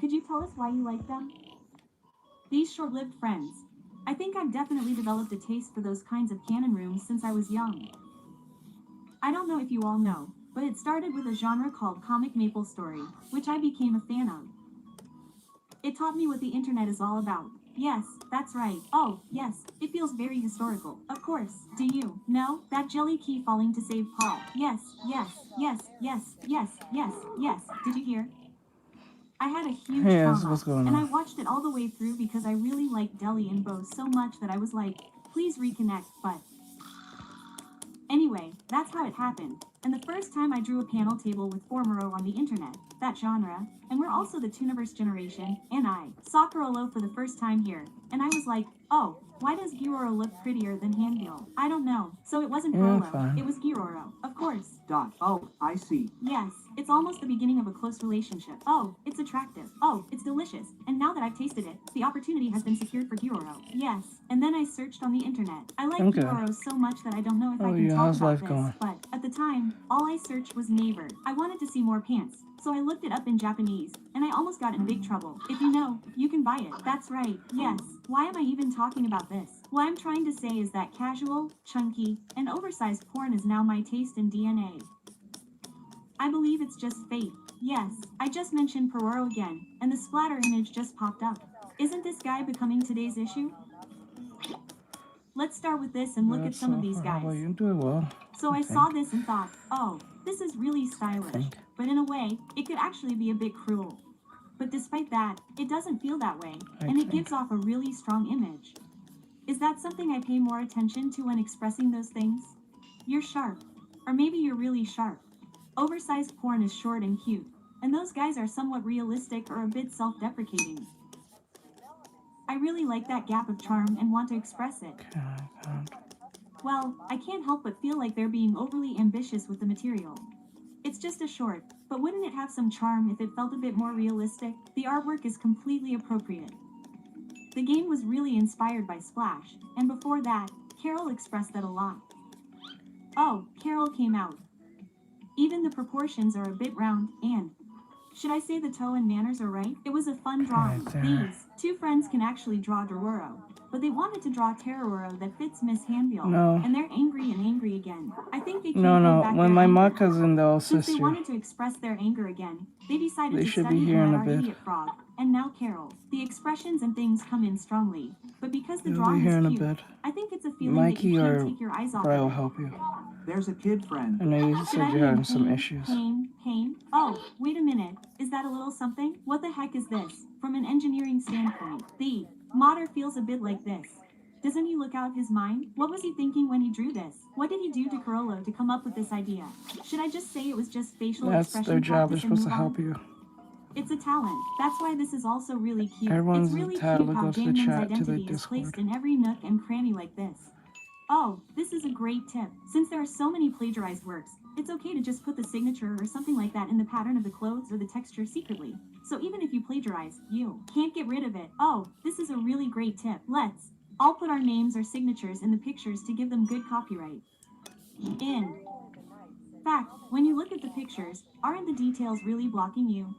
Could you tell us why you like them? These short-lived friends. I think I've definitely developed a taste for those kinds of canon rooms since I was young. I don't know if you all know, but it started with a genre called comic maple story, which I became a fan of. It taught me what the internet is all about. Yes, that's right. Oh, yes, it feels very historical. Of course. Do you know that jelly key falling to save Paul? Yes, yes, yes, yes, yes, yes, yes. Did you hear? I had a huge Yes, trauma, what's going and on? I watched it all the way through because I really liked Deli and Bo so much that I was like, please reconnect, but anyway, that's how it happened. And the first time I drew a panel table with Formero on the internet, that genre, and we're also the Tooniverse generation, and I saw Carolo for the first time here, and I was like, oh, why does Giroro look prettier than Handgil? I don't know. So it wasn't Yeah, Carolo, fine. it was Giroro, of course. Dot. Oh, I see. Yes, it's almost the beginning of a close relationship. Oh, it's attractive. Oh, it's delicious. And now that I've tasted it, the opportunity has been secured for Giroro. Yes, and then I searched on the internet. I like Okay. Giroro so much that I don't know if I Oh can yeah, talk how's about life this, going? but at the time, all I searched was neighbor. I wanted to see more pants, so I looked it up in Japanese, and I almost got in big trouble. If you know, you can buy it. That's right, yes. Why am I even talking about this? What I'm trying to say is that casual, chunky, and oversized porn is now my taste in DNA. I believe it's just fate. Yes, I just mentioned Peroro again, and the splatter image just popped up. Isn't this guy becoming today's issue? Let's start with this and look at some of these How about guys. you? I'm doing well. So I saw this and thought, oh, this is really stylish. Think. But in a way, it could actually be a bit cruel. But despite that, it doesn't feel that way, and it gives off a really strong image. Is that something I pay more attention to when expressing those things? You're sharp. Or maybe you're really sharp. Oversized porn is short and cute, and those guys are somewhat realistic or a bit self-deprecating. I really like that gap of charm and want to express it. Well, I can't help but feel like they're being overly ambitious with the material. It's just a short, but wouldn't it have some charm if it felt a bit more realistic? The artwork is completely appropriate. The game was really inspired by Splash, and before that, Carol expressed that a lot. Oh, Carol came out. Even the proportions are a bit round, and should I say the toe and manners are right? It was a fun drawing. These two friends can actually draw Dororo, but they wanted to draw Terrororo that fits Miss Handbill. No. And they're angry and angry again. I think they can't No, hold back when their my anger. Maka's in, they'll Since assist they you. wanted to express their anger again, they decided They to should be study here in him a at our bit. idiot frog, and now Carol. The expressions and things come in strongly, but because the They'll be drawing here is in a cute, bit. I think it's a feeling Mikey that you or can't take your eyes off Bri of will it. help you. There's a kid friend. I know you Should said I you're be in having some pain? issues. Pain? Oh, wait a minute. Is that a little something? What the heck is this? From an engineering standpoint, the modder feels a bit like this. Doesn't he look out of his mind? What was he thinking when he drew this? What did he do to Carolo to come up with this idea? Should I just say it was just facial That's expression their job. They're practice and supposed to move help on? you. It's a talent. That's why this is also really cute. Everyone's It's really entitled cute to how go to the Jamin's chat, to the identity is Discord. placed in every nook and cranny like this. Oh, this is a great tip. Since there are so many plagiarized works, it's okay to just put the signature or something like that in the pattern of the clothes or the texture secretly. So even if you plagiarize, you can't get rid of it. Oh, this is a really great tip. Let's all put our names or signatures in the pictures to give them good copyright. In fact, when you look at the pictures, aren't the details really blocking you?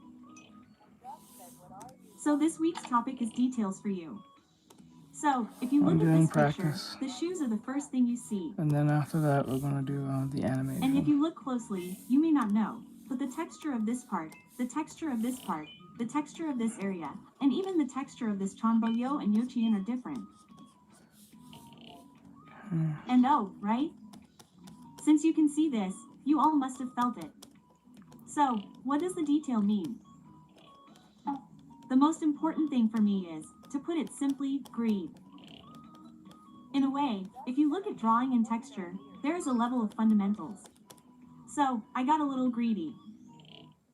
So this week's topic is details for you. So, if you look I'm at doing this practice. picture, the shoes are the first thing you see. And then after that, we're going to do the animation. And if you look closely, you may not know, but the texture of this part, the texture of this part, the texture of this area, and even the texture of this Chanboyo and Yochian are different. And oh, right? Since you can see this, you all must have felt it. So, what does the detail mean? The most important thing for me is, to put it simply, greed. In a way, if you look at drawing and texture, there is a level of fundamentals. So, I got a little greedy.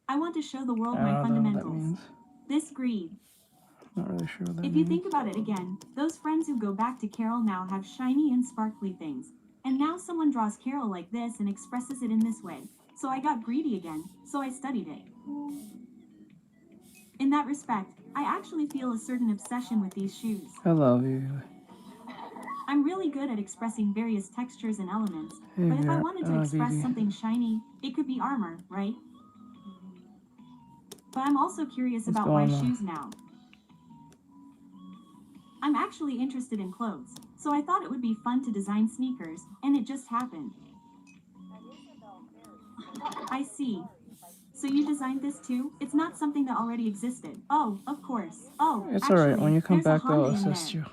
I want to show the world my fundamentals. This greed. Not really sure what that If means. you think about it again, those friends who go back to Carol now have shiny and sparkly things. And now someone draws Carol like this and expresses it in this way. So I got greedy again, so I studied it. In that respect, I actually feel a certain obsession with these shoes. I love you. I'm really good at expressing various textures and elements, Hey, but if I Vera. wanted to express Vivi. something shiny, it could be armor, right? but I'm also curious What's about why going on? shoes now. I'm actually interested in clothes, so I thought it would be fun to design sneakers, and it just happened. I see. So you designed this too? It's not something that already existed. Oh, of course. Oh, It's actually, alright. When you come there's a back, I'll Honda in assist there. you.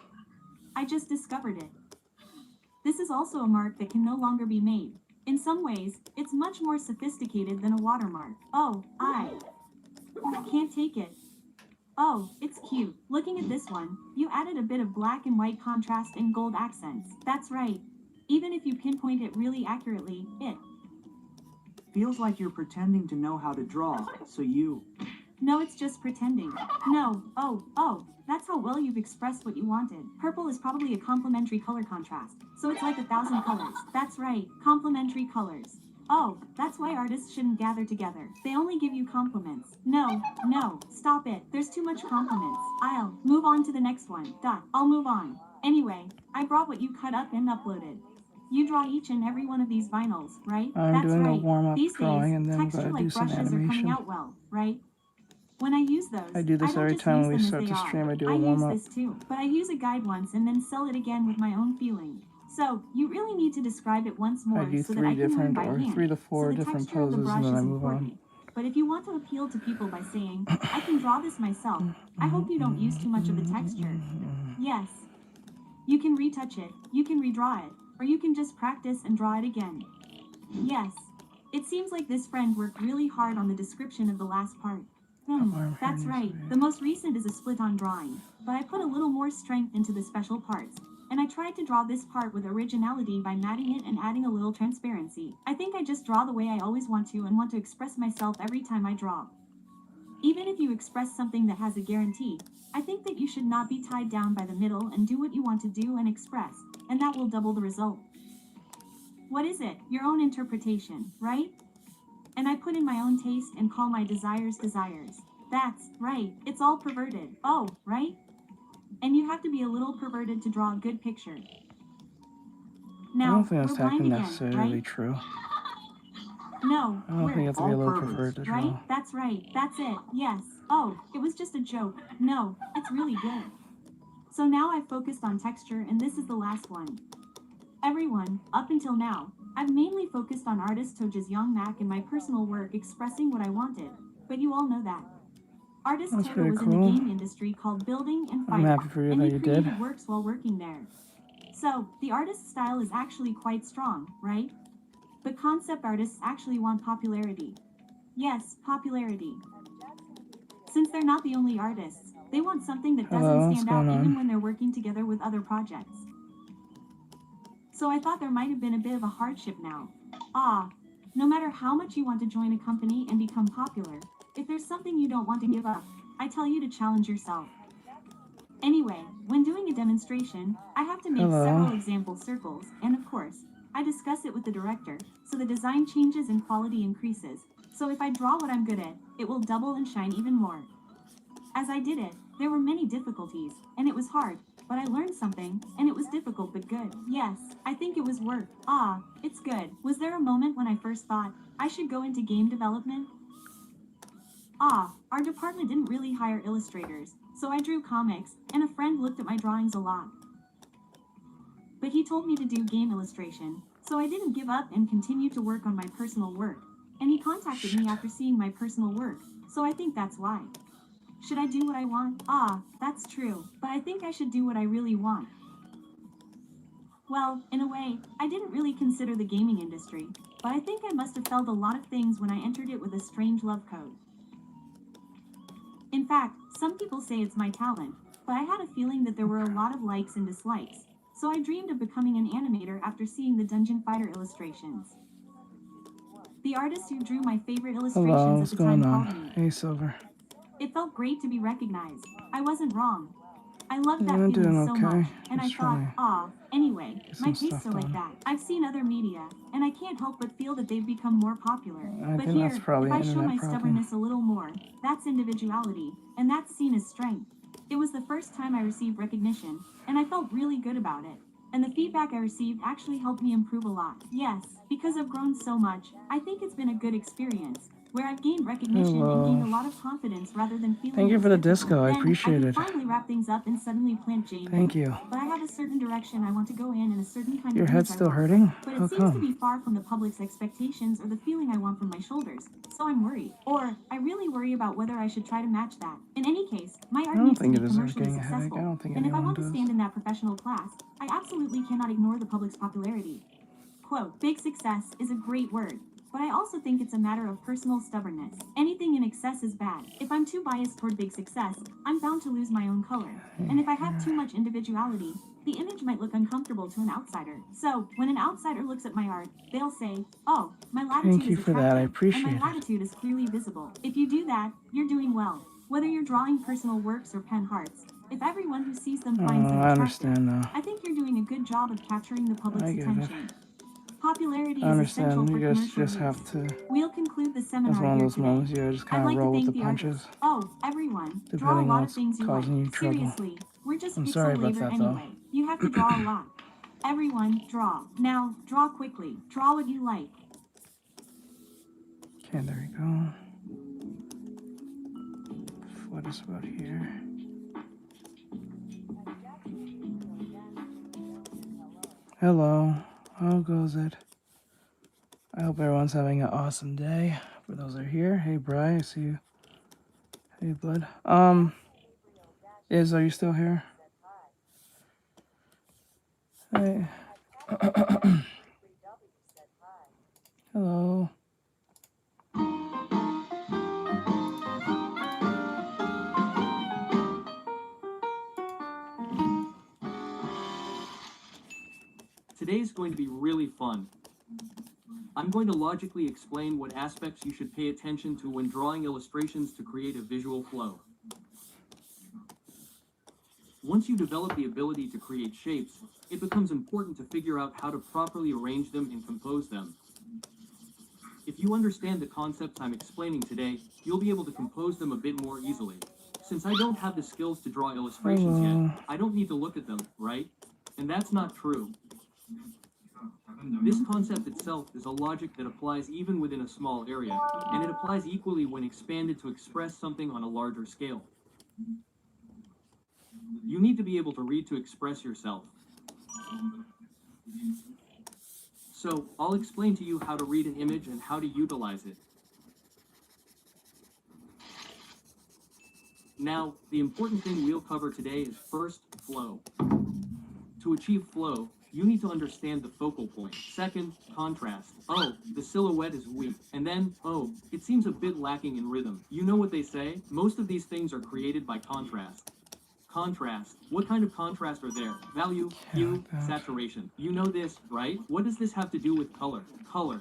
I just discovered it. This is also a mark that can no longer be made. In some ways, it's much more sophisticated than a watermark. Oh, I can't take it. Oh, it's cute. Looking at this one, you added a bit of black and white contrast and gold accents. That's right. Even if you pinpoint it really accurately, it Feels like you're pretending to know how to draw, so you... No, it's just pretending. No, oh, that's how well you've expressed what you wanted. Purple is probably a complementary color contrast, so it's like 1,000 colors. That's right, complementary colors. Oh, that's why artists shouldn't gather together. They only give you compliments. No, stop it. There's too much compliments. I'll move on to the next one. I'll move on. Anyway, I brought what you cut up and uploaded. You draw each and every one of these vinyls, right? I'm That's doing a right. warm-up These drawing, days, and then I'm texture gonna do like some brushes are coming animation. out well, right? When I use those, I do this don't every just time use we them as start they the are. stream. I do I a use warm-up. this too, but I use a guide once and then sell it again with my own feeling. So, you really need to describe it once more I do so that 3 I can learn different, by or hand. 3 to 4 So the different texture of the poses, brush and then is I move important. on. But if you want to appeal to people by saying, I can draw this myself, I hope you don't use too much of the texture. Yes. You can retouch it, you can redraw it, or you can just practice and draw it again. Yes. It seems like this friend worked really hard on the description of the last part. That's right. The most recent is a split-on drawing, but I put a little more strength into the special parts, and I tried to draw this part with originality by matting it and adding a little transparency. I think I just draw the way I always want to and want to express myself every time I draw. Even if you express something that has a guarantee, I think that you should not be tied down by the middle and do what you want to do and express, and that will double the result. What is it? Your own interpretation, right? And I put in my own taste and call my desires desires. That's right, it's all perverted. Oh, right? And you have to be a little perverted to draw a good picture. I Now, don't think we're that's blind again, necessarily right? true. No, I don't think you have to be a all little perverts, preferred to draw. right? That's right, that's it, yes. Oh, it was just a joke. No, it's really good. So now I've focused on texture and this is the last one. Everyone, up until now, I've mainly focused on artist Toja's Young Mac and my personal work expressing what I wanted, but you all know that. Artist That's Toja pretty was in cool. the game industry called Building and I'm Fighting, happy for you and that he you created did. works while working there. So, the artist's style is actually quite strong, right? But concept artists actually want popularity. Yes, popularity. Since they're not the only artists, they want something that Hello, doesn't what's stand out going even on? when they're working together with other projects. So I thought there might have been a bit of a hardship now. No matter how much you want to join a company and become popular, if there's something you don't want to give up, I tell you to challenge yourself. Anyway, when doing a demonstration, I have to make several example circles, and of course, I discuss it with the director, so the design changes and quality increases. So if I draw what I'm good at, it will double and shine even more. As I did it, there were many difficulties, and it was hard, but I learned something, and it was difficult but good. Yes, I think it was work. It's good. Was there a moment when I first thought, I should go into game development? Our department didn't really hire illustrators, so I drew comics, and a friend looked at my drawings a lot. But he told me to do game illustration, so I didn't give up and continued to work on my personal work. And he contacted me after seeing my personal work, so I think that's why. Should I do what I want? That's true, but I think I should do what I really want. Well, in a way, I didn't really consider the gaming industry, but I think I must have felt a lot of things when I entered it with a strange love code. In fact, some people say it's my talent, but I had a feeling that there were a lot of likes and dislikes, so I dreamed of becoming an animator after seeing the Dungeon Fighter illustrations. The artist who drew my favorite Hello, illustrations what's at the time going on? called me. Hey, Silver. It felt great to be recognized. I wasn't wrong. I loved that I'm doing feeling so okay. much, and I Just trying thought, anyway, get my some tastes stuff are like done. that. I've seen other media, and I can't help but feel that they've become more popular. I But think here, that's probably if I an show internet my problem. stubbornness a little more, that's individuality, and that's seen as strength. It was the first time I received recognition, and I felt really good about it. And the feedback I received actually helped me improve a lot. Yes, because I've grown so much, I think it's been a good experience. where I've gained recognition Hello. and gained a lot of confidence rather than feeling Thank you for the difficult. disco. I Then appreciate I it. can finally wrap things up and suddenly plant Jane. Thank you. But I have a certain direction I want to go in and a certain kind Your of head's image I still want. hurting? But How it seems to come? be far from the public's expectations or the feeling I want from my shoulders. So I'm worried. Or I really worry about whether I should try to match that. In any case, my I art don't needs to think be it deserves commercially getting a headache. successful. I don't think And if I anyone want to does. stand in that professional class, I absolutely cannot ignore the public's popularity. Quote, big success is a great word, but I also think it's a matter of personal stubbornness. Anything in excess is bad. If I'm too biased toward big success, I'm bound to lose my own color. And if I have too much individuality, the image might look uncomfortable to an outsider. So, when an outsider looks at my art, they'll say, oh, my latitude Thank you is for that. I attractive, appreciate and it. my latitude is clearly visible. If you do that, you're doing well. Whether you're drawing personal works or pen hearts, if everyone who sees them Oh, finds them I attractive, understand now. I think you're doing a good job of capturing the public's I get it. attention. Popularity I is essential understand. for You guys commercial just use. have to. We'll conclude the That's seminar one of here those today. moments you just I'd kind of like to roll with thank the the punches. artists. Oh, everyone, draw a Depending on lot of what's things you causing like. you trouble. Seriously, we're just I'm pixel sorry about labor that, though. anyway. You have to draw a lot. Everyone, draw. Now, draw quickly. Draw what you like. Okay, there we go. What is about here? Hello. How goes it? I hope everyone's having an awesome day. For those that are here, hey Bri, I see you. Hey bud. Are you still here? Hey. Hello. Today's going to be really fun. I'm going to logically explain what aspects you should pay attention to when drawing illustrations to create a visual flow. Once you develop the ability to create shapes, it becomes important to figure out how to properly arrange them and compose them. If you understand the concepts I'm explaining today, you'll be able to compose them a bit more easily. Since I don't have the skills to draw illustrations yet, I don't need to look at them, right? And that's not true. This concept itself is a logic that applies even within a small area, and it applies equally when expanded to express something on a larger scale. You need to be able to read to express yourself. So, I'll explain to you how to read an image and how to utilize it. Now, the important thing we'll cover today is first, flow. To achieve flow, you need to understand the focal point. Second, contrast. Oh, the silhouette is weak. And then, oh, it seems a bit lacking in rhythm. You know what they say? Most of these things are created by contrast. Contrast. What kind of contrast are there? Value, hue, saturation. You know this, right? What does this have to do with color? Color.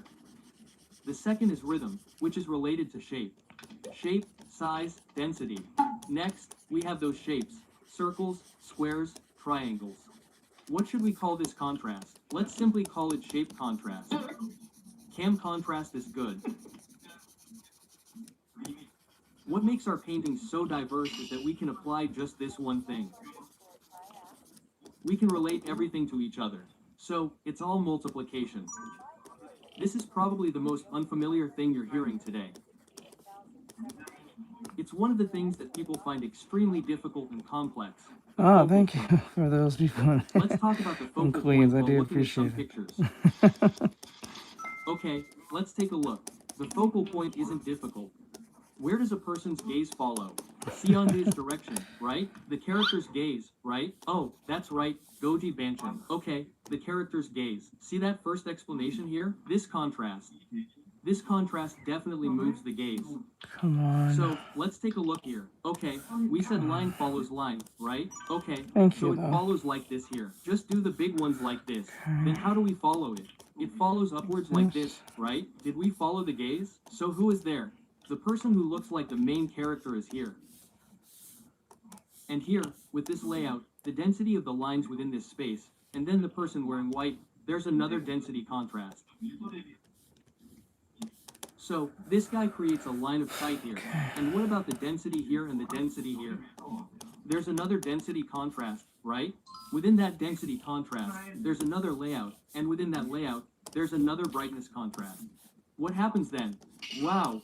The second is rhythm, which is related to shape. Shape, size, density. Next, we have those shapes. Circles, squares, triangles. What should we call this contrast? Let's simply call it shape contrast. Cam contrast is good. What makes our paintings so diverse is that we can apply just this one thing. We can relate everything to each other. So, it's all multiplication. This is probably the most unfamiliar thing you're hearing today. It's one of the things that people find extremely difficult and complex. Oh, thank you for those people Let's talk about the in focal Queens. point I while do looking at some appreciate pictures. it. Okay, let's take a look. The focal point isn't difficult. Where does a person's gaze follow? See on his direction, right? The character's gaze, right? Oh, that's right, Goji Banchan. Okay, the character's gaze. See that first explanation here? This contrast. This contrast definitely moves the gaze. Come on. So, let's take a look here. Okay, we said line follows line, right? Okay, Thank so you, it though. follows like this here. Just do the big ones like this. Then how do we follow it? It follows upwards like this, right? Did we follow the gaze? So who is there? The person who looks like the main character is here. And here, with this layout, the density of the lines within this space, and then the person wearing white, there's another density contrast. So, this guy creates a line of sight here. And what about the density here and the density here? There's another density contrast, right? Within that density contrast, there's another layout, and within that layout, there's another brightness contrast. What happens then? Wow!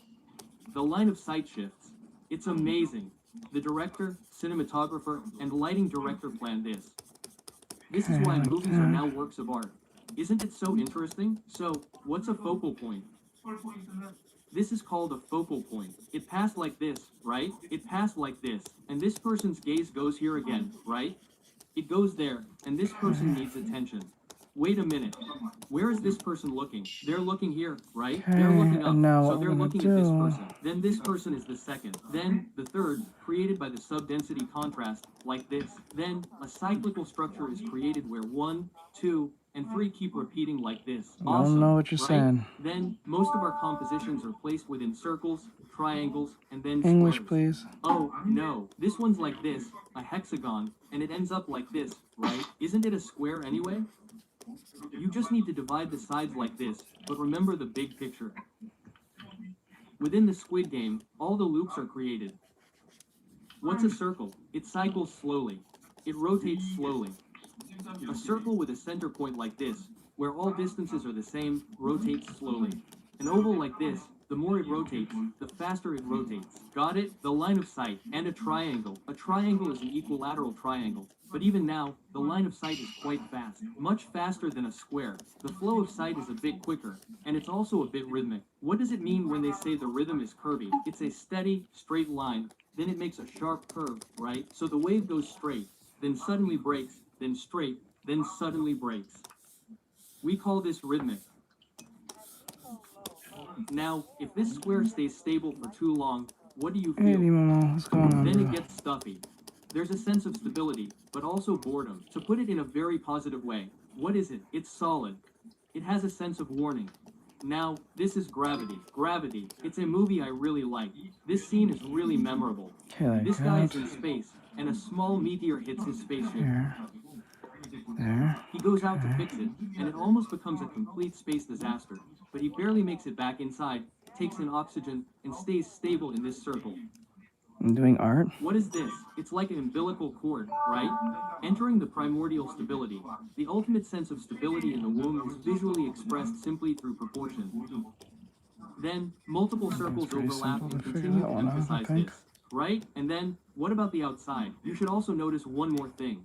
the line of sight shifts. It's amazing. The director, cinematographer, and lighting director planned this. This is Okay, why like movies are that. now works of art. Isn't it so interesting? So, what's a focal point? This is called a focal point. It passed like this, right? It passed like this. And this person's gaze goes here again, right? It goes there, and this person needs attention. Wait a minute. Where is this person looking? They're looking here, right? They're Okay, looking up, and now so what they're we're gonna looking at this do... person. Then this person is the second. Then the third, created by the subdensity contrast, like this. Then a cyclical structure is created where 1, 2, and 3 keep repeating like this. I don't Awesome, know what you're right? saying. Then most of our compositions are placed within circles, triangles, and then English, squares. please. Oh, no. This one's like this, a hexagon, and it ends up like this, right? Isn't it a square anyway? You just need to divide the sides like this, but remember the big picture. Within the Squid Game, all the loops are created. What's a circle? It cycles slowly. It rotates slowly. A circle with a center point like this, where all distances are the same, rotates slowly. An oval like this, the more it rotates, the faster it rotates. Got it? The line of sight, and a triangle. A triangle is an equilateral triangle. But even now, the line of sight is quite fast, much faster than a square. The flow of sight is a bit quicker, and it's also a bit rhythmic. What does it mean when they say the rhythm is curvy? It's a steady, straight line, then it makes a sharp curve, right? So the wave goes straight, then suddenly breaks, then straight, then suddenly breaks. We call this rhythmic. Now, if this square stays stable for too long, what do you Hey, feel? Momo, what's going on, Then it bro? gets stuffy. There's a sense of stability, but also boredom. To put it in a very positive way, what is it? It's solid. It has a sense of warning. Now, this is Gravity. Gravity. It's a movie I really like. This scene is really memorable. Okay, like This guy is that. in space, and a small meteor hits his spaceship. Here. There. He goes out to fix it, and it almost becomes a complete space disaster. But he barely makes it back inside, takes in oxygen, and stays stable in this circle. I'm doing art. What is this? It's like an umbilical cord, right? Entering the primordial stability. The ultimate sense of stability in the womb is visually expressed simply through proportion. Then, multiple circles pretty overlap simple and to figure continue that to one out, I emphasize think. this, right? And then, what about the outside? You should also notice one more thing.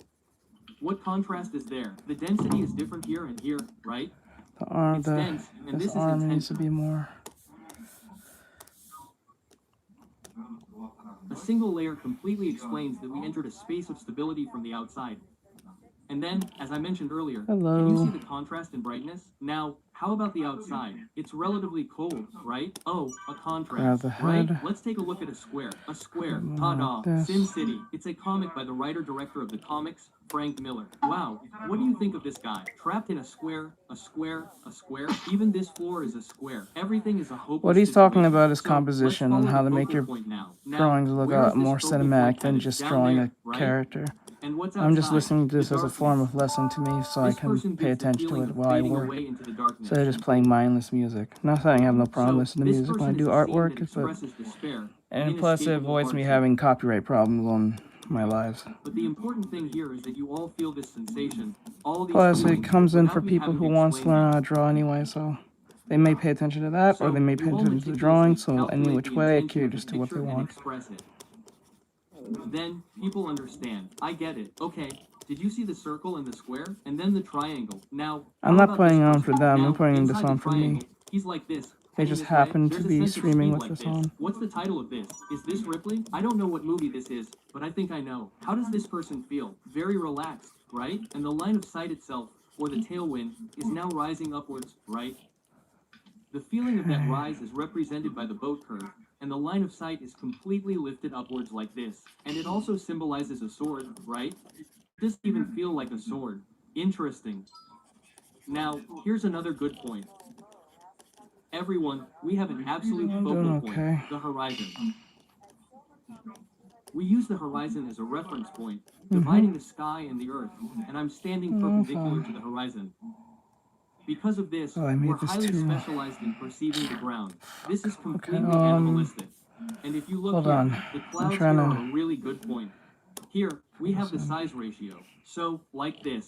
What contrast is there? The density is different here and here, right? The arm, It's dense, and this this is arm needs intense. to be more. A single layer completely explains that we entered a space of stability from the outside. And then, as I mentioned earlier, can you Hello. see the contrast in brightness? Now, how about the outside? It's relatively cold, right? Oh, a contrast, Grab the right? head. Let's take a look at a square. A square. Like Ta-da! this. Sin City. It's a comic by the writer-director of the comics, Frank Miller. Wow, what do you think of this guy? Trapped in a square, a square, a square. Even this floor is a square. Everything is a hopeless What he's talking situation. about is So, composition let's and how follow to the make focal your point now. drawings look Where a is lot this more focal cinematic point than headed? just Down drawing there, a right? character. And what's I'm just outside? listening to this The as a darkness. form of lesson to me so I This can person pay gives the attention to feeling it of while I fading work. away into the darkness. Instead of just playing mindless music. Not saying I have no problem So, listening to this music when I person do is a scene that artwork, but expresses despair, and plus it inescapable avoids me hardship. having copyright problems on my lives. But the important thing here is that you all feel this sensation, all these Plus it feelings, comes in for without me people having who to wants to explain learn them. how to draw anyway, so they may pay attention to that, or So, they may pay you all attention to the drawing, meticulously so any calculate which the way I intention cater of the just to what they picture and want. express it. Then, people understand. I get it. Okay, did you see the circle and the square? And then the triangle. Now, I'm how not about putting this it on person? for them, I'm Now, putting this inside the on for me. triangle, he's like this. They heading just this way. happen to There's a be sense of streaming speed with like this this. on. What's the title of this? Is this Ripley? I don't know what movie this is, but I think I know. How does this person feel? Very relaxed, right? And the line of sight itself, or the tailwind, is now rising upwards, right? The feeling of that Okay. rise is represented by the boat curve, and the line of sight is completely lifted upwards like this. And it also symbolizes a sword, right? It doesn't even feel like a sword. Interesting. Now, here's another good point. Everyone, we have an absolute I'm focal doing point, okay. the horizon. We use the horizon as a reference point, dividing the sky and the earth, and I'm standing perpendicular to the horizon. Because of this, Oh, I made we're this highly too. specialized in perceiving the ground. This is completely um, animalistic. And if you look hold here, on. the I'm clouds trying here to... are a really good point. Here, we have the size ratio. So, like this.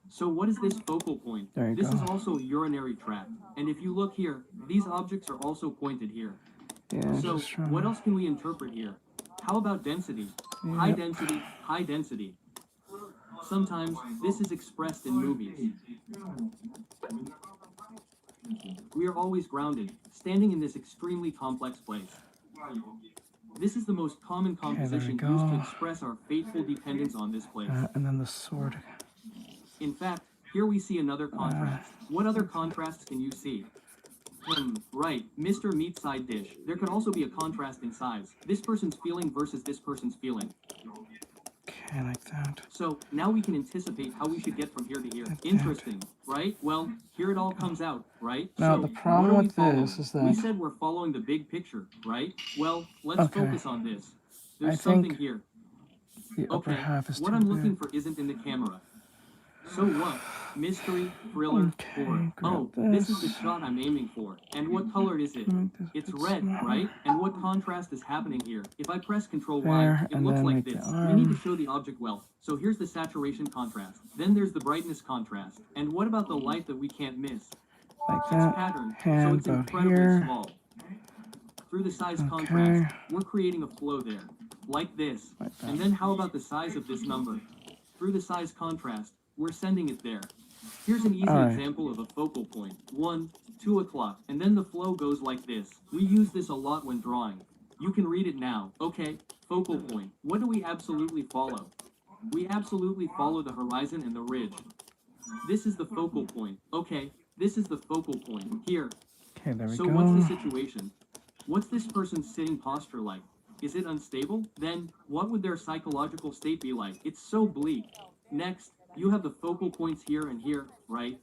So what is this focal point? There you This go. is also a urinary tract. And if you look here, these objects are also pointed here. Yeah, So, just trying what to... else can we interpret here? How about density? Yep. High density, high density. Sometimes this is expressed in movies. We are always grounded, standing in this extremely complex place. This is the most common there we composition go. used to express our fateful dependence on this place. And then the sword. In fact, here we see another contrast. What other contrasts can you see? Right, Mr. Meat side dish. There could also be a contrast in size. This person's feeling versus this person's feeling. Okay, like that. So, now we can anticipate how we should get from here to here. Like that. Interesting, right? Well, here it all comes out, right? Now, So, the problem what are we with following? this is We that... said we're following the big picture, right? Well, let's Okay. focus on this. There's I something think here. the upper Okay, half is what too I'm big. looking for isn't in the camera. So what? Mystery, thriller, Okay, horror. grab Oh, this is the this. shot I'm aiming for. And what color is it? Make this It's bit red, smaller. right? And what contrast is happening here? If I press Control Y, There, it and looks then like make the this. We need to arm. show the object well. So here's the saturation contrast. Then there's the brightness contrast. And what about the light that we can't miss? Like It's that. patterned, so Hand it's about incredibly here. small. Through the size Okay. contrast, we're creating a flow there. Like this. Like that. And then how about the size of this number? Through the size contrast, we're sending it there. Here's an easy Alright. example of a focal point. 1, 2 o'clock. And then the flow goes like this. We use this a lot when drawing. You can read it now. Okay, focal point. What do we absolutely follow? We absolutely follow the horizon and the ridge. This is the focal point. Okay, this is the focal point. Here. Okay, there we So go. what's the situation? What's this person's sitting posture like? Is it unstable? Then, what would their psychological state be like? It's so bleak. Next, you have the focal points here and here, right?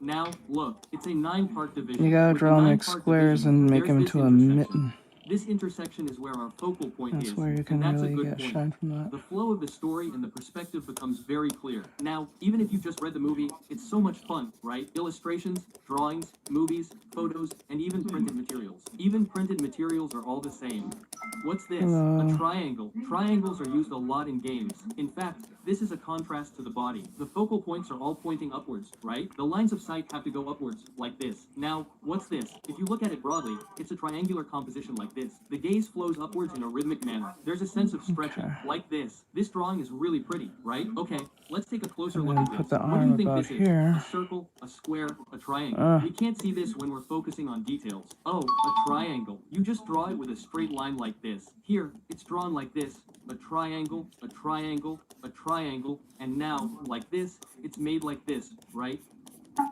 Now, look, it's a 9-part division. You gotta With the draw like 9-part squares division, and make there's them this into a intersection. mitten. This intersection is where our focal point That's is, where you can and that's a really good get point. shine from that. The flow of the story and the perspective becomes very clear. Now, even if you just read the movie, it's so much fun, right? Illustrations, drawings, movies, photos, and even printed materials. Even printed materials are all the same. What's this? Hello. A triangle. Triangles are used a lot in games. In fact, this is a contrast to the body. The focal points are all pointing upwards, right? The lines of sight have to go upwards, like this. Now, what's this? If you look at it broadly, it's a triangular composition like this. The gaze flows upwards in a rhythmic manner. There's a sense of stretching, Okay. like this. This drawing is really pretty, right? Okay, let's take a closer And look then at put this. the What do you arm think about this is? here. A circle, a square, a triangle. We can't see this when we're focusing on details. Oh, a triangle. You just draw it with a straight line like this. Here, it's drawn like this. A triangle, a triangle, a triangle, and now, like this, it's made like this, right?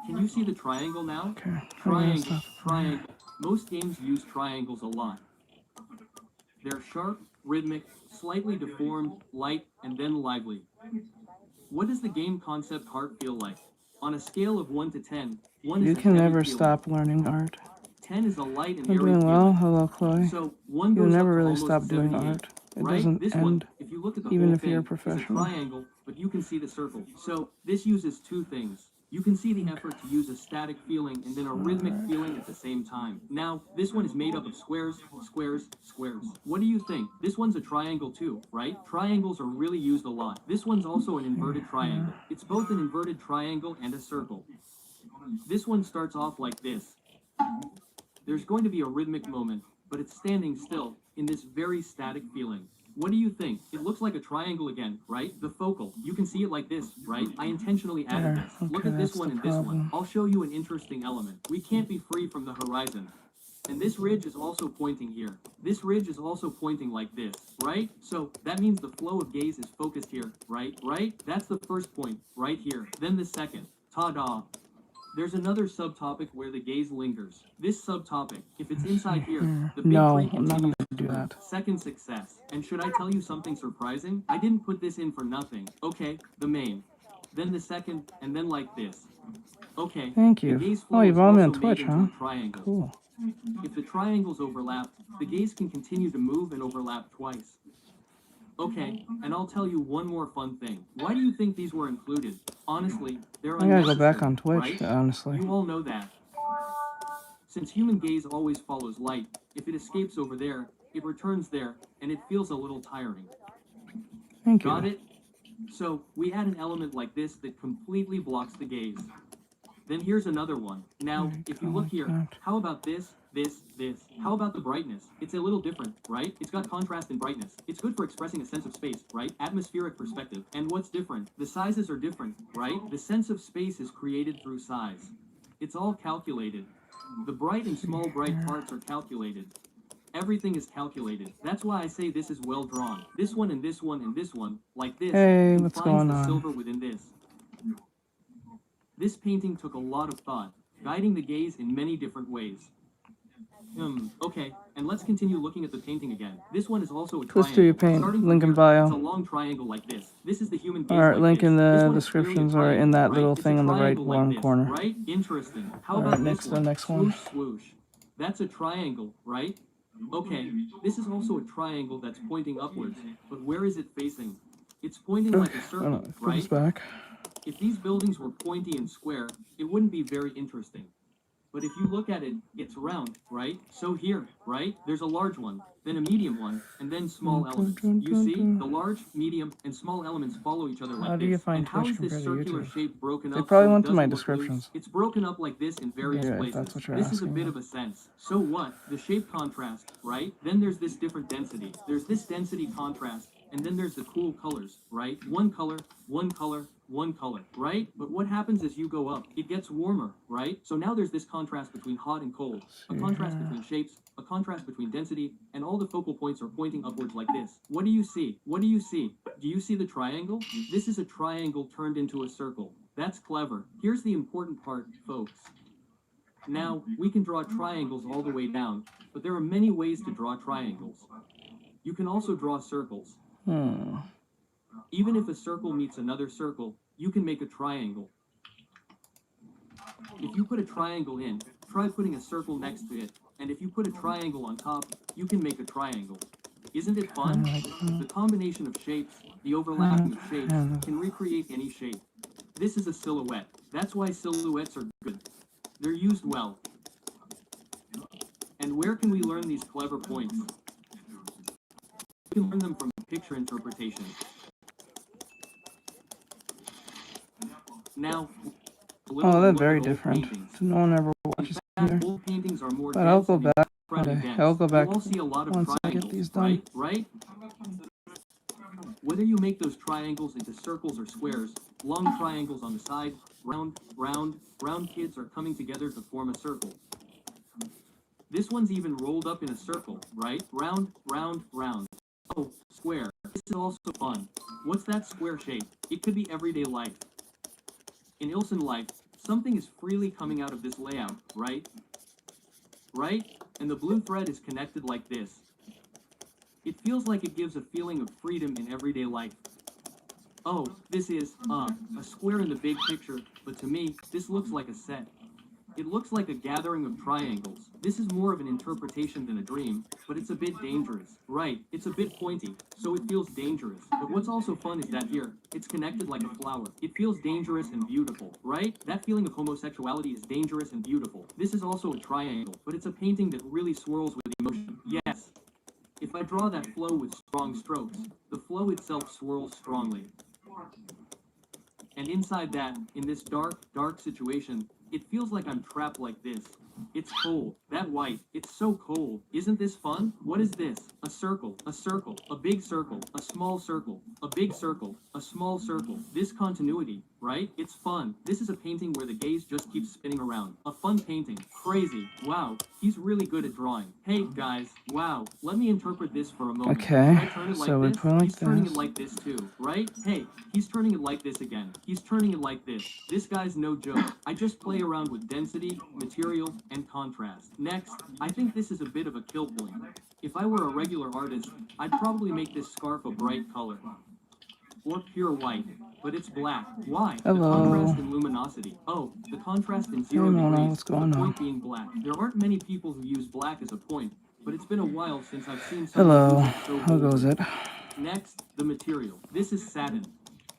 Can you see the triangle now? Okay. Triangle, triangle. Most games use triangles a lot. They're sharp, rhythmic, slightly deformed, light, and then lively. What does the game concept heart feel like? On a scale of 1 to 10, 1 is You a can heavy never feeling. stop learning art. 10 is a light and I'm airy doing well. feeling. Hello, Chloe. So 1 You'll goes never up to really almost stop doing 78. art. It Right? doesn't This end, one, if you look at the even whole if you're a thing, it's a professional. triangle, but you can see the circle. So this uses two things. You can see the effort to use a static feeling and then a rhythmic feeling at the same time. Now, this one is made up of squares, squares, squares. What do you think? This one's a triangle too, right? Triangles are really used a lot. This one's also an inverted triangle. It's both an inverted triangle and a circle. This one starts off like this. There's going to be a rhythmic moment, but it's standing still in this very static feeling. What do you think? It looks like a triangle again, right? The focal. You can see it like this, right? I intentionally added There. this. Look Okay, at this that's one the and this one. problem. I'll show you an interesting element. We can't be free from the horizon. And this ridge is also pointing here. This ridge is also pointing like this, right? So that means the flow of gaze is focused here, right? Right? That's the first point, right here. Then the second. Ta-da! There's another subtopic where the gaze lingers. This subtopic, if it's inside here, the big No, tree I'm not continues gonna do to that. Second success. And should I tell you something surprising? I didn't put this in for nothing. Okay, the main. Then the second, and then like this. Okay. Thank The you. gaze Oh, flow you've is all been also on made Twitch, into huh? a triangle. Cool. If the triangles overlap, the gaze can continue to move and overlap twice. Okay, and I'll tell you one more fun thing. Why do you think these were included? Honestly, they're I gotta go back unnecessary, on Twitch, right? honestly. You all know that. Since human gaze always follows light, if it escapes over there, it returns there, and it feels a little tiring. Thank you. Got it? So, we add an element like this that completely blocks the gaze. Then here's another one. Now, if you look here, how about this? How about the brightness? It's a little different, right? It's got contrast and brightness. It's good for expressing a sense of space, right? Atmospheric perspective. And what's different? The sizes are different, right? The sense of space is created through size. It's all calculated. The bright and small bright parts are calculated. Everything is calculated. That's why I say this is well drawn. This one and this one and this one, like this, Hey, what's confines going the on? silver within this. This painting took a lot of thought, guiding the gaze in many different ways. Okay, and let's continue looking at the painting again. This one is also a triangle. Let's do your paint. Starting from Link in here, bio. It's a long triangle like this. This is the human gaze Alright, like link this. in This the one is clearly a descriptions or in triangle, that right? little It's a thing on the right triangle like bottom this, corner. Right? Interesting. How Alright, about next this to the one? next one. Swoosh, swoosh. That's a triangle, right? Okay, this is also a triangle that's pointing upwards, but where is it facing? It's pointing like a circle, Put this right? back. If these buildings were pointy and square, it wouldn't be very interesting. But if you look at it, it's round, right? So here, right, there's a large one, then a medium one, and then small elements. You see, the large, medium, and small elements follow each other like How do you this. find And how Twitch is this compared to circular YouTube? shape broken They up probably so it went to my doesn't look loose? descriptions. It's broken up like this in various Yeah, if places. that's what you're This is a asking bit about. of a sense. So what? The shape contrast, right? Then there's this different density. There's this density contrast, and then there's the cool colors, right? One color, one color, one color, right? But what happens as you go up? It gets warmer, right? So now there's this contrast between hot and cold, a contrast between shapes, a contrast between density, and all the focal points are pointing upwards like this. What do you see? What do you see? Do you see the triangle? This is a triangle turned into a circle. That's clever. Here's the important part, folks. Now, we can draw triangles all the way down, but there are many ways to draw triangles. You can also draw circles. Even if a circle meets another circle, you can make a triangle. If you put a triangle in, try putting a circle next to it, and if you put a triangle on top, you can make a triangle. Isn't it fun? The combination of shapes, the overlapping of shapes, can recreate any shape. This is a silhouette. That's why silhouettes are good. They're used well. And where can we learn these clever points? We can learn them from picture interpretation. Now, Oh, that's very different. So no one ever watches either. Old paintings are more But I'll dense go and back. incredibly Okay, dense. I'll go back You all see a lot of once I triangles, get these done. right? Whether you make those triangles into circles or squares, long triangles on the side, round kids are coming together to form a circle. This one's even rolled up in a circle, right? Round. Oh, square. This is also fun. What's that square shape? It could be everyday life. In Ilson life, something is freely coming out of this layout, right? Right? And the blue thread is connected like this. It feels like it gives a feeling of freedom in everyday life. Oh, this is, a square in the big picture, but to me, this looks like a set. It looks like a gathering of triangles. This is more of an interpretation than a dream, but it's a bit dangerous. Right, it's a bit pointy, so it feels dangerous. But what's also fun is that here, it's connected like a flower. It feels dangerous and beautiful, right? That feeling of homosexuality is dangerous and beautiful. This is also a triangle, but it's a painting that really swirls with emotion. Yes. If I draw that flow with strong strokes, the flow itself swirls strongly. And inside that, in this dark situation, it feels like I'm trapped like this. It's cold. That white. It's so cold. Isn't this fun? What is this? A circle, a big circle, a small circle, a big circle, a small circle. This continuity, right? It's fun. This is a painting where the gaze just keeps spinning around. A fun painting. Crazy. Wow. He's really good at drawing. Hey, guys. Wow. Let me interpret this for a moment. Okay, Should I turn it like so we this? put it like He's turning this. it like this too, right? Hey, he's turning it like this again. He's turning it like this. This guy's no joke. I just play around with density, material, and contrast. Next, I think this is a bit of a kill point. If I were a regular artist, I'd probably make this scarf a bright color. Or pure white. But it's black. Why? Hello. The contrast and luminosity. Oh, the contrast in 0 Hey, Mona, degrees. what's going the on? point being black. There aren't many people who use black as a point, but it's been a while since I've seen Hello. someone use it so How goes boldly. it? Next, the material. This is satin.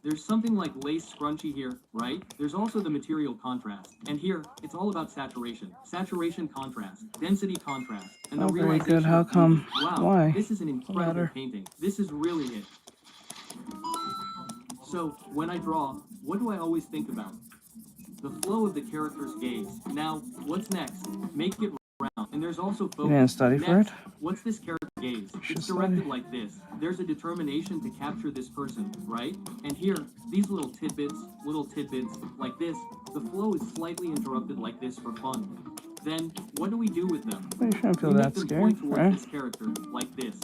There's something like lace scrunchy here, right? There's also the material contrast. And here, it's all about saturation. Saturation contrast. Density contrast. And the Oh, very realization good. How of come? beauty. Wow, Why? this is an incredible Matter. painting. This is really it. So, when I draw, what do I always think about? the flow of the character's gaze. Now, what's next? Make it round. And there's also focus. You didn't study for it? What's this character gaze? Should It's directed study. like this. There's a determination to capture this person, right? And here, these little tidbits, like this. The flow is slightly interrupted like this for fun. Then, what do we do with them? Well, you shouldn't feel We make that them scared, point towards right? this character, like this.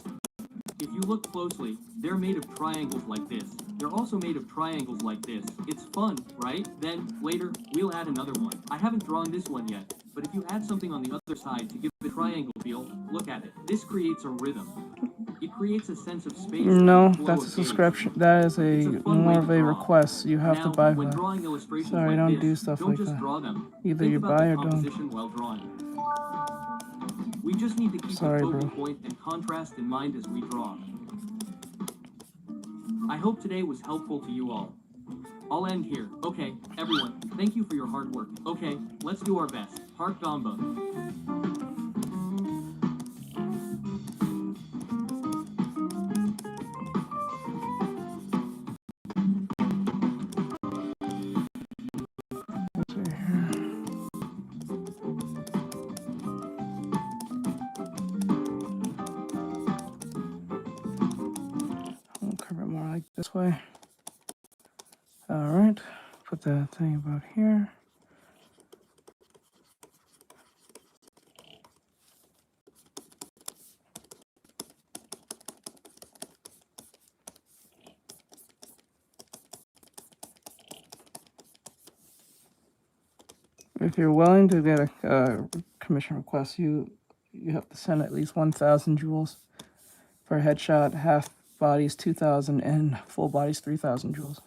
If you look closely, they're made of triangles like this. They're also made of triangles like this. It's fun, right? Then, later, we'll add another one. I haven't drawn this one yet, but if you add something on the other side to give it a triangle feel, look at it. This creates a rhythm. It creates a sense of space. No, and flow that's a of gaze. subscription. That is It's a a fun way more to of a draw. request. You have to Now, buy when that. drawing illustrations Sorry, like don't this, do stuff don't like just that. draw them. Either Think you about buy the or don't. composition while drawing. We just need to keep Sorry, the focal bro. point and contrast in mind as we draw. I hope today was helpful to you all. I'll end here. Okay, everyone, thank you for your hard work. Okay, let's do our best. Heart Gamba. Let's see here. I'll curve it more like this way. All right. Put that thing about here. If you're willing to get a commission request, you have to send at least 1,000 joules for a headshot, half bodies 2,000, and full bodies 3,000 joules.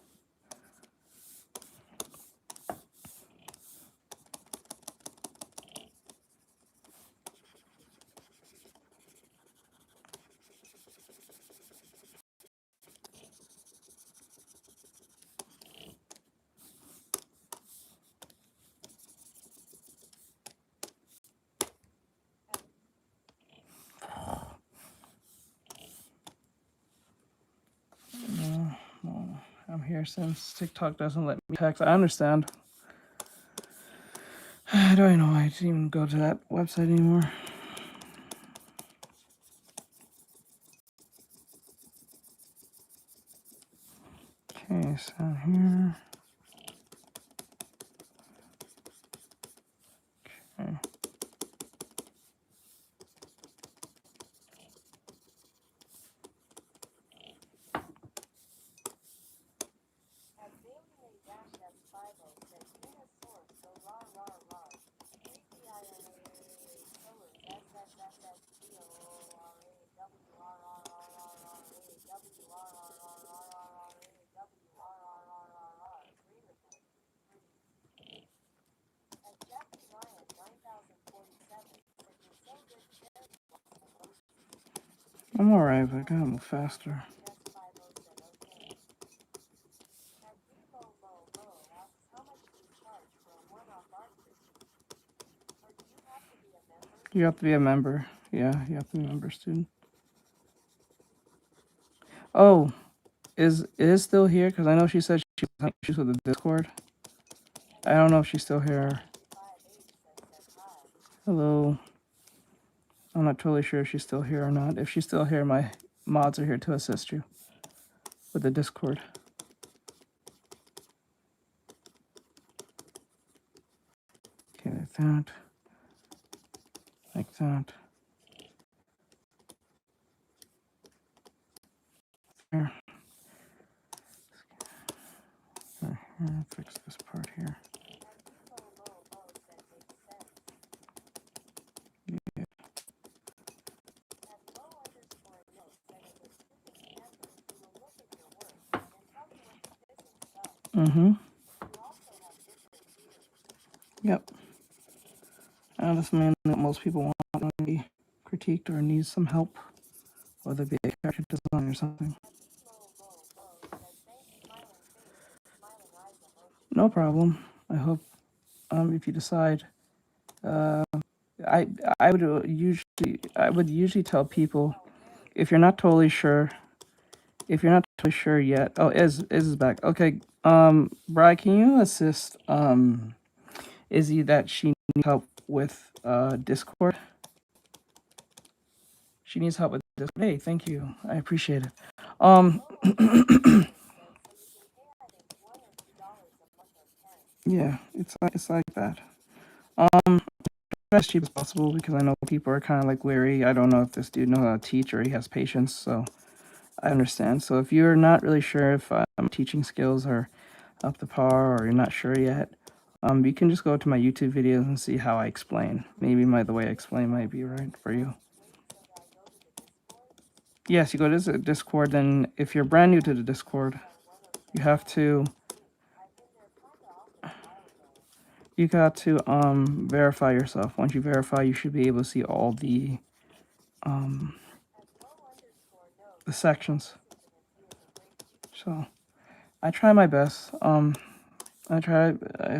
No, I'm here since TikTok doesn't let me text. I understand. I don't even know why I didn't even go to that website anymore. Okay, so here. Okay. I'm alright, but I gotta move faster. You have to be a member. Yeah, you have to be a member, student. Oh, is still here? Because I know she said she was having issues with the Discord. I don't know if she's still here. Hello. I'm not totally sure if she's still here or not. If she's still here, my mods are here to assist you with the Discord. Okay, like that. Like that. There. Right here. Fix this part here. Yeah. Mm-hmm. Yep. This man, what most people want to be critiqued or need some help, whether it be a character design or something. No problem. I hope if you decide, I would usually tell people if you're not totally sure, yet. Oh, is back. Okay. Bri, can you assist Izzy that she needs help with Discord. She needs help with Discord. Hey, thank you. I appreciate it. Yeah, it's like that. As cheap as possible because I know people are kind of like wary. I don't know if this dude knows how to teach or he has patience, so I understand. So if you're not really sure if teaching skills are up to par or you're not sure yet, you can just go to my YouTube videos and see how I explain. Maybe the way I explain might be right for you. Yes, you go to the Discord, then if you're brand new to the Discord, you got to verify yourself. Once you verify, you should be able to see all the sections. So I try my best. I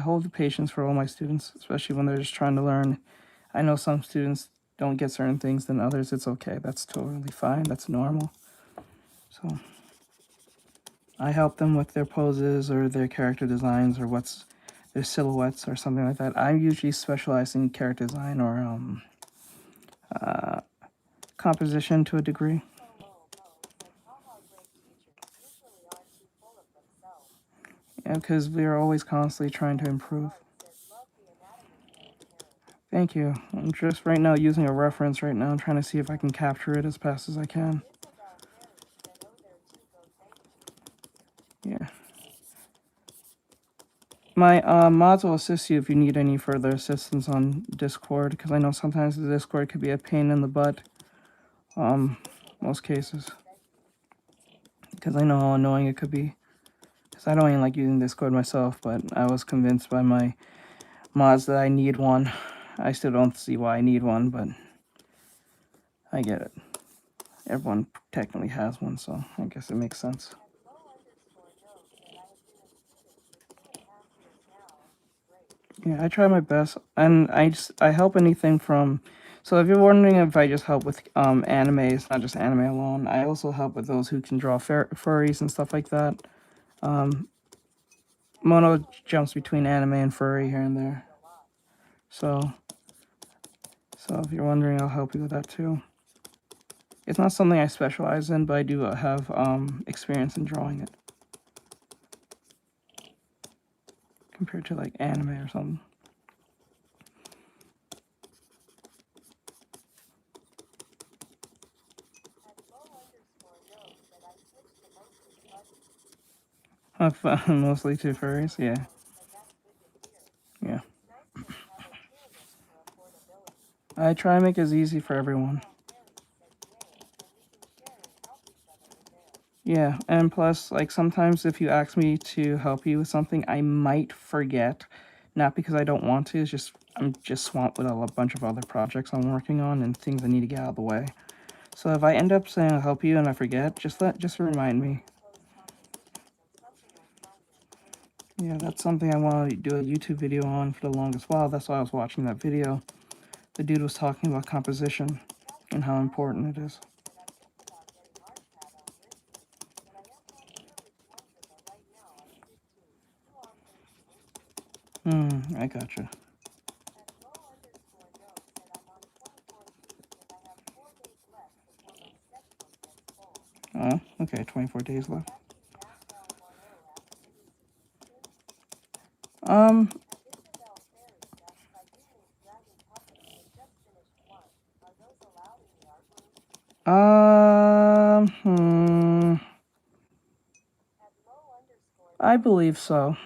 hold the patience for all my students, especially when they're just trying to learn. I know some students don't get certain things than others. It's okay. That's totally fine. That's normal. So I help them with their poses or their character designs or their silhouettes or something like that. I usually specialize in character design or composition to a degree. Yeah, because we are always constantly trying to improve. Thank you. I'm just right now using a reference right now. I'm trying to see if I can capture it as fast as I can. Yeah. My mods will assist you if you need any further assistance on Discord, because I know sometimes the Discord could be a pain in the butt. Most cases. Because I know how annoying it could be. Because I don't even like using Discord myself, but I was convinced by my mods that I need one. I still don't see why I need one, but I get it. Everyone technically has one, so I guess it makes sense. Yeah, I try my best, and I help anything from. So if you're wondering if I just help with anime, it's not just anime alone. I also help with those who can draw furries and stuff like that. Mono jumps between anime and furry here and there. So if you're wondering, I'll help you with that too. It's not something I specialize in, but I do have experience in drawing it compared to like anime or something. Mostly to furries, yeah. Yeah. I try to make it as easy for everyone. Yeah, and plus, like, sometimes if you ask me to help you with something, I might forget. Not because I don't want to, it's just, I'm just swamped with a bunch of other projects I'm working on and things I need to get out of the way. So if I end up saying I'll help you and I forget, just remind me. Yeah, that's something I want to do a YouTube video on for the longest while. That's why I was watching that video. The dude was talking about composition and how important it is. I gotcha. Oh, okay, 24 days left. I believe so.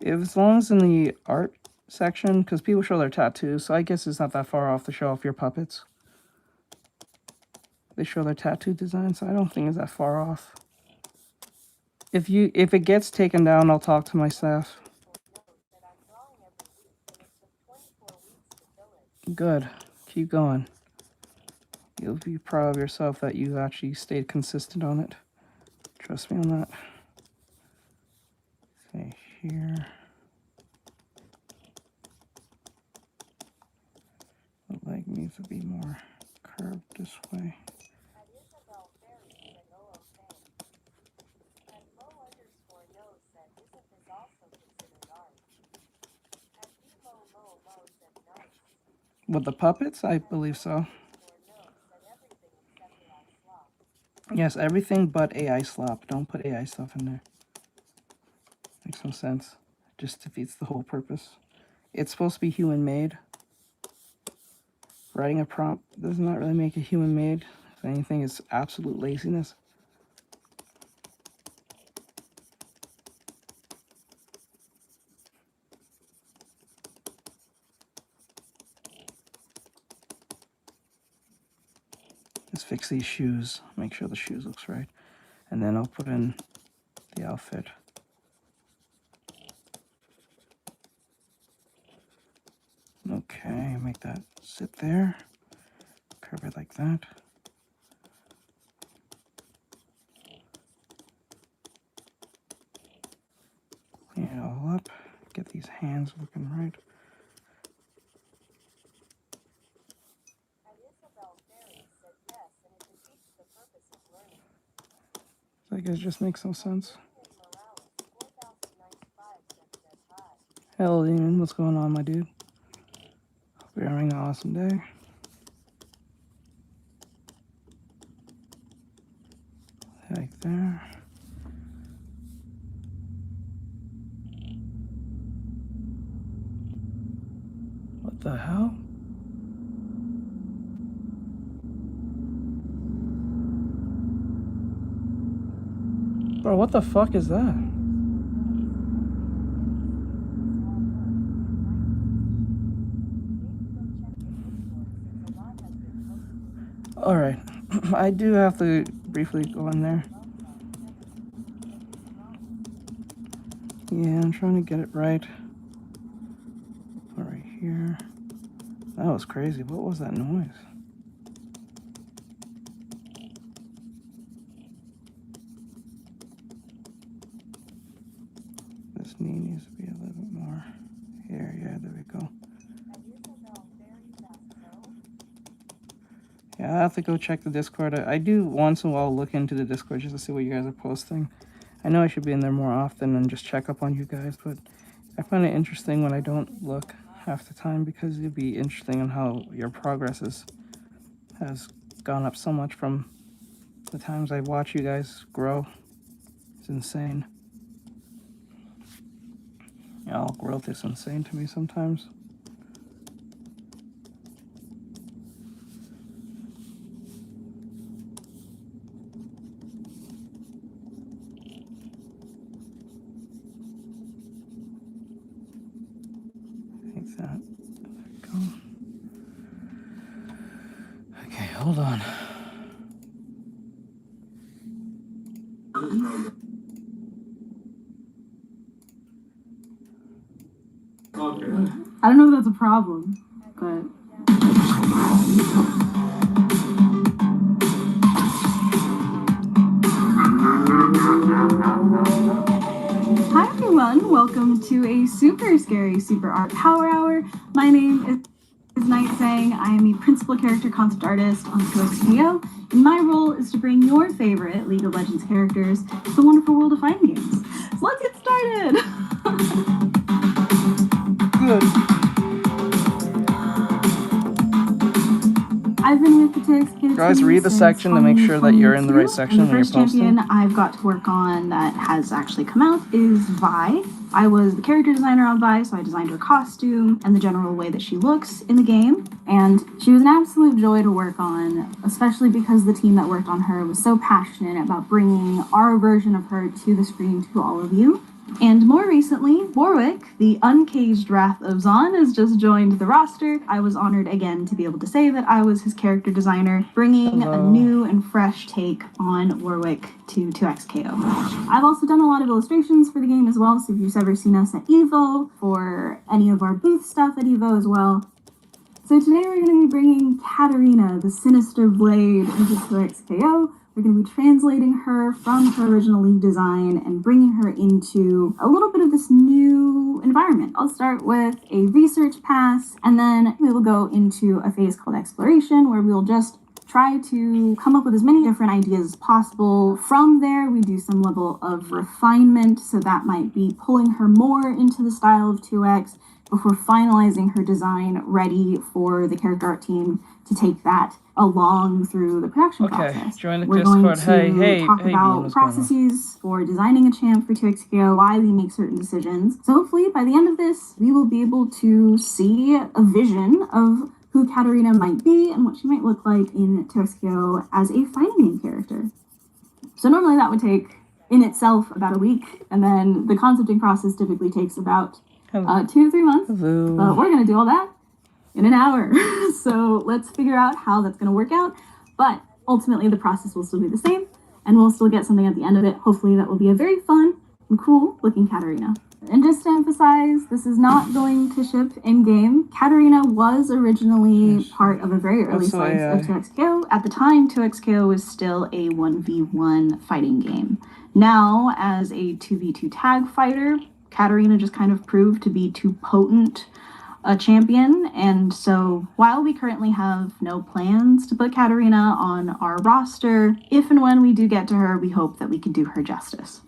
As long as in the art section, because people show their tattoos, so I guess it's not that far off to show off your puppets. They show their tattoo design, so I don't think it's that far off. If it gets taken down, I'll talk to my staff. Good. Keep going. You'll be proud of yourself that you actually stayed consistent on it. Trust me on that. Okay, here. The leg needs to be more curved this way. With the puppets? I believe so. Yes, everything but AI slop. Don't put AI stuff in there. Makes no sense. Just defeats the whole purpose. It's supposed to be human made. Writing a prompt does not really make it human made. If anything, it's absolute laziness. Let's fix these shoes. Make sure the shoes looks right. And then I'll put in the outfit. Okay, make that sit there. Curve it like that. Clean it all up. Get these hands looking right. I guess it just makes no sense. Hello, Demon. What's going on, my dude? Hope you're having an awesome day. Like there. What the hell? Bro, what the fuck is that? Alright, I do have to briefly go in there. Yeah, I'm trying to get it right. Right here. That was crazy. What was that noise? This knee needs to be a little bit more here. Yeah, there we go. Yeah, I have to go check the Discord. I do once in a while look into the Discord just to see what you guys are posting. I know I should be in there more often and just check up on you guys, but I find it interesting when I don't look half the time because it'd be interesting on how your progress has gone up so much from the times I watch you guys grow. It's insane. Yeah, all growth is insane to me sometimes. Like that. There we go. Okay, hold on. I don't know if that's a problem, but... Hi everyone, welcome to a super scary Super Art Power Hour. My name is Night Sang. I am a principal character concept artist on 2XPO, and my role is to bring your favorite League of Legends characters to the wonderful world of fighting games. So let's get started! Good. I've been with the TXK Guys, read the section to make sure that you're in the right section when you're posting. The first champion I've got to work on that has actually come out is Vi. I was the character designer on Vi, so I designed her costume and the general way that she looks in the game. And she was an absolute joy to work on, especially because the team that worked on her was so passionate about bringing our version of her to the screen to all of you. And more recently, Warwick, the uncaged wrath of Zon, has just joined the roster. I was honored again to be able to say that I was his character designer, bringing a new and fresh take on Warwick to 2XKO. I've also done a lot of illustrations for the game as well, so if you've ever seen us at EVO, or any of our booth stuff at EVO as well. So today we're going to be bringing Katarina, the Sinister Blade, into 2XKO. We're going to be translating her from her original League design and bringing her into a little bit of this new environment. I'll start with a research pass, and then we will go into a phase called exploration, where we'll just try to come up with as many different ideas as possible. From there, we do some level of refinement, so that might be pulling her more into the style of 2X, before finalizing her design ready for the character art team to take that along through the production process. Join the We're Discord. going to talk Bean, about what's going on? processes for designing a champ for 2XKO, why we make certain decisions. So hopefully by the end of this, we will be able to see a vision of who Katarina might be and what she might look like in 2XKO as a fighting game character. So normally that would take in itself about a week, and then the concepting process typically takes about 2 to 3 months. Hello. But we're going to do all that in an hour. So let's figure out how that's going to work out. But ultimately the process will still be the same, and we'll still get something at the end of it. Hopefully that will be a very fun and cool looking Katarina. And just to emphasize, this is not going to ship in-game. Katarina was originally part of a very early slice of 2XKO. At the time, 2XKO was still a 1v1 fighting game. Now, as a 2v2 tag fighter, Katarina just kind of proved to be too potent a champion, and so while we currently have no plans to put Katarina on our roster, if and when we do get to her, we hope that we can do her justice.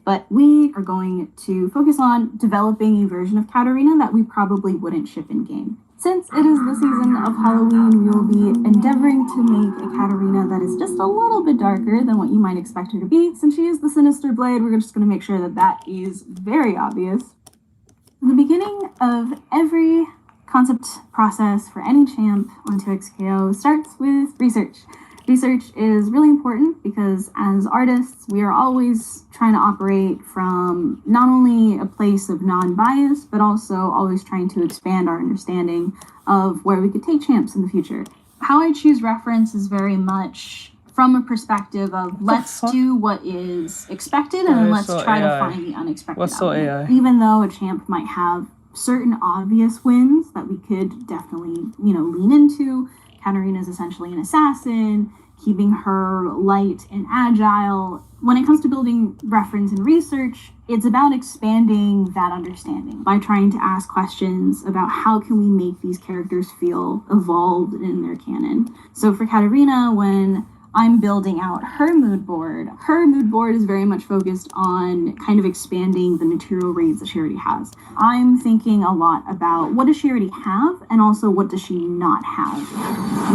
But we are going to focus on developing a version of Katarina that we probably wouldn't ship in-game. Since it is the season of Halloween, we will be endeavoring to make a Katarina that is just a little bit darker than what you might expect her to be. Since she is the Sinister Blade, we're just going to make sure that that is very obvious. The beginning of every concept process for any champ on 2XKO starts with research. Research is really important because as artists, we are always trying to operate from not only a place of non-bias, but also always trying to expand our understanding of where we could take champs in the future. How I choose reference is very much from a perspective of let's do what is expected and then let's try to find the unexpected. What's so AI? Even though a champ might have certain obvious wins that we could definitely, lean into. Katarina is essentially an assassin, keeping her light and agile. When it comes to building reference and research, it's about expanding that understanding by trying to ask questions about how can we make these characters feel evolved in their canon. So for Katarina, when I'm building out her mood board is very much focused on kind of expanding the material reads that she already has. I'm thinking a lot about what does she already have and also what does she not have.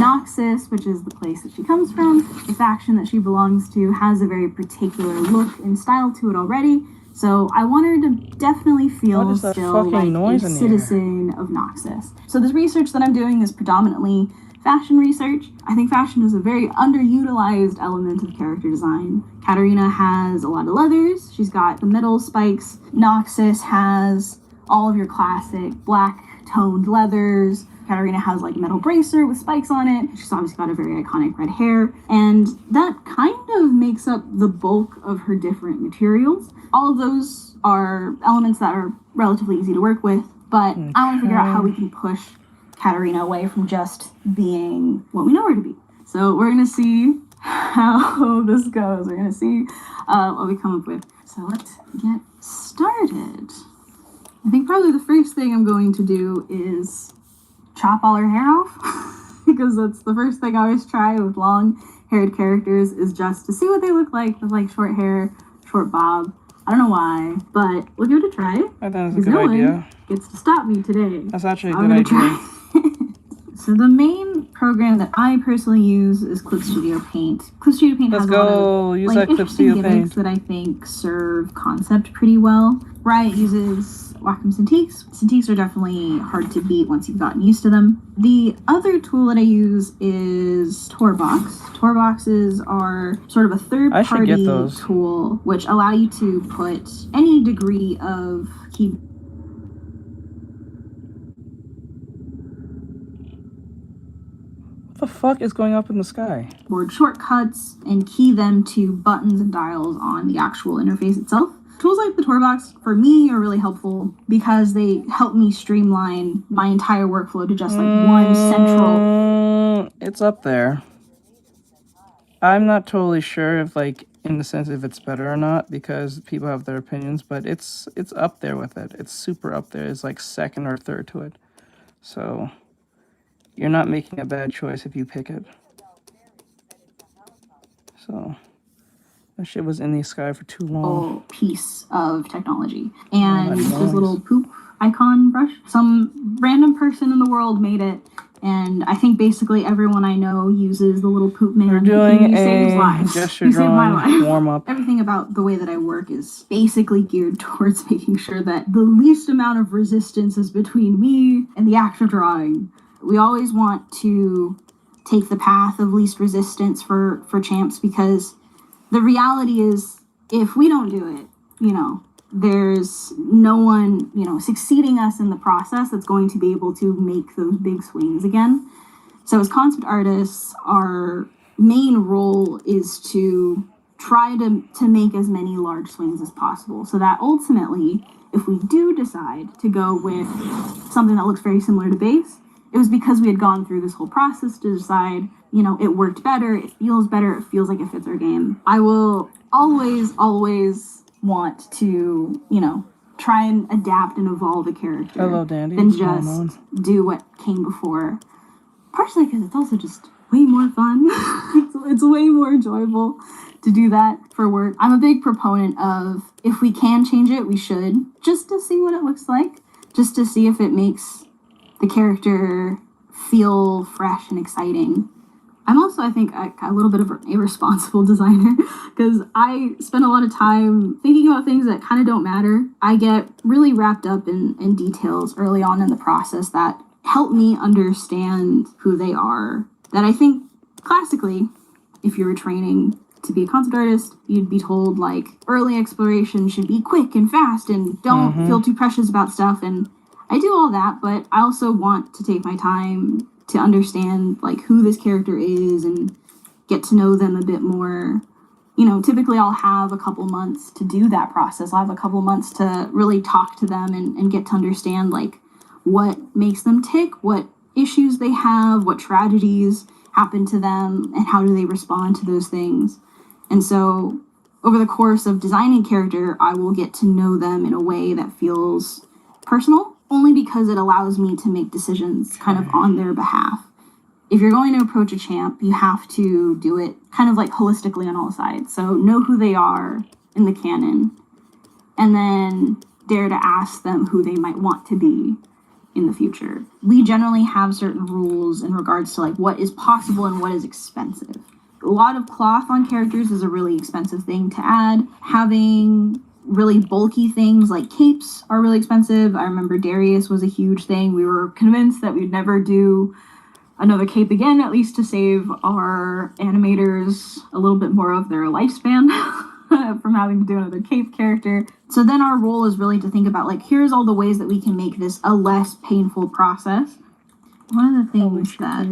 Noxus, which is the place that she comes from, the faction that she belongs to, has a very particular look and style to it already. So I want her to definitely feel still like a citizen of Noxus. So this research that I'm doing is predominantly fashion research. I think fashion is a very underutilized element of character design. Katarina has a lot of leathers. She's got the metal spikes. Noxus has all of your classic black toned leathers. Katarina has like a metal bracer with spikes on it. She's obviously got a very iconic red hair. And that kind of makes up the bulk of her different materials. All of those are elements that are relatively easy to work with, but I want to figure out how we can push Katarina away from just being what we know her to be. So we're going to see how this goes. We're going to see what we come up with. So let's get started. I think probably the first thing I'm going to do is chop all her hair off because that's the first thing I always try with long-haired characters is just to see what they look like with like short hair, short bob. I don't know why, but we'll give it a try. I thought it was a good idea. Gets to stop me today. That's actually a good idea. So the main program that I personally use is Clip Studio Paint. Clip Studio Paint has a lot of like interesting gimmicks that I think serve concept pretty well. Riot uses Wacom Cintiqs. Cintiqs are definitely hard to beat once you've gotten used to them. The other tool that I use is Torbox. Torboxes are sort of a third-party tool which allow you to put any degree of key. What the fuck is going up in the sky? Board shortcuts and key them to buttons and dials on the actual interface itself. Tools like the Torbox, for me, are really helpful because they help me streamline my entire workflow to just like one central. It's up there. I'm not totally sure if in the sense if it's better or not because people have their opinions, but it's up there with it. It's super up there. It's like second or third to it. So you're not making a bad choice if you pick it. So that shit was in the sky for too long. Piece of technology. And this little poop icon brush. Some random person in the world made it, and I think basically everyone I know uses the little poop man. We're doing He saves a lives. gesture He saved my drawing life. warm-up. Everything about the way that I work is basically geared towards making sure that the least amount of resistance is between me and the act of drawing. We always want to take the path of least resistance for champs, because the reality is, if we don't do it, there's no one, succeeding us in the process that's going to be able to make those big swings again. So as concept artists, our main role is to try to make as many large swings as possible, so that ultimately, if we do decide to go with something that looks very similar to base, it was because we had gone through this whole process to decide, it worked better, it feels like it fits our game. I will always want to, try and adapt and evolve a character. Hello, Dandy. Than What's going just on? do what came before. Partially because it's also just way more fun. it's way more enjoyable to do that for work. I'm a big proponent of, if we can change it, we should, just to see what it looks like, just to see if it makes the character feel fresh and exciting. I'm also, I think, a little bit of an irresponsible designer, because I spend a lot of time thinking about things that kind of don't matter. I get really wrapped up in details early on in the process that help me understand who they are. That I think, classically, if you were training to be a concept artist, you'd be told, like, early exploration should be quick and fast and don't feel too precious about stuff. And I do all that, but I also want to take my time to understand, like, who this character is and get to know them a bit more. Typically I'll have a couple months to do that process. I'll have a couple months to really talk to them and get to understand, like, what makes them tick, what issues they have, what tragedies happen to them, and how do they respond to those things. And so over the course of designing a character, I will get to know them in a way that feels personal, only because it allows me to make decisions kind of on their behalf. If you're going to approach a champ, you have to do it kind of like holistically on all sides. So know who they are in the canon, and then dare to ask them who they might want to be in the future. We generally have certain rules in regards to, like, what is possible and what is expensive. A lot of cloth on characters is a really expensive thing to add. Having really bulky things like capes are really expensive. I remember Darius was a huge thing. We were convinced that we'd never do another cape again, at least to save our animators a little bit more of their lifespan from having to do another cape character. So then our role is really to think about, like, here's all the ways that we can make this a less painful process. One of the things that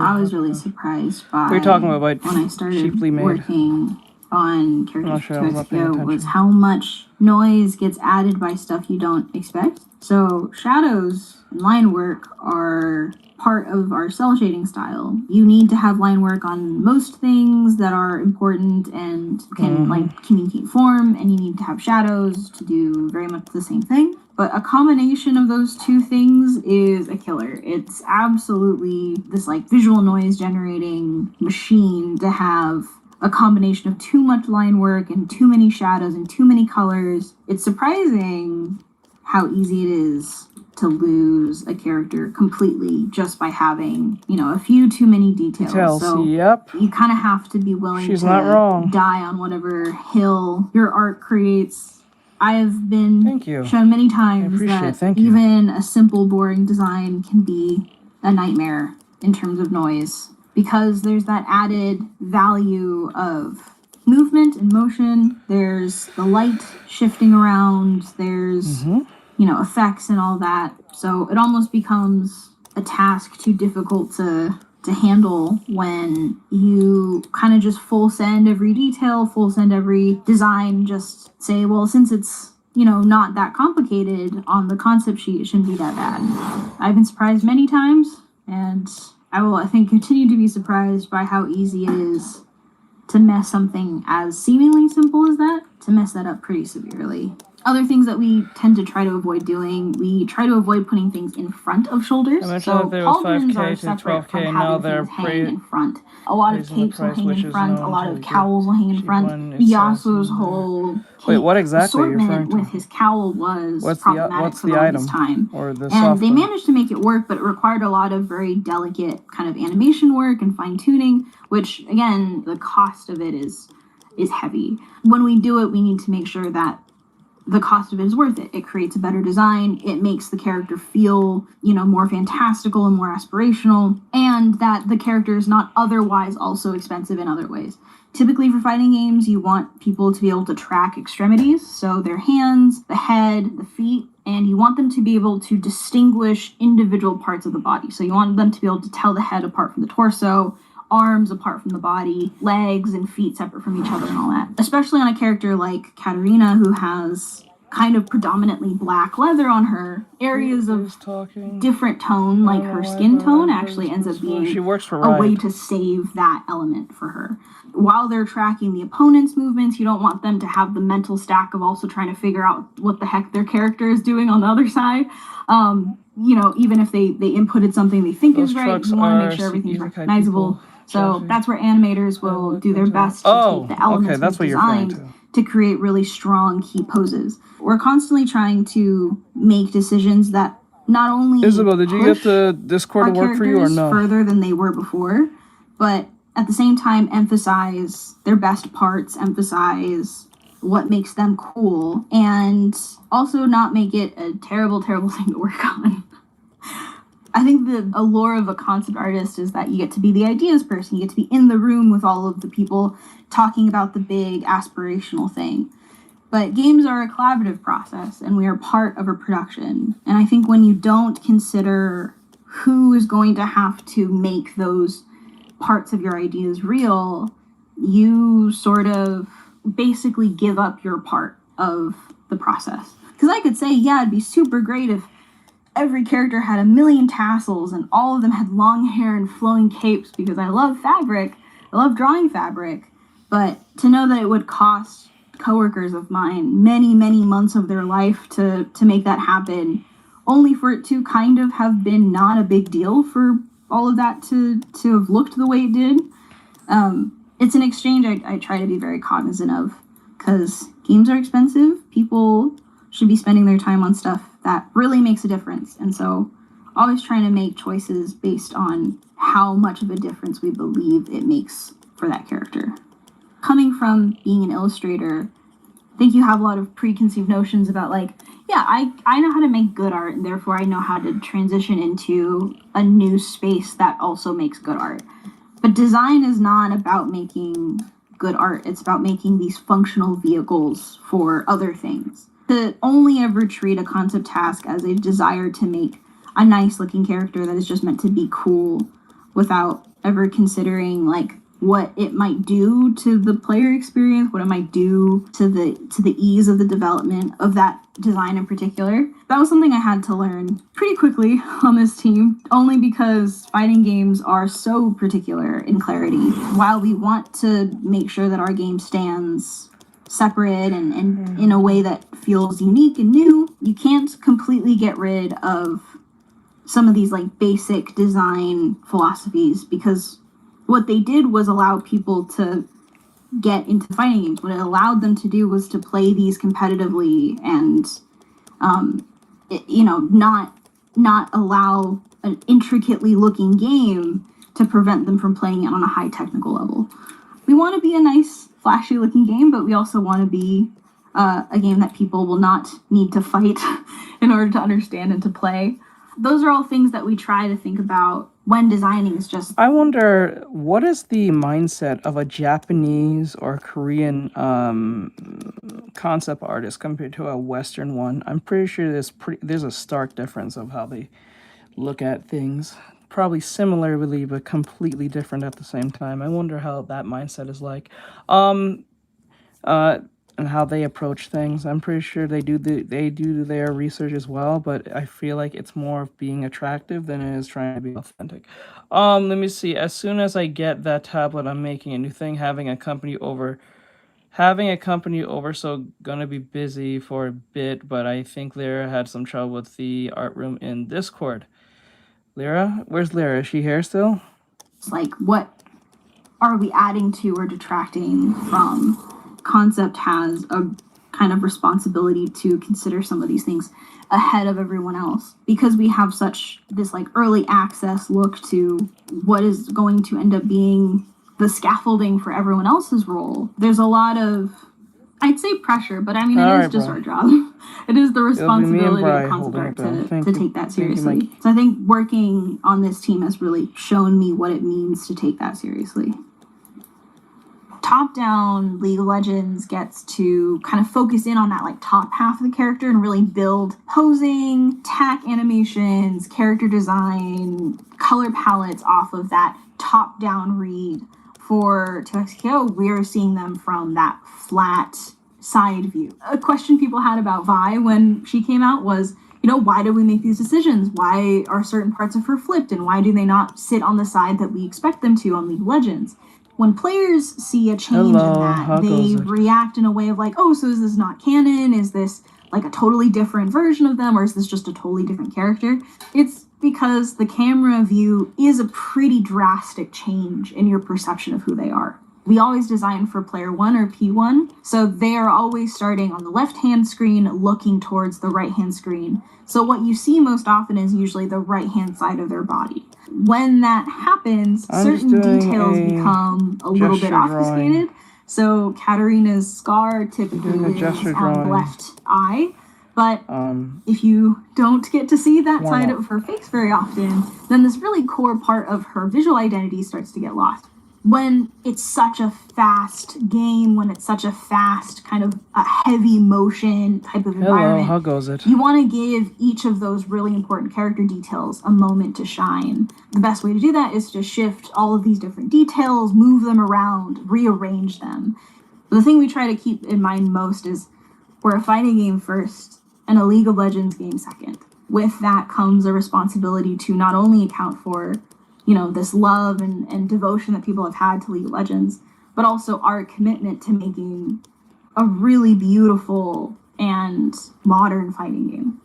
I was really surprised by we were talking about when I started cheaply made. working on characters Sure, I was not paying attention. was how much noise gets added by stuff you don't expect. So shadows and line work are part of our cell shading style. You need to have line work on most things that are important and can like communicate form, and you need to have shadows to do very much the same thing. But a combination of those two things is a killer. It's absolutely this, like, visual noise generating machine to have a combination of too much line work and too many shadows and too many colors. It's surprising how easy it is to lose a character completely just by having, a few too many details. So yep. You kind of have to be willing She's to not wrong. die on whatever hill your art creates. I have been Thank you. shown many times that Thank you. even a simple, boring design can be a nightmare in terms of noise, because there's that added value of movement and motion. There's the light shifting around. There's, effects and all that. So it almost becomes a task too difficult to handle when you kind of just full send every detail, full send every design, just say, well, since it's, not that complicated on the concept sheet, it shouldn't be that bad. I've been surprised many times, and I will, I think, continue to be surprised by how easy it is to mess something as seemingly simple as that, to mess that up pretty severely. Other things that we tend to try to avoid doing, we try to avoid putting things in front of shoulders. I mentioned So that there was pauldrons 5K are to separate 12K, from and now having they're things hang in front. A lot of raising the capes will price, hang which in is front, a known lot to of give cowls will hang in cheap front. one, it says Yasuo's in there. whole Wait, cape what exactly are you referring assortment to? with his cowl was What's problematic for the the item longest time. or the And they software? managed to make it work, but it required a lot of very delicate kind of animation work and fine tuning, which again, the cost of it is heavy. When we do it, we need to make sure that the cost of it is worth it. It creates a better design. It makes the character feel, more fantastical and more aspirational, and that the character is not otherwise also expensive in other ways. Typically for fighting games, you want people to be able to track extremities, so their hands, the head, the feet, and you want them to be able to distinguish individual parts of the body. So you want them to be able to tell the head apart from the torso, arms apart from the body, legs and feet separate from each other and all that. Especially on a character like Katarina, who has kind of predominantly black leather on her, areas of different tone, like her skin tone, actually ends up being She works for a way Riot. to save that element for her. While they're tracking the opponent's movements, you don't want them to have the mental stack of also trying to figure out what the heck their character is doing on the other side. Even if they inputted something they think Those is right, trucks you want to are make sure everything's Isekai recognizable. people. So Chelsea. that's where animators will do their best to take the elements okay, that's we've what you're referring designed to. create really strong key poses. We're constantly trying to make decisions that not only Isabel, did you get push the Discord to our work for you or characters no? further than they were before, but at the same time emphasize their best parts, emphasize what makes them cool, and also not make it a terrible, terrible thing to work on. I think the allure of a concept artist is that you get to be the ideas person. You get to be in the room with all of the people talking about the big aspirational thing. But games are a collaborative process, and we are part of a production. And I think when you don't consider who is going to have to make those parts of your ideas real, you sort of basically give up your part of the process. Because I could say, yeah, it'd be super great if every character had a million tassels and all of them had long hair and flowing capes, because I love fabric. I love drawing fabric. But to know that it would cost coworkers of mine many, many months of their life to make that happen, only for it to kind of have been not a big deal for all of that to have looked the way it did. It's an exchange I try to be very cognizant of, because games are expensive. People should be spending their time on stuff that really makes a difference. And so always trying to make choices based on how much of a difference we believe it makes for that character. Coming from being an illustrator, I think you have a lot of preconceived notions about I know how to make good art, and therefore I know how to transition into a new space that also makes good art. But design is not about making good art. It's about making these functional vehicles for other things. To only ever treat a concept task as a desire to make a nice looking character that is just meant to be cool without ever considering what it might do to the player experience, what it might do to the ease of the development of that design in particular. That was something I had to learn pretty quickly on this team, only because fighting games are so particular in clarity. While we want to make sure that our game stands separate and in a way that feels unique and new, you can't completely get rid of some of these basic design philosophies, because what they did was allow people to get into fighting games. What it allowed them to do was to play these competitively and, not allow an intricately looking game to prevent them from playing it on a high technical level. We want to be a nice, flashy looking game, but we also want to be a game that people will not need to fight in order to understand and to play. Those are all things that we try to think about when designing. Is just, I wonder, what is the mindset of a Japanese or Korean concept artist compared to a Western one? I'm pretty sure there's a stark difference of how they look at things. Probably similarly, but completely different at the same time. I wonder how that mindset is like. And how they approach things. I'm pretty sure they do their research as well, but I feel like it's more of being attractive than it is trying to be authentic. Let me see. As soon as I get that tablet, I'm making a new thing, having a company over having a company over, so gonna be busy for a bit, but I think Lyra had some trouble with the art room in Discord. Lyra? Where's Lyra? Is she here still? It's like, what are we adding to or detracting from? Concept has a kind of responsibility to consider some of these things ahead of everyone else, because we have such this like early access look to what is going to end up being the scaffolding for everyone else's role. There's a lot of, I'd say, pressure, but I mean, it is just our job. It is the responsibility of Concept Art to take that seriously. So I think working on this team has really shown me what it means to take that seriously. Top-down, League of Legends gets to kind of focus in on that like top half of the character and really build posing, tack animations, character design, color palettes off of that top-down read. For 2XKO, we're seeing them from that flat side view. A question people had about Vi when she came out was, you know, why do we make these decisions? Why are certain parts of her flipped? And why do they not sit on the side that we expect them to on League of Legends? When players see a change in that, they react in a way of like, oh, so is this not canon? Is this like a totally different version of them? Or is this just a totally different character? It's because the camera view is a pretty drastic change in your perception of who they are. We always design for player 1 or P1, so they are always starting on the left-hand screen, looking towards the right-hand screen. So what you see most often is usually the right-hand side of their body. When that happens, certain details become a little bit obfuscated. So Katarina's scar typically is on the left eye. But if you don't get to see that side of her face very often, then this really core part of her visual identity starts to get lost. When it's such a fast game, when it's such a fast kind of a heavy motion type of environment, how goes it? You want to give each of those really important character details a moment to shine. The best way to do that is to shift all of these different details, move them around, rearrange them. But the thing we try to keep in mind most is we're a fighting game first and a League of Legends game second. With that comes a responsibility to not only account for, you know, this love and devotion that people have had to League of Legends, but also our commitment to making a really beautiful and modern fighting game.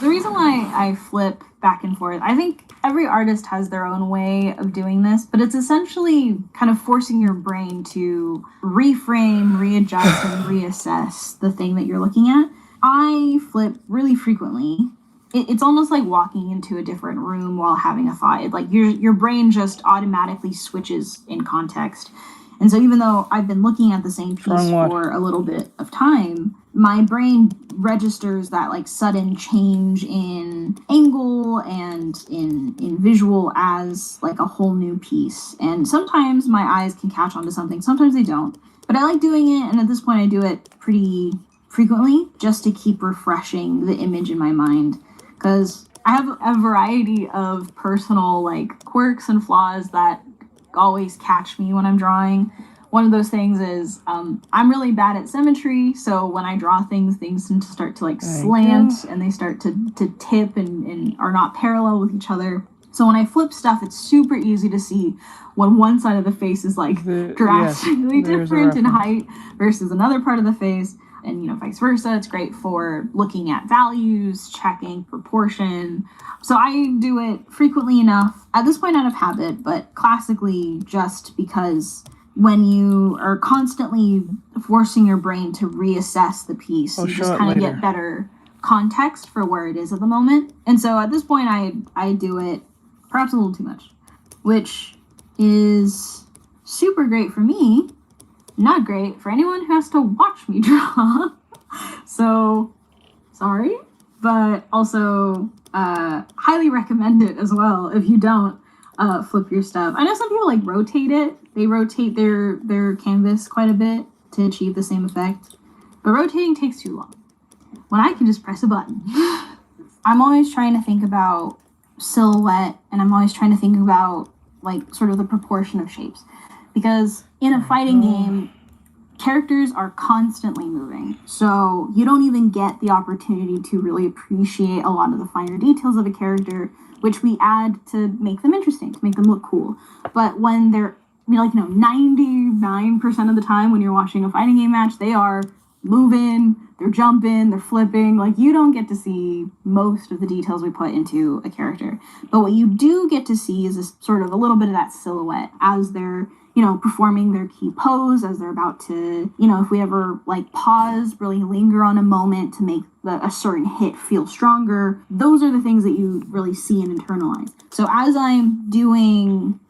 The reason why I flip back and forth, I think every artist has their own way of doing this, but it's essentially kind of forcing your brain to reframe, readjust, and reassess the thing that you're looking at. I flip really frequently. It's almost like walking into a different room while having a thought. Like your brain just automatically switches in context. And so even though I've been looking at the same piece for a little bit of time, my brain registers that like sudden change in angle and in visual as like a whole new piece. And sometimes my eyes can catch on to something, sometimes they don't. But I like doing it, and at this point I do it pretty frequently just to keep refreshing the image in my mind. Because I have a variety of personal like quirks and flaws that always catch me when I'm drawing. One of those things is I'm really bad at symmetry, so when I draw things start to like slant and they start to tip and are not parallel with each other. So when I flip stuff, it's super easy to see when one side of the face is like drastically different in height versus another part of the face. And, you know, vice versa. It's great for looking at values, checking proportion. So I do it frequently enough, at this point out of habit, but classically just because when you are constantly forcing your brain to reassess the piece, you just kind of get better context for where it is at the moment. And so at this point, I do it perhaps a little too much, which is super great for me. Not great for anyone who has to watch me draw. So, sorry. But also, highly recommend it as well if you don't flip your stuff. I know some people like rotate it. They rotate their canvas quite a bit to achieve the same effect. But rotating takes too long. When I can just press a button. I'm always trying to think about silhouette, and I'm always trying to think about like sort of the proportion of shapes. Because in a fighting game, characters are constantly moving. So you don't even get the opportunity to really appreciate a lot of the finer details of a character, which we add to make them interesting, to make them look cool. But when they're like, 99% of the time when you're watching a fighting game match, they are moving, they're jumping, they're flipping. Like, you don't get to see most of the details we put into a character. But what you do get to see is this sort of a little bit of that silhouette as they're, performing their key pose, as they're about to, if we ever like pause, really linger on a moment to make a certain hit feel stronger. Those are the things that you really see and internalize. So as I'm doing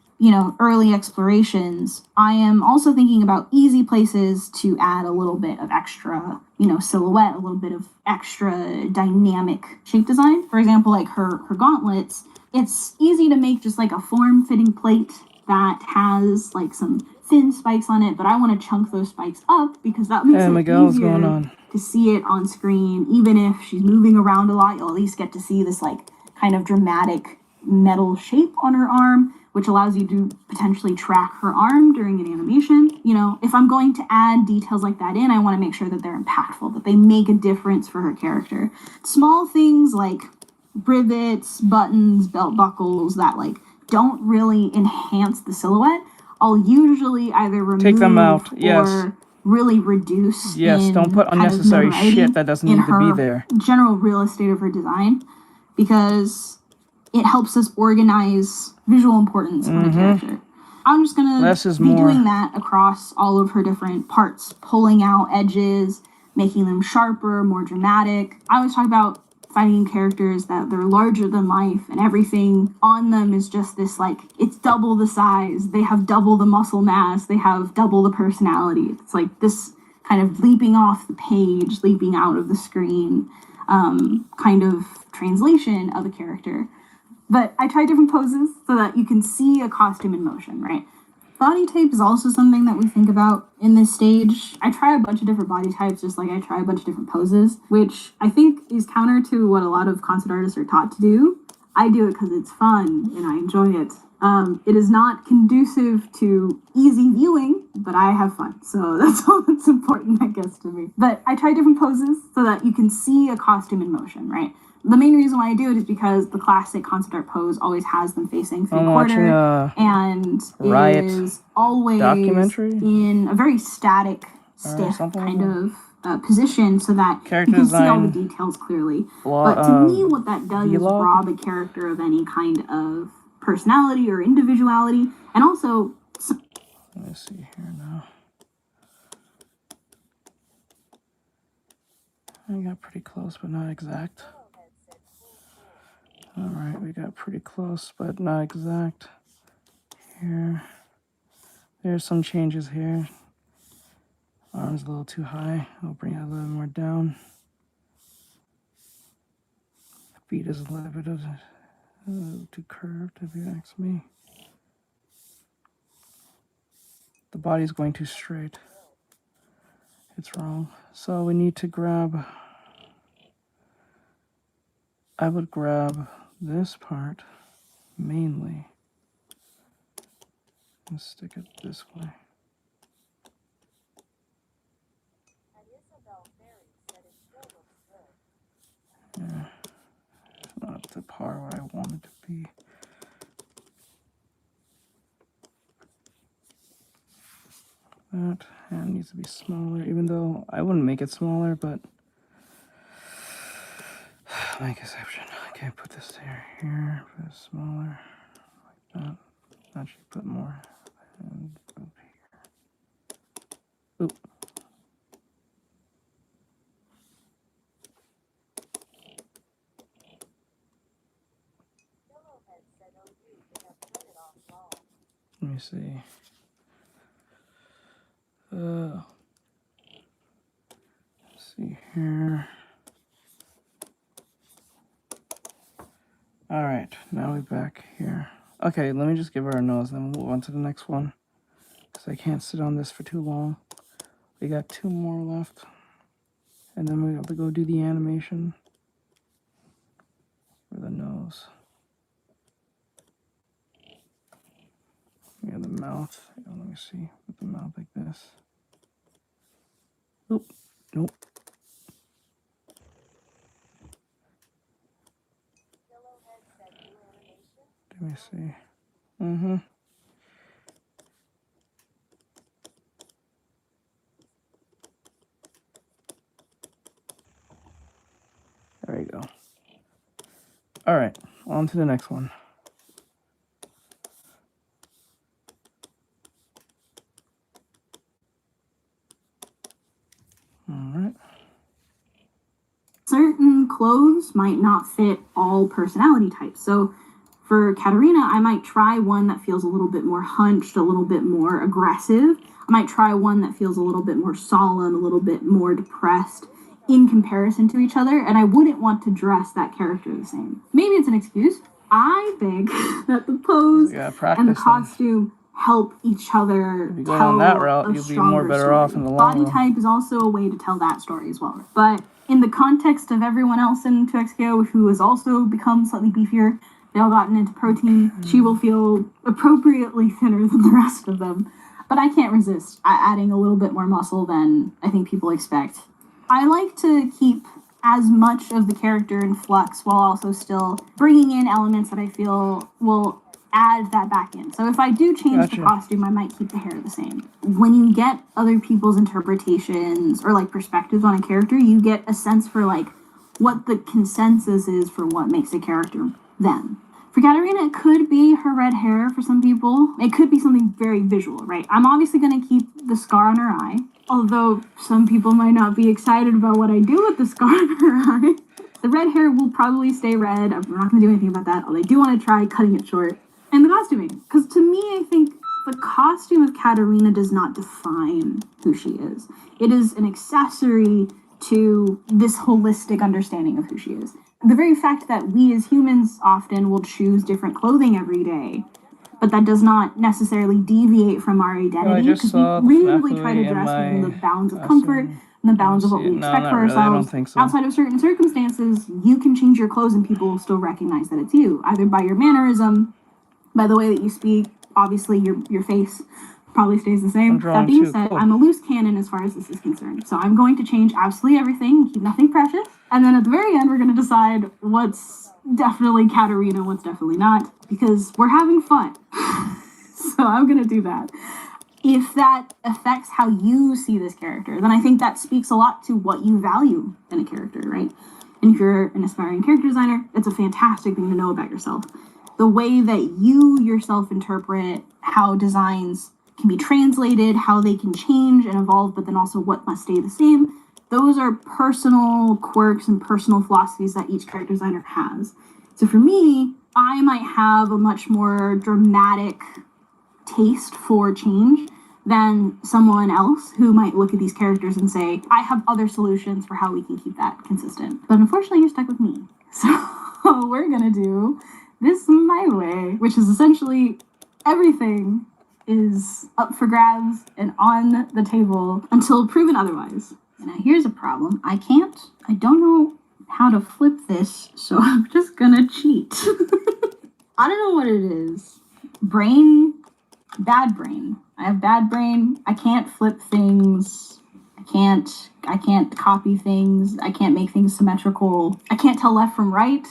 early explorations, I am also thinking about easy places to add a little bit of extra, silhouette, a little bit of extra dynamic shape design. For example, like her gauntlets, it's easy to make just like a form-fitting plate that has like some thin spikes on it, but I want to chunk those spikes up because that makes it Miguel, easier what's going on? to see it on screen. Even if she's moving around a lot, you'll at least get to see this like kind of dramatic metal shape on her arm, which allows you to potentially track her arm during an animation. If I'm going to add details like that in, I want to make sure that they're impactful, that they make a difference for her character. Small things like rivets, buttons, belt buckles that like don't really enhance the silhouette, I'll usually either remove Take them out, yes. or really reduce. Yes, don't put kind of unnecessary notoriety shit that doesn't in need to be her there. general real estate of her design, because it helps us organize visual importance of the character. I'm just gonna Less is be more. doing that across all of her different parts, pulling out edges, making them sharper, more dramatic. I always talk about fighting characters that they're larger than life and everything on them is just this like, it's double the size, they have double the muscle mass, they have double the personality. It's like this kind of leaping off the page, leaping out of the screen kind of translation of a character. But I try different poses so that you can see a costume in motion, right? Body type is also something that we think about in this stage. I try a bunch of different body types, just like I try a bunch of different poses, which I think is counter to what a lot of concept artists are taught to do. I do it because it's fun and I enjoy it. It is not conducive to easy viewing, but I have fun. So that's all that's important, I guess, to me. But I try different poses so that you can see a costume in motion, right? The main reason why I do it is because the classic concept art pose always has them facing three-quarter and Riot is always documentary in a very static, stiff kind of position so that character you can see all the design, details clearly. But to me, what that does is vlog. rob a character of any kind of personality or individuality, and also... Let me see here now. I got pretty close, but not exact. Alright, we got pretty close, but not exact. Here. There's some changes here. Arm's a little too high. I'll bring it a little more down. Feet is a little bit too curved, if you ask me. The body's going too straight. It's wrong. So we need to grab... I would grab this part, mainly, and stick it this way. Yeah, it's not the par where I want it to be. That hand needs to be smaller, even though I wouldn't make it smaller, but make exception. I can't put this here, put it smaller, like that. Actually put more, and up here. Oop. Let me see. Let's see here. All right, now we're back here. Okay, let me just give her a nose, then we'll move on to the next one, because I can't sit on this for too long. We got 2 more left, and then we have to go do the animation for the nose. We have the mouth. Let me see. Put the mouth like this. Oop. Nope. Let me see. All right, on to the next one. All right. Certain clothes might not fit all personality types. So for Katarina, I might try one that feels a little bit more hunched, a little bit more aggressive. I might try one that feels a little bit more solemn, a little bit more depressed in comparison to each other, and I wouldn't want to dress that character the same. Maybe it's an excuse. I think that the pose and the costume help each other If you go tell on that route, a you'll be more stronger better story. off in the long Body run. type is also a way to tell that story as well. But in the context of everyone else in 2XKO who has also become slightly beefier, they all gotten into protein, she will feel appropriately thinner than the rest of them. But I can't resist adding a little bit more muscle than I think people expect. I like to keep as much of the character in flux while also still bringing in elements that I feel will add that back in. So if I do change the costume, I might keep the hair the same. When you get other people's interpretations or like perspectives on a character, you get a sense for like what the consensus is for what makes a character them. For Katarina, it could be her red hair for some people. It could be something very visual, right? I'm obviously going to keep the scar on her eye, although some people might not be excited about what I do with the scar on her eye. The red hair will probably stay red. I'm not going to do anything about that, although I do want to try cutting it short. And the costuming, because to me, I think the costume of Katarina does not define who she is. It is an accessory to this holistic understanding of who she is. The very fact that we as humans often will choose different clothing every day, but that does not necessarily deviate from our identity, because we reasonably try to dress within the bounds of comfort and the bounds of what we expect for ourselves. Outside of certain circumstances, you can change your clothes and people will still recognize that it's you, either by your mannerism, by the way that you speak. Obviously your face probably stays the same. That being said, I'm a loose cannon as far as this is concerned. So I'm going to change absolutely everything, keep nothing precious. And then at the very end, we're going to decide what's definitely Katarina, what's definitely not, because we're having fun. So I'm going to do that. If that affects how you see this character, then I think that speaks a lot to what you value in a character, right? And if you're an aspiring character designer, it's a fantastic thing to know about yourself. The way that you yourself interpret how designs can be translated, how they can change and evolve, but then also what must stay the same. Those are personal quirks and personal philosophies that each character designer has. So for me, I might have a much more dramatic taste for change than someone else who might look at these characters and say, I have other solutions for how we can keep that consistent. But unfortunately, you're stuck with me. So we're gonna do this my way, which is essentially everything is up for grabs and on the table until proven otherwise. And now here's a problem. I don't know how to flip this, so I'm just gonna cheat. I don't know what it is. Bad brain. I have bad brain. I can't flip things. I can't copy things. I can't make things symmetrical. I can't tell left from right,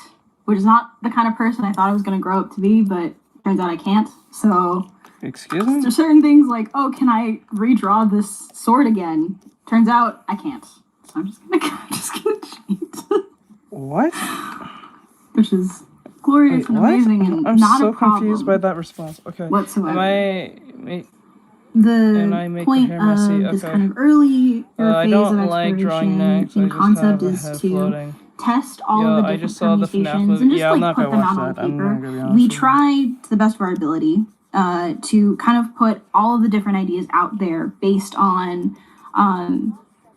which is not the kind of person I thought I was gonna grow up to be, but turns out I can't. So excuse me? there's certain things like, oh, can I redraw this sword again? Turns out I can't. So I'm just gonna cheat. What? Which is glorious and amazing and I'm not so a problem confused by that response. Okay. whatsoever. The point of this kind of early phase I don't of like drawing exploration necks. in concept is to test all of the different permutations and just like put them out on paper. We try to the best of our ability to kind of put all of the different ideas out there based on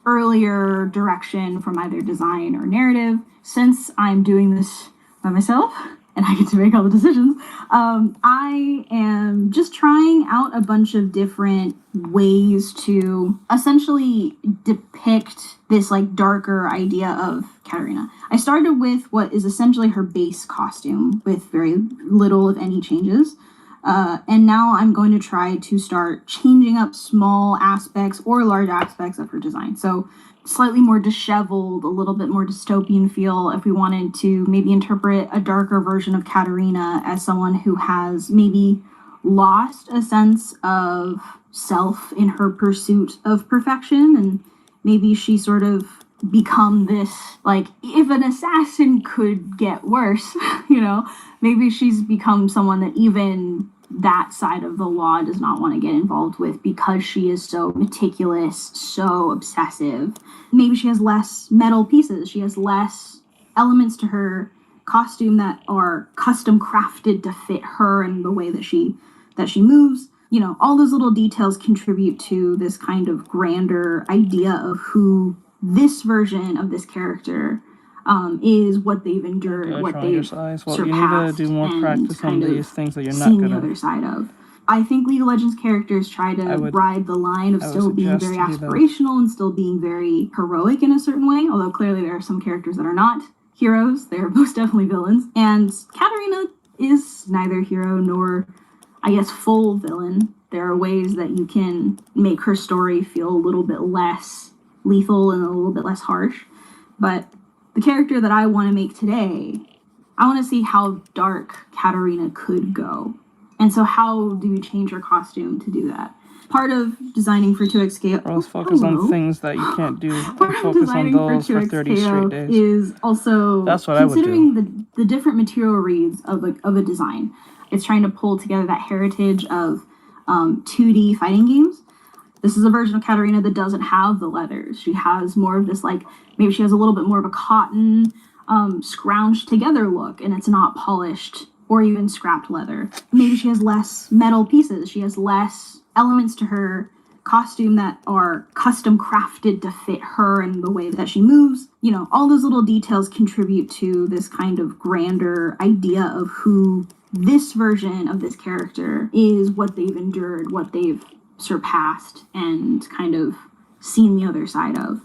earlier direction from either design or narrative. Since I'm doing this by myself and I get to make all the decisions, I am just trying out a bunch of different ways to essentially depict this like darker idea of Katarina. I started with what is essentially her base costume with very little, if any, changes. And now I'm going to try to start changing up small aspects or large aspects of her design. So slightly more disheveled, a little bit more dystopian feel if we wanted to maybe interpret a darker version of Katarina as someone who has maybe lost a sense of self in her pursuit of perfection, and maybe she sort of become this, like, if an assassin could get worse, maybe she's become someone that even that side of the law does not want to get involved with because she is so meticulous, so obsessive. Maybe she has less metal pieces. She has less elements to her costume that are custom crafted to fit her and the way that she moves. All those little details contribute to this kind of grander idea of who this version of this character is, what they've endured, what they've surpassed, you need to do more practice on these things that you're not seen good the at. other side of. I think League of Legends characters try to ride the line of still being very aspirational and still being very heroic in a certain way, although clearly there are some characters that are not heroes. They're most definitely villains. And Katarina is neither hero nor, I guess, full villain. There are ways that you can make her story feel a little bit less lethal and a little bit less harsh. But the character that I want to make today, I want to see how dark Katarina could go. And so how do we change her costume to do that? Part of designing for 2x scale... Let's focus on things that you can't do and focus on those for 30 straight days. Is also That's what I would do. Considering the different material reads of a design. It's trying to pull together that heritage of 2D fighting games. This is a version of Katarina that doesn't have the leathers. She has more of this, like, maybe she has a little bit more of a cotton, scrounged together look, and it's not polished or even scrapped leather. Maybe she has less metal pieces. She has less elements to her costume that are custom crafted to fit her and the way that she moves. All those little details contribute to this kind of grander idea of who this version of this character is, what they've endured, what they've surpassed, and kind of seen the other side of.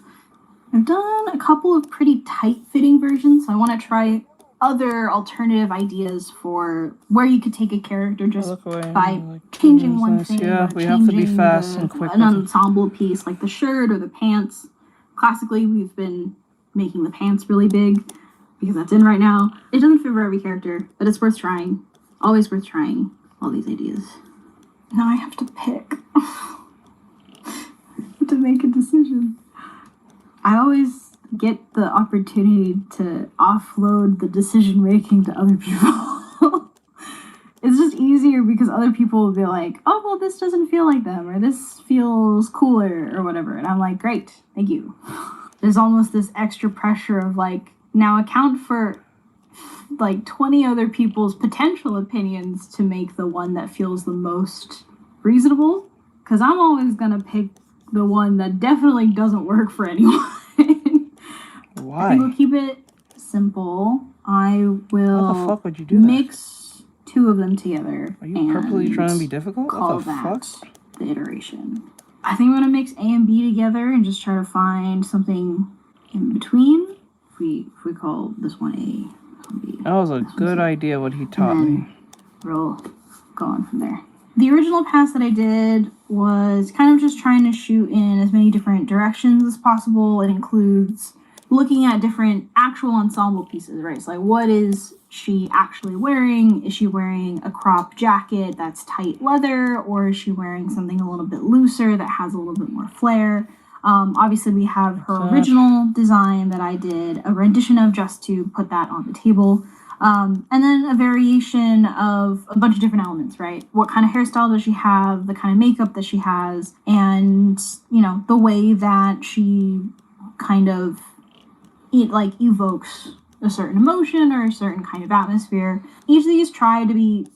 I've done a couple of pretty tight-fitting versions, so I want to try other alternative ideas for where you could take a character just by changing one thing. Yeah, we have to be fast and quick. An ensemble piece like the shirt or the pants. Classically, we've been making the pants really big because that's in right now. It doesn't fit for every character, but it's worth trying. Always worth trying all these ideas. Now I have to pick to make a decision. I always get the opportunity to offload the decision making to other people. It's just easier because other people will be like, oh, well, this doesn't feel like them, or this feels cooler, or whatever. And I'm like, great, thank you. There's almost this extra pressure of like, now account for like 20 other people's potential opinions to make the one that feels the most reasonable. Because I'm always going to pick the one that definitely doesn't work for anyone. Why? I think we'll keep it simple. I will How the fuck would you do that? mix two of them together. Are you purposely trying to be difficult? Call What the that fuck? the iteration. I think I'm going to mix A and B together and just try to find something in between. If we call this one A, this one B. That was a good idea what he taught me. We'll go on from there. The original pass that I did was kind of just trying to shoot in as many different directions as possible. It includes looking at different actual ensemble pieces, right? So like, what is she actually wearing? Is she wearing a crop jacket that's tight leather, or is she wearing something a little bit looser that has a little bit more flair? Obviously, we have her original design that I did a rendition of just to put that on the table. And then a variation of a bunch of different elements, right? What kind of hairstyle does she have, the kind of makeup that she has, and, the way that she kind of evokes a certain emotion or a certain kind of atmosphere. Each of these try to be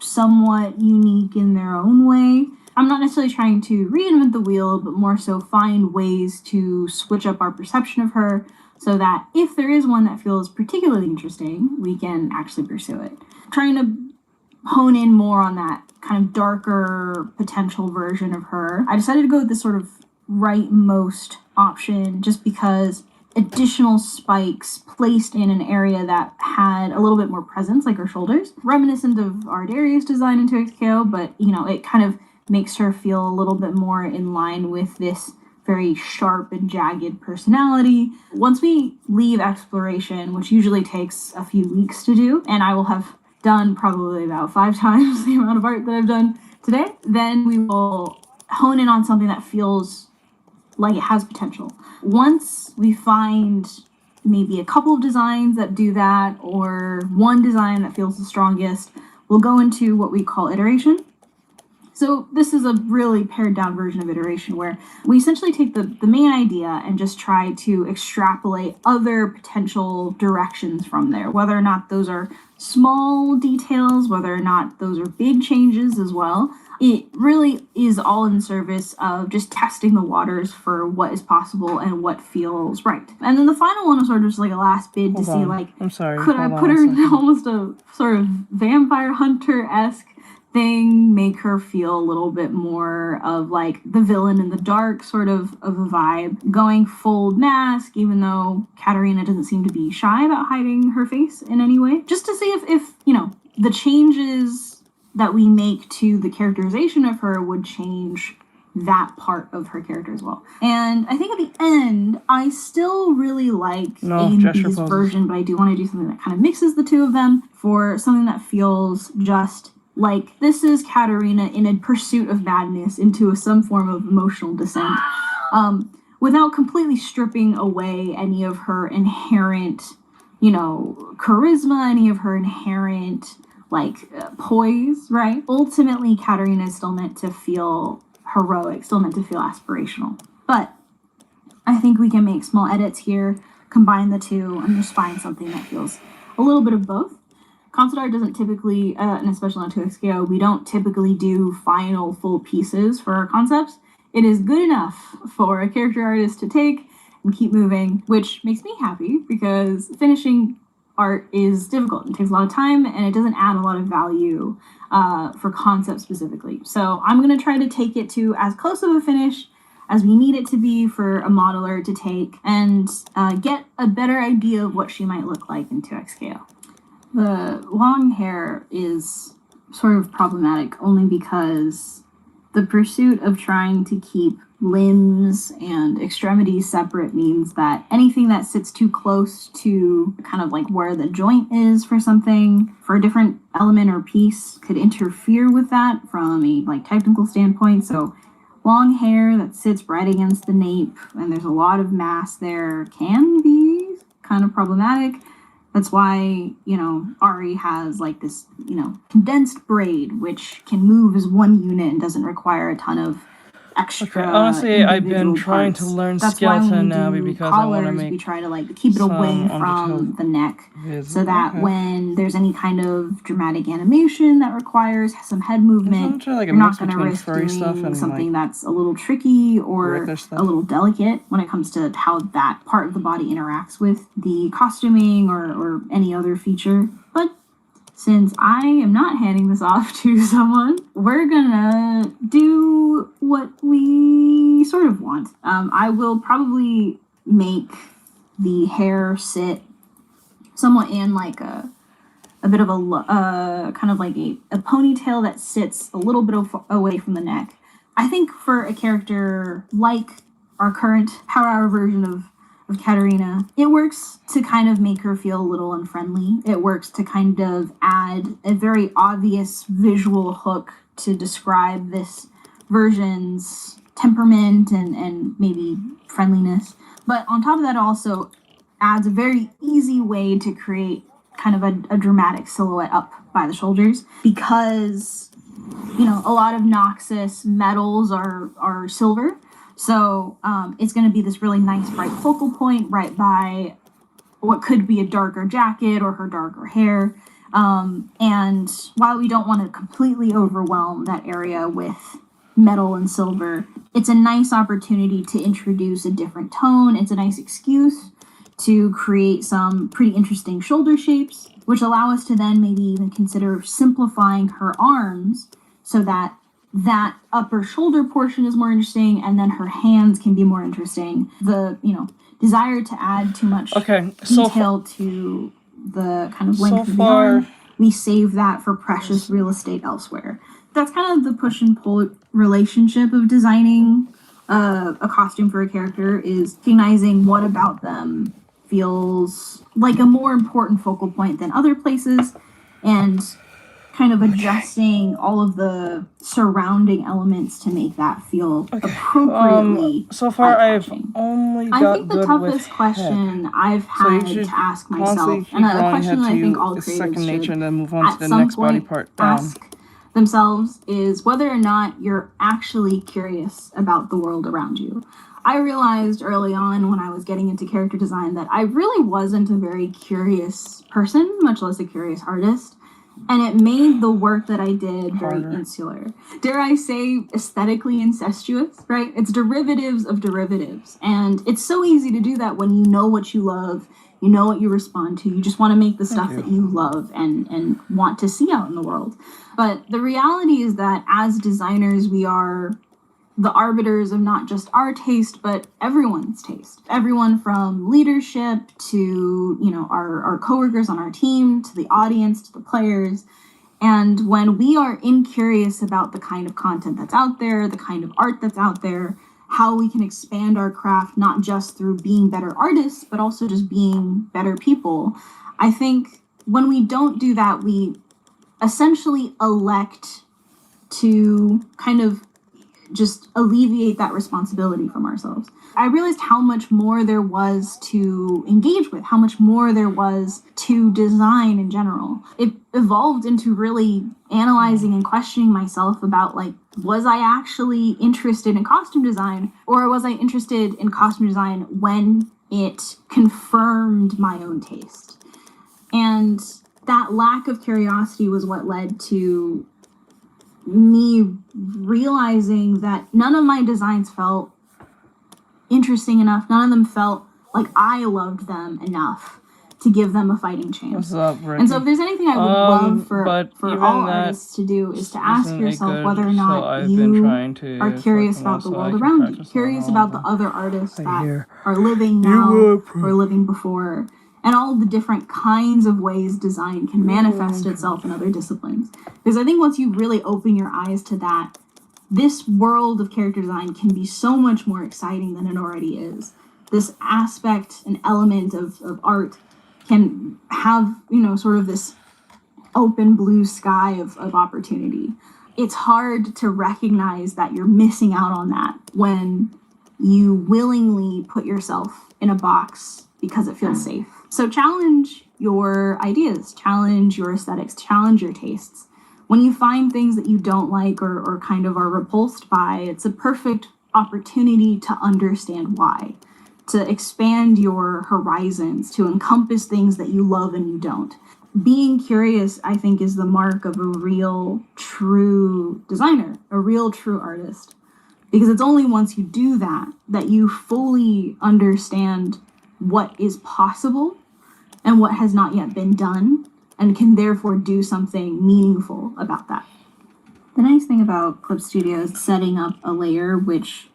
somewhat unique in their own way. I'm not necessarily trying to reinvent the wheel, but more so find ways to switch up our perception of her so that if there is one that feels particularly interesting, we can actually pursue it. Trying to hone in more on that kind of darker potential version of her. I decided to go with this sort of rightmost option just because additional spikes placed in an area that had a little bit more presence, like her shoulders. Reminiscent of Ardarius' design in 2XKO, but, it kind of makes her feel a little bit more in line with this very sharp and jagged personality. Once we leave exploration, which usually takes a few weeks to do, and I will have done probably about 5 times the amount of art that I've done today, then we will hone in on something that feels like it has potential. Once we find maybe a couple of designs that do that, or one design that feels the strongest, we'll go into what we call iteration. So this is a really pared down version of iteration where we essentially take the main idea and just try to extrapolate other potential directions from there, whether or not those are small details, whether or not those are big changes as well. It really is all in service of just testing the waters for what is possible and what feels right. And then the final one was sort of just like a last bid to see, like, I'm sorry. could I put her in almost a sort of vampire hunter-esque thing, make her feel a little bit more of like the villain in the dark sort of a vibe, going full mask, even though Katarina doesn't seem to be shy about hiding her face in any way, just to see if you know, the changes that we make to the characterization of her would change that part of her character as well. And I think at the end, I still really like A and B's version, but I do want to do something that kind of mixes the two of them for something that feels just like this is Katarina in a pursuit of madness into some form of emotional descent, without completely stripping away any of her inherent, you know, charisma, any of her inherent, like, poise, right? Ultimately, Katarina is still meant to feel heroic, still meant to feel aspirational. But I think we can make small edits here, combine the two, and just find something that feels a little bit of both. Concept art doesn't typically, and especially on 2XKO, we don't typically do final full pieces for our concepts. It is good enough for a character artist to take and keep moving, which makes me happy because finishing art is difficult. It takes a lot of time and it doesn't add a lot of value for concept specifically. So I'm going to try to take it to as close of a finish as we need it to be for a modeler to take and get a better idea of what she might look like in 2XKO. The long hair is sort of problematic only because the pursuit of trying to keep limbs and extremities separate means that anything that sits too close to kind of like where the joint is for something, for a different element or piece, could interfere with that from a like technical standpoint. So long hair that sits right against the nape and there's a lot of mass there can be kind of problematic. That's why, you know, Ari has like this, you know, condensed braid, which can move as one unit and doesn't require a ton of extra. Okay, honestly, I've been trying parts. to learn That's skeleton now why because I want to make we try to like keep it away from the neck, so that when there's any kind of dramatic animation that requires some head movement, like you're not going to risk doing something like that's a little tricky or a little delicate when it comes to how that part of the body interacts with the costuming or any other feature. But since I am not handing this off to someone, we're gonna do what we sort of want. I will probably make the hair sit somewhat in like a bit of a kind of like a ponytail that sits a little bit away from the neck. I think for a character like our current Power Hour version of Katarina, it works to kind of make her feel a little unfriendly. It works to kind of add a very obvious visual hook to describe this version's temperament and maybe friendliness. But on top of that, also adds a very easy way to create kind of a dramatic silhouette up by the shoulders, because, you know, a lot of Noxus metals are silver. So it's going to be this really nice bright focal point right by what could be a darker jacket or her darker hair. And while we don't want to completely overwhelm that area with metal and silver, it's a nice opportunity to introduce a different tone. It's a nice excuse to create some pretty interesting shoulder shapes, which allow us to then maybe even consider simplifying her arms so that that upper shoulder portion is more interesting, and then her hands can be more interesting. The, you know, desire to add too much detail to the kind of length of the arm, we save that for precious real estate elsewhere. That's kind of the push and pull relationship of designing a costume for a character, is recognizing what about them feels like a more important focal point than other places, and kind of adjusting all of the surrounding elements to make that feel appropriately so far I've eye-catching. only I got think the good with toughest question head. I've So you had should to ask constantly myself, keep and a drawing question head that I think to all it's creatives second nature should and then move on to at the some next body point part down. ask themselves is whether or not you're actually curious about the world around you. I realized early on when I was getting into character design that I really wasn't a very curious person, much less a curious artist. And it made the work that I did very insular. Dare I say, aesthetically incestuous, right? It's derivatives of derivatives. And it's so easy to do that when you know what you love, you know what you respond to. You just want to make the stuff that you love and want to see out in the world. But the reality is that as designers, we are the arbiters of not just our taste, but everyone's taste. Everyone from leadership to, our coworkers on our team, to the audience, to the players. And when we are incurious about the kind of content that's out there, the kind of art that's out there, how we can expand our craft, not just through being better artists, but also just being better people, I think when we don't do that, we essentially elect to kind of just alleviate that responsibility from ourselves. I realized how much more there was to engage with, how much more there was to design in general. It evolved into really analyzing and questioning myself about, like, was I actually interested in costume design, or was I interested in costume design when it confirmed my own taste? And that lack of curiosity was what led to me realizing that none of my designs felt interesting enough. None of them felt like I loved them enough to give them a fighting chance. What's up, Ricky? And so if there's anything I would love for all that artists to do is to ask yourself whether or so not I've you been trying to are curious fucking about the also I world can around you, practice on curious all about of the them. other artists I that hear. are living now or living before, and all the different kinds of ways design can manifest itself in other disciplines. Because I think once you really open your eyes to that, this world of character design can be so much more exciting than it already is. This aspect and element of art can have, sort of this open blue sky of opportunity. It's hard to recognize that you're missing out on that when you willingly put yourself in a box because it feels safe. So challenge your ideas, challenge your aesthetics, challenge your tastes. When you find things that you don't like or kind of are repulsed by, it's a perfect opportunity to understand why, to expand your horizons, to encompass things that you love and you don't. Being curious, I think, is the mark of a real, true designer, a real, true artist. Because it's only once you do that that you fully understand what is possible and what has not yet been done, and can therefore do something meaningful about that. The nice thing about Clip Studio is setting up a layer which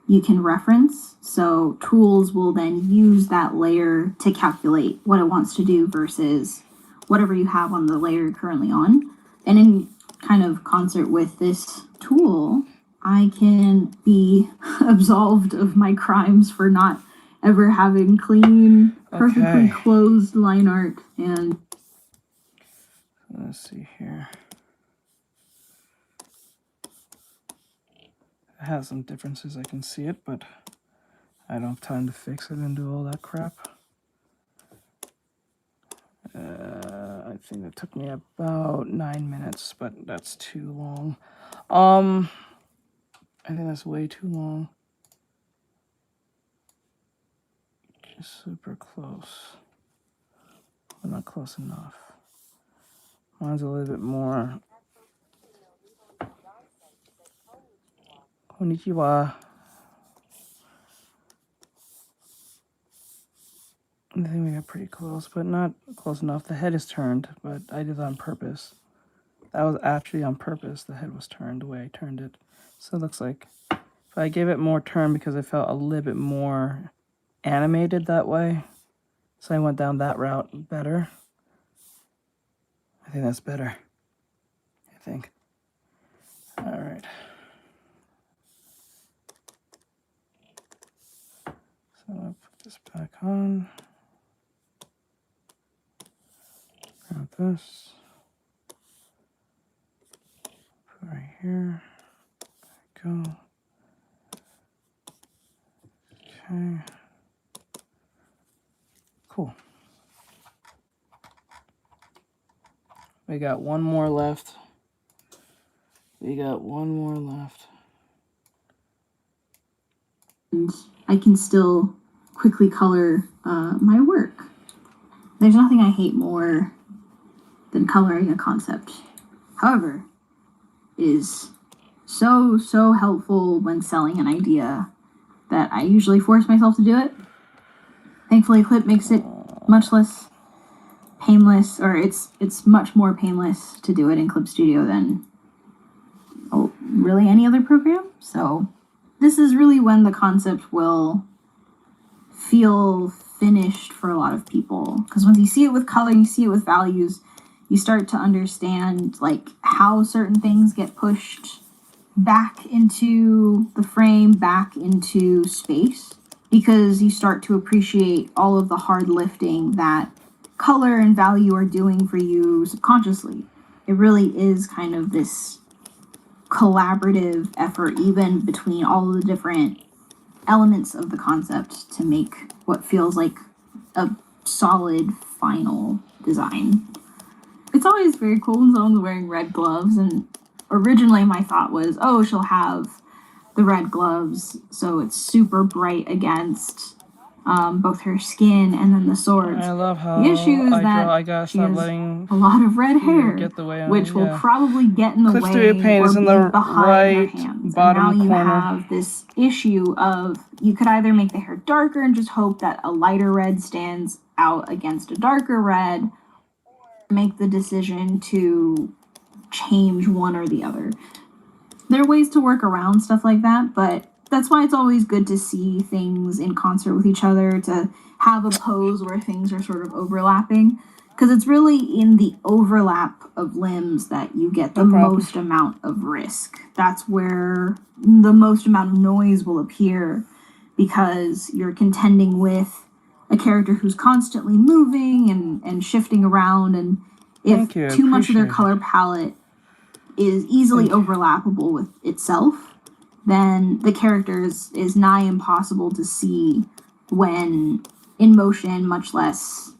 you can reference, so tools will then use that layer to calculate what it wants to do versus whatever you have on the layer you're currently on. And in kind of concert with this tool, I can be absolved of my crimes for not ever having clean, perfectly closed line art. And let's see here. It has some differences, I can see it, but I don't have time to fix it and do all that crap. I think it took me about 9 minutes, but that's too long. I think that's way too long. Just super close. But not close enough. Mine's a little bit more. Konnichiwa. I think we got pretty close, but not close enough. The head is turned, but I did that on purpose. That was actually on purpose. The head was turned the way I turned it. So it looks like if I gave it more turn because I felt a little bit more animated that way. So I went down that route better. I think that's better. I think. All right. So I'll put this back on. Grab this. here. Go. Okay. Cool. We got one more left. And I can still quickly color my work. There's nothing I hate more than coloring a concept. However, it is so helpful when selling an idea that I usually force myself to do it. Thankfully, Clip makes it much less painless, or it's much more painless to do it in Clip Studio than really any other program. So this is really when the concept will feel finished for a lot of people, because once you see it with color, you see it with values, you start to understand like how certain things get pushed back into the frame, back into space, because you start to appreciate all of the hard lifting that color and value are doing for you subconsciously. It really is kind of this collaborative effort, even between all of the different elements of the concept, to make what feels like a solid final design. It's always very cool when someone's wearing red gloves, and originally my thought was, oh, she'll have the red gloves so it's super bright against both her skin and then the swords. I love how the issue is that I gotta she stop has letting a lot of red hair, get the way which will probably get in the Clip way Studio Paint or is in be the behind right her hands. bottom and now you corner. have this issue of you could either make the hair darker and just hope that a lighter red stands out against a darker red, or make the decision to change one or the other. There are ways to work around stuff like that, but that's why it's always good to see things in concert with each other, to have a pose where things are sort of overlapping, because it's really in the overlap of limbs that you get the most amount of risk. That's where the most amount of noise will appear, because you're contending with a character who's constantly moving and shifting around, and if too much of their color palette is easily overlappable with itself, then the character is nigh impossible to see when in motion, much less,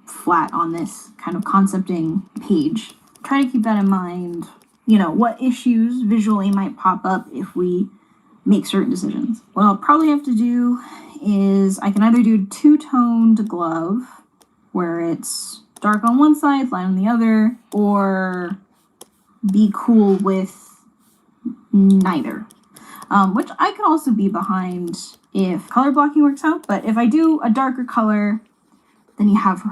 flat on this kind of concepting page. Try to keep that in mind, what issues visually might pop up if we make certain decisions. What I'll probably have to do is I can either do a two-toned glove where it's dark on one side, light on the other, or be cool with neither. Which I could also be behind if color blocking works out, but if I do a darker color, then you have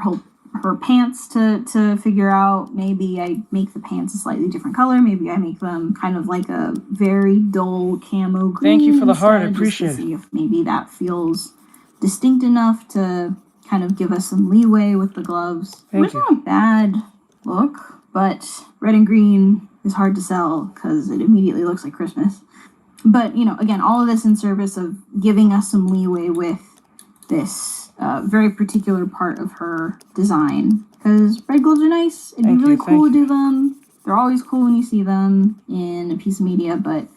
her pants to figure out. Maybe I make the pants a slightly different color. Maybe I make them kind of like a very dull camo green. Thank you for the heart, I instead, appreciate just to it. see if maybe that feels distinct enough to kind of give us some leeway with the gloves. Which is not a bad look, but red and green is hard to sell because it immediately looks like Christmas. But, again, all of this in service of giving us some leeway with this very particular part of her design. Because red gloves are nice. It'd be really cool to do them. They're always cool when you see them in a piece of media, but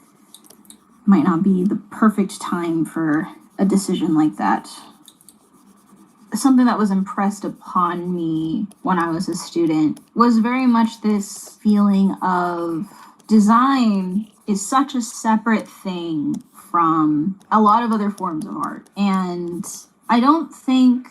might not be the perfect time for a decision like that. Something that was impressed upon me when I was a student was very much this feeling of design is such a separate thing from a lot of other forms of art. And I don't think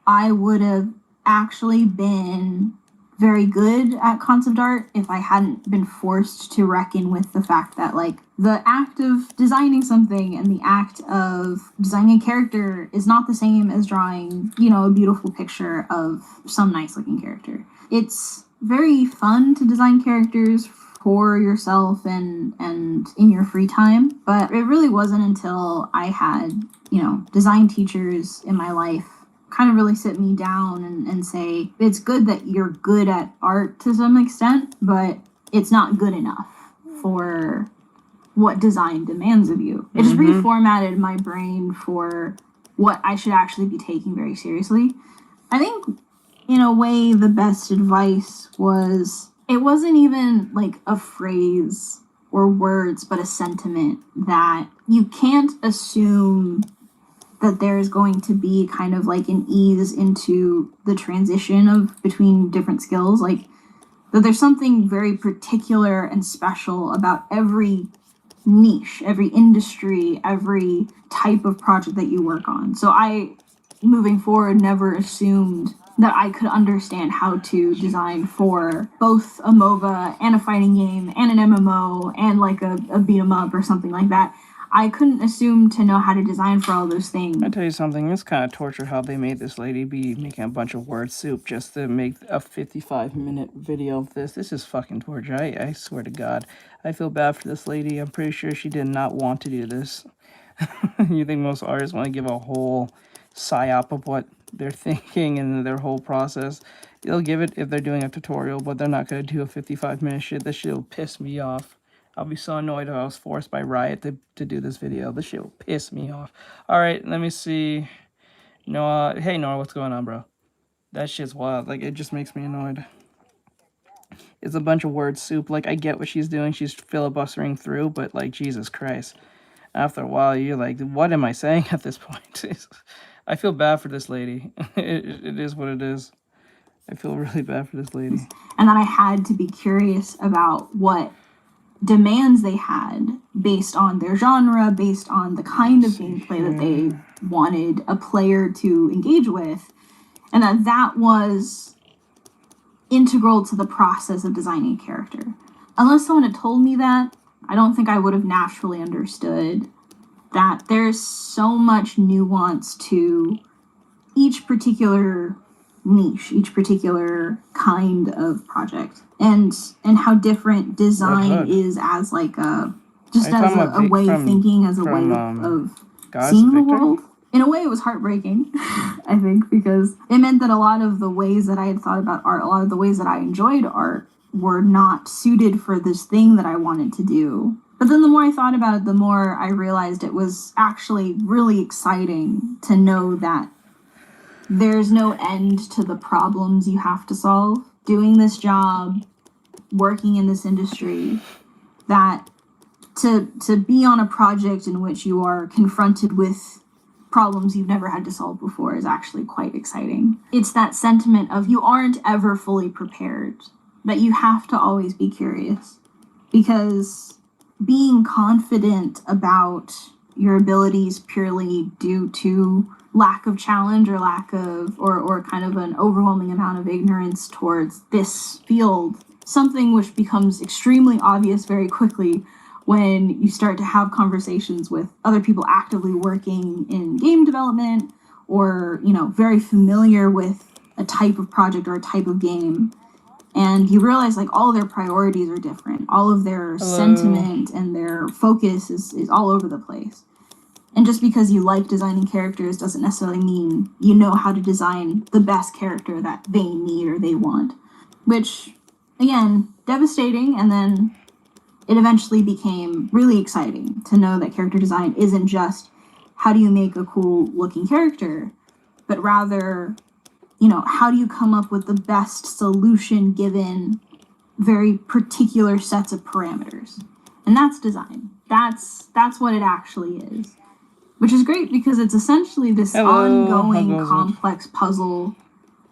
I would have actually been very good at concept art if I hadn't been forced to reckon with the fact that, the act of designing something and the act of designing a character is not the same as drawing, a beautiful picture of some nice looking character. It's very fun to design characters for yourself and in your free time, but it really wasn't until I had, design teachers in my life kind of really sit me down and say, it's good that you're good at art to some extent, but it's not good enough for what design demands of you. It just reformatted my brain for what I should actually be taking very seriously. I think, in a way, the best advice was, it wasn't even like a phrase or words, but a sentiment that you can't assume that there's going to be kind of like an ease into the transition of between different skills. Like that there's something very particular and special about every niche, every industry, every type of project that you work on. So I, moving forward, never assumed that I could understand how to design for both a MOBA and a fighting game and an MMO and like a beat 'em up or something like that. I couldn't assume to know how to design for all those things. I tell you something, it's kind of torture how they made this lady be making a bunch of word soup just to make a 55-minute video of this. This is fucking torture. I swear to God. I feel bad for this lady. I'm pretty sure she did not want to do this. You think most artists want to give a whole psyop of what they're thinking and their whole process? They'll give it if they're doing a tutorial, but they're not going to do a 55-minute shit. This shit will piss me off. I'll be so annoyed if I was forced by Riot to do this video. This shit will piss me off. Alright, let me see. Noah. Hey, Noah, what's going on, bro? That shit's wild. Like, it just makes me annoyed. It's a bunch of word soup. Like, I get what she's doing. She's filibustering through, but, like, Jesus Christ. After a while, you're like, what am I saying at this point? I feel bad for this lady. It is what it is. I feel really bad for this lady. And then I had to be curious about what demands they had based on their genre, based on the kind of gameplay that they wanted a player to engage with, and that was integral to the process of designing a character. Unless someone had told me that, I don't think I would have naturally understood that there's so much nuance to each particular niche, each particular kind of project, and how different design is as like a just as a way of thinking, as a way of seeing the world. In a way, it was heartbreaking, I think, because it meant that a lot of the ways that I had thought about art, a lot of the ways that I enjoyed art, were not suited for this thing that I wanted to do. But then the more I thought about it, the more I realized it was actually really exciting to know that there's no end to the problems you have to solve. Doing this job, working in this industry, that to be on a project in which you are confronted with problems you've never had to solve before is actually quite exciting. It's that sentiment of you aren't ever fully prepared, that you have to always be curious, because being confident about your abilities purely due to lack of challenge or lack of or kind of an overwhelming amount of ignorance towards this field, something which becomes extremely obvious very quickly when you start to have conversations with other people actively working in game development, or, you know, very familiar with a type of project or a type of game. And you realize like all their priorities are different. All of their sentiment and their focus is all over the place. And just because you like designing characters doesn't necessarily mean you know how to design the best character that they need or they want. Which, again, devastating. And then it eventually became really exciting to know that character design isn't just how do you make a cool looking character, but rather, you know, how do you come up with the best solution given very particular sets of parameters. And that's design. That's what it actually is. Which is great because it's essentially this ongoing complex puzzle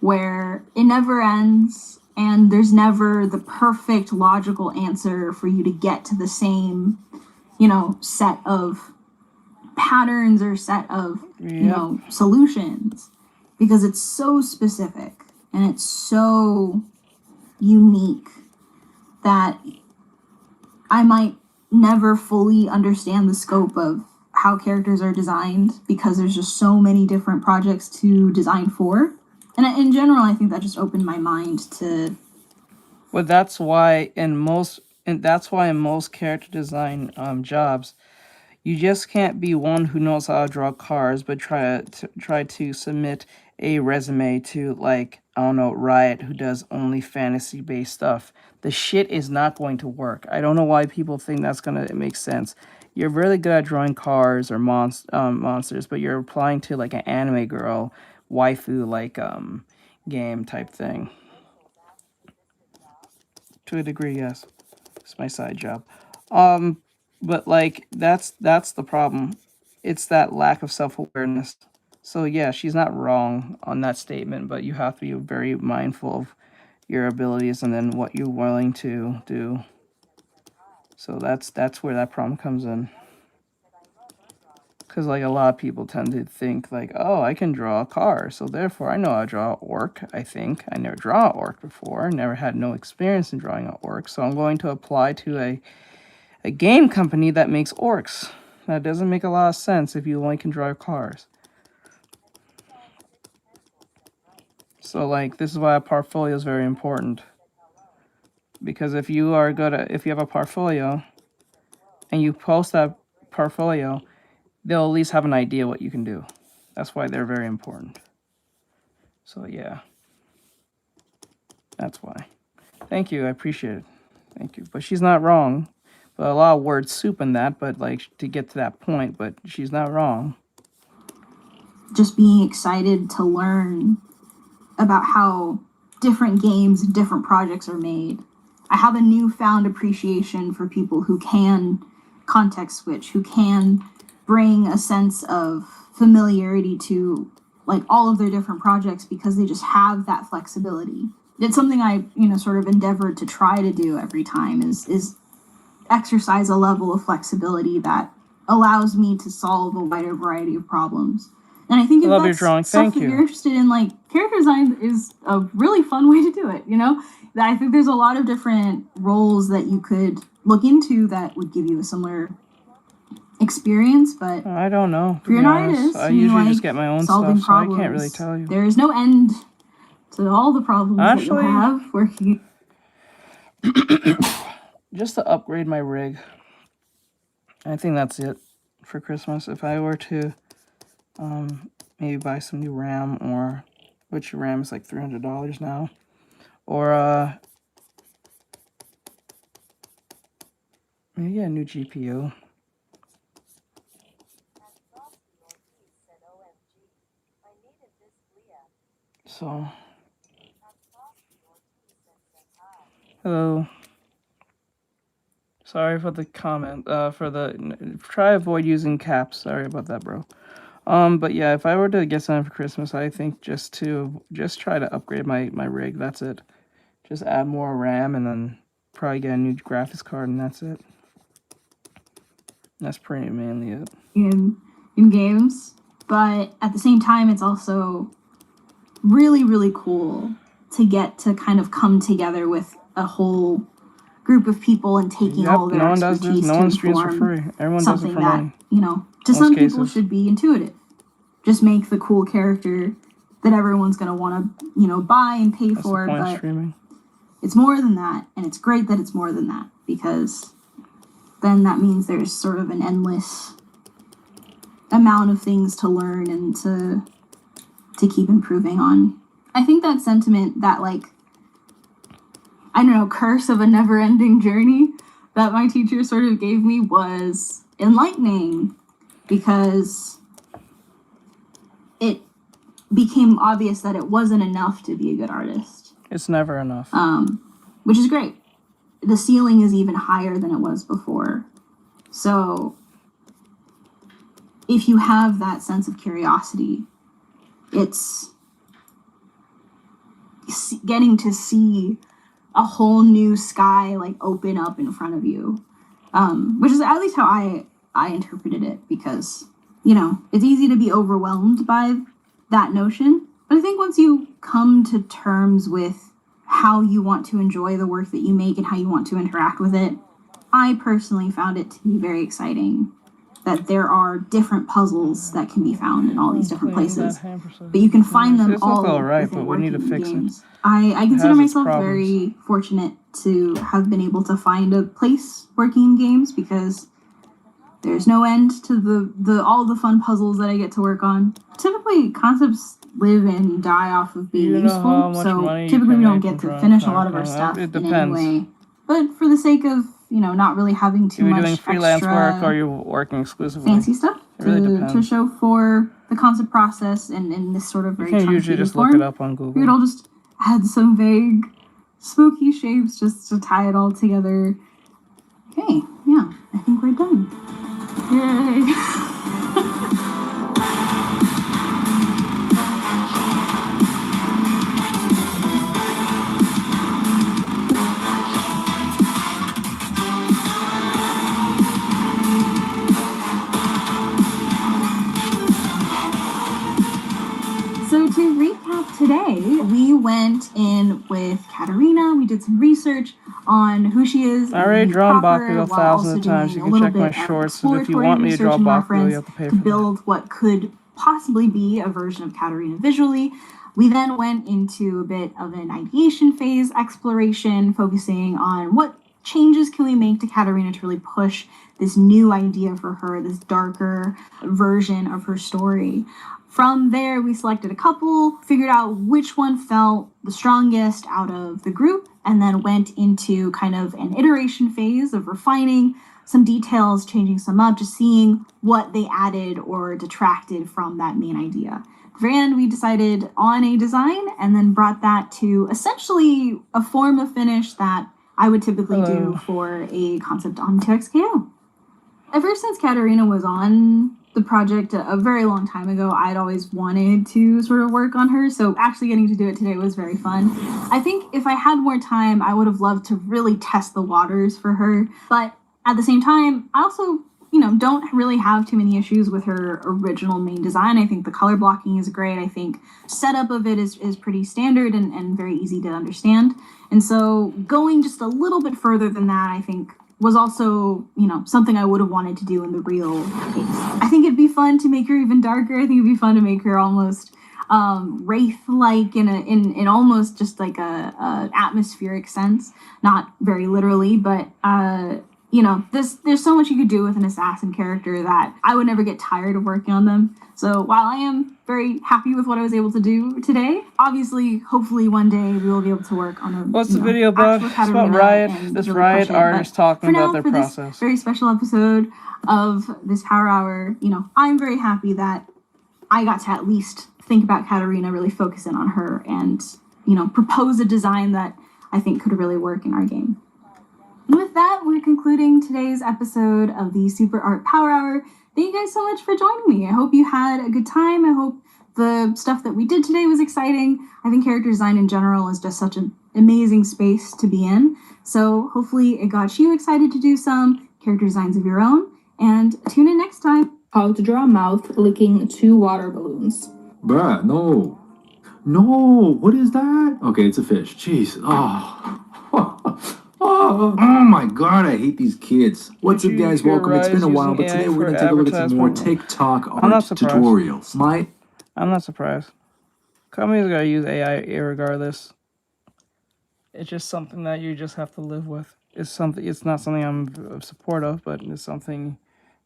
where it never ends and there's never the perfect logical answer for you to get to the same, you know, set of patterns or set of, you know, solutions, because it's so specific and it's so unique that I might never fully understand the scope of how characters are designed because there's just so many different projects to design for. And in general, I think that just opened my mind to. Well, that's why in most character design jobs, you just can't be one who knows how to draw cars, but try to submit a resume to, like, I don't know, Riot, who does only fantasy-based stuff. The shit is not going to work. I don't know why people think that's gonna make sense. You're really good at drawing cars or monsters, but you're applying to like an anime girl, waifu like game type thing. To a degree, yes. It's my side job. But like that's the problem. It's that lack of self-awareness. So yeah, she's not wrong on that statement, but you have to be very mindful of your abilities and then what you're willing to do. So that's where that problem comes in. Because like a lot of people tend to think like, oh, I can draw a car, so therefore I know how to draw an orc. I think I never draw an orc before, never had no experience in drawing an orc, so I'm going to apply to a game company that makes orcs. That doesn't make a lot of sense if you only can draw cars. So like this is why a portfolio is very important. Because if you are good at, if you have a portfolio and you post that portfolio, they'll at least have an idea what you can do. That's why they're very important. So yeah, that's why. Thank you, I appreciate it. Thank you. But she's not wrong. But a lot of word soup in that, but like to get to that point, but she's not wrong. Just being excited to learn about how different games and different projects are made. I have a newfound appreciation for people who can context switch, who can bring a sense of familiarity to like all of their different projects because they just have that flexibility. It's something I, sort of endeavored to try to do every time is exercise a level of flexibility that allows me to solve a wider variety of problems. And I think if that's stuff that you're interested in, like character design is a really fun way to do it, I think there's a lot of different roles that you could look into that would give you a similar experience, but I don't know. If you're an artist, I usually just get my own stuff, so I can't really tell you. There is no end to all the problems that you have working. Just to upgrade my rig. I think that's it for Christmas. If I were to maybe buy some new RAM, or which RAM is like $300 now, or maybe a new GPU. So, hello. Sorry for the comment. Try avoid using caps. Sorry about that, bro. But yeah, if I were to get something for Christmas, I think just try to upgrade my rig. That's it. Just add more RAM and then probably get a new graphics card, and that's it. That's pretty mainly it. In games, but at the same time, it's also really, really cool to get to kind of come together with a whole group of people and taking all their expertise to inform something that, to some people should be intuitive. Just make the cool character that everyone's going to want to, buy and pay for. But it's more than that, and it's great that it's more than that, because then that means there's sort of an endless amount of things to learn and to keep improving on. I think that sentiment, that curse of a never-ending journey that my teacher sort of gave me was enlightening, because it became obvious that it wasn't enough to be a good artist. It's never enough. Which is great. The ceiling is even higher than it was before. So if you have that sense of curiosity, it's getting to see a whole new sky open up in front of you, which is at least how I interpreted it, because it's easy to be overwhelmed by that notion, but I think once you come to terms with how you want to enjoy the work that you make and how you want to interact with it, I personally found it to be very exciting that there are different puzzles that can be found in all these different places, but you can find them all right, but we need to fix games. I consider myself very fortunate to have been able to find a place working in games, because there's no end to the all the fun puzzles that I get to work on. Typically, concepts live and die off of being useful, so typically we don't get to finish a lot of our stuff in any way. But for the sake of not really having too much doing freelance extra work, or are you working exclusively? Fancy stuff to show for the concept process, and in this sort of very you can usually just form, look it up on Google. we would all just add some vague, spooky shapes just to tie it all together. Okay, yeah. I think we're done. Yay! So to recap today, we went in with Katarina. We did some research on who she is. I already drawn proper, Bakugo while also thousands of times. You doing a can little check my bit of shorts. And if you exploratory want me to draw research and Bakugo, reference you have to pay to for that. build what could possibly be a version of Katarina visually. We then went into a bit of an ideation phase exploration, focusing on what changes can we make to Katarina to really push this new idea for her, this darker version of her story. From there, we selected a couple, figured out which one felt the strongest out of the group, and then went into kind of an iteration phase of refining some details, changing some up, just seeing what they added or detracted from that main idea. At the very end, we decided on a design and then brought that to essentially a form of finish that I would typically do for a concept on 2XKO. Ever since Katarina was on the project a very long time ago, I'd always wanted to sort of work on her, so actually getting to do it today was very fun. I think if I had more time, I would have loved to really test the waters for her, but at the same time, I also, don't really have too many issues with her original main design. I think the color blocking is great. I think setup of it is pretty standard and very easy to understand. And so going just a little bit further than that, I think was also, something I would have wanted to do in the real case. I think it'd be fun to make her even darker. I think it'd be fun to make her almost wraith-like in almost just like a atmospheric sense, not very literally, but there's so much you could do with an assassin character that I would never get tired of working on them. So while I am very happy with what I was able to do today, obviously, hopefully one day we will be able to work on a What's the video about? It's about Riot. This really Riot artist talking about their for process. This very special episode of this Power Hour, I'm very happy that I got to at least think about Katarina, really focus in on her, and propose a design that I think could really work in our game. And with that, we're concluding today's episode of the Super Art Power Hour. Thank you guys so much for joining me. I hope you had a good time. I hope the stuff that we did today was exciting. I think character design in general is just such an amazing space to be in. So hopefully it got you excited to do some character designs of your own. And tune in next time. How to draw a mouth licking 2 water balloons. Bruh, no. No, what is that? Okay, it's a fish. Jeez. Oh my god, I hate these kids. What's up, guys? Welcome. It's been a while, but today we're going to take a look at some more TikTok art tutorials. I'm not surprised. Companies gotta use AI regardless. It's just something that you just have to live with. It's not something I'm supportive, but it's something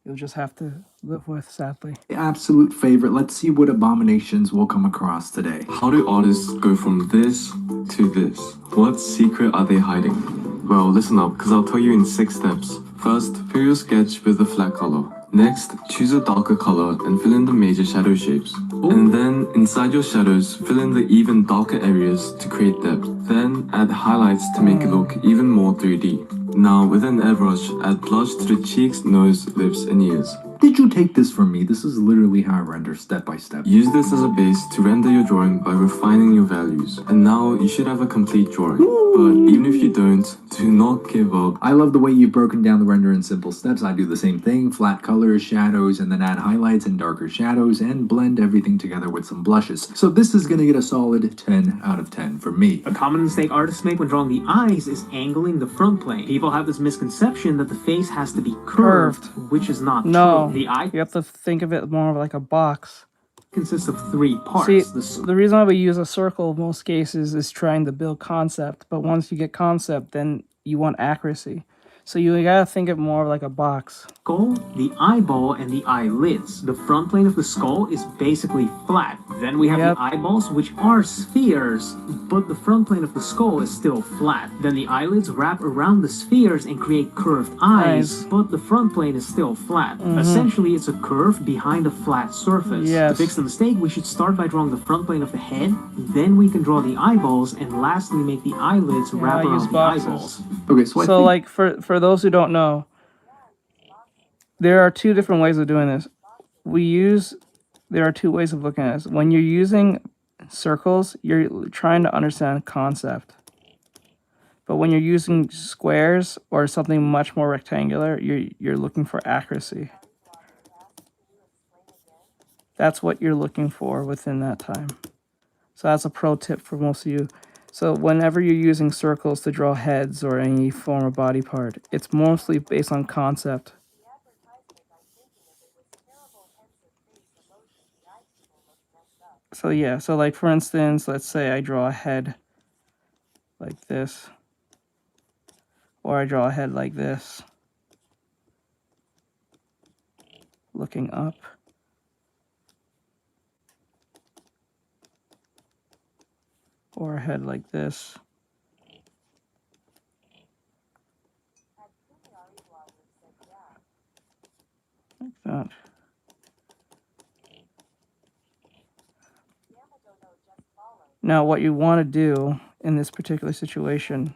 you'll just have to live with, sadly. Absolute favorite. Let's see what abominations we'll come across today. How do artists go from this to this? What secret are they hiding? Well, listen up, because I'll tell you in 6 steps. First, fill your sketch with a flat color. Next, choose a darker color and fill in the major shadow shapes. And then, inside your shadows, fill in the even darker areas to create depth. Then, add highlights to make it look even more 3D. Now, with an airbrush, add blush to the cheeks, nose, lips, and ears. Did you take this from me? This is literally how I render step by step. Use this as a base to render your drawing by refining your values. And now you should have a complete drawing. But even if you don't, do not give up. I love the way you've broken down the render in simple steps. I do the same thing, flat colors, shadows, and then add highlights and darker shadows and blend everything together with some blushes. So this is gonna get a solid 10 out of 10 for me. A common mistake artists make when drawing the eyes is angling the front plane. People have this misconception that the face has to be curved. Which is not true. The eye You have to think of it more of like a box. consists of 3 parts. See, the reason why we use a circle in most cases is trying to build concept, but once you get concept, then you want accuracy. So you gotta think of it more like a box. Skull, the eyeball, and the eyelids. The front plane of the skull is basically flat. Then we have the eyeballs, which are spheres, but the front plane of the skull is still flat. Then the eyelids wrap around the spheres and create curved eyes, but the front plane is still flat. Essentially, it's a curve behind a flat surface. To fix the mistake, we should start by drawing the front plane of the head, then we can draw the eyeballs, and lastly make the eyelids wrap around the eyeballs. Okay, so like for those who don't know, There are two different ways of doing this. There are two ways of looking at this. When you're using circles, you're trying to understand concept. But when you're using squares or something much more rectangular, you're looking for accuracy. That's what you're looking for within that time. So that's a pro tip for most of you. So whenever you're using circles to draw heads or any form of body part, it's mostly based on concept. So yeah, so like for instance, let's say I draw a head like this, or I draw a head like this, looking up. Or a head like this. Like that. Now what you want to do in this particular situation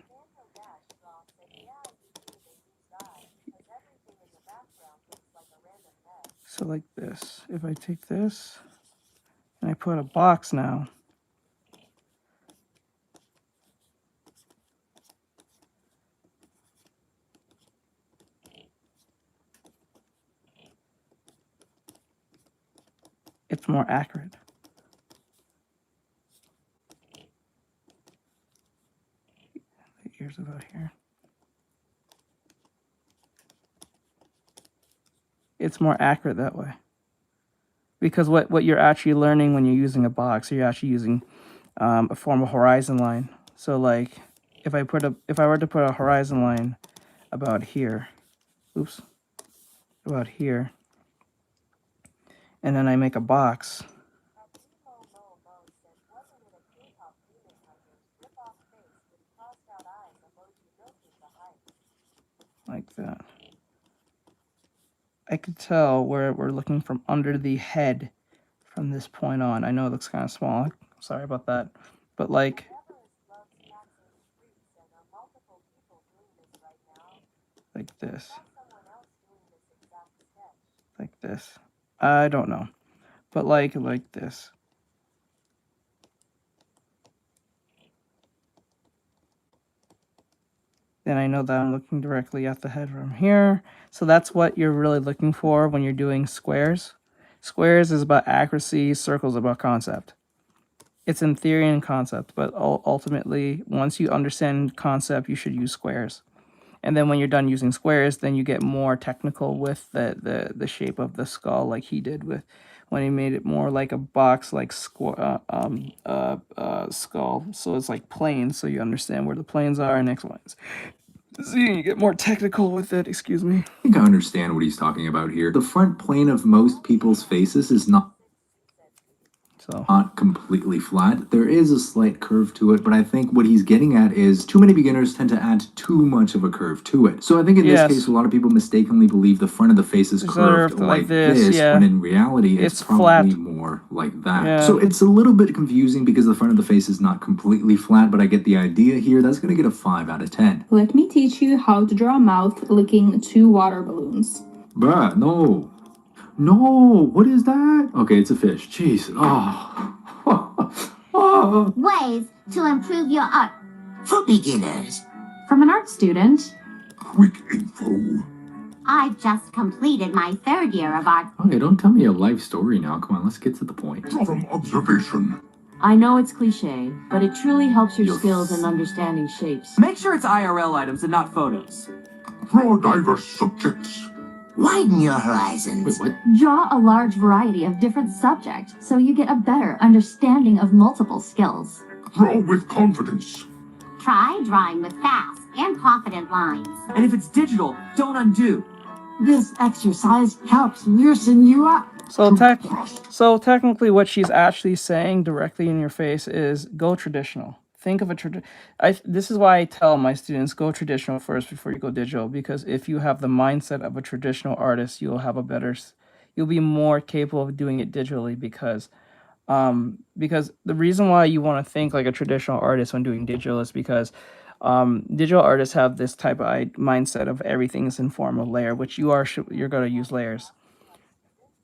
so like this. If I take this and I put a box now, it's more accurate. The ears about here. It's more accurate that way. Because what you're actually learning when you're using a box, you're actually using a form of horizon line. So like if I were to put a horizon line about here, about here, and then I make a box, like that. I could tell where we're looking from under the head from this point on. I know it looks kind of small. Sorry about that. But like this. Like this. I don't know. But like this. Then I know that I'm looking directly at the head from here. So that's what you're really looking for when you're doing squares. Squares is about accuracy, circles about concept. It's in theory and concept, but ultimately, once you understand concept, you should use squares. And then when you're done using squares, then you get more technical with the shape of the skull, like he did with when he made it more like a box, like skull. So it's like planes, so you understand where the planes are and X, Y's. So you get more technical with it. Excuse me. I think I understand what he's talking about here. The front plane of most people's faces is not completely flat. There is a slight curve to it, but I think what he's getting at is too many beginners tend to add too much of a curve to it. So I think in this case, a lot of people mistakenly believe the front of the face is curved like this, when in reality, it's probably flat. more like that. So it's a little bit confusing because the front of the face is not completely flat, but I get the idea here. That's going to get a 5 out of 10. Let me teach you how to draw a mouth licking 2 water balloons. Bruh, no. No, what is that? Okay, it's a fish. Jeez. Oh. Ways to improve your art for beginners. From an art student. Quick info. I've just completed my 3rd year of art. Okay, don't tell me a life story now. Come on, let's get to the point. From observation. I know it's cliche, but it truly helps your skills in understanding shapes. Make sure it's IRL items and not photos. Draw diverse subjects. Widen your horizons. Wait, what? Draw a large variety of different subjects so you get a better understanding of multiple skills. Draw with confidence. Try drawing with fast and confident lines. And if it's digital, don't undo. This exercise helps loosen you up. So technically what she's actually saying directly in your face is go traditional. Think of this is why I tell my students go traditional first before you go digital, because if you have the mindset of a traditional artist, you'll be more capable of doing it digitally because the reason why you want to think like a traditional artist when doing digital is because Digital artists have this type of mindset of everything is in form of layer, which you're gonna use layers.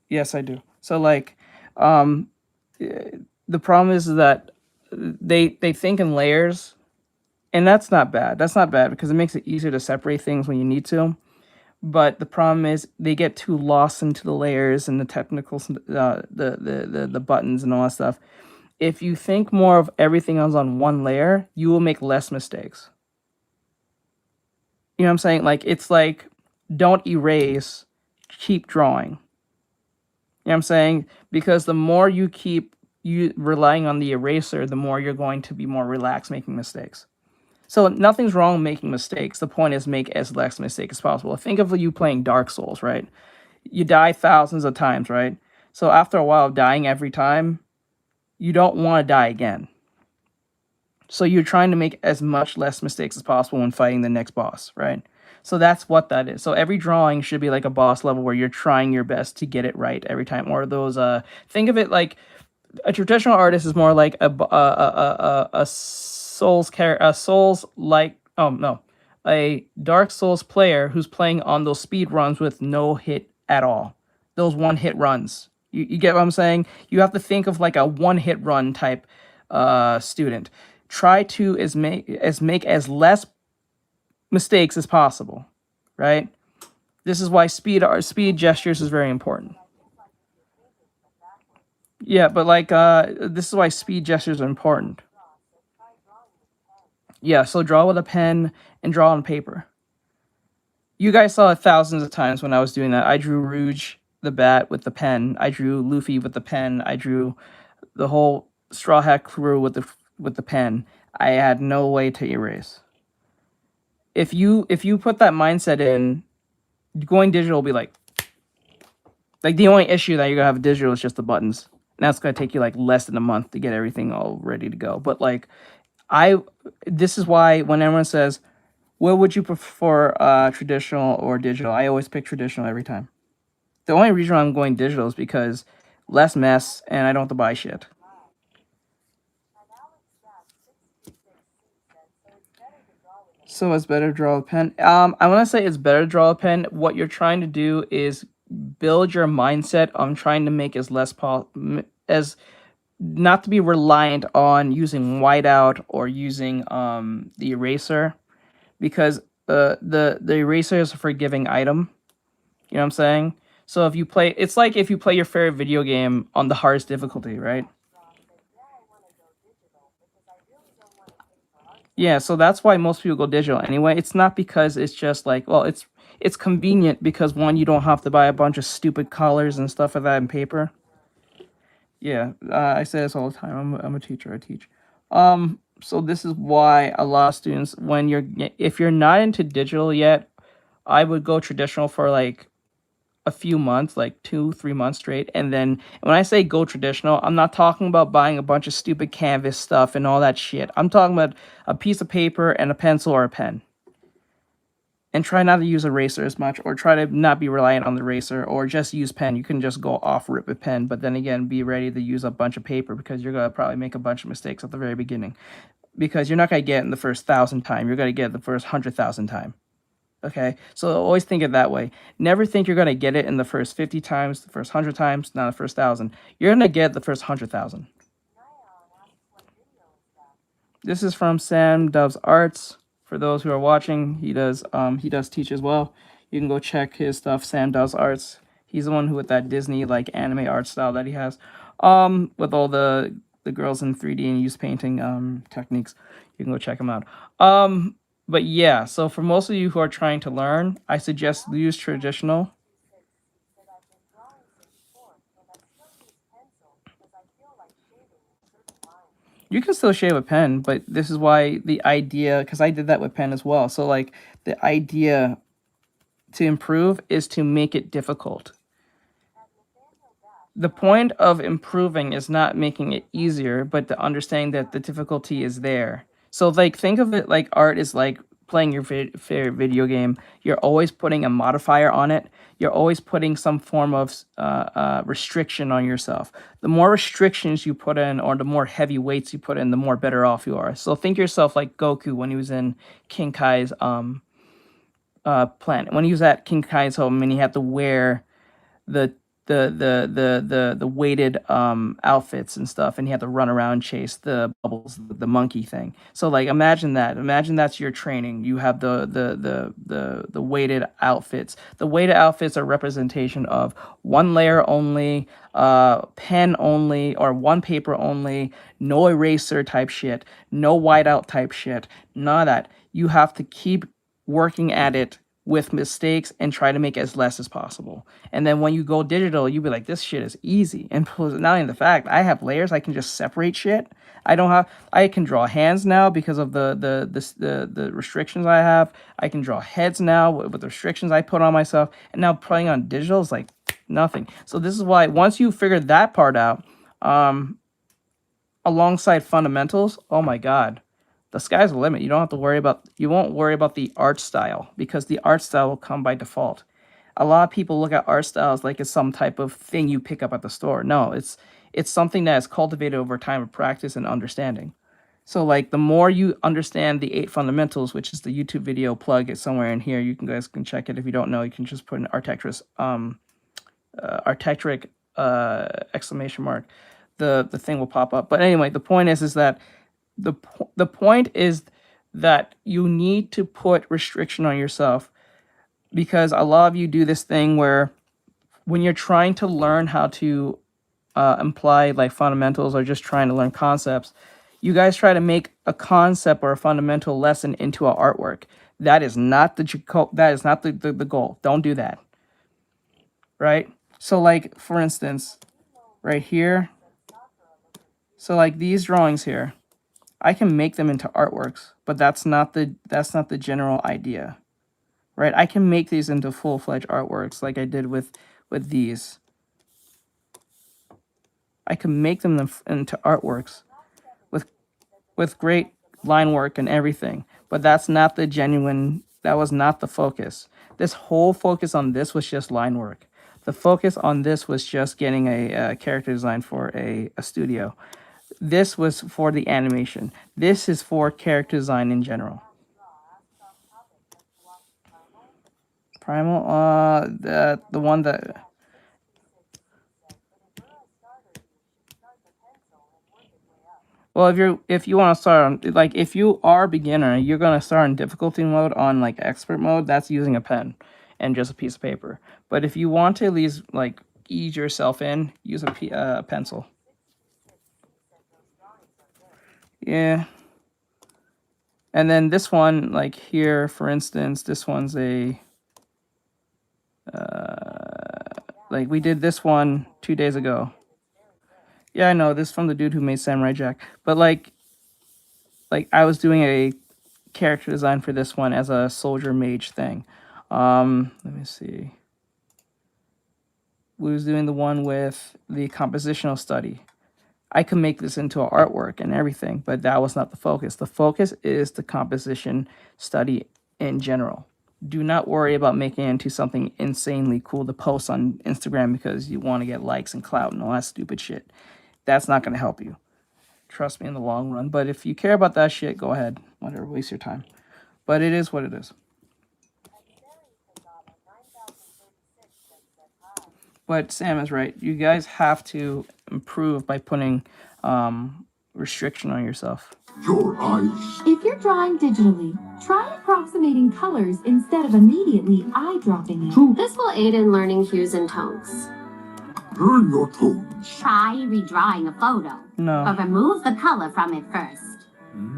Yes, I do. So like, um, the problem is that they think in layers, and that's not bad. That's not bad because it makes it easier to separate things when you need to. But the problem is they get too lost into the layers and the technicals, the buttons and all that stuff. If you think more of everything else on one layer, you will make less mistakes. You know what I'm saying? Like it's like don't erase, keep drawing. You know what I'm saying? Because the more you keep you relying on the eraser, the more you're going to be more relaxed making mistakes. So nothing's wrong with making mistakes. The point is make as less mistake as possible. Think of you playing Dark Souls, right? You die thousands of times, right? So after a while of dying every time, you don't want to die again. So you're trying to make as much less mistakes as possible when fighting the next boss, right? So that's what that is. So every drawing should be like a boss level where you're trying your best to get it right every time. Or those think of it like a traditional artist is more like a Souls like a Dark Souls player who's playing on those speed runs with no hit at all. Those one hit runs. You get what I'm saying? You have to think of like a one hit run type student. Try to make as less mistakes as possible, right? This is why speed gestures is very important. Yeah, but like this is why speed gestures are important. Yeah, so draw with a pen and draw on paper. You guys saw it thousands of times when I was doing that. I drew Rouge the Bat with the pen. I drew Luffy with the pen. I drew the whole Straw Hat crew with the pen. I had no way to erase. If you put that mindset in, going digital will be like the only issue that you're gonna have digital is just the buttons. And that's gonna take you like less than a month to get everything all ready to go. But like this is why when everyone says, what would you prefer, traditional or digital? I always pick traditional every time. The only reason I'm going digital is because less mess and I don't have to buy shit. So it's better to draw with a pen. I want to say it's better to draw a pen. What you're trying to do is build your mindset on trying to make as as not to be reliant on using whiteout or using the eraser, because the eraser is a forgiving item. You know what I'm saying? So if you play, it's like if you play your favorite video game on the hardest difficulty, right? Yeah, so that's why most people go digital anyway. It's not because it's just like, well, it's convenient because one, you don't have to buy a bunch of stupid colors and stuff like that in paper. Yeah, I say this all the time. I'm a teacher. I teach. So this is why a lot of students, if you're not into digital yet, I would go traditional for like a few months, like 2-3 months straight. And then when I say go traditional, I'm not talking about buying a bunch of stupid canvas stuff and all that shit. I'm talking about a piece of paper and a pencil or a pen. And try not to use eraser as much, or try to not be reliant on the eraser, or just use pen. You can just go off rip with pen, but then again, be ready to use a bunch of paper because you're going to probably make a bunch of mistakes at the very beginning. Because you're not going to get it in the first 1,000 time. You're going to get it the first 100,000 time. Okay, so always think it that way. Never think you're going to get it in the first 50 times, the first 100 times, not the first 1,000. You're going to get the first 100,000. This is from Sam Doves Arts. For those who are watching, he does teach as well. You can go check his stuff, Sam Doves Arts. He's the one who with that Disney like anime art style that he has. With all the girls in 3D and use painting techniques. You can go check him out. But yeah, so for most of you who are trying to learn, I suggest use traditional. You can still shave a pen, but this is why the idea, because I did that with pen as well. So like the idea to improve is to make it difficult. The point of improving is not making it easier, but to understand that the difficulty is there. So like think of it like art is like playing your favorite video game, you're always putting a modifier on it. You're always putting some form of restriction on yourself. The more restrictions you put in, or the more heavy weights you put in, the more better off you are. So think yourself like Goku when he was in King Kai's planet. When he was at King Kai's home, and he had to wear the weighted outfits and stuff, and he had to run around and chase the bubbles, the monkey thing. So like imagine that's your training. You have the weighted outfits. The weighted outfits are representation of one layer only, pen only, or one paper only, no eraser type shit, no whiteout type shit, none of that. You have to keep working at it with mistakes and try to make as less as possible. And then when you go digital, you'll be like, this shit is easy. And not only the fact, I have layers, I can just separate shit. I can draw hands now because of the restrictions I have. I can draw heads now with the restrictions I put on myself. And now playing on digital is like nothing. So this is why once you figure that part out, alongside fundamentals, oh my God, the sky's the limit. You won't worry about the art style, because the art style will come by default. A lot of people look at art styles like it's some type of thing you pick up at the store. No, it's something that is cultivated over time of practice and understanding. So like the more you understand the 8 fundamentals, which is the YouTube video plug, it's somewhere in here. You guys can check it. If you don't know, you can just put in Artextric exclamation mark. The thing will pop up. But anyway, the point is that the point is that you need to put restriction on yourself, because a lot of you do this thing where when you're trying to learn how to imply like fundamentals, or just trying to learn concepts, you guys try to make a concept or a fundamental lesson into an artwork. That is not the goal. Don't do that. Right? So like for instance, right here, so like these drawings here, I can make them into artworks, but that's not the general idea, right? I can make these into full-fledged artworks like I did with these. I can make them into artworks with great line work and everything, but that's not the genuine, that was not the focus. This whole focus on this was just line work. The focus on this was just getting a character design for a studio. This was for the animation. This is for character design in general. Primal, the one that... Well, if you want to start on, like, if you are a beginner, you're going to start in difficulty mode on, like, expert mode. That's using a pen and just a piece of paper. But if you want to at least, like, ease yourself in, use a pencil. Yeah. And then this one, like here, for instance, this one's a, like we did this one 2 days ago. Yeah, I know, this is from the dude who made Samurai Jack. But like I was doing a character design for this one as a soldier mage thing. Let me see. We was doing the one with the compositional study. I could make this into an artwork and everything, but that was not the focus. The focus is the composition study in general. Do not worry about making it into something insanely cool to post on Instagram because you want to get likes and clout and all that stupid shit. That's not going to help you. Trust me, in the long run. But if you care about that shit, go ahead. Whatever, waste your time. But it is what it is. But Sam is right. You guys have to improve by putting restriction on yourself. Your eyes. If you're drawing digitally, try approximating colors instead of immediately eye-dropping it. This will aid in learning hues and tones. Learn your tones. Try redrawing a photo. No. But remove the color from it first.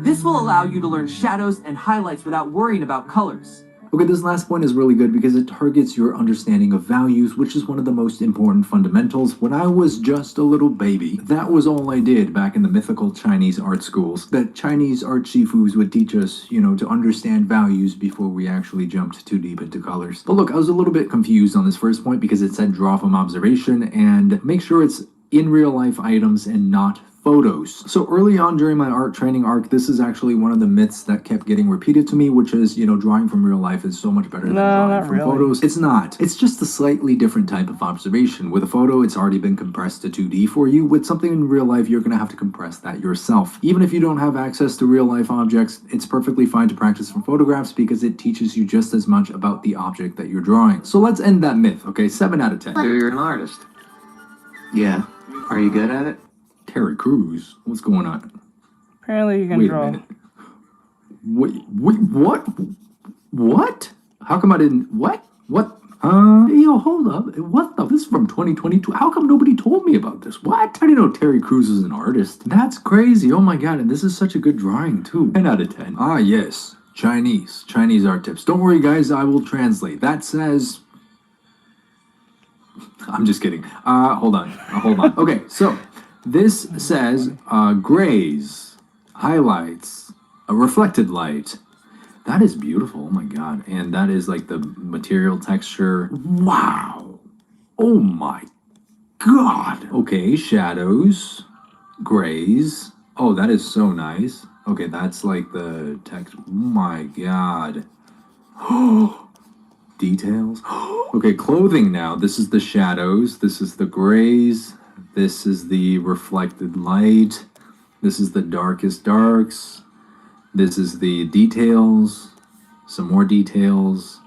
This will allow you to learn shadows and highlights without worrying about colors. Okay, this last point is really good because it targets your understanding of values, which is one of the most important fundamentals. When I was just a little baby, that was all I did back in the mythical Chinese art schools. That Chinese art shifus would teach us, to understand values before we actually jumped too deep into colors. But look, I was a little bit confused on this first point because it said draw from observation and make sure it's in real life items and not photos. So early on during my art training arc, this is actually one of the myths that kept getting repeated to me, which is, you know, drawing from real life is so much better than drawing from photos. It's not. It's just a slightly different type of observation. With a photo, it's already been compressed to 2D for you. With something in real life, you're going to have to compress that yourself. Even if you don't have access to real life objects, it's perfectly fine to practice from photographs because it teaches you just as much about the object that you're drawing. So let's end that myth, okay? 7 out of 10. So you're an artist. Yeah. Are you good at it? Terry Crews, what's going on? Apparently you can Wait draw. a minute. Wait, what? What? How come I didn't, what? Yo, hold up. What the? This is from 2022. How come nobody told me about this? What? I didn't know Terry Crews is an artist. That's crazy. Oh my god, and this is such a good drawing too. 10 out of 10. Ah, yes. Chinese art tips. Don't worry, guys, I will translate. That says... I'm just kidding. Hold on. Okay, so this says grays, highlights, a reflected light. That is beautiful. Oh my god. And that is like the material texture. Wow. Oh my god. Okay, shadows, grays. Oh, that is so nice. Okay, that's like the text. Oh my god. Details. Okay, clothing now. This is the shadows. This is the grays. This is the reflected light. This is the darkest darks. This is the details. Some more details.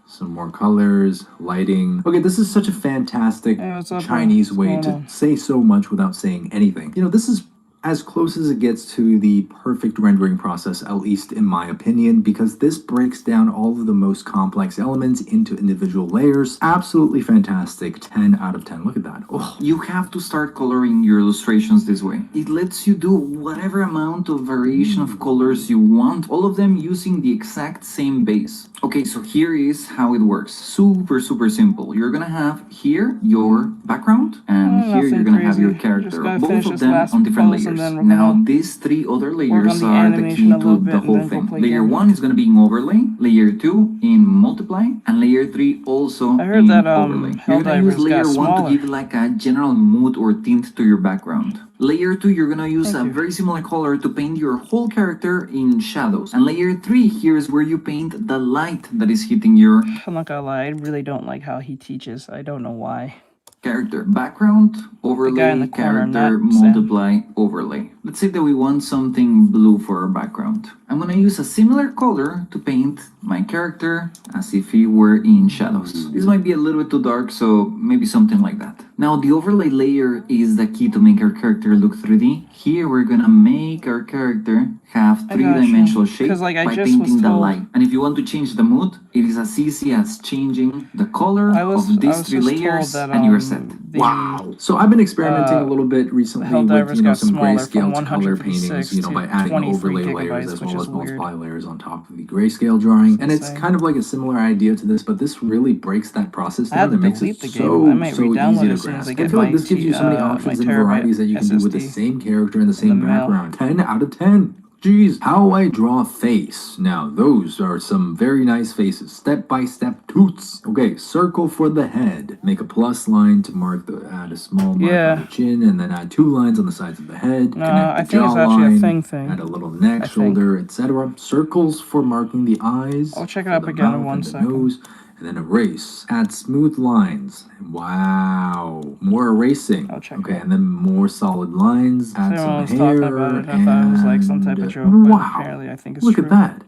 Some more colors. Lighting. Okay, this is such a fantastic Chinese way to say so much without saying anything. You know, this is as close as it gets to the perfect rendering process, at least in my opinion, because this breaks down all of the most complex elements into individual layers. Absolutely fantastic. 10 out of 10. Look at that. Oh. You have to start coloring your illustrations this way. It lets you do whatever amount of variation of colors you want, all of them using the exact same base. Okay, so here is how it works. Super simple. You're gonna have here your background, and here you're gonna have your character. Both of them on different layers. Now, these 3 other layers are the key to the whole thing. Layer 1 is gonna be in overlay, layer 2 in multiply, and layer 3 also in overlay. You're gonna use layer 1 to give like a general mood or tint to your background. Layer 2, you're gonna use a very similar color to paint your whole character in shadows. And layer 3, here's where you paint the light that is hitting your... I'm not gonna lie, I really don't like how he teaches. I don't know why. Character. Background, overlay, character, multiply, overlay. Let's say that we want something blue for our background. I'm gonna use a similar color to paint my character as if he were in shadows. This might be a little bit too dark, so maybe something like that. Now, the overlay layer is the key to make our character look 3D. Here, we're gonna make our character have 3-dimensional shape by painting the light. And if you want to change the mood, it is as easy as changing the color of these 3 layers, and you're set. Wow. So I've been experimenting a little bit recently with, you know, some grayscale to color paintings, you know, by adding overlay layers as well as multiply layers on top of the grayscale drawing. And it's kind of like a similar idea to this, but this really breaks that process down and makes it so easy to grasp. I feel like this gives you so many options and varieties that you can do with the same character and the same background. 10 out of 10. Jeez, how I draw a face. Now, those are some very nice faces. Step-by-step toots. Okay, circle for the head. Make a plus line to mark add a small mark on the chin, and then add 2 lines on the sides of the head. Connect the jawline, add a little neck, shoulder, etc. Circles for marking the eyes. I'll check it up again in 1 second. Nose, and then erase. Add smooth lines. Wow. More erasing. Okay, and then more solid lines. Add some hair. I thought it was like some type of joke, but apparently I think it's Look true. at that.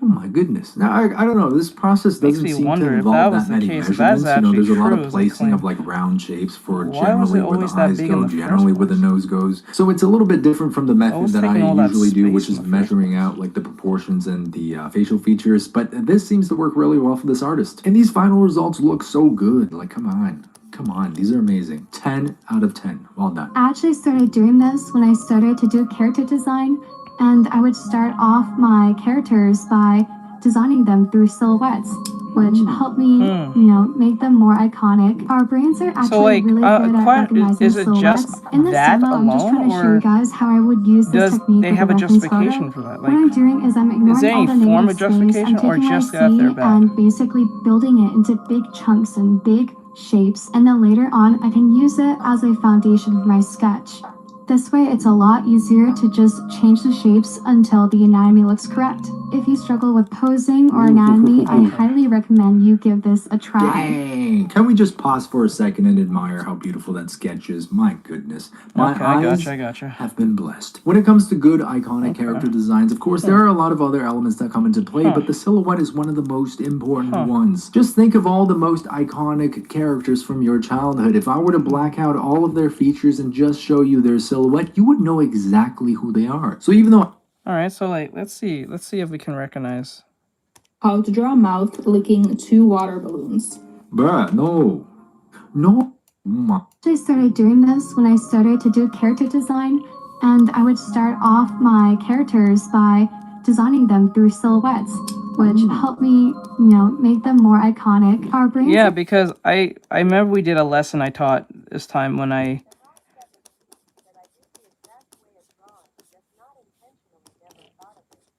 Oh my goodness. Now, I don't know. This process doesn't seem to involve that many measurements. You know, there's a lot of placing of like round shapes for generally where the eyes go, generally where the nose goes. So it's a little bit different from the method that I usually do, which is measuring out like the proportions and the facial features. But this seems to work really well for this artist. And these final results look so good. Like, come on. Come on, these are amazing. 10 out of 10. Well done. I actually started doing this when I started to do character design. And I would start off my characters by designing them through silhouettes, which helped me, you know, make them more iconic. Our brains are actually really good at recognizing silhouettes. In this demo, I'm just trying to show you guys how I would use this technique they have a justification for that? What I'm doing is I'm ignoring all the negative space. I'm taking my scene and basically building it into big chunks and big shapes, and then later on I can use it as a foundation for my sketch. This way, it's a lot easier to just change the shapes until the anatomy looks correct. If you struggle with posing or anatomy, I highly recommend you give this a try. Dang! Can we just pause for a second and admire how beautiful that sketch is? My goodness. My eyes I gotcha. have been blessed. When it comes to good, iconic character designs, of course, there are a lot of other elements that come into play, but the silhouette is one of the most important ones. Just think of all the most iconic characters from your childhood. If I were to black out all of their features and just show you their silhouette, you would know exactly who they are. So even though... Alright, so like, let's see if we can recognize. How to draw a mouth licking 2 water balloons. Bruh, no. No. I started doing this when I started to do character design, and I would start off my characters by designing them through silhouettes, which helped me, make them more iconic. Our brains... Yeah, because I remember we did a lesson I taught this time when I...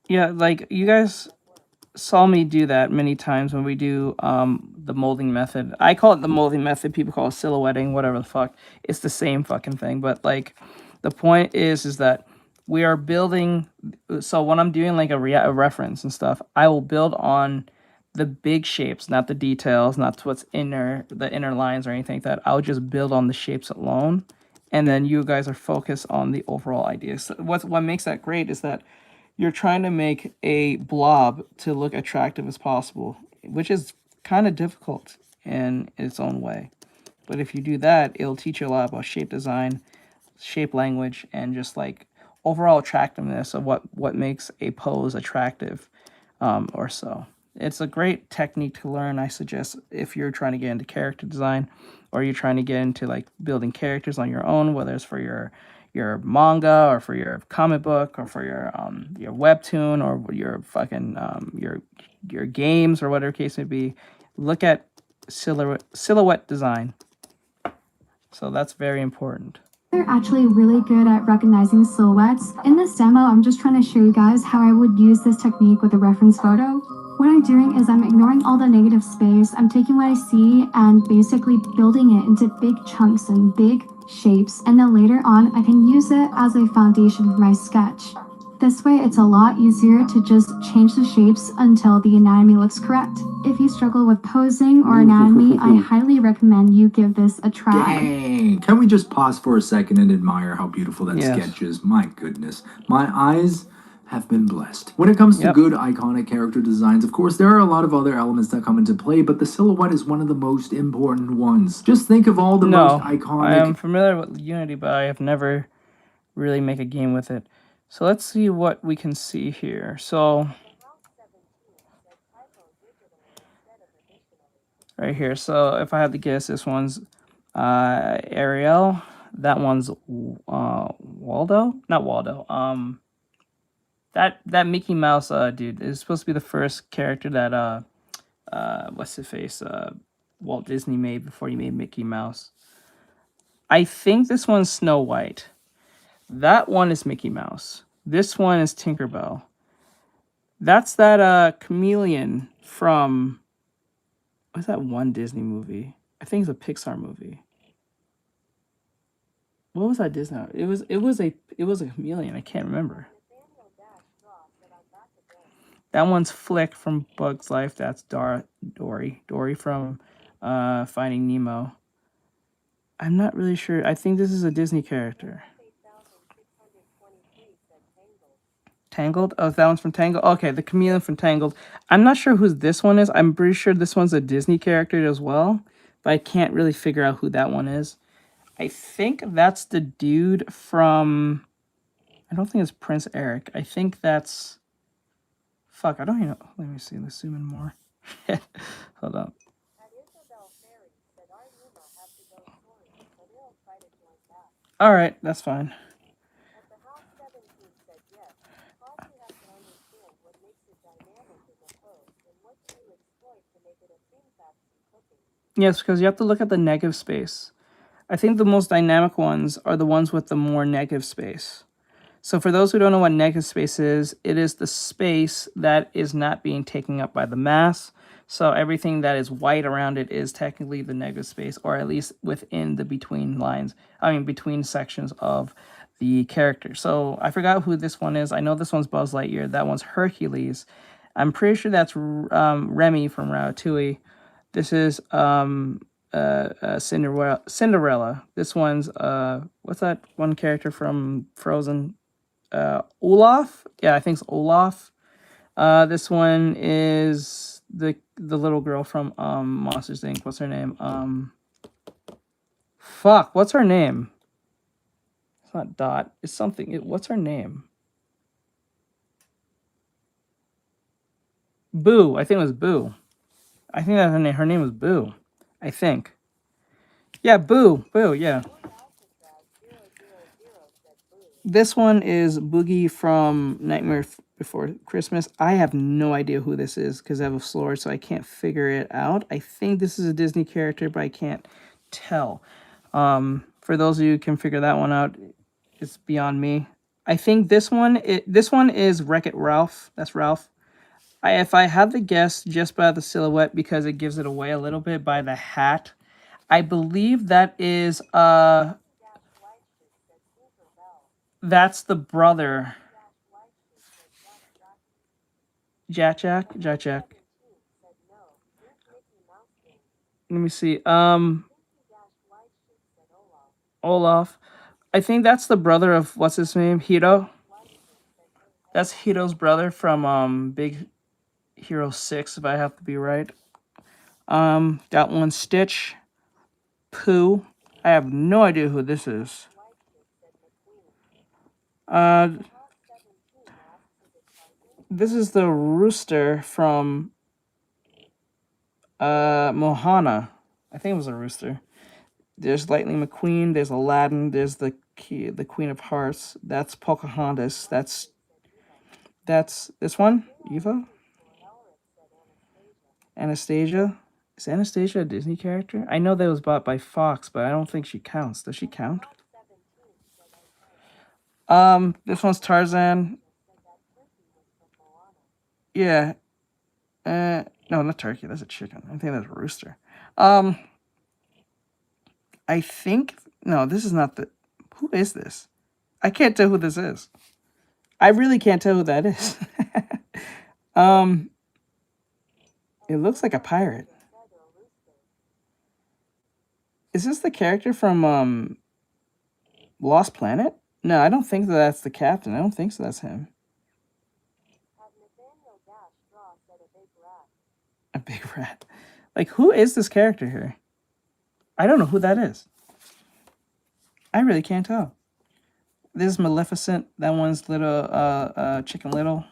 Yeah, like, you guys saw me do that many times when we do the molding method. I call it the molding method. People call it silhouetting, whatever the fuck. It's the same fucking thing. But, like, the point is that we are building... So when I'm doing, like, a reference and stuff, I will build on the big shapes, not the details, not what's the inner lines or anything like that. I'll just build on the shapes alone. And then you guys are focused on the overall idea. So what makes that great is that you're trying to make a blob to look attractive as possible, which is kind of difficult in its own way. But if you do that, it'll teach you a lot about shape design, shape language, and just like overall attractiveness of what makes a pose attractive or so. It's a great technique to learn, I suggest, if you're trying to get into character design or you're trying to get into like building characters on your own, whether it's for your manga or for your comic book or for your webtoon or your fucking your games or whatever case may be. Look at silhouette design. So that's very important. They're actually really good at recognizing silhouettes. In this demo, I'm just trying to show you guys how I would use this technique with a reference photo. What I'm doing is I'm ignoring all the negative space. I'm taking what I see and basically building it into big chunks and big shapes, and then later on I can use it as a foundation for my sketch. This way, it's a lot easier to just change the shapes until the anatomy looks correct. If you struggle with posing or anatomy, I highly recommend you give this a try. Dang! Can we just pause for a second and admire how beautiful that sketch is? My goodness. My eyes have been blessed. When it comes to good, iconic character designs, of course, there are a lot of other elements that come into play, but the silhouette is one of the most important ones. Just think of all the most iconic... I am familiar with Unity, but I have never really made a game with it. So let's see what we can see here. So right here. So if I had to guess, this one's Ariel. That one's Waldo. Not Waldo. That Mickey Mouse dude is supposed to be the first character that what's his face Walt Disney made before he made Mickey Mouse. I think this one's Snow White. That one is Mickey Mouse. This one is Tinkerbell. That's that chameleon from... What's that one Disney movie? I think it's a Pixar movie. What was that Disney? It was a chameleon. I can't remember. That one's Flick from Bug's Life. That's Dory from Finding Nemo. I'm not really sure. I think this is a Disney character. Tangled? Oh, that one's from Tangled? Okay, the chameleon from Tangled. I'm not sure who this one is. I'm pretty sure this one's a Disney character as well, but I can't really figure out who that one is. I think that's the dude from... I don't think it's Prince Eric. I think that's... Fuck, I don't even know. Let me see. Let's zoom in more. Hold up. All right, that's fine. Yes, because you have to look at the negative space. I think the most dynamic ones are the ones with the more negative space. So for those who don't know what negative space is, it is the space that is not being taken up by the mass. So everything that is white around it is technically the negative space, or at least within the between sections of the character. So I forgot who this one is. I know this one's Buzz Lightyear. That one's Hercules. I'm pretty sure that's Remy from Ratatouille. This is Cinderella. This one's what's that one character from Frozen? Olaf. Yeah, I think it's Olaf. This one is the little girl from Monsters Inc. What's her name? Fuck. What's her name? It's not Dot. It's something. What's her name? Boo. I think it was Boo. I think that her name was Boo. I think. Yeah, Boo. Boo, yeah. This one is Boogie from Nightmare Before Christmas. I have no idea who this is because I have a floor, so I can't figure it out. I think this is a Disney character, but I can't tell. For those of you who can figure that one out, it's beyond me. I think this one is Wreck-It Ralph. That's Ralph. If I had to guess just by the silhouette, because it gives it away a little bit by the hat, I believe that is that's the brother. Jack. Let me see. Olaf. I think that's the brother of what's his name? Hiro. That's Hiro's brother from Big Hero 6, if I have to be right. Got one Stitch. Pooh. I have no idea who this is. This is the rooster from Mohana. I think it was a rooster. There's Lightning McQueen. There's Aladdin. There's the Queen of Hearts. That's Pocahontas. That's this one. Eva. Anastasia. Is Anastasia a Disney character? I know that was bought by Fox, but I don't think she counts. Does she count? This one's Tarzan. Yeah. No, not turkey. That's a chicken. I think that's a rooster. I think no. This is not the. Who is this? I can't tell who this is. I really can't tell who that is. It looks like a pirate. Is this the character from Lost Planet? No, I don't think that's the captain. I don't think so. That's him. A big rat. Like, who is this character here? I don't know who that is. I really can't tell. This is Maleficent. That one's little Chicken Little.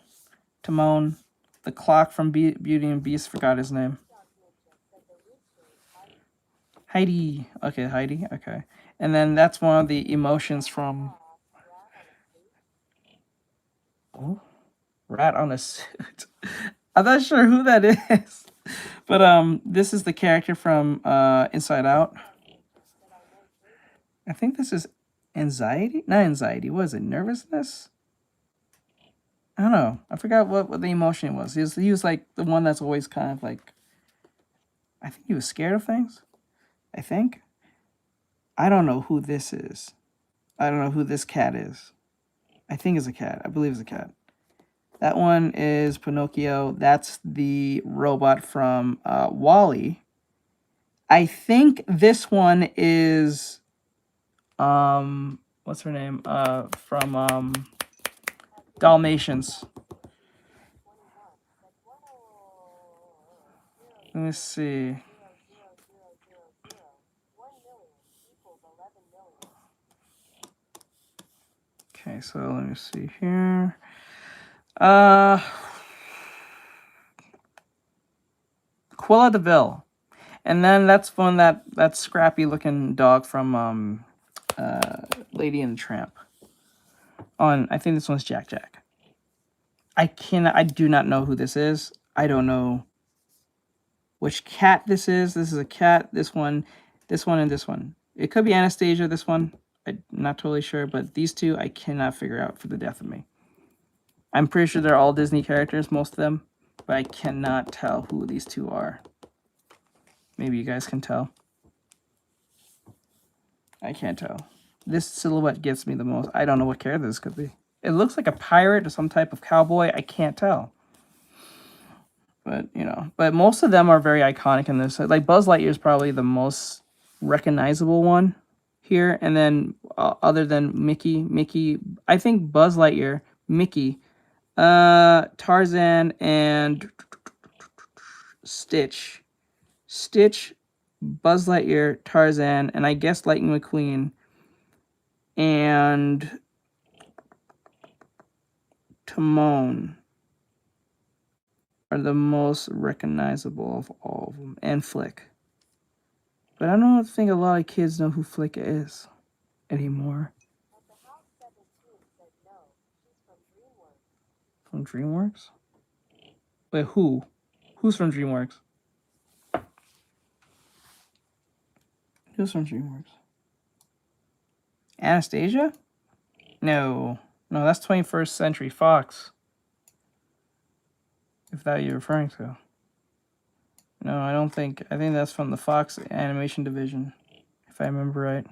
Timon. The clock from Beauty and Beast. Forgot his name. Heidi. Okay, Heidi. Okay. And then that's one of the emotions from... Oh, rat on a suit. I'm not sure who that is. But this is the character from Inside Out. I think this is anxiety? Not anxiety. What is it? Nervousness? I don't know. I forgot what the emotion was. He was like the one that's always kind of like... I think he was scared of things. I think. I don't know who this is. I don't know who this cat is. I think it's a cat. I believe it's a cat. That one is Pinocchio. That's the robot from WALL-E. I think this one is what's her name? From Dalmatians. Let me see. Okay, so let me see here. Cruella de Vil. And then that's one that scrappy looking dog from Lady and the Tramp. I think this one's Jack. I do not know who this is. I don't know which cat this is. This is a cat. This one, and this one. It could be Anastasia, this one. I'm not totally sure, but these two I cannot figure out for the death of me. I'm pretty sure they're all Disney characters, most of them, but I cannot tell who these two are. Maybe you guys can tell. I can't tell. this silhouette gets me the most. I don't know what character this could be. It looks like a pirate or some type of cowboy. I can't tell. But, you know, but most of them are very iconic in this. Like Buzz Lightyear is probably the most recognizable one here. And then other than Mickey, I think Buzz Lightyear, Mickey, Tarzan, and Stitch, Buzz Lightyear, Tarzan, and I guess Lightning McQueen, and Timon are the most recognizable of all of them, and Flick. But I don't think a lot of kids know who Flick is anymore. From DreamWorks? Wait, who? Who's from DreamWorks? Who's from DreamWorks? Anastasia? No, that's 21st Century Fox. If that you're referring to. No, I don't think. I think that's from the Fox animation division, if I remember right.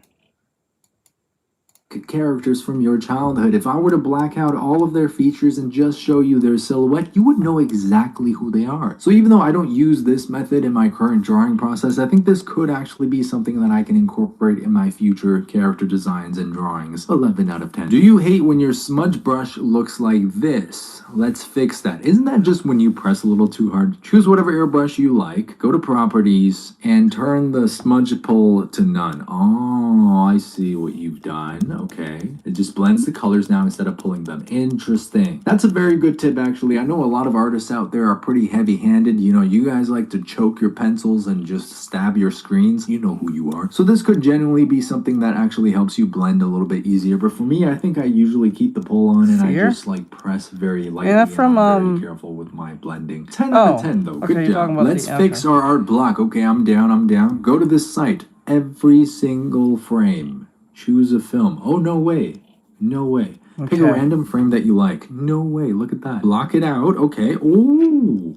Characters from your childhood. If I were to black out all of their features and just show you their silhouette, you would know exactly who they are. So even though I don't use this method in my current drawing process, I think this could actually be something that I can incorporate in my future character designs and drawings. 11 out of 10. Do you hate when your smudge brush looks like this? Let's fix that. Isn't that just when you press a little too hard? Choose whatever airbrush you like, go to properties, and turn the smudge pull to none. Oh, I see what you've done. Okay. It just blends the colors now instead of pulling them. Interesting. That's a very good tip, actually. I know a lot of artists out there are pretty heavy-handed. You know, you guys like to choke your pencils and just stab your screens. You know who you are. So this could genuinely be something that actually helps you blend a little bit easier. But for me, I think I usually keep the pull on and I just like press very lightly. Yeah, from I'm very careful with my blending. 10 out of 10 though. Good job. Let's fix our art block. Okay, I'm down. Go to this site. Every single frame. Choose a film. Oh, no way. Okay. Pick a random frame that you like. No way. Look at that. Block it out. Okay. Oh,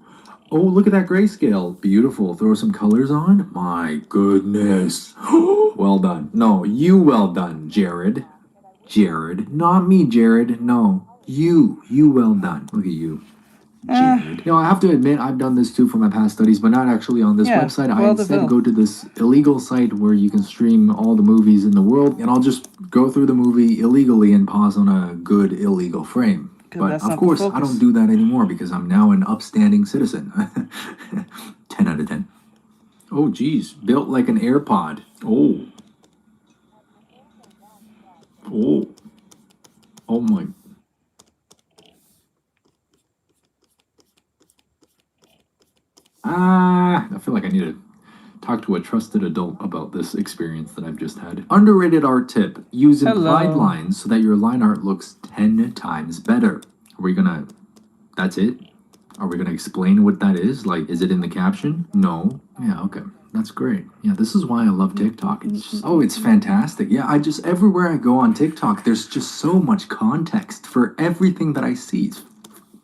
look at that grayscale. Beautiful. Throw some colors on. My goodness. Well done. No, you well done, Jared. Not me, Jared. No. You well done. Look at you. Jared. You know, I have to admit, I've done this too for my past studies, but not actually on this website. I instead go to this illegal site where you can stream all the movies in the world, and I'll just go through the movie illegally and pause on a good illegal frame. But of course, I don't do that anymore because I'm now an upstanding citizen. 10 out of 10. Oh, geez. Built like an AirPod. Oh my. I feel like I need to talk to a trusted adult about this experience that I've just had. Underrated art tip. Use implied lines so that your line art looks 10 times better. Are we gonna... That's it? Are we gonna explain what that is? Like, is it in the caption? No. Yeah, okay. That's great. Yeah, this is why I love TikTok. It's just, it's fantastic. Yeah, everywhere I go on TikTok, there's just so much context for everything that I see. It's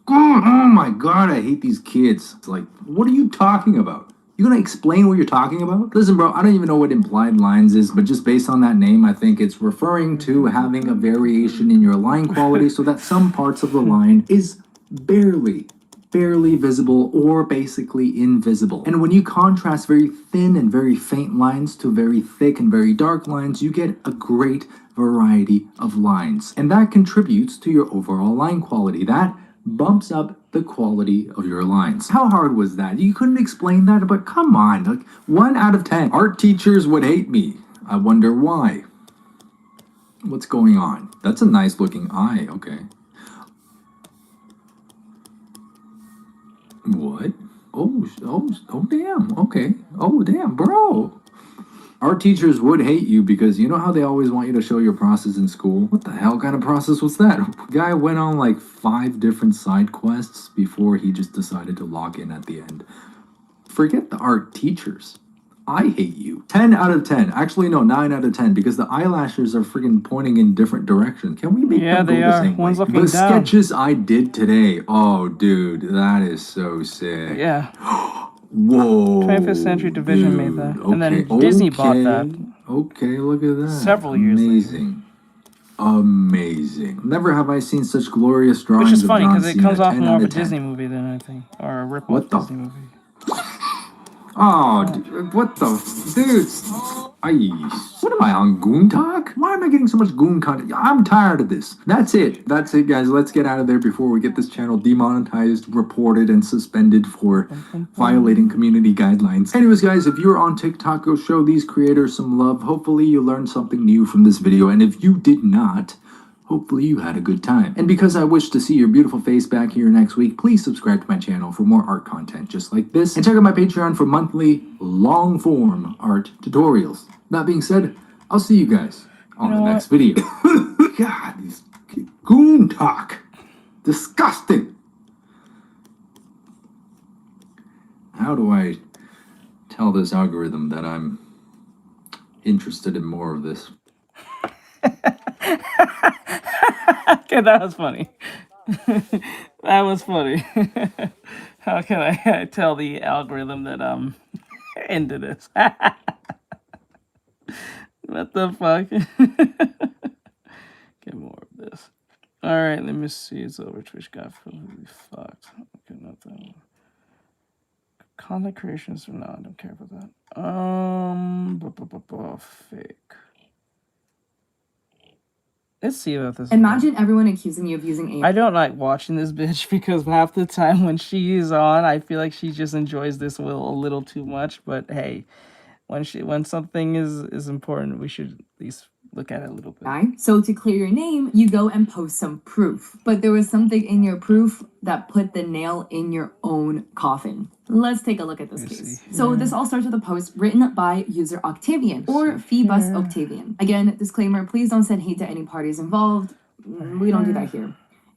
oh my god, I hate these kids. It's like, what are you talking about? You gonna explain what you're talking about? Listen, bro, I don't even know what implied lines is, but just based on that name, I think it's referring to having a variation in your line quality so that some parts of the line is barely visible or basically invisible. And when you contrast very thin and very faint lines to very thick and very dark lines, you get a great variety of lines. And that contributes to your overall line quality. That bumps up the quality of your lines. How hard was that? You couldn't explain that, but come on, like 1 out of 10. Art teachers would hate me. I wonder why. What's going on? That's a nice looking eye, okay. What? Oh damn, okay. Oh damn, bro. Art teachers would hate you because you know how they always want you to show your process in school? What the hell kind of process was that? Guy went on like 5 different side quests before he just decided to lock in at the end. Forget the art teachers. I hate you. 10 out of 10. Actually, no, 9 out of 10 because the eyelashes are freaking pointing in different directions. Can we make them go the same way? The sketches I did today. Oh, dude, that is so sick. Yeah. Whoa. 25th Century Division made that. And then Disney bought that. Okay, look at that. Several years later. Amazing. amazing. Never have I seen such glorious drawings Which is of funny John because it Cena. comes off 10 more out of a of 10. Disney movie than anything, or a rip-off What the Disney movie. Oh, what the dude? What am I on Goon Talk? Why am I getting so much Goon content? I'm tired of this. That's it, guys. Let's get out of there before we get this channel demonetized, reported, and suspended for violating community guidelines. Anyways, guys, if you're on TikTok, go show these creators some love. Hopefully, you learned something new from this video, and if you did not, hopefully you had a good time. And because I wish to see your beautiful face back here next week, please subscribe to my channel for more art content just like this. And check out my Patreon for monthly, long-form art tutorials. That being said, I'll see you guys on the next video. God, this Goon Talk. Disgusting. How do I tell this algorithm that I'm interested in more of this? Okay, that was funny. That was funny. How can I tell the algorithm that I'm into this? What the fuck? Get more of this. Alright, let me see. It's over. Twitch got completely fucked. Okay, not that one. Content creations. No, I don't care about that. Fake. Let's see about this. Imagine everyone accusing you of using AI. I don't like watching this bitch because half the time when she's on, I feel like she just enjoys this a little too much. But hey, when something is important, we should at least look at it a little bit. So to clear your name, you go and post some proof. But there was something in your proof that put the nail in your own coffin. Let's take a look at this case. So this all starts with a post written by user Octavian or Phoebus Octavian. Again, disclaimer, please don't send hate to any parties involved. We don't do that here.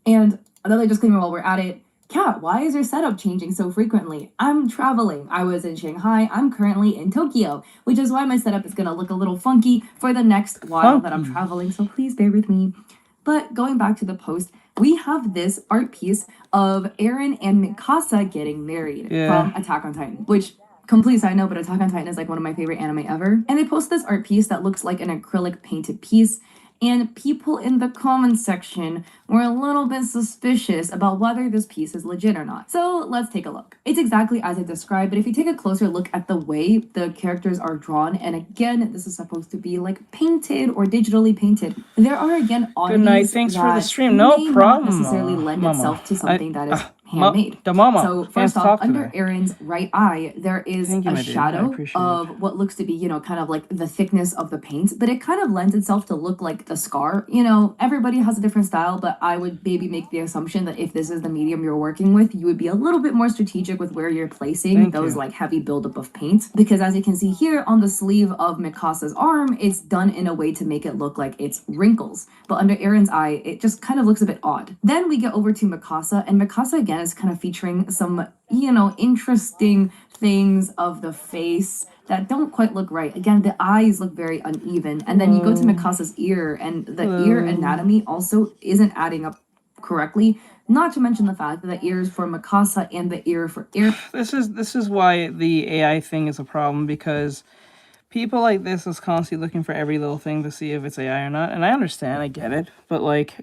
And another disclaimer while we're at it, Kat, why is your setup changing so frequently? I'm traveling. I was in Shanghai. I'm currently in Tokyo, which is why my setup is going to look a little funky for the next while that I'm traveling. So please bear with me. But going back to the post, we have this art piece of Eren and Mikasa getting married from Attack on Titan, which, complete side note, but Attack on Titan is like one of my favorite anime ever. And they post this art piece that looks like an acrylic painted piece. And people in the comments section were a little bit suspicious about whether this piece is legit or not. So let's take a look. It's exactly as I described, but if you take a closer look at the way the characters are drawn, and again, this is supposed to be like painted or digitally painted, there are again Good night. Thanks for the stream. No problem. Not necessarily lend itself to something that is handmade. Mama. So first off, under Eren's right eye, there is a shadow of what looks to be, you know, kind of like the thickness of the paint, but it kind of lends itself to look like the scar. You know, everybody has a different style, but I would maybe make the assumption that if this is the medium you're working with, you would be a little bit more strategic with where you're placing those like heavy buildup of paint. Because as you can see here on the sleeve of Mikasa's arm, it's done in a way to make it look like it's wrinkles. But under Eren's eye, it just kind of looks a bit odd. Then we get over to Mikasa, and Mikasa again is kind of featuring some, you know, interesting things of the face that don't quite look right. Again, the eyes look very uneven. And then you go to Mikasa's ear, and the ear anatomy also isn't adding up correctly. Not to mention the fact that the ears for Mikasa and the ear for Eren. This is why the AI thing is a problem, because people like this is constantly looking for every little thing to see if it's AI or not. And I understand, I get it, but like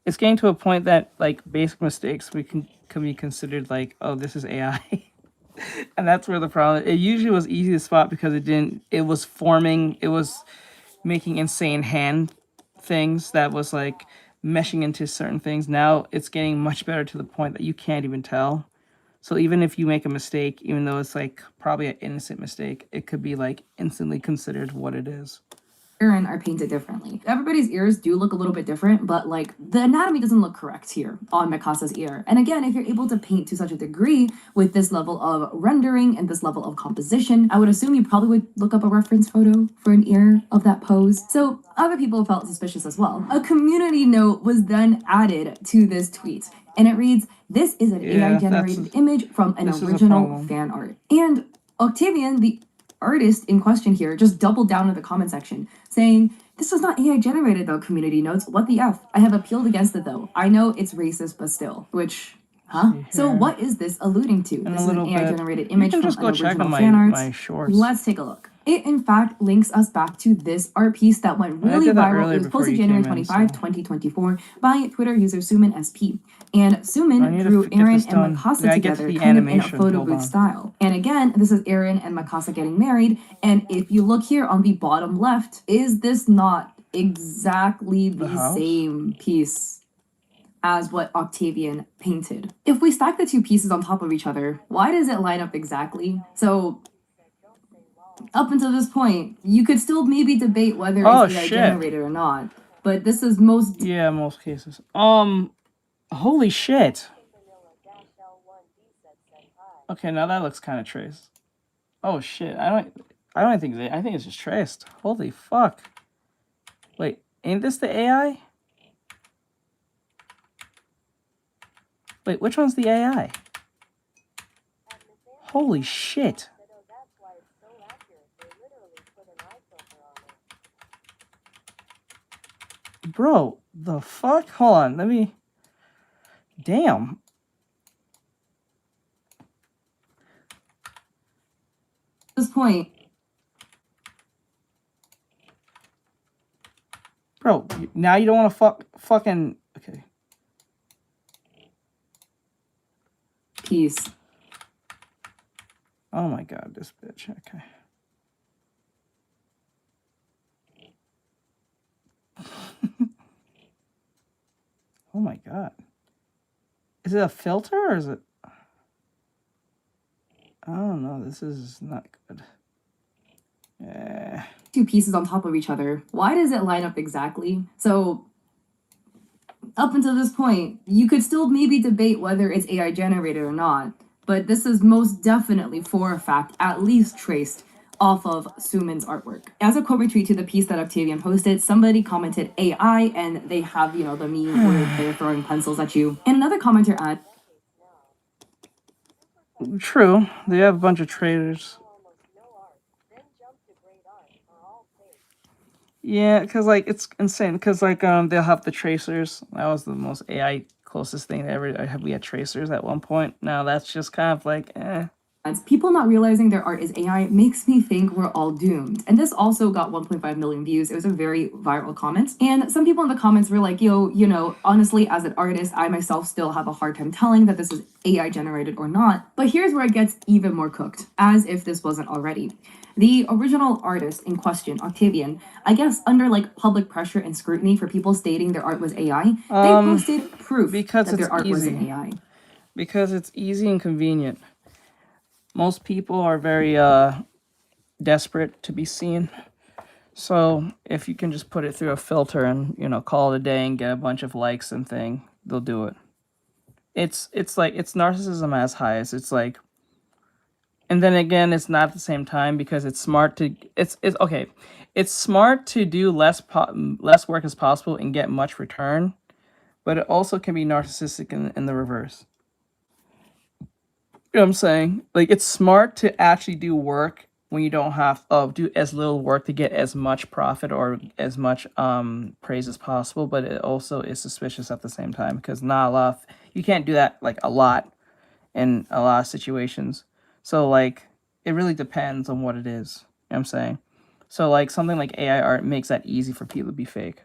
it's getting to a point that like basic mistakes can be considered like, oh, this is AI. And that's where the problem, it usually was easy to spot because it was making insane hand things that was like meshing into certain things. Now it's getting much better to the point that you can't even tell. So even if you make a mistake, even though it's like probably an innocent mistake, it could be like instantly considered what it is. Eren are painted differently. Everybody's ears do look a little bit different, but like the anatomy doesn't look correct here on Mikasa's ear. And again, if you're able to paint to such a degree with this level of rendering and this level of composition, I would assume you probably would look up a reference photo for an ear of that pose. So other people felt suspicious as well. A community note was then added to this tweet, and it reads, "This is an AI-generated image from an original fan art." And Octavian, the artist in question here, just doubled down in the comment section saying, "This was not AI generated though, community notes. What the F? I have appealed against it though. I know it's racist, but still." Which, So what is this alluding to? This is an AI generated image from an original fan art. Let's take a look. It in fact links us back to this art piece that went really viral. It was posted January 25, 2024 by Twitter user Suman SP. And Suman drew Aaron and Mikasa together kind of in a photo booth style. And again, this is Aaron and Mikasa getting married. And if you look here on the bottom left, is this not exactly the same piece as what Octavian painted? If we stack the two pieces on top of each other, why does it line up exactly? So up until this point, you could still maybe debate whether it's AI generated or not. But this is most cases. Holy shit. Okay, now that looks kind of traced. Oh shit. I don't think I think it's just traced. Holy fuck. Wait, ain't this the AI? Wait, which one's the AI? Holy shit. Bro, the fuck? Hold on, let me... Damn. At this point... Bro, now you don't want to fucking... Okay. Peace. Oh my god, this bitch. Okay. Oh my god. Is it a filter or is it... I don't know. This is not good. Two pieces on top of each other. Why does it line up exactly? So up until this point, you could still maybe debate whether it's AI generated or not. But this is most definitely, for a fact, at least traced off of Suman's artwork. As a quote retweet to the piece that Octavian posted, somebody commented AI, and they have, you know, the meme where they're throwing pencils at you. And another commenter added, True, they have a bunch of traders. Yeah, because like it's insane. Because like they'll have the tracers. That was the most AI closest thing ever. We had tracers at one point. Now that's just kind of like people not realizing their art is AI makes me think we're all doomed. And this also got 1.5 million views. It was a very viral comment. And some people in the comments were like, yo, you know, honestly, as an artist, I myself still have a hard time telling that this is AI generated or not. But here's where it gets even more cooked, as if this wasn't already. The original artist in question, Octavian, I guess under like public pressure and scrutiny for people stating their art was AI, they posted proof that their art wasn't AI. Because it's easy and convenient. Most people are very desperate to be seen. So if you can just put it through a filter and, you know, call it a day and get a bunch of likes and thing, they'll do it. It's like, it's narcissism as high as it's like, and then again, it's not at the same time because it's smart to, it's okay. It's smart to do less work as possible and get much return, but it also can be narcissistic in the reverse. You know what I'm saying? Like, it's smart to actually do work when you don't have do as little work to get as much profit or as much praise as possible, but it also is suspicious at the same time because not a lot you can't do that like a lot in a lot of situations. So like it really depends on what it is. You know what I'm saying? So like something like AI art makes that easy for people to be fake.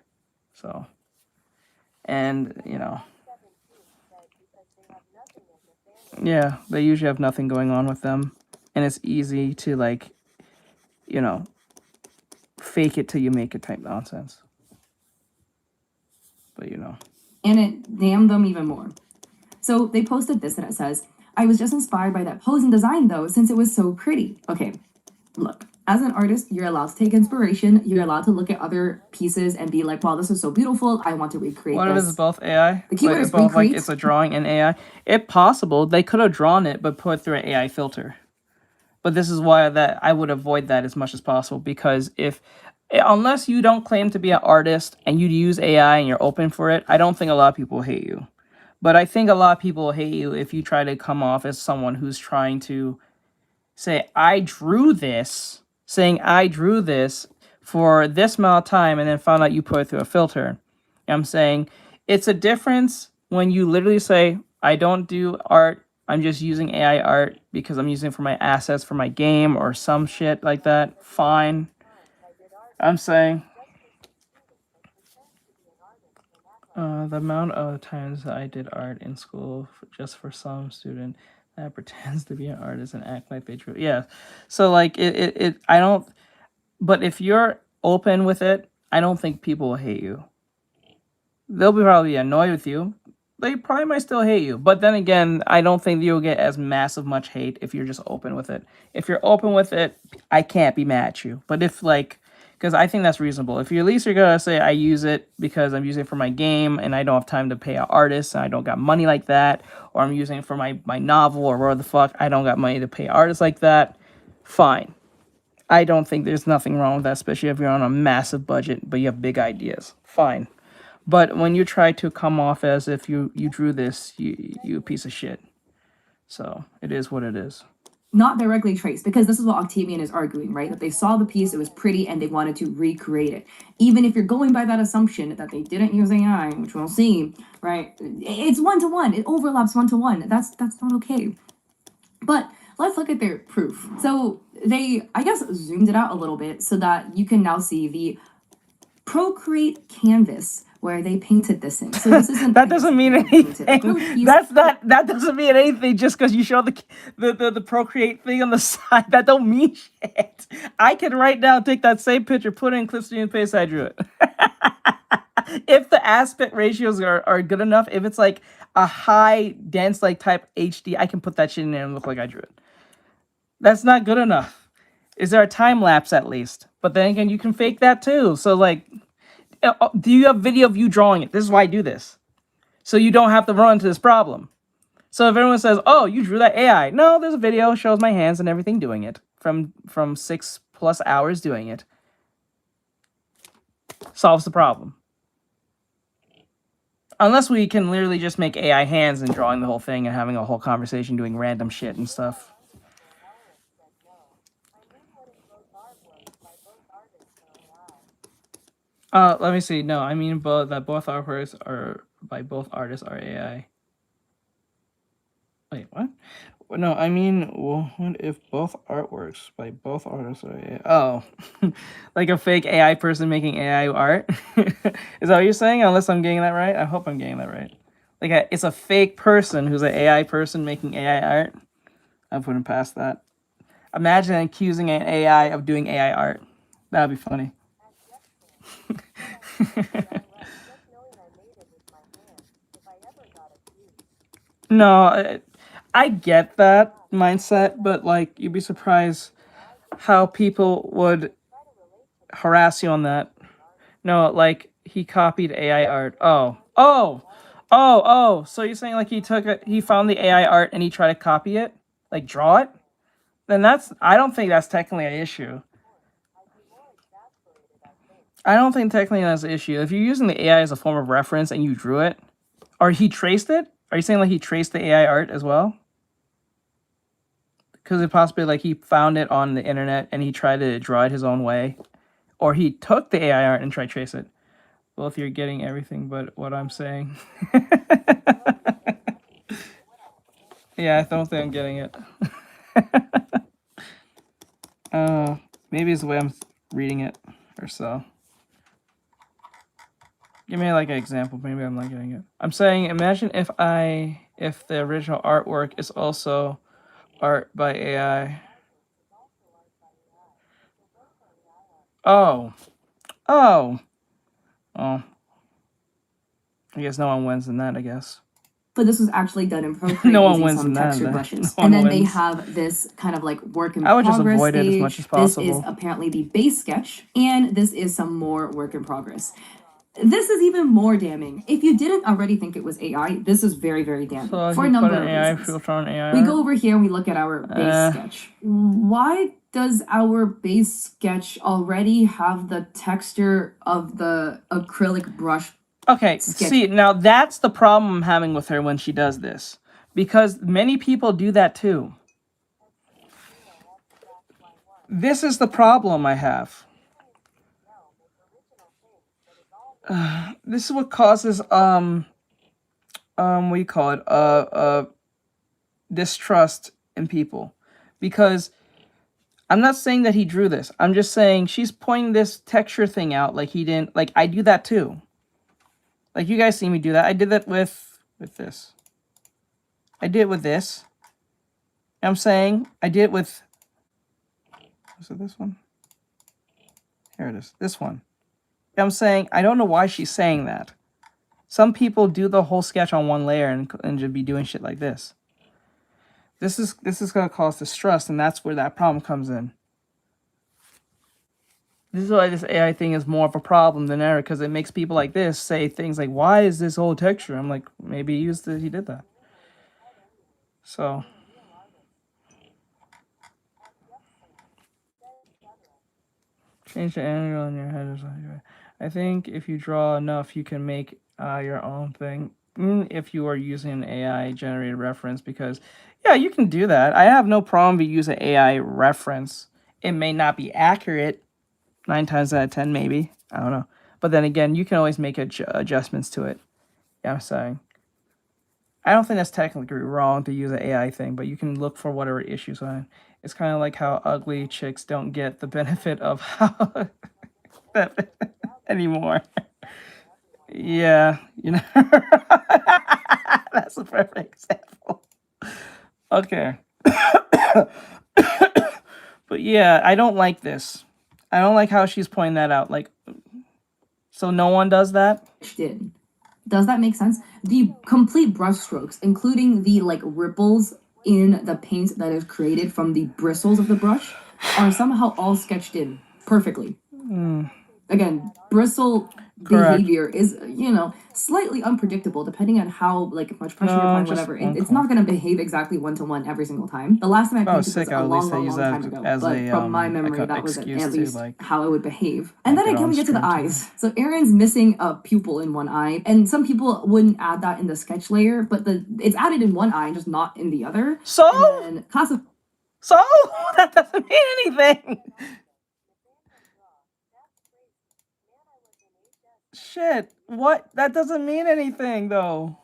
So, and you know, yeah, they usually have nothing going on with them, and it's easy to like, you know, fake it till you make it type nonsense. But you know. And it damned them even more. So they posted this and it says, I was just inspired by that pose and design though, since it was so pretty. Okay, look, as an artist, you're allowed to take inspiration. You're allowed to look at other pieces and be like, wow, this is so beautiful. I want to recreate this. What if it's both AI? The keyword is both recreate. like it's a drawing in AI. It's possible they could have drawn it, but put it through an AI filter. But this is why that I would avoid that as much as possible because unless you don't claim to be an artist and you use AI and you're open for it, I don't think a lot of people hate you. But I think a lot of people hate you if you try to come off as someone who's trying to say, I drew this, saying I drew this for this amount of time and then found out you put it through a filter. You know what I'm saying? It's a difference when you literally say, I don't do art I'm just using AI art because I'm using it for my assets for my game or some shit like that, fine. I'm saying the amount of times I did art in school just for some student that pretends to be an artist and act like they drew. Yeah. So like I don't, but if you're open with it, I don't think people will hate you. They'll be probably annoyed with you. They probably might still hate you. But then again, I don't think you'll get as massive much hate if you're just open with it. If you're open with it, I can't be mad at you. But if like, because I think that's reasonable. If you at least you're gonna say I use it because I'm using it for my game and I don't have time to pay an artist and I don't got money like that, or I'm using it for my novel or whatever the fuck, I don't got money to pay artists like that, fine. I don't think there's nothing wrong with that, especially if you're on a massive budget but you have big ideas. Fine. But when you try to come off as if you drew this, you piece of shit. So it is what it is. Not directly traced, because this is what Octavian is arguing, right? That they saw the piece, it was pretty, and they wanted to recreate it. Even if you're going by that assumption that they didn't use AI, which we'll see, right? It's 1-to-1. It overlaps 1-to-1. That's not okay. But let's look at their proof. So they, I guess, zoomed it out a little bit so that you can now see the Procreate canvas where they painted this in. So this isn't that doesn't mean anything. That doesn't mean anything just because you show the Procreate thing on the side. That don't mean shit. I can right now take that same picture, put it in clip studio and paste, I drew it. If the aspect ratios are good enough, if it's like a high dense like type HD, I can put that shit in there and look like I drew it. That's not good enough. Is there a time lapse at least? But then again, you can fake that too. So like, do you have video of you drawing it? This is why I do this. So you don't have to run into this problem. So if everyone says, oh, you drew that AI. No, there's a video, shows my hands and everything doing it. From 6+ hours doing it. Solves the problem. Unless we can literally just make AI hands and drawing the whole thing and having a whole conversation doing random shit and stuff. Let me see. No, I mean both artworks are by both artists are AI. Wait, what? No, I mean, well, what if both artworks by both artists are AI? Oh, like a fake AI person making AI art? Is that what you're saying? Unless I'm getting that right? I hope I'm getting that right. Like, it's a fake person who's an AI person making AI art? I'm putting past that. Imagine accusing an AI of doing AI art. That would be funny. No, I get that mindset, but like you'd be surprised how people would harass you on that. No, like he copied AI art. Oh. So you're saying like he found the AI art and he tried to copy it, like draw it? Then I don't think that's technically an issue. I don't think technically that's an issue. If you're using the AI as a form of reference and you drew it, or he traced it, are you saying like he traced the AI art as well? Because it possibly like he found it on the internet and he tried to draw it his own way, or he took the AI art and tried to trace it. Well, if you're getting everything but what I'm saying. Yeah, I don't think I'm getting it. Maybe it's the way I'm reading it or so. Give me like an example. Maybe I'm not getting it. I'm saying, imagine if the original artwork is also art by AI. Oh. I guess no one wins in that, I guess. But this was actually done in Procreate No one using wins some in that, texture then. brushes. No And one then they wins. have this kind of like work in I would just progress avoid it as stage. much as possible. This is apparently the base sketch, and this is some more work in progress. This is even more damning. If you didn't already think it was AI, this is very, very damning So for a he number put of an AI reasons. filter on AI We art? go over here and we look at our base sketch. Why does our base sketch already have the texture of the acrylic brush? Okay, see, now that's the problem I'm having with her when she does this. Because many people do that too. This is the problem I have. This is what causes, what do you call it? distrust in people, because I'm not saying that he drew this. I'm just saying she's pointing this texture thing out like he didn't. Like, I do that too. Like, you guys see me do that. I did that with this. I did it with this. I'm saying I did it with. Was it this one? Here it is. This one. I'm saying I don't know why she's saying that. Some people do the whole sketch on one layer and just be doing shit like this. This is gonna cause distrust, and that's where that problem comes in. This is why this AI thing is more of a problem than ever, because it makes people like this say things like, "Why is this whole texture?" I'm like, maybe he did that. So. Change the angle in your head. I think if you draw enough, you can make your own thing. If you are using an AI generated reference, because yeah, you can do that. I have no problem if you use an AI reference. It may not be accurate 9 times out of 10, maybe. I don't know. But then again, you can always make adjustments to it. Yeah, I'm saying. I don't think that's technically wrong to use an AI thing, but you can look for whatever issues on it. It's kind of like how ugly chicks don't get the benefit of how anymore. Yeah, you know. That's a perfect example. Okay. But yeah, I don't like this. I don't like how she's pointing that out. Like, so no one does that? Did. Does that make sense? The complete brush strokes, including the like ripples in the paint that is created from the bristles of the brush, are somehow all sketched in perfectly. Again, bristle behavior is, you know, slightly unpredictable depending on how like much pressure you're applying, whatever. It's not going to behave exactly 1-to-1 every single time. The last time I painted was a long time ago, but from my memory, that was at least how it would behave. And then again, we get to the eyes. So Aaron's missing a pupil in one eye, and some people wouldn't add that in the sketch layer, but it's added in one eye, just not in the other. So? So? That doesn't mean anything. Shit, what? That doesn't mean anything, though.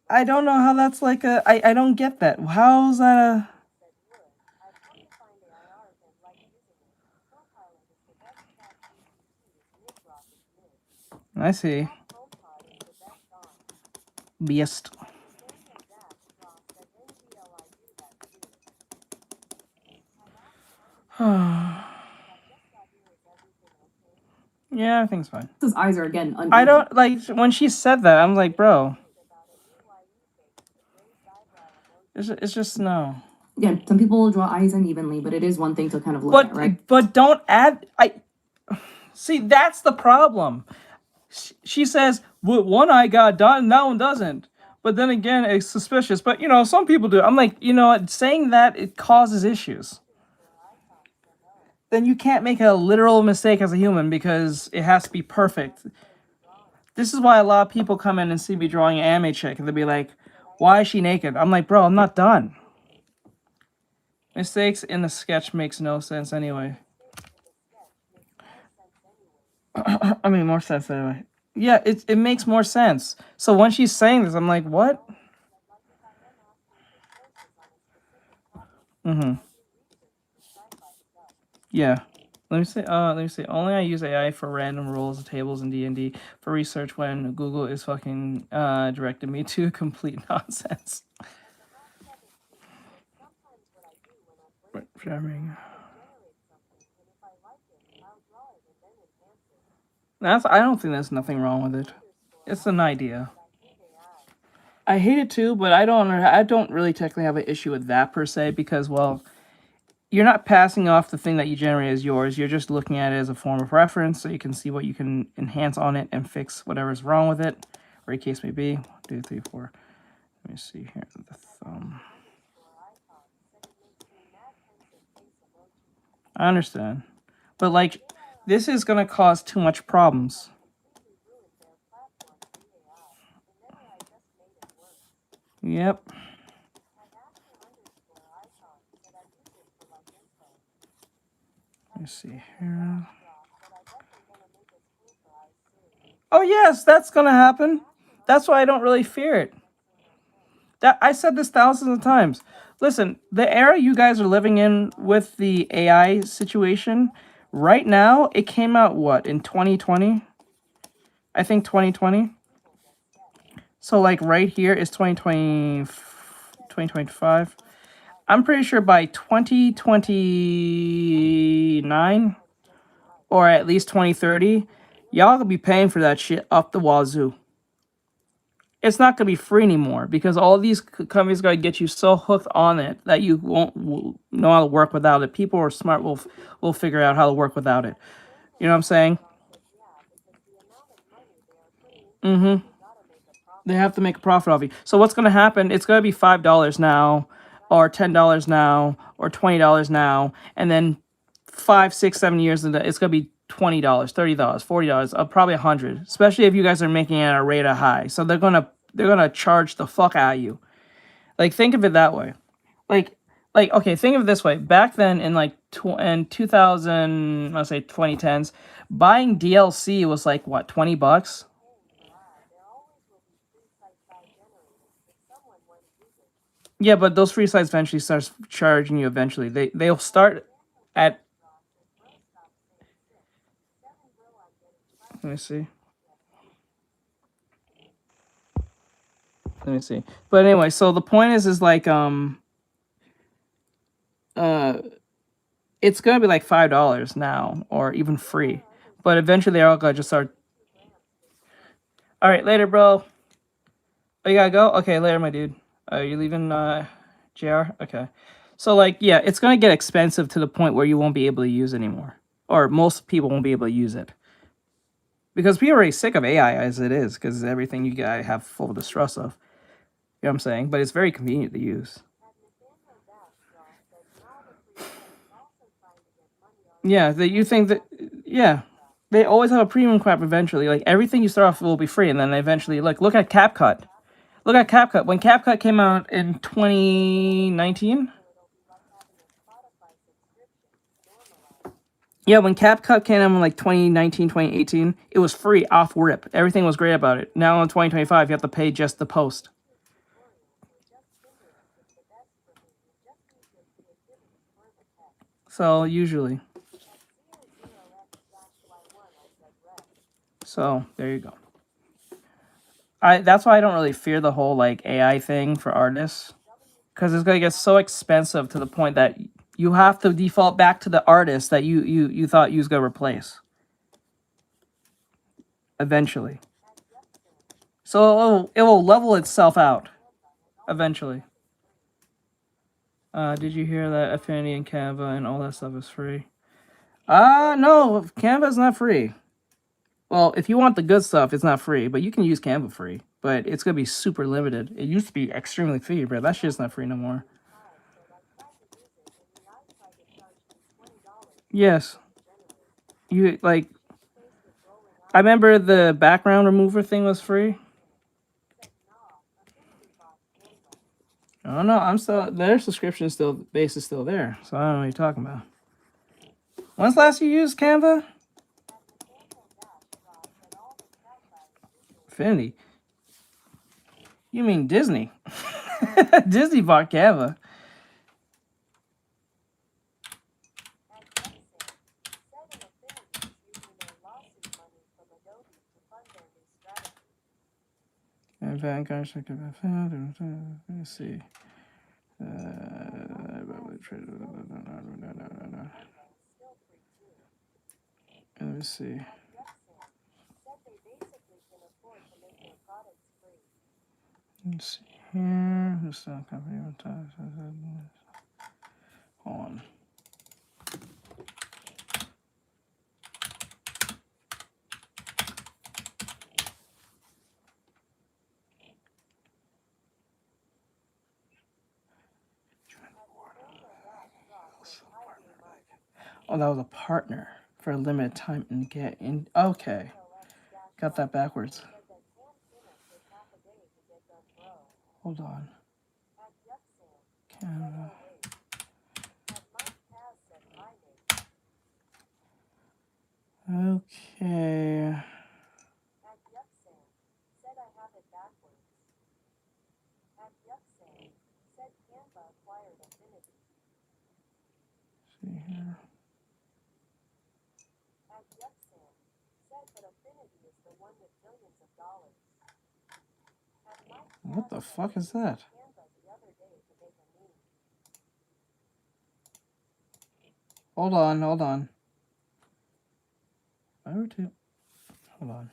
I don't know how that's like a... I don't get that. How's that a... I see. Beast. Yeah, I think it's fine. His eyes are again uneven. I don't like when she said that. I'm like, bro. It's just no. Yeah, some people will draw eyes unevenly, but it is one thing to kind of look at, right? But don't add. See, that's the problem. She says one eye got done, and that one doesn't. But then again, it's suspicious. But you know, some people do. I'm like, you know, saying that it causes issues. Then you can't make a literal mistake as a human because it has to be perfect. This is why a lot of people come in and see me drawing an anime chick and they'll be like, why is she naked? I'm like, bro, I'm not done. Mistakes in the sketch makes no sense anyway. I mean, more sense anyway. Yeah, it makes more sense. So when she's saying this, I'm like, what? Yeah. Let me say. Only I use AI for random rules and tables in D&D for research when Google is fucking directed me to complete nonsense. Sharing. I don't think there's nothing wrong with it. It's an idea. I hate it too, but I don't really technically have an issue with that per se because, well, you're not passing off the thing that you generate as yours. You're just looking at it as a form of reference so you can see what you can enhance on it and fix whatever's wrong with it, or the case may be. 1, 2, 3, 4. Let me see here. The thumb. I understand. But, like, this is going to cause too much problems. Yep. Let me see here. Oh, yes, that's going to happen. That's why I don't really fear it. That I said this thousands of times. Listen, the era you guys are living in with the AI situation, right now, it came out what, in 2020? I think 2020. So like right here is 2020, 2025. I'm pretty sure by 2029 or at least 2030, y'all gonna be paying for that shit up the wazoo. It's not gonna be free anymore because all these companies gotta get you so hooked on it that you won't know how to work without it. People who are smart will figure out how to work without it. You know what I'm saying? Mm-hmm. They have to make a profit off you. So what's gonna happen? It's gonna be $5 now, or $10 now, or $20 now, and then 5, 6, 7 years into it's gonna be $20, $30, $40, probably $100. Especially if you guys are making it at a rate of high. So they're gonna charge the fuck out of you. Like think of it that way. Like okay, think of it this way. Back then in like in 2000, let's say 2010s, buying DLC was like what, $20? Yeah, but those free sites eventually starts charging you eventually. They'll start at let me see. Let me see. But anyway, so the point is like it's gonna be like $5 now or even free. But eventually they're all gonna just start. Alright, later, bro. Oh, you gotta go? Okay, later, my dude. Are you leaving JR? Okay. So like yeah, it's gonna get expensive to the point where you won't be able to use it anymore. Or most people won't be able to use it. Because people are already sick of AI as it is, because everything you guys have full distrust of. You know what I'm saying? But it's very convenient to use. Yeah, that you think that yeah. They always have a premium crap eventually. Like everything you start off will be free and then eventually look at CapCut. Look at CapCut. When CapCut came out in 2019? Yeah, when CapCut came out in like 2019, 2018, it was free off rip. Everything was great about it. Now in 2025, you have to pay just the post. So usually. So there you go. That's why I don't really fear the whole like AI thing for artists, because it's gonna get so expensive to the point that you have to default back to the artist that you thought you was gonna replace. Eventually. So it will level itself out. Eventually. Did you hear that Affinity and Canva and all that stuff is free? No, Canva's not free. Well, if you want the good stuff, it's not free, but you can use Canva free. But it's gonna be super limited. It used to be extremely free, but that shit's not free no more. Yes. You like I remember the background remover thing was free. Oh no, I'm still their subscription is still base is still there, so I don't know what you're talking about. When's the last you used Canva? Infinity. You mean Disney? Disney bought Canva. Let's see. Let me see. Let's see here. This company hold on. Oh, that was a partner for a limited time and get in. Okay. Got that backwards. Hold on. Canva. Okay. See here. What the fuck is that? Hold on, hold on. Hold on.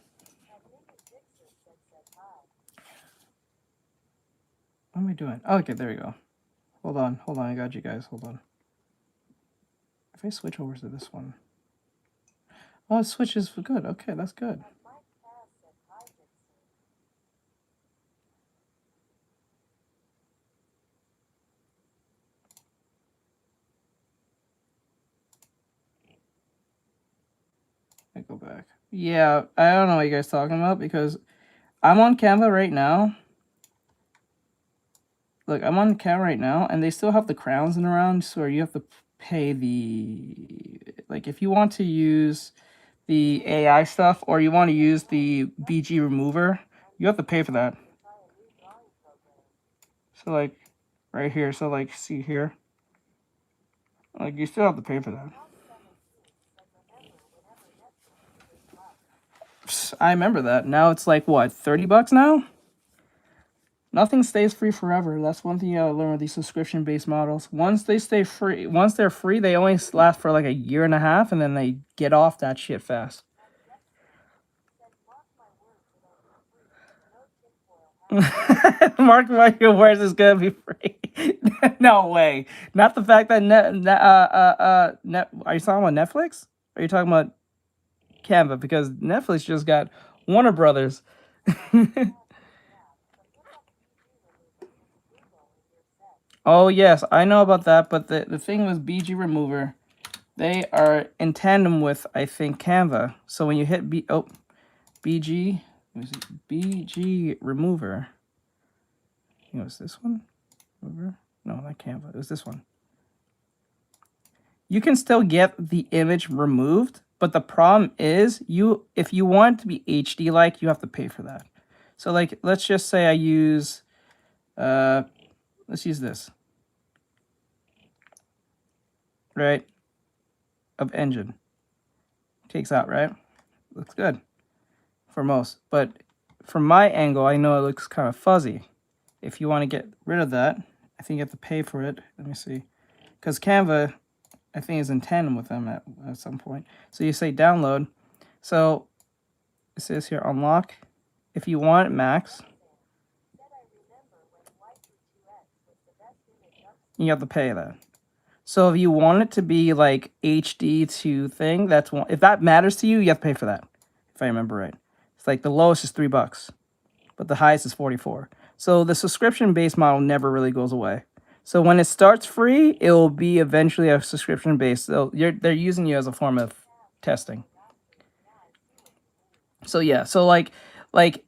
What am I doing? Oh, okay, there we go. Hold on, I got you guys. Hold on. If I switch over to this one. Oh, it switches for good. Okay, that's good. I go back. Yeah, I don't know what you guys talking about because I'm on Canva right now. Look, I'm on Canva right now, and they still have the crowns in around, so you have to pay the... Like, if you want to use the AI stuff, or you want to use the BG remover, you have to pay for that. So, like, right here, so, like, see here? Like, you still have to pay for that. I remember that. Now it's like, what, 30 bucks now? Nothing stays free forever. That's one thing you gotta learn with these subscription-based models. Once they're free, they only last for like a year and a half, and then they get off that shit fast. Mark my words is gonna be free. No way. Not the fact that are you talking about Netflix? Or are you talking about Canva? Because Netflix just got Warner Brothers. Oh yes, I know about that, but the thing with BG Remover, they are in tandem with, I think, Canva. So when you hit BG, BG Remover. I think it was this one? No, not Canva. It was this one. You can still get the image removed, but the problem is if you want it to be HD like, you have to pay for that. So like, let's just say I use, let's use this. Right? Of engine. Takes out, right? Looks good for most. But from my angle, I know it looks kind of fuzzy. If you want to get rid of that, I think you have to pay for it. Let me see. Because Canva, I think, is in tandem with them at some point. So you say download. So it says here unlock. If you want max, you have to pay that. So if you want it to be like HD to thing, that's one. If that matters to you, you have to pay for that. If I remember right, it's like the lowest is $3, but the highest is 44. So the subscription-based model never really goes away. So when it starts free, it will be eventually a subscription-based. So they're using you as a form of testing. So yeah, so like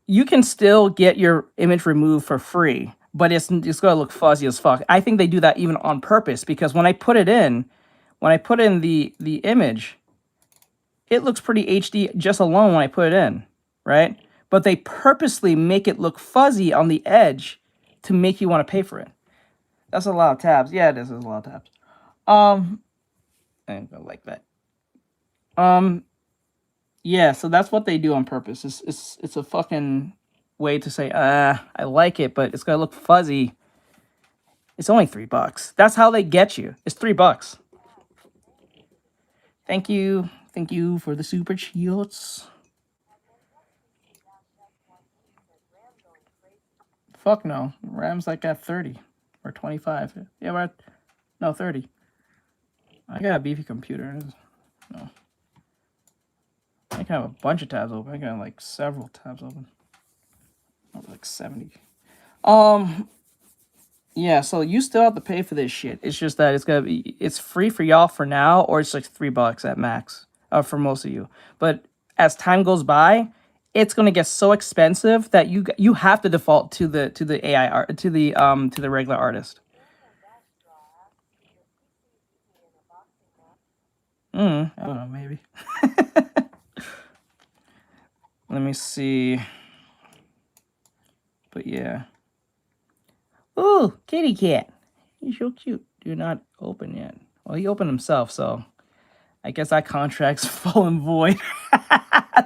you can still get your image removed for free, but it's gonna look fuzzy as fuck. I think they do that even on purpose because when I put in the image, it looks pretty HD just alone when I put it in, right? But they purposely make it look fuzzy on the edge to make you want to pay for it. That's a lot of tabs. Yeah, it is. There's a lot of tabs. I don't like that. Yeah, so that's what they do on purpose. It's a fucking way to say, I like it, but it's gonna look fuzzy. It's only $3. That's how they get you. It's $3. Thank you. Thank you for the super shields. Fuck no. RAM's like at 30 or 25. Yeah, we're at, no, 30. I got a beefy computer. No. I can have a bunch of tabs open. I got like several tabs open. Like 70. Yeah, so you still have to pay for this shit. It's just that it's free for y'all for now, or it's like $3 at max for most of you. But as time goes by, it's gonna get so expensive that you have to default to the AI art to the regular artist. I don't know, maybe. Let me see. But yeah. Ooh, kitty cat. He's so cute. Do not open yet. Well, he opened himself, so I guess that contract's full and void.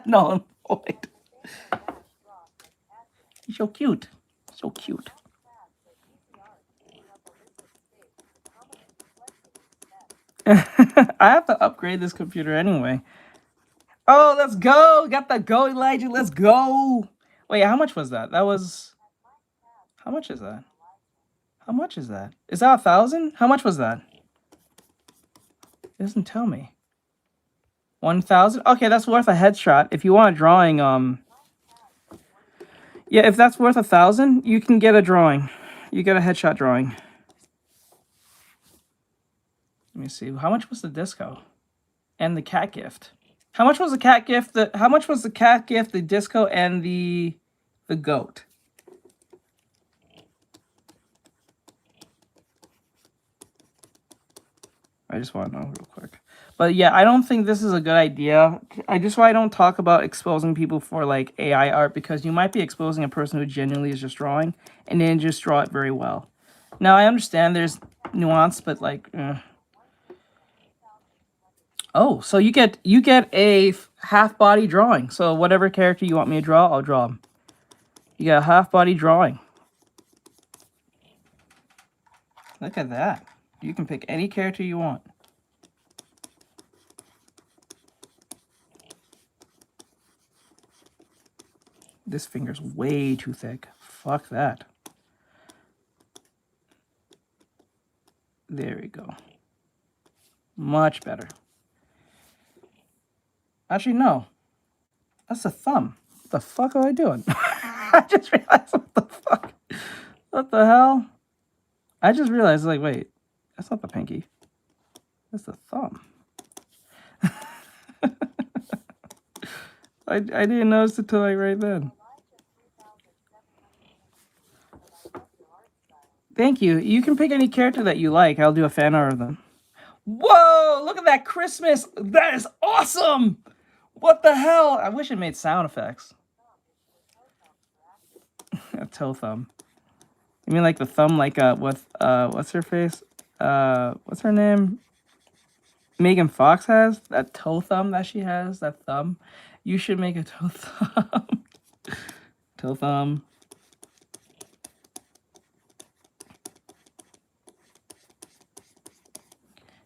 Null and void. He's so cute. So cute. I have to upgrade this computer anyway. Oh, let's go. Got the go, Elijah. Let's go. Wait, how much was that? That was... How much is that? How much is that? Is that 1,000? How much was that? It doesn't tell me. 1,000? Okay, that's worth a headshot. If you want a drawing, yeah, if that's worth 1,000, you can get a drawing. You get a headshot drawing. Let me see. How much was the disco? And the cat gift? How much was the cat gift? How much was the cat gift, the disco, and the goat? I just want to know real quick. But yeah, I don't think this is a good idea. That's why I don't talk about exposing people for like AI art, because you might be exposing a person who genuinely is just drawing and didn't just draw it very well. Now I understand there's nuance, but like, oh, so you get a half body drawing. So whatever character you want me to draw, I'll draw them. You got a half body drawing. Look at that. You can pick any character you want. This finger's way too thick. Fuck that. There we go. Much better. Actually, no. That's a thumb. What the fuck am I doing? I just realized, what the fuck? What the hell? I just realized, like, wait. That's not the pinky. That's the thumb. I didn't notice it till like right then. Thank you. You can pick any character that you like. I'll do a fan art of them. Whoa! Look at that Christmas! That is awesome! What the hell? I wish it made sound effects. A toe thumb. You mean like the thumb, like with what's her face? What's her name? Megan Fox has that toe thumb that she has. That thumb. You should make a toe thumb. Toe thumb.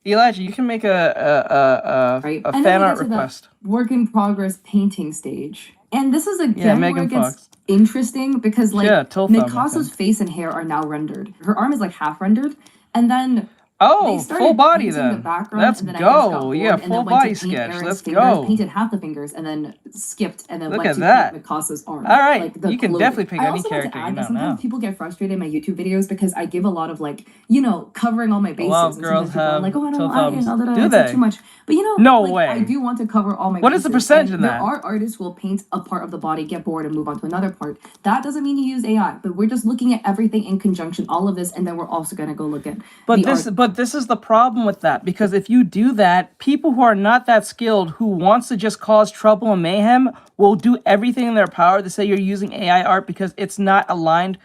Elijah, you can make a fan art request. Work in progress painting stage. And this is again where it gets Fox. interesting because like Mikasa's thumb, face and hair are now rendered. Her arm is like half rendered, and then oh, full body painting then. The background, Let's and then I guess got go. bored Yeah, and then full went to body paint sketch. Aaron's Let's fingers, go. Painted half the fingers and then skipped and then Look went at to that. paint Mikasa's arm. All right, like the you can clothing. definitely pick I any also want character to you add know that sometimes now. people get frustrated in my YouTube videos because I give a lot of like, you know, covering all my bases. lot of and girls sometimes people are have like, oh, I don't toe know, thumbs. Do it's they? too much. But you know, No like, way. I do want to cover all my What bases. is the percentage and in there that? are artists who will paint a part of the body, get bored, and move on to another part. That doesn't mean you use AI, but we're just looking at everything in conjunction, all of this, and then we're also going to go look at But the this is the problem with that, because if you do that, people who are not that skilled, who wants to just cause trouble and mayhem, will do everything in their power to say you're using AI art because it's not aligned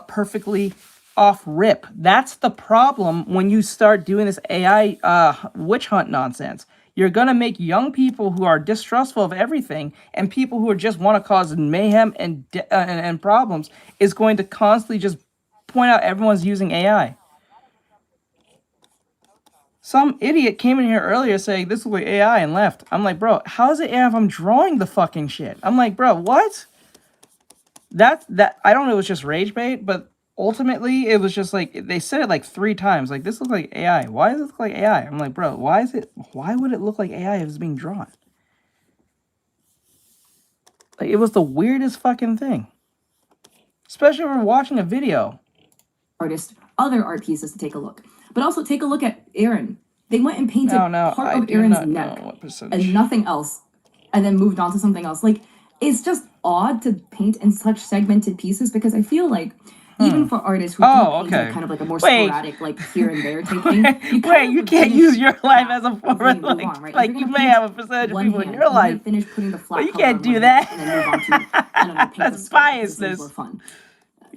perfectly off rip. That's the problem when you start doing this AI witch hunt nonsense. You're gonna make young people who are distrustful of everything and people who just want to cause mayhem and problems is going to constantly just point out everyone's using AI. Some idiot came in here earlier saying this is like AI and left. I'm like, bro, how is it AI if I'm drawing the fucking shit? I'm like, bro, what? That I don't know, it was just rage bait, but ultimately it was just like they said it like 3 times. Like, this looks like AI. Why does it look like AI? I'm like, bro, why would it look like AI if it's being drawn? Like, it was the weirdest fucking thing. Especially when we're watching a video. artist other art pieces to take a look. But also take a look at Aaron. They went and painted part of Aaron's neck and nothing else, and then moved on to something else. Like, it's just odd to paint in such segmented pieces because I feel like even for artists who do paint like kind of like a more sporadic, like here and there type thing. You can't use your life as a form. Like you may have a percentage of people in your life, finish putting the flat but you can't do that. And then move on to, I don't know, paint That's biasness. Fun.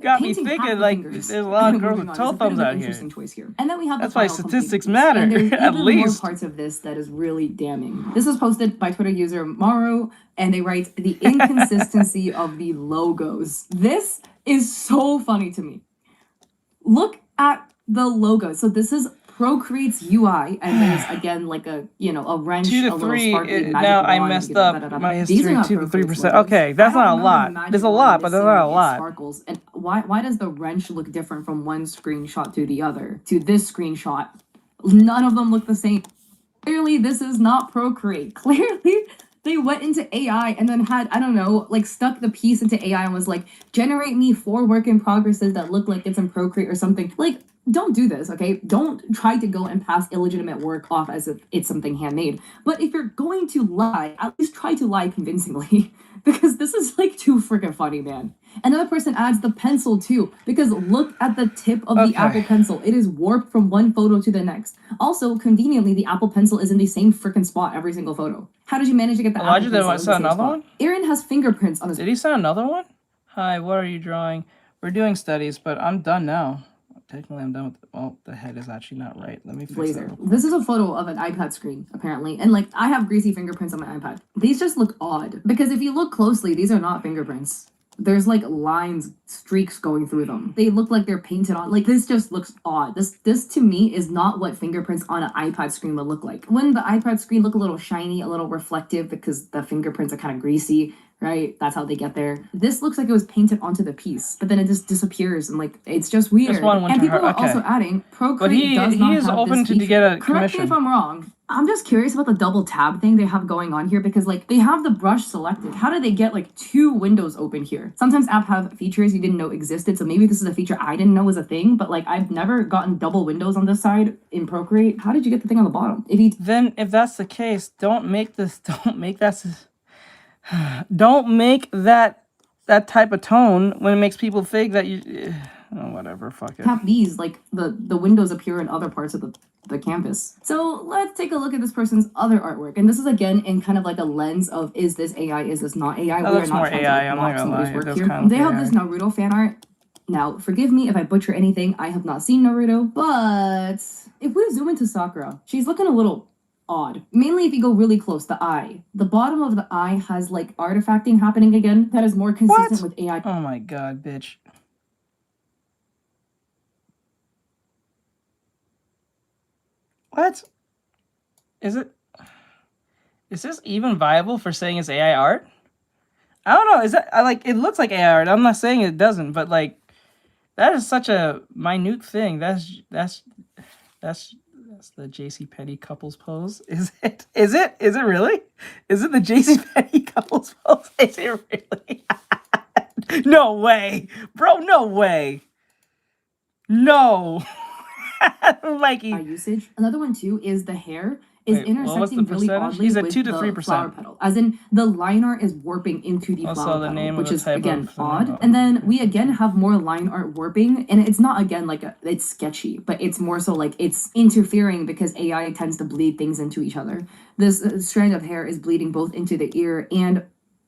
got me painting half thinking the like fingers. there's a lot of girls Moving with on, toe it's a bit of thumbs an out here. interesting choice here. And then we have That's the why final statistics complete piece. matter, And there's at even least. more parts of this that is really damning. This is posted by Twitter user Maru, and they write the inconsistency of the logos. This is so funny to me. Look at the logo. So this is Procreate's UI, and there's again like a a wrench, 2 a to little 3. sparkly magic Now I wand, messed up my These are history. not 2 to Procreate's 3%. logos. Okay, that's I don't not a remember the lot. magic There's a wand lot, but that's missing not a its lot. Sparkles. And why does the wrench look different from one screenshot to the other? To this screenshot, none of them look the same. Clearly, this is not Procreate. Clearly, they went into AI and then had, I don't know, like stuck the piece into AI and was like, generate me 4 work in progresses that look like it's in Procreate or something. Like, don't do this, okay? Don't try to go and pass illegitimate work off as if it's something handmade. But if you're going to lie, at least try to lie convincingly. Because this is like too freaking funny, man. Another person adds the pencil too, because look at the tip of the Apple Pencil. It is warped from one photo to the next. Also, conveniently, the Apple Pencil is in the same freaking spot every single photo. How did you manage to get the Elijah, Apple did Pencil I in the send same another spot? one? Aaron has fingerprints on his... Did he send another one? Hi, what are you drawing? We're doing studies, but I'm done now. Technically, I'm done with... Oh, the head is actually not right. Let me fix Blazer. that. This is a photo of an iPad screen, apparently. And like, I have greasy fingerprints on my iPad. These just look odd. Because if you look closely, these are not fingerprints. There's like lines, streaks going through them. They look like they're painted on. Like, this just looks odd. This to me is not what fingerprints on an iPad screen would look like. Wouldn't the iPad screen look a little shiny, a little reflective because the fingerprints are kind of greasy, right? That's how they get there. This looks like it was painted onto the piece, but then it just disappears and like, it's just weird. This one went And to people her. are Okay. also adding, Procreate But he does not is have open this to feature. get a Correct me commission. if I'm wrong. I'm just curious about the double tab thing they have going on here because like they have the brush selected. How did they get like 2 windows open here? Sometimes apps have features you didn't know existed, so maybe this is a feature I didn't know was a thing, but like I've never gotten double windows on this side in Procreate. How did you get the thing on the bottom? Then if that's the case, don't make that type of tone when it makes people think that you whatever, fuck it. Tap these, like the windows appear in other parts of the canvas. So let's take a look at this person's other artwork. And this is again in kind of like a lens of, is this AI, is this not AI? That We are looks not more trying AI, to I'm mock not gonna somebody's lie. work It does here. kind of They have AI. this Naruto fan art. Now, forgive me if I butcher anything. I have not seen Naruto, but if we zoom into Sakura, she's looking a little odd. Mainly if you go really close, the eye. The bottom of the eye has like artifacting happening again. That is more consistent with AI. Oh my god, bitch. What? Is this even viable for saying it's AI art? I don't know. Is that it looks like AI art. I'm not saying it doesn't, but like that is such a minute thing. That's the JCPenney couples pose. Is it? Is it really? Is it the JCPenney couples pose? Is it really? No way. Bro, no way. No. Mikey. Usage. Another one too is the hair is Wait, what was the intersecting really percentage? oddly He's at with 2 to the 3%. flower petal. As in the line art is warping into the Also, flower the petal, name of which the is type again of odd. And then we again have more line art warping, and it's not again like it's sketchy, but it's more so like it's interfering because AI tends to bleed things into each other. This strand of hair is bleeding both into the ear and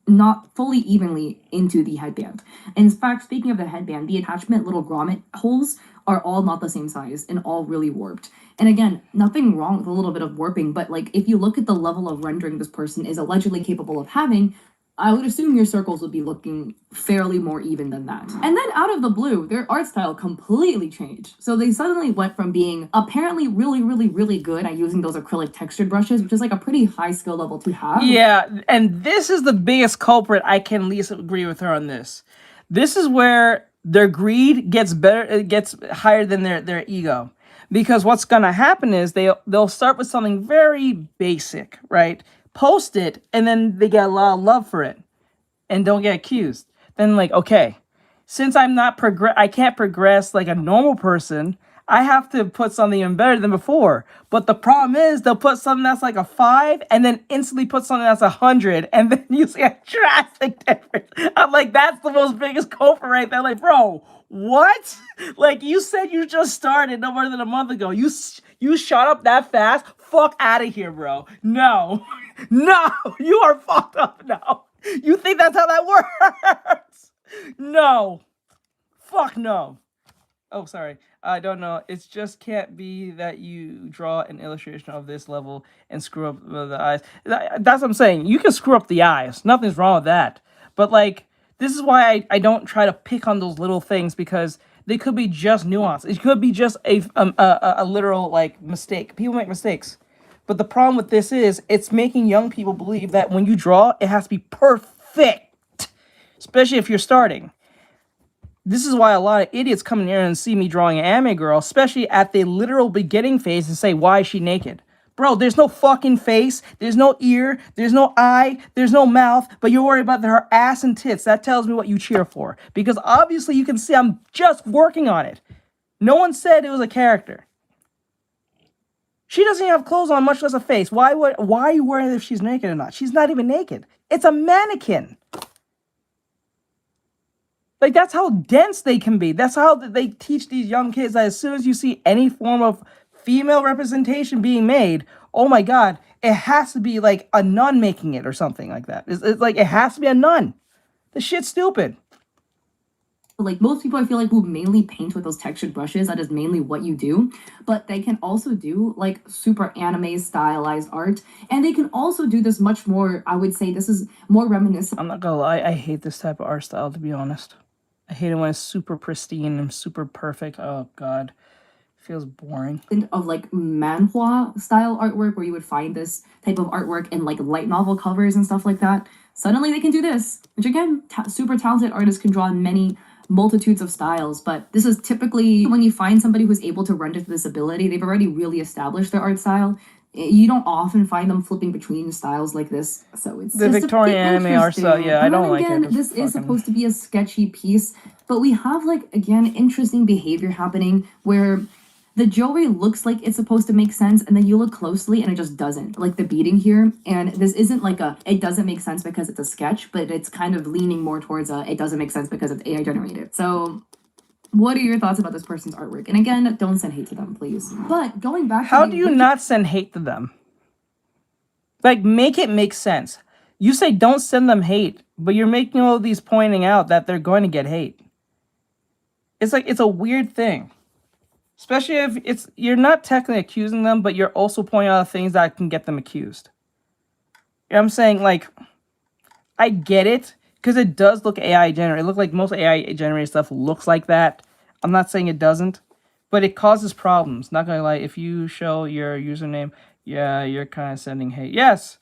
not fully evenly into the headband. In fact, speaking of the headband, the attachment little grommet holes are all not the same size and all really warped. And again, nothing wrong with a little bit of warping, but like if you look at the level of rendering this person is allegedly capable of having, I would assume your circles would be looking fairly more even than that. And then out of the blue, their art style completely changed. So they suddenly went from being apparently really good at using those acrylic textured brushes, which is like a pretty high skill level to have. Yeah, and this is the biggest culprit. I can least agree with her on this. This is where their greed gets better. It gets higher than their ego. Because what's going to happen is they'll start with something very basic, right? Post it, and then they get a lot of love for it and don't get accused. Then like, okay, since I can't progress like a normal person, I have to put something even better than before. But the problem is they'll put something that's like a 5 and then instantly put something that's 100 and then you see a drastic difference. I'm like, that's the most biggest culprit right there. Like, bro, what? Like, you said you just started no more than a month ago. You shot up that fast? Fuck out of here, bro. No. No, you are fucked up now. You think that's how that works? No. fuck no. Oh, sorry. I don't know. It just can't be that you draw an illustration of this level and screw up the eyes. That's what I'm saying. You can screw up the eyes. Nothing's wrong with that. But, like, this is why I don't try to pick on those little things, because they could be just nuance. It could be just a literal, like, mistake. People make mistakes. But the problem with this is it's making young people believe that when you draw, it has to be perfect. Especially if you're starting. This is why a lot of idiots come in here and see me drawing an anime girl, especially at the literal beginning phase, and say, why is she naked? Bro, there's no fucking face, there's no ear, there's no eye, there's no mouth, but you're worried about her ass and tits. That tells me what you cheer for. Because obviously you can see I'm just working on it. No one said it was a character. She doesn't even have clothes on, much less a face. Why are you worried if she's naked or not? She's not even naked. It's a mannequin. Like, that's how dense they can be. That's how they teach these young kids that as soon as you see any form of female representation being made, oh my god, it has to be like a nun making it or something like that. It's like, it has to be a nun. This shit's stupid. Like, most people, I feel like, who mainly paint with those textured brushes, that is mainly what you do. But they can also do, like, super anime stylized art. And they can also do this much more, I would say, this is more reminiscent. I'm not gonna lie, I hate this type of art style, to be honest. I hate it when it's super pristine and super perfect. Oh god, it feels boring. Of like manhwa style artwork, where you would find this type of artwork in like light novel covers and stuff like that. Suddenly they can do this, which again, super talented artists can draw in many multitudes of styles. But this is typically when you find somebody who's able to render this ability, they've already really established their art style. You don't often find them flipping between styles like this, so it's the just Victorian anime art style. Yeah, I don't like again, it. This is supposed to be a sketchy piece, but we have, like, again, interesting behavior happening where the jewelry looks like it's supposed to make sense, and then you look closely and it just doesn't. Like the beading here, and this isn't like it doesn't make sense because it's a sketch, but it's kind of leaning more towards it doesn't make sense because it's AI generated. So what are your thoughts about this person's artwork? And again, don't send hate to them, please. But going back to how do you not send hate to them? Like, make it make sense. You say don't send them hate, but you're making all these pointing out that they're going to get hate. It's like, it's a weird thing. Especially if you're not technically accusing them, but you're also pointing out things that can get them accused. You know what I'm saying? Like, I get it, because it does look AI generated. It looks like most AI generated stuff looks like that. I'm not saying it doesn't, but it causes problems. Not gonna lie, if you show your username, yeah, you're kind of sending hate. Yes,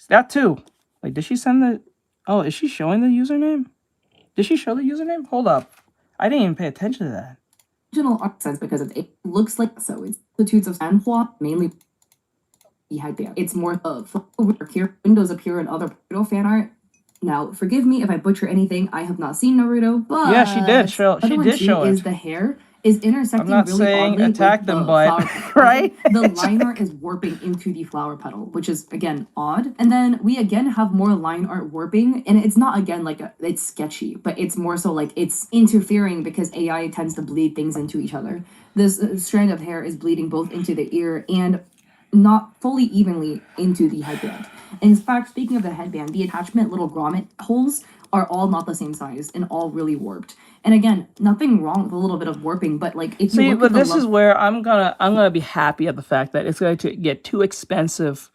that too. Wait, did she send the... Oh, is she showing the username? Did she show the username? Hold up. I didn't even pay attention to that. Original art sense, because it looks like so. It's multitudes of manhwa, mainly behind there. It's more of here. Windows appear in other Naruto fan art. Now, forgive me if I butcher anything. I have not seen Naruto, but yeah, she did show. She did show it. Is the hair is intersecting I'm not really saying oddly attack with them, the but flower, right? The line art is warping into the flower petal, which is again odd. And then we again have more line art warping, and it's not again like it's sketchy, but it's more so like it's interfering because AI tends to bleed things into each other. This strand of hair is bleeding both into the ear and not fully evenly into the headband. And in fact, speaking of the headband, the attachment little grommet holes are all not the same size and all really warped. And again, nothing wrong with a little bit of warping, but like if you see, look but at the this is where I'm gonna be happy at the fact that it's going to get too expensive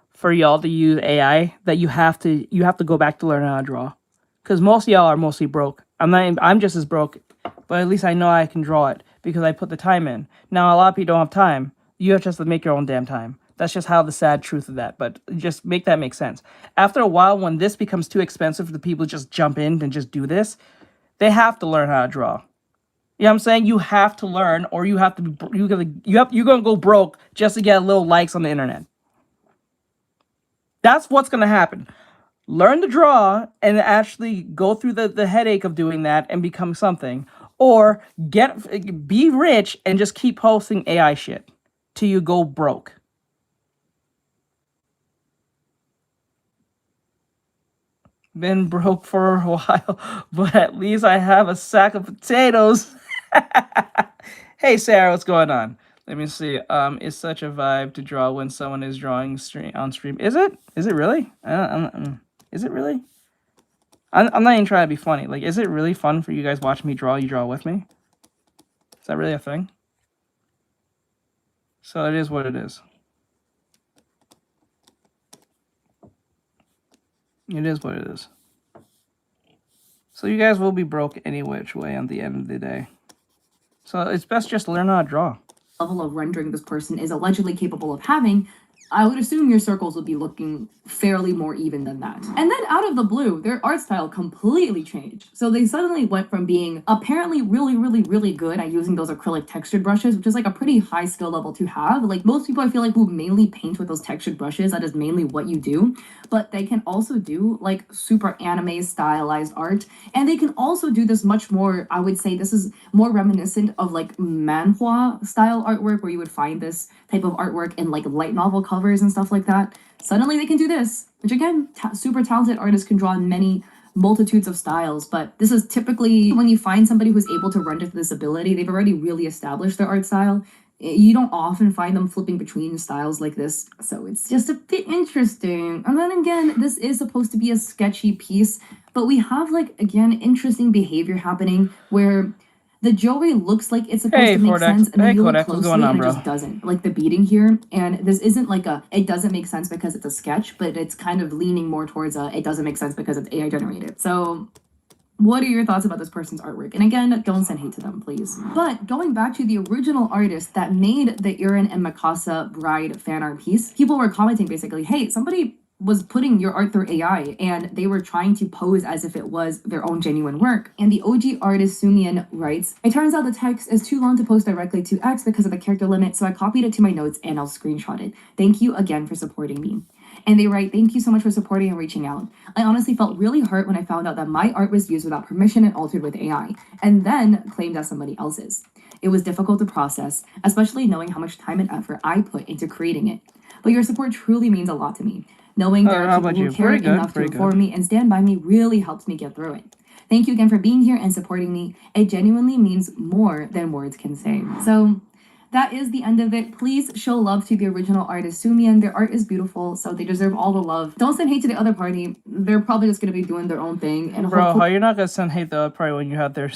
for y'all to use AI, that you have to go back to learn how to draw, because most of y'all are mostly broke. I'm just as broke, but at least I know I can draw it because I put the time in. Now a lot of people don't have time. You have just to make your own damn time. That's just how the sad truth of that. But just make that make sense. After a while, when this becomes too expensive for the people to just jump in and just do this, they have to learn how to draw. You know what I'm saying? You have to learn, or you have to be, you're gonna go broke just to get a little likes on the internet. That's what's gonna happen. Learn to draw and actually go through the headache of doing that and become something, or be rich and just keep posting AI shit till you go broke. Been broke for a while, but at least I have a sack of potatoes. Hey Sarah, what's going on? Let me see. It's such a vibe to draw when someone is drawing on stream. Is it? Is it really? Is it really? I'm not even trying to be funny. Like, is it really fun for you guys watching me draw? You draw with me? Is that really a thing? So it is what it is. It is what it is. So you guys will be broke any which way at the end of the day. So it's best just to learn how to draw. Level of rendering this person is allegedly capable of having, I would assume your circles would be looking fairly more even than that. And then out of the blue, their art style completely changed. So they suddenly went from being apparently really good at using those acrylic textured brushes, which is like a pretty high skill level to have. Like most people I feel like who mainly paint with those textured brushes, that is mainly what you do. But they can also do like super anime stylized art. And they can also do this much more, I would say this is more reminiscent of like manhwa style artwork, where you would find this type of artwork in like light novel covers and stuff like that. Suddenly they can do this, which again, super talented artists can draw in many multitudes of styles, but this is typically when you find somebody who's able to render this ability, they've already really established their art style. You don't often find them flipping between styles like this, so it's just a bit interesting. And then again, this is supposed to be a sketchy piece, but we have like, again, interesting behavior happening where the Joey looks like it's supposed to make Kodak. sense, and then you look Kodak, what's closely going on, and it bro? just doesn't. Like the beating here, and this isn't like a, it doesn't make sense because it's a sketch, but it's kind of leaning more towards a, it doesn't make sense because it's AI generated. So what are your thoughts about this person's artwork? And again, don't send hate to them, please. But going back to the original artist that made the Irin and Mikasa bride fan art piece, people were commenting basically, hey, somebody was putting your art through AI and they were trying to pose as if it was their own genuine work. And the OG artist Sumian writes, it turns out the text is too long to post directly to X because of the character limit, so I copied it to my notes and I'll screenshot it. Thank you again for supporting me. And they write, thank you so much for supporting and reaching out. I honestly felt really hurt when I found out that my art was used without permission and altered with AI, and then claimed as somebody else's. It was difficult to process, especially knowing how much time and effort I put into creating it. But your support truly means a lot to me. Knowing there are people who care enough to inform me and stand by me really helps me get through it. Thank you again for being here and supporting me. It genuinely means more than words can say. So that is the end of it. Please show love to the original artist Sumian. Their art is beautiful, so they deserve all the love. Don't send hate to the other party. They're probably just going to be doing their own thing. And bro, how you're not going to send hate to the other party when you have their...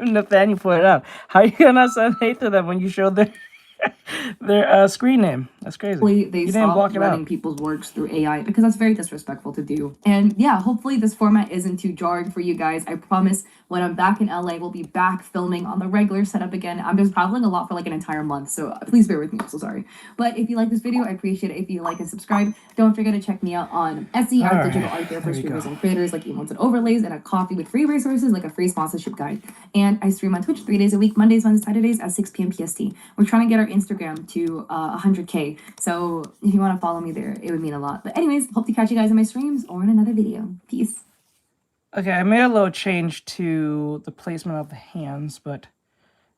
Nathaniel put it up. How you going to send hate to them when you show their screen name? That's crazy. Hopefully they you didn't block stop it running out. people's works through AI, because that's very disrespectful to do. And yeah, hopefully this format isn't too jarring for you guys. I promise when I'm back in LA, we'll be back filming on the regular setup again. I'm just traveling a lot for like an entire month, so please bear with me. I'm so sorry. But if you like this video, I appreciate it if you like and subscribe. Don't forget to check me out on Etsy at Digital Art there for streamers and creators like emotes and overlays, and a coffee with free resources like a free sponsorship guide. And I stream on Twitch 3 days a week, Mondays, Wednesdays, Saturdays at 6 p.m. PST. We're trying to get our Instagram to 100K, so if you want to follow me there, it would mean a lot. But anyways, hope to catch you guys in my streams or in another video. Peace. Okay, I made a little change to the placement of the hands, but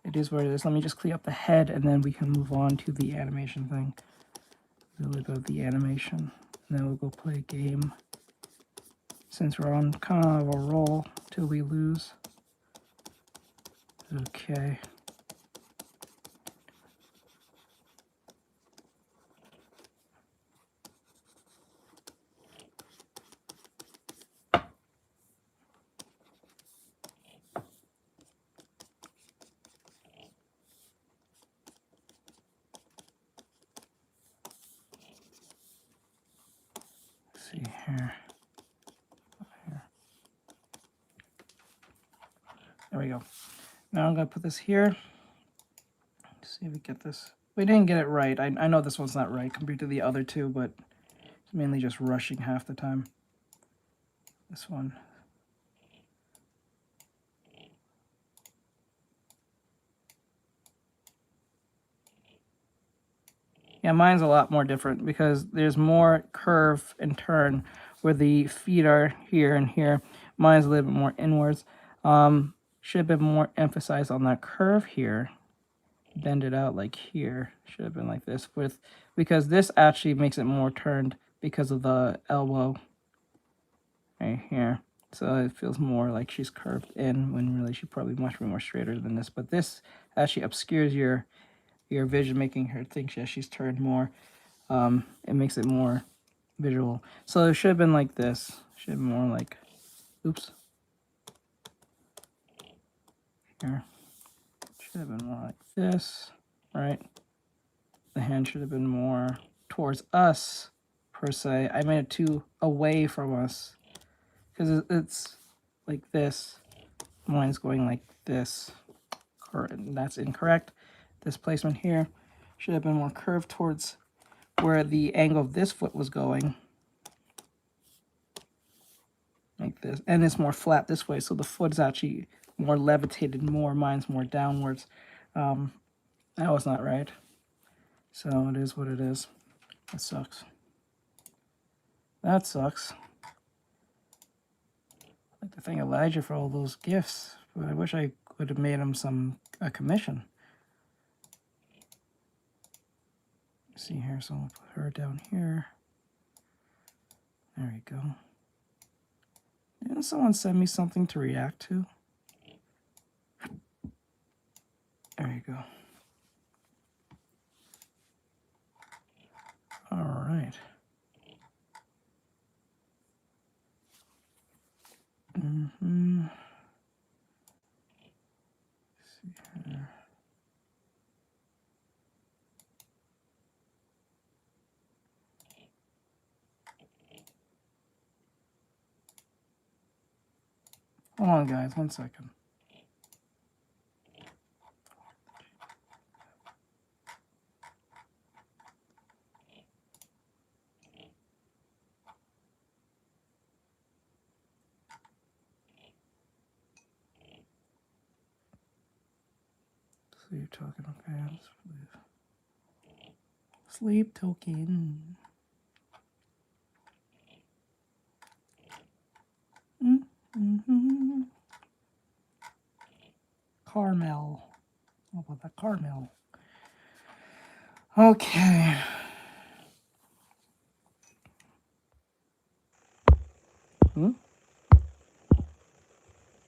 it is what it is. Let me just clean up the head, and then we can move on to the animation thing. We'll go the animation, and then we'll go play a game. Since we're on kind of a roll till we lose. Okay. See here. There we go. Now I'm gonna put this here. Let's see if we get this. We didn't get it right. I know this one's not right compared to the other two, but it's mainly just rushing half the time. This one. Yeah, mine's a lot more different because there's more curve and turn where the feet are here and here. Mine's a little bit more inwards. Should have been more emphasized on that curve here. Bend it out like here. Should have been like this because this actually makes it more turned because of the elbow right here. So it feels more like she's curved in when really she's probably much more straighter than this. But this actually obscures your vision, making her think that she's turned more. It makes it more visual. So it should have been like this. Should have been more like Oops. Here. Should have been more like this, right? The hand should have been more towards us, per se. I made it too away from us. Because it's like this. Mine's going like this. That's incorrect. This placement here should have been more curved towards where the angle of this foot was going. Like this. And it's more flat this way, so the foot is actually more levitated more. Mine's more downwards. That was not right. So it is what it is. That sucks. That sucks. I'd like to thank Elijah for all those gifts, but I wish I could have made him a commission. Let's see here, so I'll put her down here. There we go. Didn't someone send me something to react to? There you go. All right. Let's see here. Hold on, guys, 1 second. So you're talking okay. Sleep token. Caramel. How about that caramel? Okay.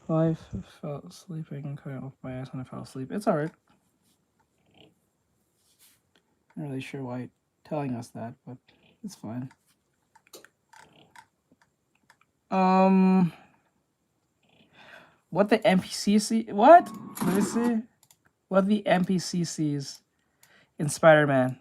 I felt sleeping, cut off my ass when I fell asleep. It's alright. Not really sure why telling us that, but it's fine. What the NPC see? What? Let me see. What the NPC sees in Spider-Man.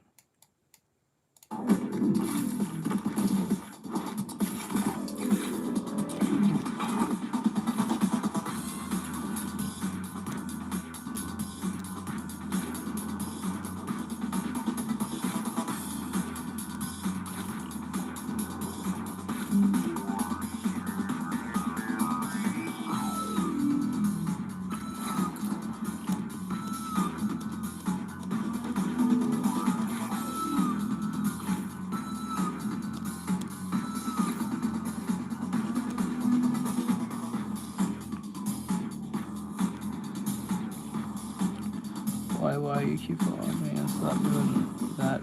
Why you keep following me and stop doing that?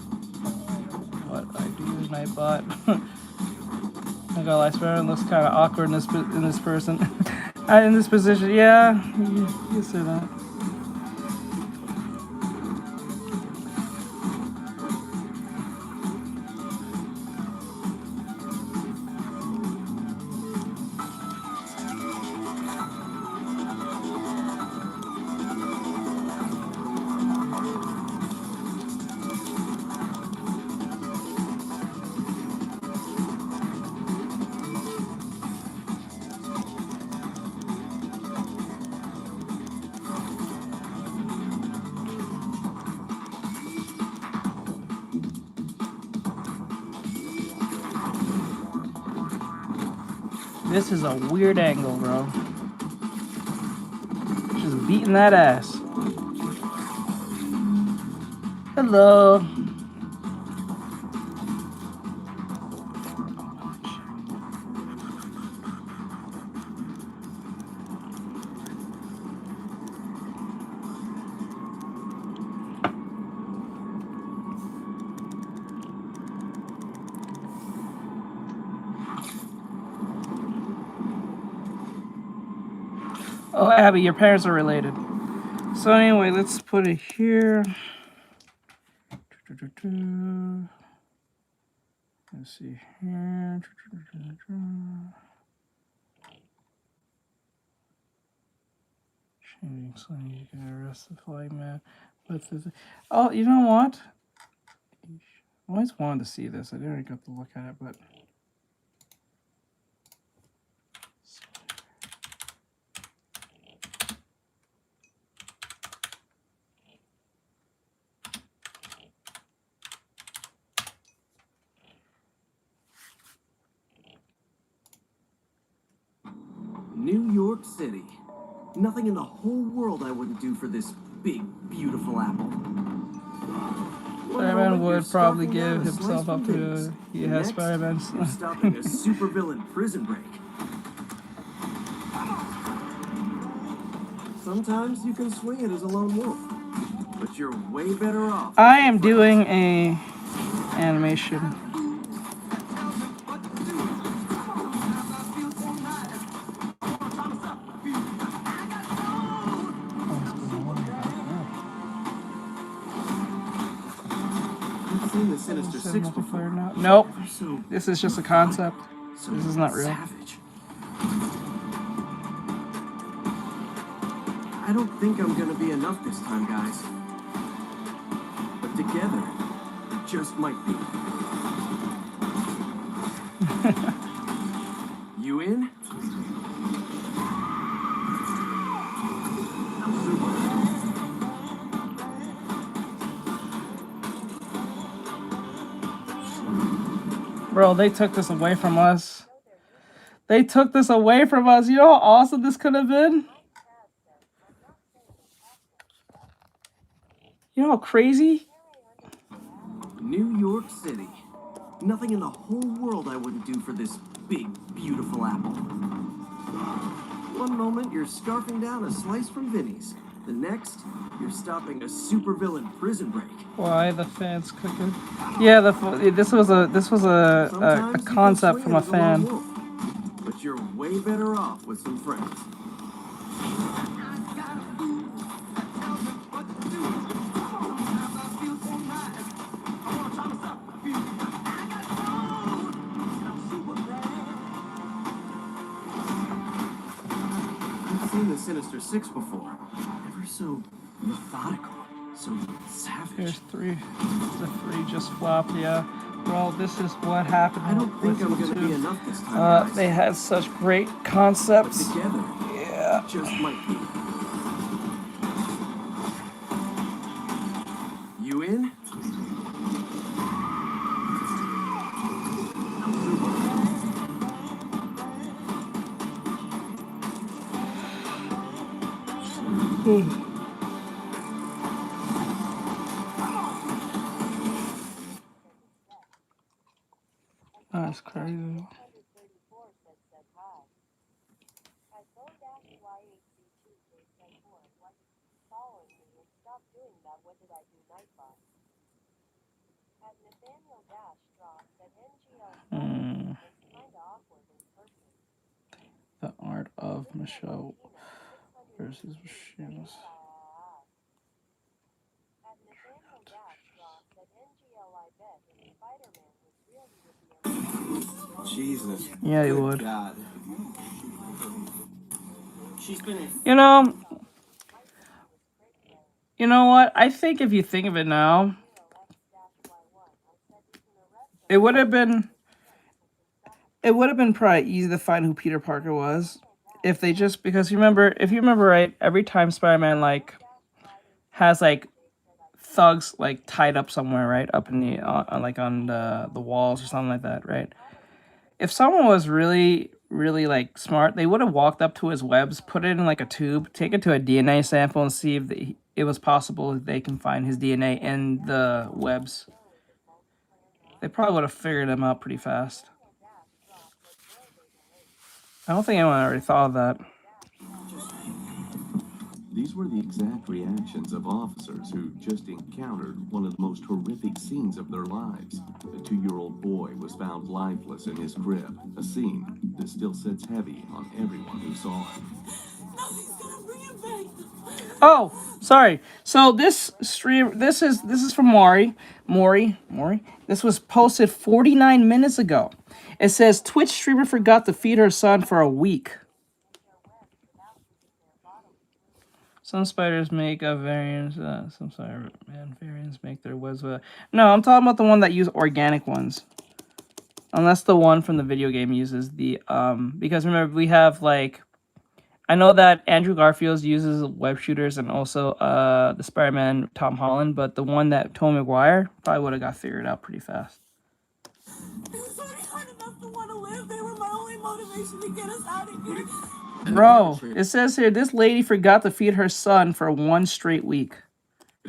What I do in my butt. I got like Spider-Man looks kind of awkward in this person. In this position, yeah, you say that. This is a weird angle, bro. Just beating that ass. Hello. Oh, Abby, your parents are related. So anyway, let's put it here. Let's see here. So you can arrest the flying man. Oh, you know what? I always wanted to see this. I didn't get to look at it, but. New York City. Nothing in the whole world I wouldn't do for this big, beautiful apple. Spider-Man would probably give himself up to. He has Spider-Man's. You're stopping a supervillain prison break. Sometimes you can swing it as a lone wolf, but you're way better off. I am doing a animation. I've seen the Sinister Six before. Nope. This is just a concept. This is not real. Savage. I don't think I'm gonna be enough this time, guys. But together, it just might be. You in? Bro, they took this away from us. They took this away from us. You know how awesome this could have been? You know how crazy? New York City. Nothing in the whole world I wouldn't do for this big, beautiful apple. One moment, you're scarfing down a slice from Vinny's. The next, you're stopping a supervillain prison break. Why the fans cooking? Yeah, this was a concept from a fan. But you're way better off with some friends. I've seen the Sinister Six before. Ever so methodical, so savage. Here's three. The three just flopped, yeah. Well, this is what happened. I don't think I'm gonna be enough this time. They had such great concepts. But together, yeah. it just might be. You in? That's crazy. The art of Michelle versus machines. Jesus. Yeah, you would. God. She's been You know what? I think if you think of it now, it would have been probably easy to find who Peter Parker was if they just, because if you remember right, every time Spider-Man has thugs tied up somewhere, right, up in the on the walls or something like that, right? If someone was really smart, they would have walked up to his webs, put it in a tube, take it to a DNA sample, and see if it was possible that they can find his DNA in the webs. They probably would have figured him out pretty fast. I don't think anyone already thought of that. These were the exact reactions of officers who just encountered one of the most horrific scenes of their lives. A 2-year-old boy was found lifeless in his crib, a scene that still sits heavy on everyone who saw it. Oh, sorry. So this stream, this is from Maury. This was posted 49 minutes ago. It says Twitch streamer forgot to feed her son for a week. Some spiders make a variance. Some Spider-Man variants make their webs. No, I'm talking about the one that use organic ones. Unless the one from the video game uses the because remember we have like, I know that Andrew Garfield uses web shooters and also the Spider-Man Tom Holland, but the one that Tobey Maguire probably would have got figured out pretty fast. Bro, it says here this lady forgot to feed her son for 1 straight week.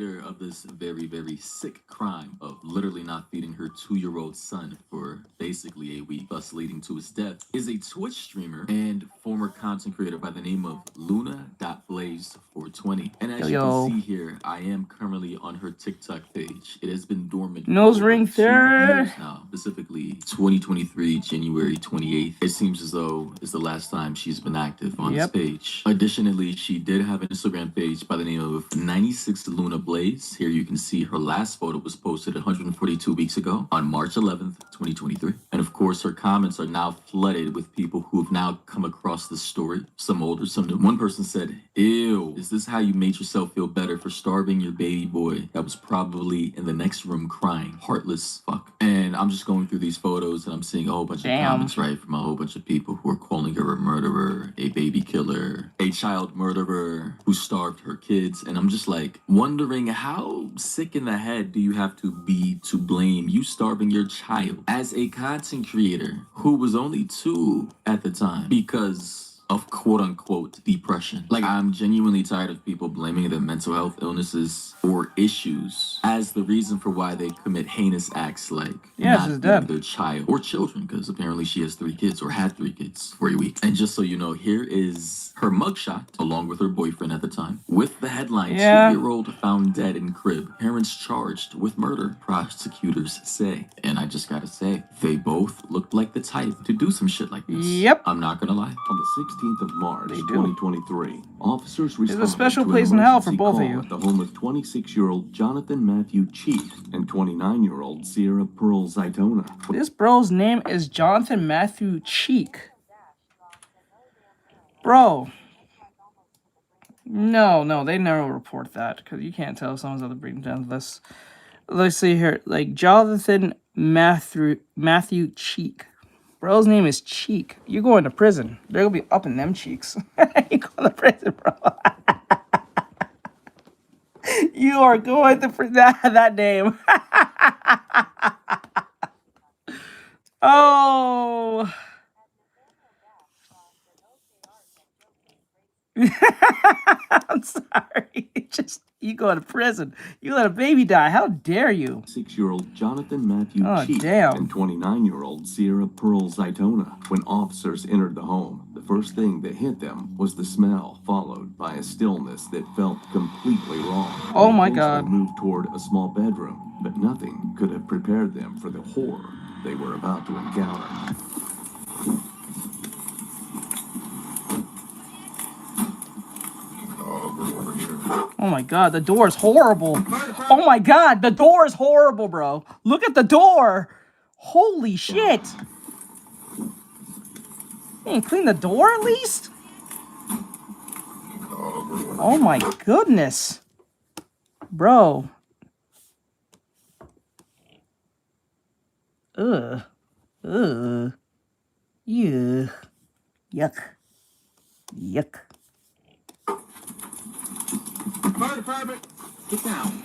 Of this very, very sick crime of literally not feeding her 2-year-old son for basically a week, thus leading to his death, is a Twitch streamer and former content creator by the name of Luna.Blaze420. And as you can see here, I am currently on her TikTok page. It has been dormant nose for ring theory now, specifically 2023 January 28th. It seems as though it's the last time she's been active on this page. Additionally, she did have an Instagram page by the name of 96 Luna Blaze. Here you can see her last photo was posted 142 weeks ago on March 11th, 2023. And of course, her comments are now flooded with people who have now come across this story. Some older, some new. One person said, "Ew, is this how you made yourself feel better for starving your baby boy that was probably in the next room crying? Heartless fuck." And I'm just going through these photos and I'm seeing a whole bunch of comments, right, from a whole bunch of people who are calling her a murderer, a baby killer, a child murderer who starved her kids. And I'm just like wondering, how sick in the head do you have to be to blame you starving your child as a content creator who was only 2 at the time because of quote-unquote depression? Like, I'm genuinely tired of people blaming their mental health illnesses or issues as the reason for why they commit heinous acts like not feeding their child or children, because apparently she has 3 kids or had 3 kids for a week. And just so you know, here is her mugshot along with her boyfriend at the time with the headline, 2-year-old found dead in crib, parents charged with murder, prosecutors say. And I just gotta say, they both looked like the type to do some shit like this. Yep. I'm not gonna lie. On the 16th of March, 2023, officers responded There's a special to place an in hell for emergency both of call you. at the home of 26-year-old Jonathan Matthew Cheek and 29-year-old Sierra Pearl Zaitona. This bro's name is Jonathan Matthew Cheek. Bro. No, they never report that because you can't tell if someone's other breeding down this. Let's see here, like Jonathan Matthew Cheek. Bro's name is Cheek. You going to prison? They're gonna be up in them cheeks. You going to prison, bro? You are going to that name. Oh. I'm sorry. You go to prison. You let a baby die. How dare you? 6-year-old Jonathan Matthew Cheek damn. and 29-year-old Sierra Pearl Zaitona. When officers entered the home, the first thing that hit them was the smell, followed by a stillness that felt completely wrong. Oh my They God. moved toward a small bedroom, but nothing could have prepared them for the horror they were about to encounter. Oh my God, the door is horrible. Oh my God, the door is horrible, bro. Look at the door. Holy shit. Man, clean the door at least? Oh my goodness. Bro. Ugh. Ugh. Yuck. Yuck. Yuck. Fire department, get down.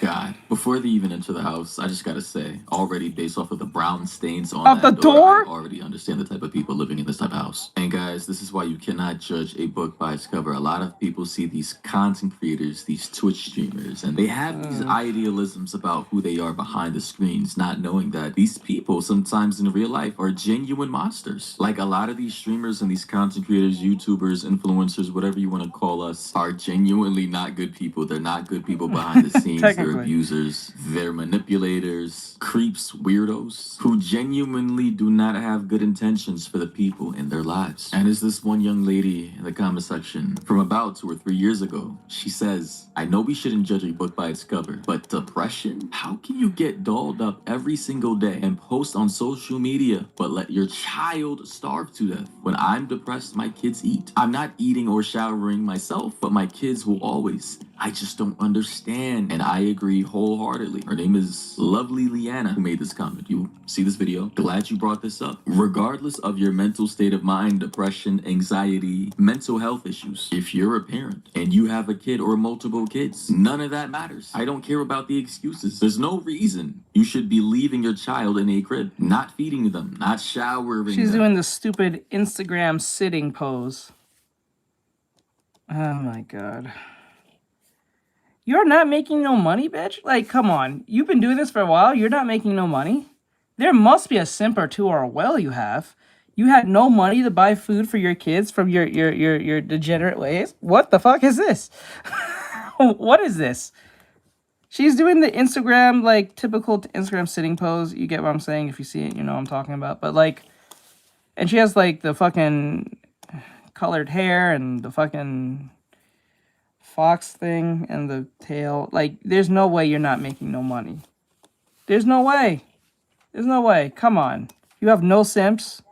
God, before they even enter the house, I just gotta say, already based off of the brown stains on the door, I already understand the type of people living in this type of house. And guys, this is why you cannot judge a book by its cover. A lot of people see these content creators, these Twitch streamers, and they have these idealisms about who they are behind the screens, not knowing that these people sometimes in real life are genuine monsters. Like a lot of these streamers and these content creators, YouTubers, influencers, whatever you want to call us, are genuinely not good people. They're not good people behind the scenes. They're abusers. abusers, they're manipulators, creeps, weirdos, who genuinely do not have good intentions for the people in their lives. And as this one young lady in the comment section from about 2 or 3 years ago, she says, I know we shouldn't judge a book by its cover, but depression? How can you get dolled up every single day and post on social media, but let your child starve to death? When I'm depressed, my kids eat. I'm not eating or showering myself, but my kids will always. I just don't understand. And I agree wholeheartedly. Her name is Lovely Leanna, who made this comment. You see this video? Glad you brought this up. Regardless of your mental state of mind, depression, anxiety, mental health issues, if you're a parent and you have a kid or multiple kids, none of that matters. I don't care about the excuses. There's no reason you should be leaving your child in a crib, not feeding them, not showering She's them. doing the stupid Instagram sitting pose. Oh my god. You're not making no money, bitch? Like, come on. You've been doing this for a while. You're not making no money? There must be a simp or two or a well you have. You had no money to buy food for your kids from your degenerate ways? What the fuck is this? What is this? She's doing the Instagram, like, typical Instagram sitting pose. You get what I'm saying? If you see it, you know what I'm talking about. But, like, and she has, like, the fucking colored hair and the fucking fox thing and the tail. Like, there's no way you're not making no money. There's no way. There's no way. Come on. You have no simps.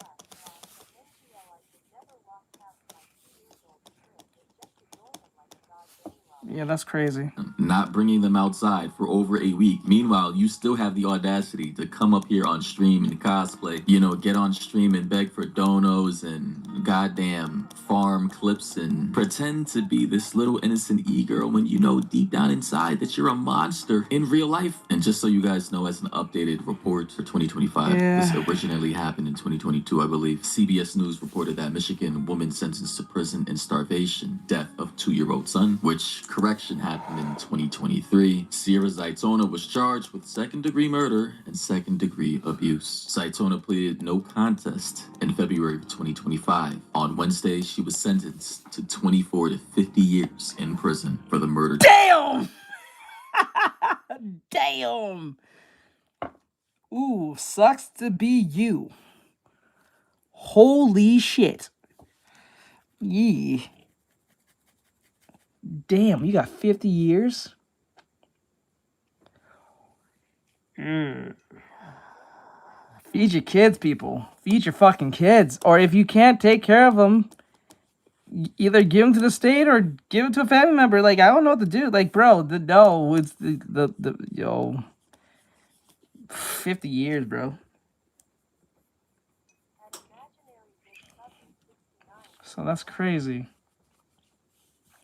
Yeah, that's crazy. Not bringing them outside for over a week. Meanwhile, you still have the audacity to come up here on stream and cosplay. You know, get on stream and beg for donos and goddamn farm clips and pretend to be this little innocent e-girl when you know deep down inside that you're a monster in real life. And just so you guys know, as an updated report for 2025, this originally happened in 2022, I believe. CBS News reported that Michigan woman sentenced to prison and starvation, death of 2-year-old son, which correction happened in 2023. Sierra Zaitona was charged with second-degree murder and second-degree abuse. Zaitona pleaded no contest in February of 2025. On Wednesday, she was sentenced to 24 to 50 years in prison for the murder. Damn! Damn! Ooh, sucks to be you. Holy shit. Yee. Damn, you got 50 years? Feed your kids, people. Feed your fucking kids. Or if you can't take care of them, either give them to the state or give it to a family member. Like, I don't know what to do. Like, bro, it's yo, 50 years, bro. So that's crazy.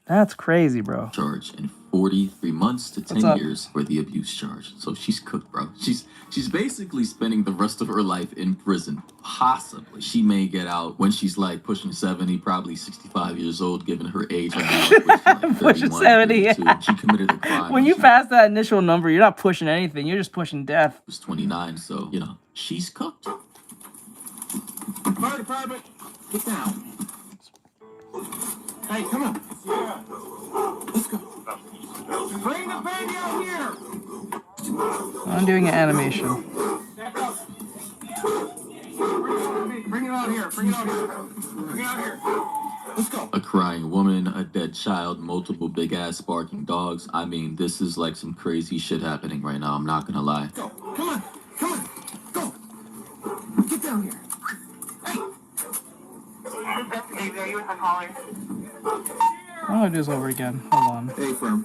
That's crazy, bro. Charge in 43 months to 10 years for the abuse charge. So she's cooked, bro. She's basically spending the rest of her life in prison. Possibly. She may get out when she's like pushing 70, probably 65 years old, given her age. Like pushing 70. She committed a crime. When you pass that initial number, you're not pushing anything. You're just pushing death. Was 29, so, you know, she's cooked. Fire department, get down. Hey, come on. Let's go. Bring the baby out here. I'm doing an animation. Bring it out here. Bring it out here. Bring it out here. Let's go. A crying woman, a dead child, multiple big-ass barking dogs. I mean, this is like some crazy shit happening right now. I'm not gonna lie. Go. Come on. Come on. Go. Get down here. I'm gonna do this over again. Hold on. Hey, firm.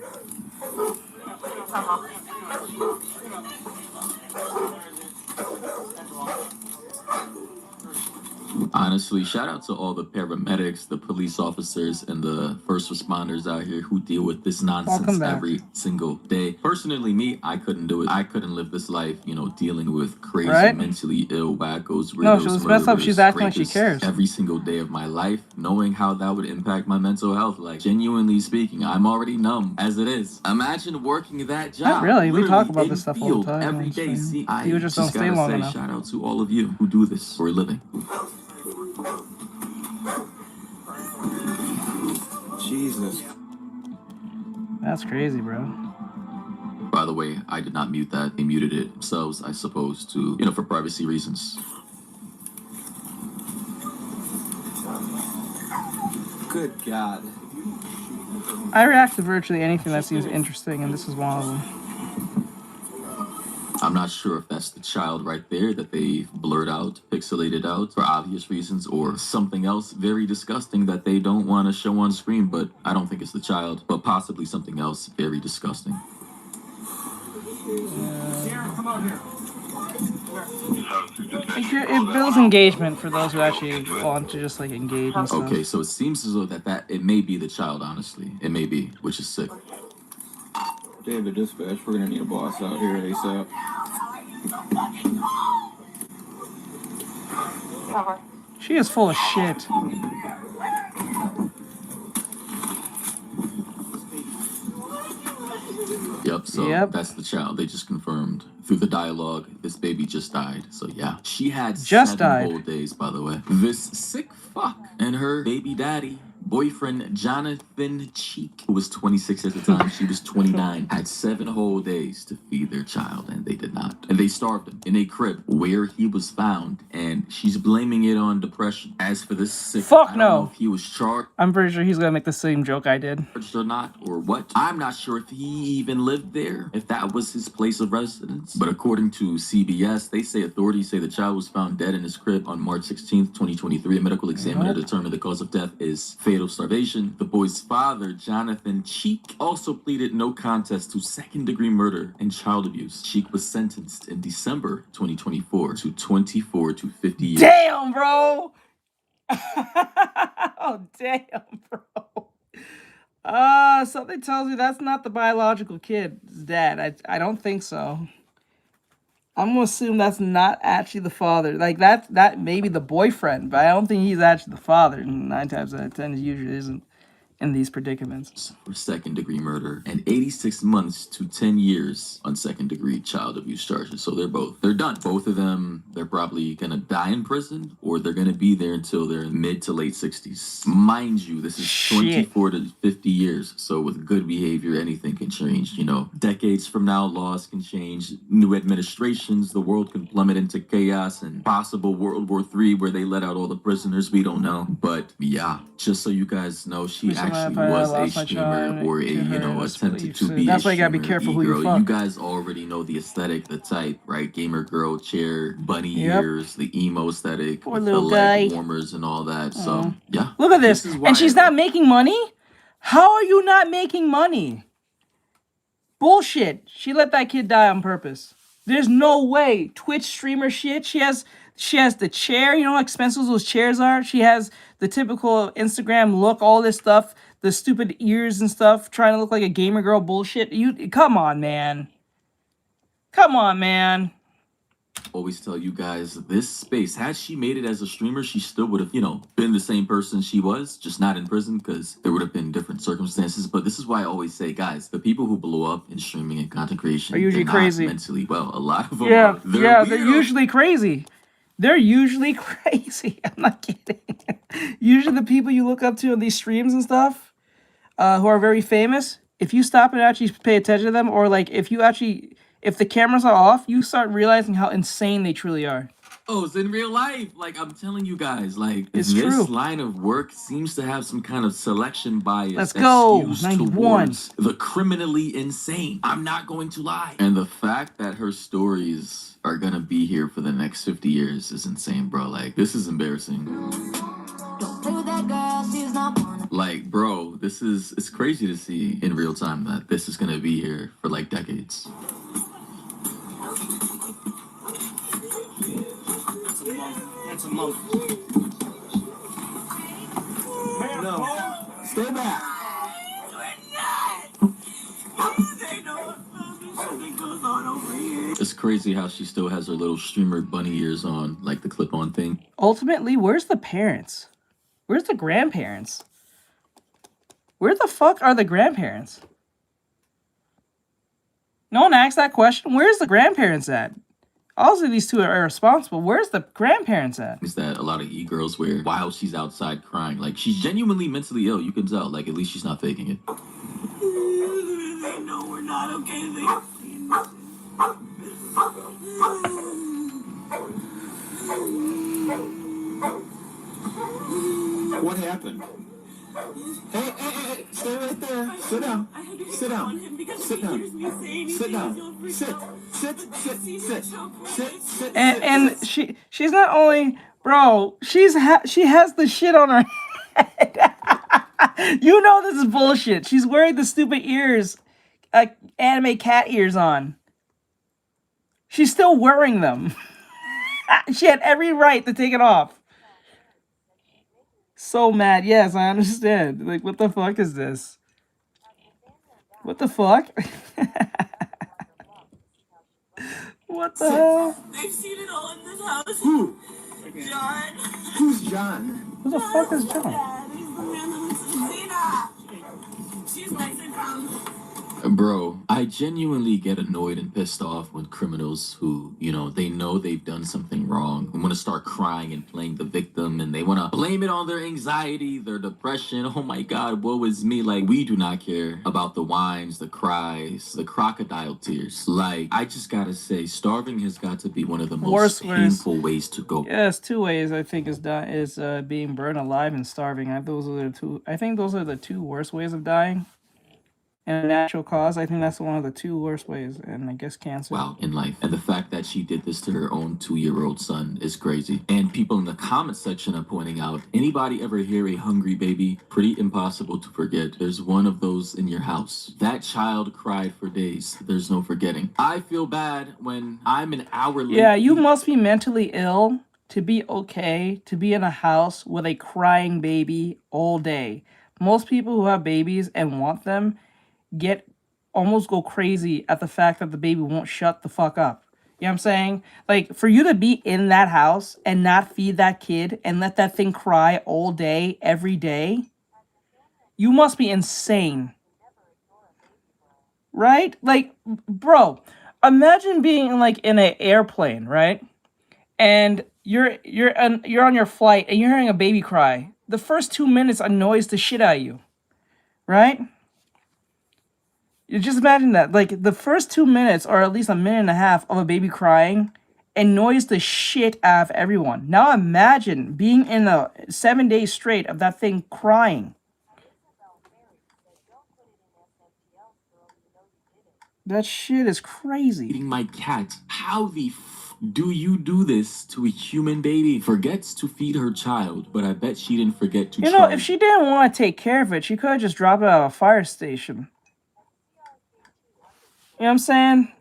Honestly, shout out to all the paramedics, the police officers, and the first responders out here who deal with this nonsense every single day. Personally, me, I couldn't do it. I couldn't live this life, you know, dealing with crazy, mentally ill wackos, No, she was messed up. She's acting like she cares. Every single day of my life, knowing how that would impact my mental health. Like, genuinely speaking, I'm already numb as it is. Imagine working that job. Not really. We talk about this stuff all the time. Every day. See, you just don't stay long enough. Shout out to all of you who do this for a living. Jesus. That's crazy, bro. By the the way, I did not mute that. They muted it themselves, I suppose, to, you know, for privacy reasons. Good God. I react to virtually anything that seems interesting, and this is one of them. I'm not sure if that's the child right there that they blurred out, pixelated out for obvious reasons, or something else very disgusting that they don't want to show on screen, but I don't think it's the child, but possibly something else very disgusting. Come out here. It builds engagement for those who actually want to just like engage and stuff. Okay, so it seems as though that it may be the child, honestly. It may be, which is sick. David, dispatch, we're gonna need a boss out here ASAP. She is full of shit. Yep, so that's the child. They just confirmed through the dialogue, this baby just died. So yeah, she had just 7 whole days, by the way. This sick fuck and her baby daddy, boyfriend Jonathan Cheek, who was 26 at the time, she was 29, had 7 whole days to feed their child, and they did not. And they starved him in a crib where he was found, and she's blaming it on depression. As for this sick, fuck I don't no. know if he was charged. I'm pretty sure he's gonna make the same joke I did. Or not, or what. I'm not sure if he even lived there, if that was his place of residence. But according to CBS, authorities say the child was found dead in his crib on March 16th, 2023. A medical examiner determined the cause of death is fatal starvation. The boy's father, Jonathan Cheek, also pleaded no contest to second-degree murder and child abuse. Cheek was sentenced in December 2024 to 24 to 50 years. Damn, bro! Oh, damn, bro. Something tells me that's not the biological kid's dad. I don't think so. I'm gonna assume that's not actually the father. Like that may be the boyfriend, but I don't think he's actually the father. 9 times out of 10, he usually isn't in these predicaments. For second-degree murder and 86 months to 10 years on second-degree child abuse charges. So they're done. Both of them, they're probably gonna die in prison, or they're gonna be there until their mid to late 60s. Mind you, this is 24 to 50 years. So with good behavior, anything can change. You know, decades from now, laws can change. New administrations, the world can plummet into chaos, and possible World War III where they let out all the prisoners. We don't know. But yeah, just so you guys know, she actually was a streamer, or attempted to be. That's why you gotta be careful who you fuck. You guys already know the aesthetic, the type, right? Gamer girl, chair, bunny ears, the emo aesthetic, poor the little leg guy. warmers and all that. So yeah, look at this, and she's not making money. How are you not making money? Bullshit. She let that kid die on purpose. There's no way. Twitch streamer shit. She has the chair. You know how expensive those chairs are? She has the typical Instagram look, all this stuff, the stupid ears and stuff, trying to look like a gamer girl bullshit. Come on, man. Come on, man. Always tell you guys, this space, had she made it as a streamer, she still would have, been the same person she was, just not in prison, because there would have been different circumstances. But this is why I always say, guys, the people who blow up in streaming and content creation are usually crazy. Mentally well. A lot of them are. They're usually crazy. They're usually crazy. I'm not kidding. Usually the people you look up to on these streams and stuff, who are very famous, if you stop and actually pay attention to them, or like if the cameras are off, you start realizing how insane they truly are. Oh, it's in real life. Like, I'm telling you guys, like, it's this true. line of work seems to have some kind of selection bias. Let's go. 91. Towards the criminally insane. I'm not going to lie. And the fact that her stories are going to be here for the next 50 years is insane, bro. Like, this is embarrassing. Like, bro, it's crazy to see in real time that this is going to be here for, like, decades. That's a month. No. Stay back. It's crazy how she still has her little streamer bunny ears on, like the clip-on thing. Ultimately, where's the parents? Where's the grandparents? Where the fuck are the grandparents? No one asked that question. Where's the grandparents at? Also, these two are irresponsible. Where's the grandparents at? Is that a lot of e-girls wear while she's outside crying. Like, she's genuinely mentally ill. You can tell. Like, at least she's not faking it. They know we're not okay. down. Sit down. Sit down. Sit. And she's not only, bro, she has the shit on her head. You know this is bullshit. She's wearing the stupid ears, anime cat ears on. She's still wearing them. She had every right to take it off. So mad. Yes, I understand. Like, what the fuck is this? What the fuck? What the hell? They've seen it all in this house. Who? John. Who's John? Who the fuck is John? Dad, he's the man that lives in Zena. She's Mexican. Bro, I genuinely get annoyed and pissed off when criminals who, you know they've done something wrong and want to start crying and playing the victim, and they want to blame it on their anxiety, their depression. Oh my God, woe is me. Like, we do not care about the whines, the cries, the crocodile tears. Like, I just gotta say, starving has got to be one of the most painful ways to go. Yes, two ways I think is being burned alive and starving. I think those are the two worst ways of dying. And a natural cause, I think that's one of the two worst ways, and I guess cancer. Wow, in life. And the fact that she did this to her own 2-year-old son is crazy. And people in the comment section are pointing out, anybody ever hear a hungry baby? Pretty impossible to forget. There's one of those in your house. That child cried for days. There's no forgetting. I feel bad when I'm an hour late. Yeah, you must be mentally ill to be okay to be in a house with a crying baby all day. Most people who have babies and want them almost go crazy at the fact that the baby won't shut the fuck up. You know what I'm saying? Like, for you to be in that house and not feed that kid and let that thing cry all day, every day, you must be insane. Right? Like, bro, imagine being in an airplane, right? And you're on your flight and you're hearing a baby cry. The first 2 minutes annoys the shit out of you. Right? You just imagine that, like, the first 2 minutes, or at least a minute and a half of a baby crying, annoys the shit out of everyone. Now imagine being in 7 days straight of that thing crying. That shit is crazy. Eating my cat. How the do you do this to a human baby? Forgets to feed her child, but I bet she didn't forget to. You know, if she didn't want to take care of it, she could have just dropped it at a fire station. You know what I'm saying?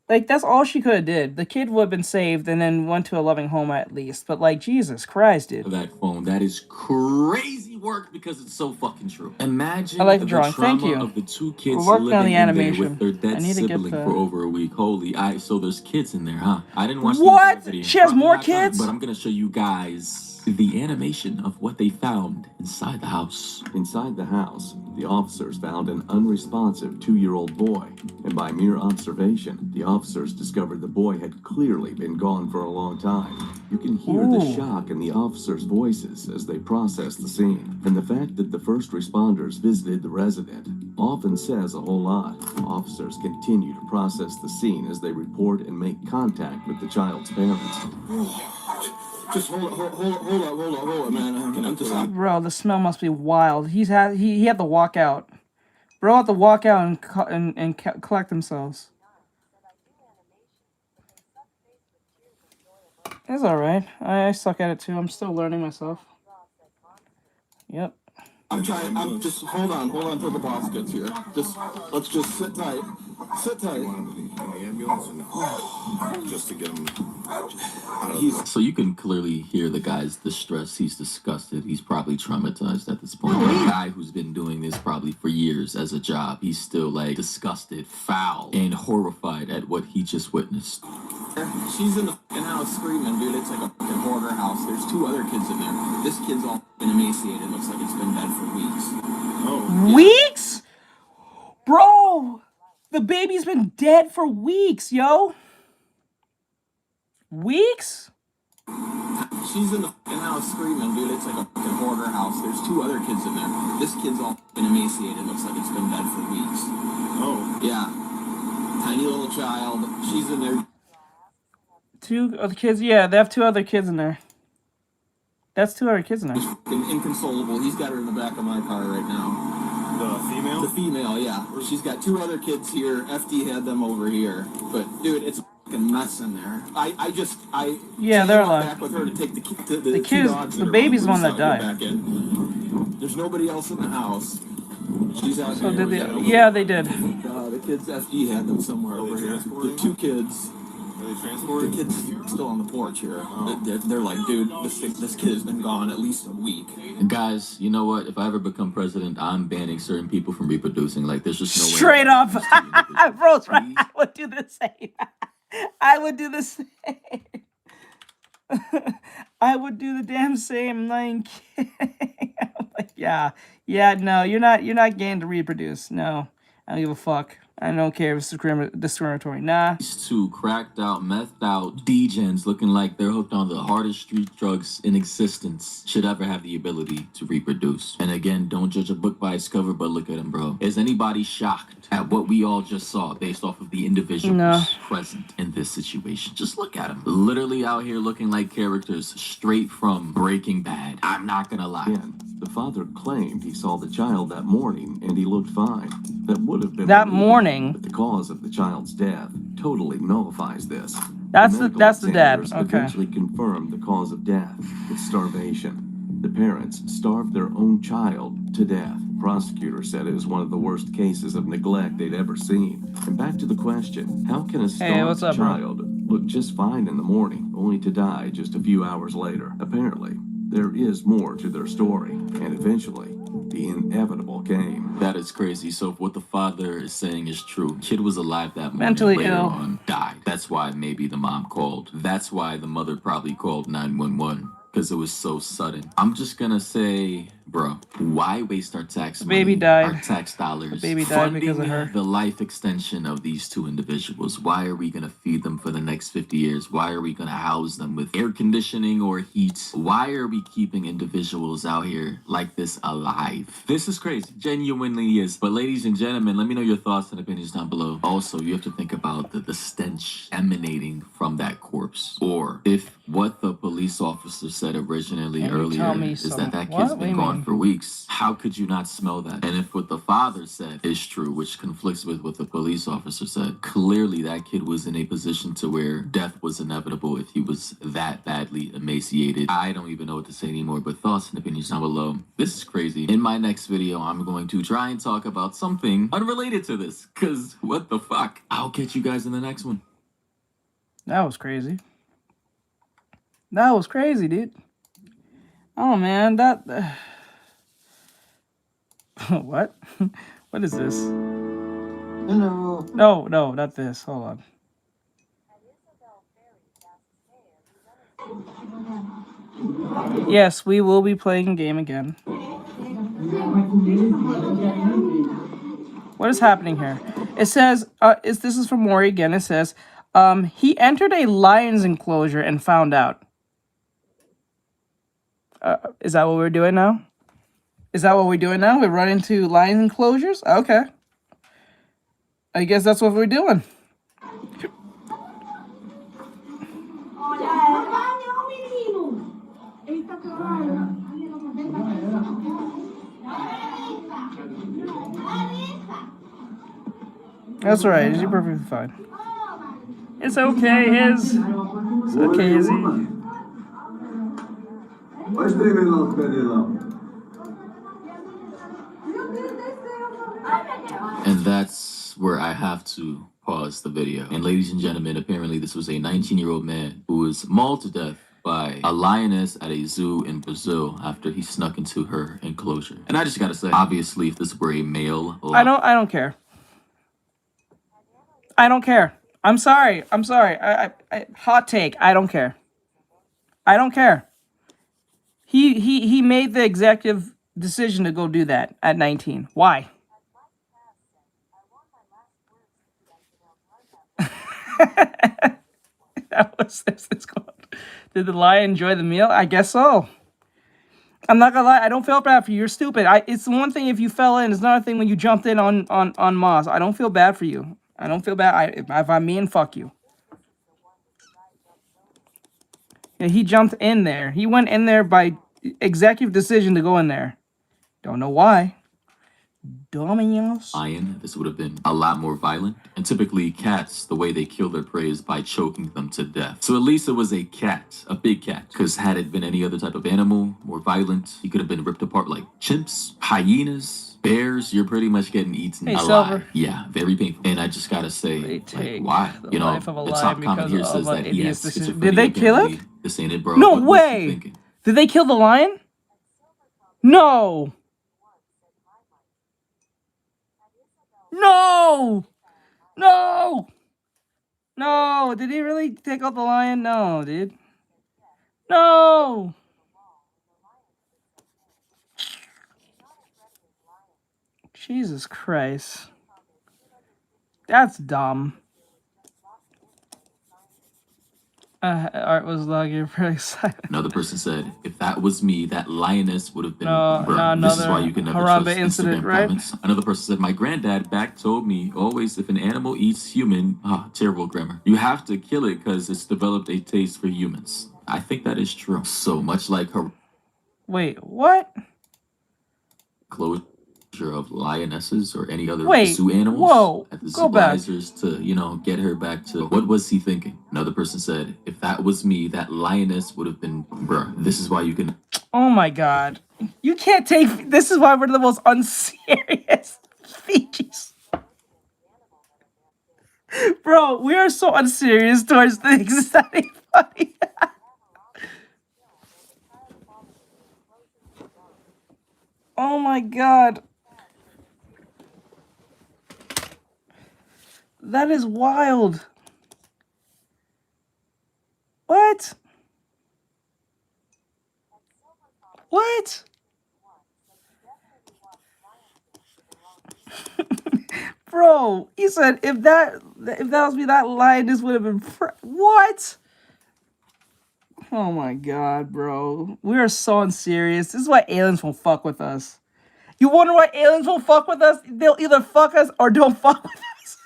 Like, that's all she could have did. The kid would have been saved and then went to a loving home at least. But, like, Jesus Christ, dude. That phone, that is crazy work because it's so fucking true. Imagine I like the drawing. Thank you. Of the two kids We're working on the animation. With their dead sibling for over a week. Holy, so there's kids in there, huh? I didn't watch what? The video. She has more kids? But I'm gonna show you guys the animation of what they found inside the house. Inside the house, the officers found an unresponsive 2-year-old boy, and by mere observation, the officers discovered the boy had clearly been gone for a long time. You can hear the shock in the officers' voices as they process the scene, and the fact that the first responders visited the resident often says a whole lot. Officers continue to process the scene as they report and make contact with the child's parents. Just hold on, man. I'm just... Bro, the smell must be wild. He had to walk out. Bro had to walk out and collect themselves. It's alright. I suck at it too. I'm still learning myself. Yep. I'm just hold on till the boss gets here. Let's just sit tight. Sit tight. Just to get him. So you can clearly hear the guy's distress. He's disgusted. He's probably traumatized at this point. The guy who's been doing this probably for years as a job, he's still like disgusted, foul, and horrified at what he just witnessed. She's in the fucking house screaming, dude. It's like a fucking hoarder house. There's 2 other kids in there. This kid's all been emaciated. Looks like it's been dead for weeks. Oh. Yeah. Weeks? Bro! The baby's been dead for weeks, yo! Weeks? She's in the fucking house screaming, dude. It's like a fucking hoarder house. There's 2 other kids in there. This kid's all been emaciated. Looks like it's been dead for weeks. Oh. Yeah. Tiny little child. She's in there. 2 other kids? Yeah, they have 2 other kids in there. That's 2 other kids in there. Inconsolable. He's got her in the back of my car right now. female? The female, yeah. She's got 2 other kids here. FD had them over here. But, dude, it's a fucking mess in there. Yeah, they're alive. Back with her to take the The kids, the baby's the one that died. Back in. There's nobody else in the house. She's out So here. did they? Yeah, they did. The kids, FD had them somewhere over here. The 2 kids. Are they transported? The kid's still on the porch here. They're like, dude, this kid has been gone at least a week. And guys, you know what? If I ever become president, I'm banning certain people from reproducing. Like, there's just no way. Straight up. Bro's right. I would do the same. I would do the same. I would do the damn same. I'm not even kidding. I'm like, yeah, no, you're not game to reproduce. No, I don't give a fuck. I don't care if it's discriminatory. Nah. These 2 cracked out, methed out degens looking like they're hooked on the hardest street drugs in existence should ever have the ability to reproduce. And again, don't judge a book by its cover, but look at him, bro. Is anybody shocked at what we all just saw based off of the individuals present in this situation? Just look at them. Literally out here looking like characters straight from Breaking Bad. I'm not gonna lie. Again, the father claimed he saw the child that morning and he looked fine. That would have been that morning. But the cause of the child's death totally nullifies this. That's the dad. Okay. Eventually confirmed the cause of death. It's starvation. The parents starved their own child to death. Prosecutor said it was one of the worst cases of neglect they'd ever seen. And back to the question, how can a starved child look just fine in the morning, only to die just a few hours later? Apparently, there is more to their story, and eventually, the inevitable came. That is crazy. So if what the father is saying is true, kid was alive that morning, mentally later ill, on died. That's why maybe the mom called. That's why the mother probably called 911. Because it was so sudden. I'm just gonna say, bro, why waste our tax money, baby died. Our tax dollars, the baby died because of her. The life extension of these 2 individuals? Why are we gonna feed them for the next 50 years? Why are we gonna house them with air conditioning or heat? Why are we keeping individuals out here like this alive? This is crazy. Genuinely is. But ladies and gentlemen, let me know your thoughts and opinions down below. Also, you have to think about the stench emanating from that corpse. Or if what the police officer said originally earlier is that kid's been gone for weeks. How could you not smell that? And if what the father said is true, which conflicts with what the police officer said, clearly that kid was in a position to where death was inevitable if he was that badly emaciated. I don't even know what to say anymore, but thoughts and opinions down below. This is crazy. In my next video, I'm going to try and talk about something unrelated to this, because what the fuck? I'll catch you guys in the next one. That was crazy. That was crazy, dude. Oh, man, that... what? What is this? Hello. No, not this. Hold on. Yes, we will be playing a game again. What is happening here? It says, this is from Maury again. It says, he entered a lion's enclosure and found out. Is that what we're doing now? Is that what we're doing now? We're running to lion enclosures? Okay. I guess that's what we're doing. That's right. You're perfectly fine. It's okay, It's okay, Izzy. And that's where I have to pause the video. And ladies and gentlemen, apparently this was a 19-year-old man who was mauled to death by a lioness at a zoo in Brazil after he snuck into her enclosure. And I just gotta say, obviously, if this were a male I don't care. I don't care. I'm sorry. I hot take. I don't care. I don't care. He made the executive decision to go do that at 19. Why? That was it's called. Did the lion enjoy the meal? I guess so. I'm not gonna lie. I don't feel bad for you. You're stupid. It's the one thing if you fell in. It's another thing when you jumped in on Moss. I don't feel bad for you. I don't feel bad. If I'm mean, fuck you. Yeah, he jumped in there. He went in there by executive decision to go in there. Don't know why. Dumbass. Lion, this would have been a lot more violent. And typically cats, the way they kill their prey is by choking them to death. So at least it was a cat, a big cat. Because had it been any other type of animal, more violent, he could have been ripped apart like chimps, hyenas, bears. You're pretty much getting eaten alive. Silver. Yeah, very painful. And I just gotta say, like, why? You know, the top comment here says that he has schizophrenia. Did they kill it? This ain't it, bro. No What was he way. thinking? Did they kill the lion? No. No. No. No. Did he really take out the lion? No, dude. No. Jesus Christ. That's dumb. Art was logging pretty excited. Another person said, if that was me, that lioness would have been No, burned. no, This is why you can never Harambe trust incident, Instagram right? comments. Another person said, my granddad back told me, always if an animal eats human, terrible grammar, you have to kill it because it's developed a taste for humans. I think that is true. So much like her Wait, what? closure of lionesses or any other Wait, zoo animals whoa, at the go back. supervisors to, you know, get her back to what was he thinking? Another person said, if that was me, that lioness would have been bruh. This is why you can Oh my god. You can't take... This is why we're the most unserious species. Bro, we are so unserious towards things. It's not even funny. Oh my god. That is wild. What? What? Bro, he said if that was me, that lioness would have been what? Oh my god, bro. We are so unserious. This is why aliens won't fuck with us. You wonder why aliens won't fuck with us? They'll either fuck us or don't fuck with us.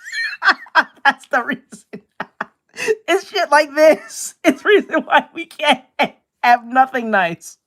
That's the reason. It's shit like this. It's the reason why we can't have nothing nice.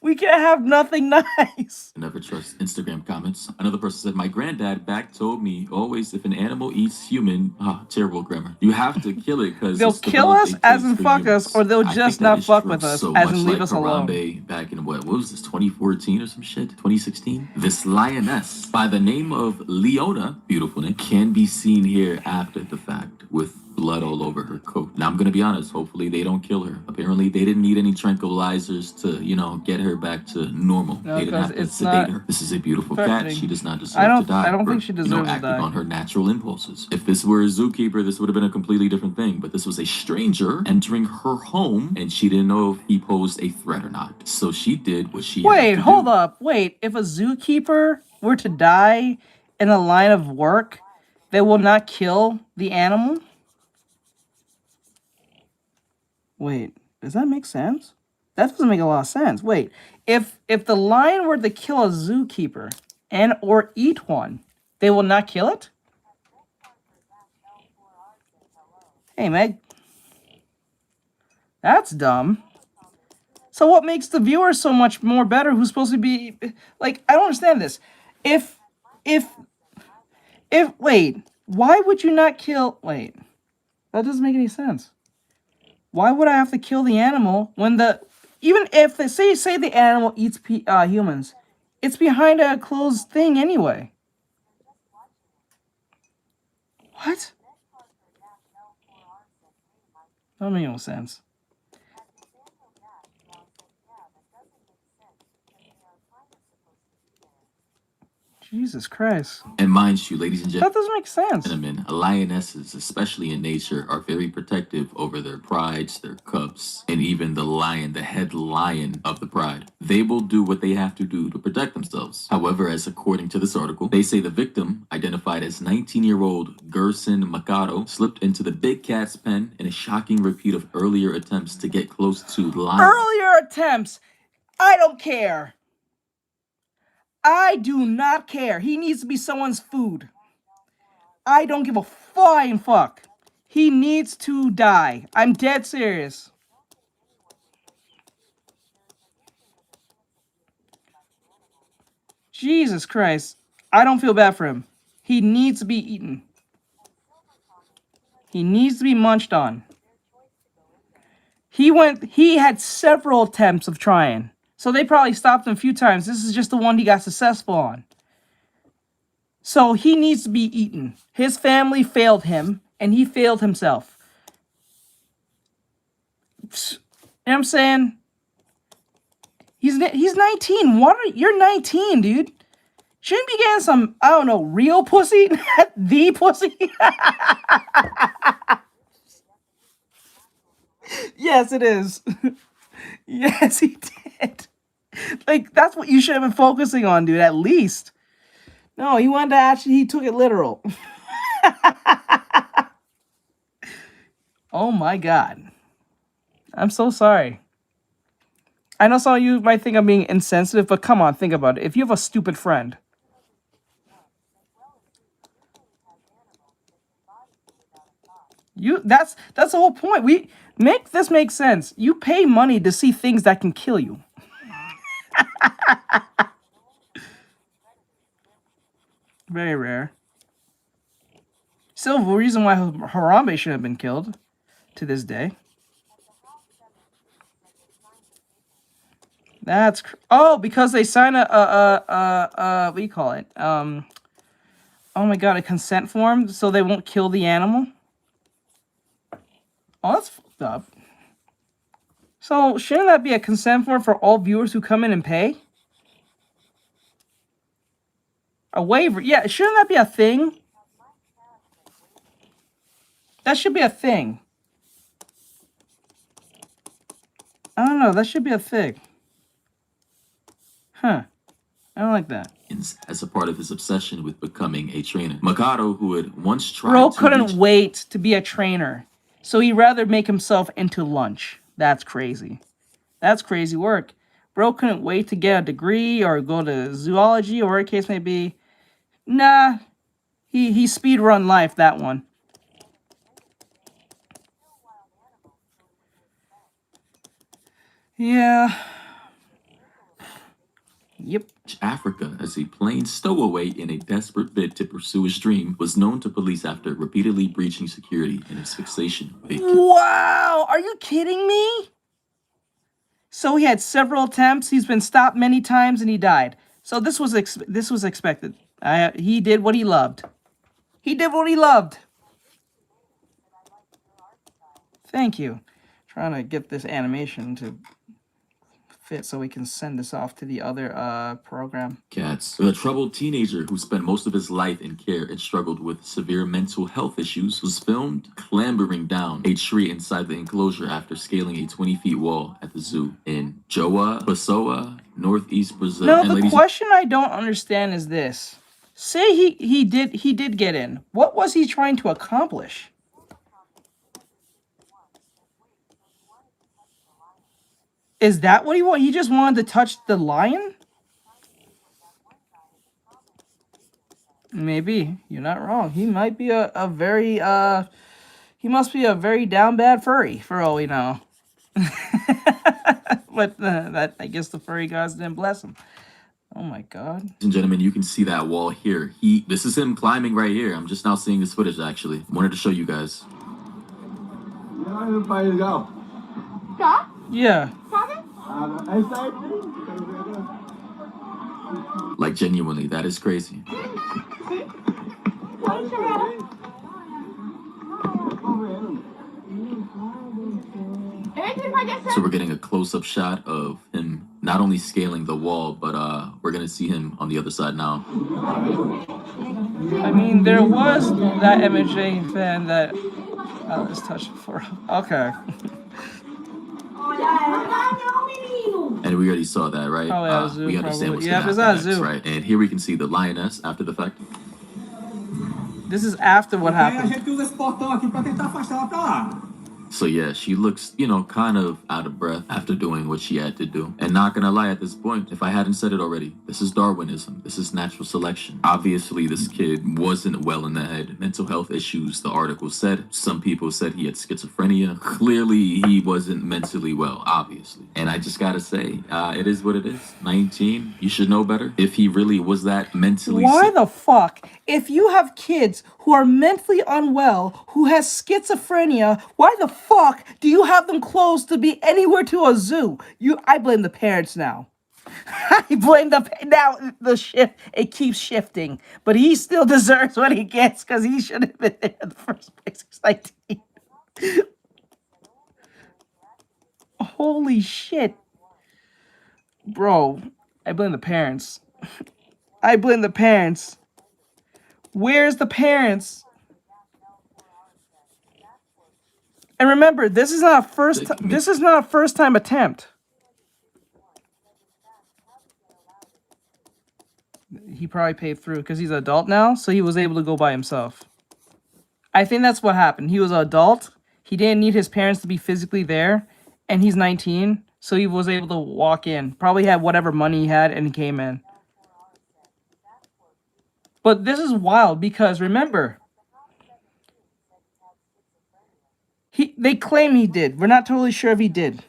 We can't have nothing nice. never trust Instagram comments. Another person said, my granddad back told me, always if an animal eats human, terrible grammar, you have to kill it because they'll kill us as in fuck us, or they'll just not fuck with us as in leave us alone. Back in what was this, 2014 or some shit? 2016? This lioness by the name of Leona, beautiful name, can be seen here after the fact with blood all over her coat. Now I'm gonna be honest, hopefully they don't kill her. Apparently they didn't need any tranquilizers to, you know, get her back to normal. No, they didn't have to sedate her. This is a beautiful cat. She does not deserve to die. I don't for, think she deserves you know, to acting die. on her natural impulses. If this were a zookeeper, this would have been a completely different thing. But this was a stranger entering her home, and she didn't know if he posed a threat or not. So she did what she had Wait, to hold do. up. Wait, if a zookeeper were to die in a line of work, they will not kill the animal? Wait, does that make sense? That doesn't make a lot of sense. Wait, if the lion were to kill a zookeeper and or eat one, they will not kill it? Hey, Meg. That's dumb. So what makes the viewer so much more better who's supposed to be... Like, I don't understand this. Wait, why would you not kill... Wait, that doesn't make any sense. Why would I have to kill the animal when the... Even if they say the animal eats humans, it's behind a closed thing anyway. What? That makes no sense. Jesus Christ. And mind you, ladies and That doesn't make sense. gentlemen, lionesses, especially in nature, are very protective over their prides, their cubs, and even the lion, the head lion of the pride. They will do what they have to do to protect themselves. However, as according to this article, they say the victim, identified as 19-year-old Gerson Mikado, slipped into the big cat's pen in a shocking repeat of earlier attempts to get close to lions. Earlier attempts! I don't care. I do not care. He needs to be someone's food. I don't give a flying fuck. He needs to die. I'm dead serious. Jesus Christ. I don't feel bad for him. He needs to be eaten. He needs to be munched on. He had several attempts of trying. So they probably stopped him a few times. This is just the one he got successful on. So he needs to be eaten. His family failed him, and he failed himself. You know what I'm saying? He's 19. You're 19, dude. Shouldn't be getting some, I don't know, real pussy? The pussy? Yes, it is. Yes, he did. Like, that's what you should have been focusing on, dude, at least. No, he wanted to actually, he took it literal. Oh my God. I'm so sorry. I know some of you might think I'm being insensitive, but come on, think about it. If you have a stupid friend, that's the whole point. We make this make sense. You pay money to see things that can kill you. Very rare. Still, the reason why Harambe should have been killed to this day. That's because they sign what do you call it? Oh my God, a consent form so they won't kill the animal. Oh, that's fucked up. So shouldn't that be a consent form for all viewers who come in and pay? A waiver, yeah. Shouldn't that be a thing? That should be a thing. I don't know. That should be a thing. Huh. I don't like that. As a part of his obsession with becoming a trainer. Mikado, who had once tried Bro to couldn't wait to be a trainer, so he'd rather make himself into lunch. That's crazy. That's crazy work. Bro couldn't wait to get a degree or go to zoology or whatever the case may be. Nah. He speedrun life, that one. Yeah. Yep. Africa as a plain stowaway in a desperate bid to pursue his dream was known to police after repeatedly breaching security in his fixation. Wow! Are you kidding me? So he had several attempts. He's been stopped many times, and he died. So this was expected. He did what he loved. He did what he loved. Thank you. Trying to get this animation to fit so we can send this off to the other program. Cats. The troubled teenager who spent most of his life in care and struggled with severe mental health issues was filmed clambering down a tree inside the enclosure after scaling a 20-feet wall at the zoo in Joa Pessoa, northeast Brazil. No, the question I don't understand is this. Say he did get in. What was he trying to accomplish? Is that what he wanted? He just wanted to touch the lion? Maybe. You're not wrong. He might be a very, he must be a very down bad furry, for all we know. But that, I guess the furry gods didn't bless him. Oh my God. Ladies and gentlemen, you can see that wall here. This is him climbing right here. I'm just now seeing this footage, actually. Wanted to show you guys. Yeah. Like, genuinely, that is crazy. So we're getting a close-up shot of him not only scaling the wall, but we're gonna see him on the other side now. I mean, there was that MJ fan that let's touch for. Okay. And we already saw that, right? Zoo, we understand what's yeah, gonna happen next, zoo. Right? And here we can see the lioness after the fact. This is after what happened. So yeah, she looks, kind of out of breath after doing what she had to do. And not gonna lie, at this point, if I hadn't said it already, this is Darwinism. This is natural selection. Obviously, this kid wasn't well in the head. Mental health issues, the article said. Some people said he had schizophrenia. Clearly, he wasn't mentally well, obviously. And I just gotta say, it is what it is. 19, you should know better. If he really was that mentally Why sick. the fuck? If you have kids who are mentally unwell, who has schizophrenia, why the fuck do you have them close to be anywhere to a zoo? I blame the parents now. I blame now the shift. It keeps shifting, but he still deserves what he gets because he should have been there in the first place. He's 19. Holy shit, bro! I blame the parents. I blame the parents. Where's the parents? And remember, this is not a first time attempt. He probably paid through because he's an adult now, so he was able to go by himself. I think that's what happened. He was an adult. He didn't need his parents to be physically there, and he's 19, so he was able to walk in. Probably had whatever money he had, and he came in. But this is wild because remember, they claim he did. We're not totally sure if he did.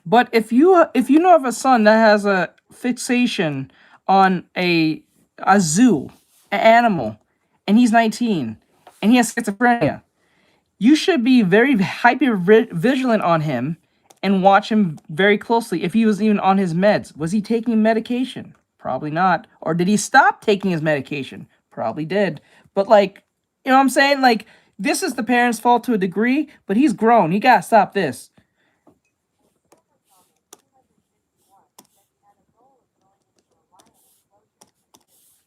But if you know of a son that has a fixation on a zoo, an animal, and he's 19, and he has schizophrenia, you should be very hyper vigilant on him and watch him very closely. If he was even on his meds, was he taking medication? Probably not. Or did he stop taking his medication? Probably did. But like, you know what I'm saying? Like, this is the parents' fault to a degree, but he's grown. He gotta stop this.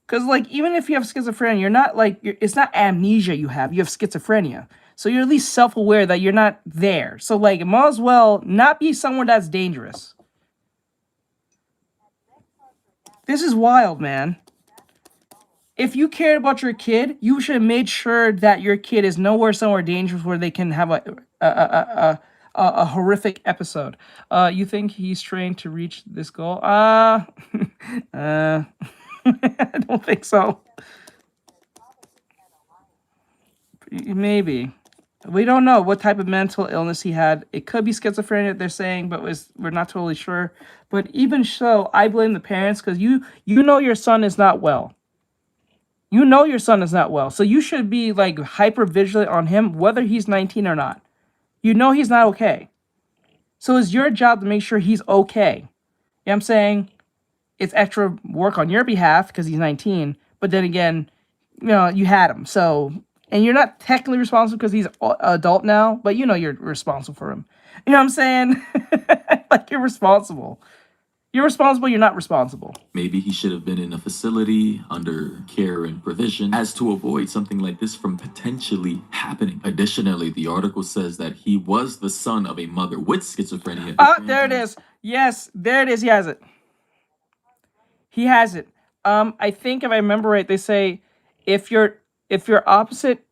Because, like, even if you have schizophrenia, you're not, like, it's not amnesia you have schizophrenia. So you're at least self-aware that you're not there. So, like, it might as well not be somewhere that's dangerous. This is wild, man. If you cared about your kid, you should have made sure that your kid is somewhere dangerous where they can have a horrific episode. You think he's trained to reach this goal? I don't think so. Maybe. We don't know what type of mental illness he had. It could be schizophrenia, they're saying, but we're not totally sure. But even so, I blame the parents because you know your son is not well. You know your son is not well. So you should be like hyper vigilant on him, whether he's 19 or not. You know he's not okay. So it's your job to make sure he's okay. You know what I'm saying? It's extra work on your behalf because he's 19. But then again, you know, you had him. So, and you're not technically responsible because he's an adult now, but you know you're responsible for him. You know what I'm saying? Like, you're responsible. You're responsible, you're not responsible. Maybe he should have been in a facility under care and provision as to avoid something like this from potentially happening. Additionally, the article says that he was the son of a mother with schizophrenia. There it is. Yes, there it is. He has it. He has it. I think if I remember right, they say if you're opposite.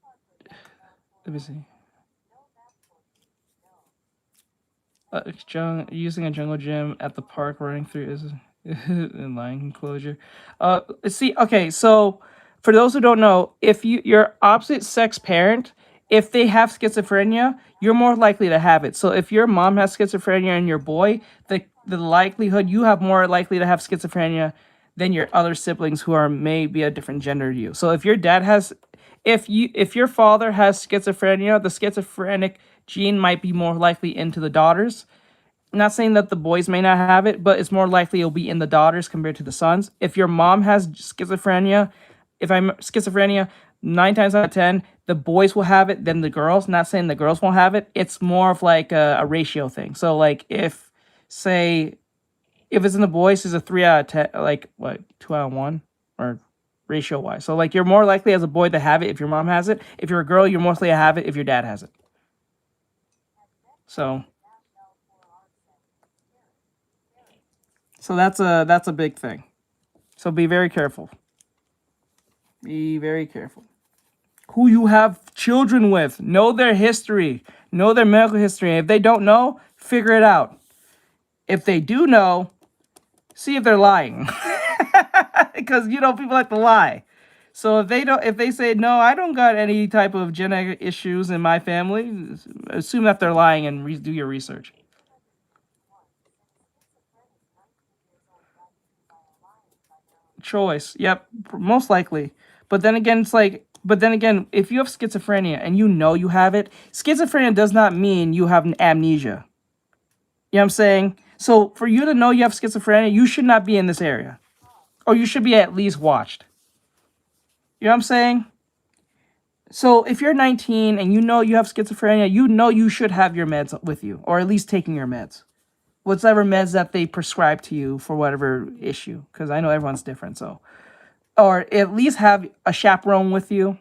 Let me see. Using a jungle gym at the park, running through is in line enclosure. See, okay, so for those who don't know, if your opposite sex parent, if they have schizophrenia, you're more likely to have it. So if your mom has schizophrenia and your boy, the likelihood you have more likely to have schizophrenia than your other siblings who are maybe a different gender to you. So if your dad has, if your father has schizophrenia, the schizophrenic gene might be more likely into the daughters. Not saying that the boys may not have it, but it's more likely it'll be in the daughters compared to the sons. If your mom has schizophrenia, 9 times out of 10, the boys will have it than the girls. Not saying the girls won't have it. It's more of like a ratio thing. So like if it's in the boys, it's a 3 out of 10, like what, 2 out of 1 or ratio wise. So like you're more likely as a boy to have it if your mom has it. If you're a girl, you're more likely to have it if your dad has it. So that's a big thing. So be very careful. Be very careful. Who you have children with, know their history, know their medical history. If they don't know, figure it out. If they do know, see if they're lying. Because you know people like to lie. So if they say no, I don't got any type of genetic issues in my family, assume that they're lying and do your research. choice. Yep, most likely. But then again, it's like, but then again, if you have schizophrenia and you know you have it, schizophrenia does not mean you have an amnesia. You know what I'm saying? So for you to know you have schizophrenia, you should not be in this area. Or you should be at least watched. You know what I'm saying? So if you're 19 and you know you have schizophrenia, you know you should have your meds with you, or at least taking your meds. Whatever meds that they prescribe to you for whatever issue, because I know everyone's different. So, or at least have a chaperone with you.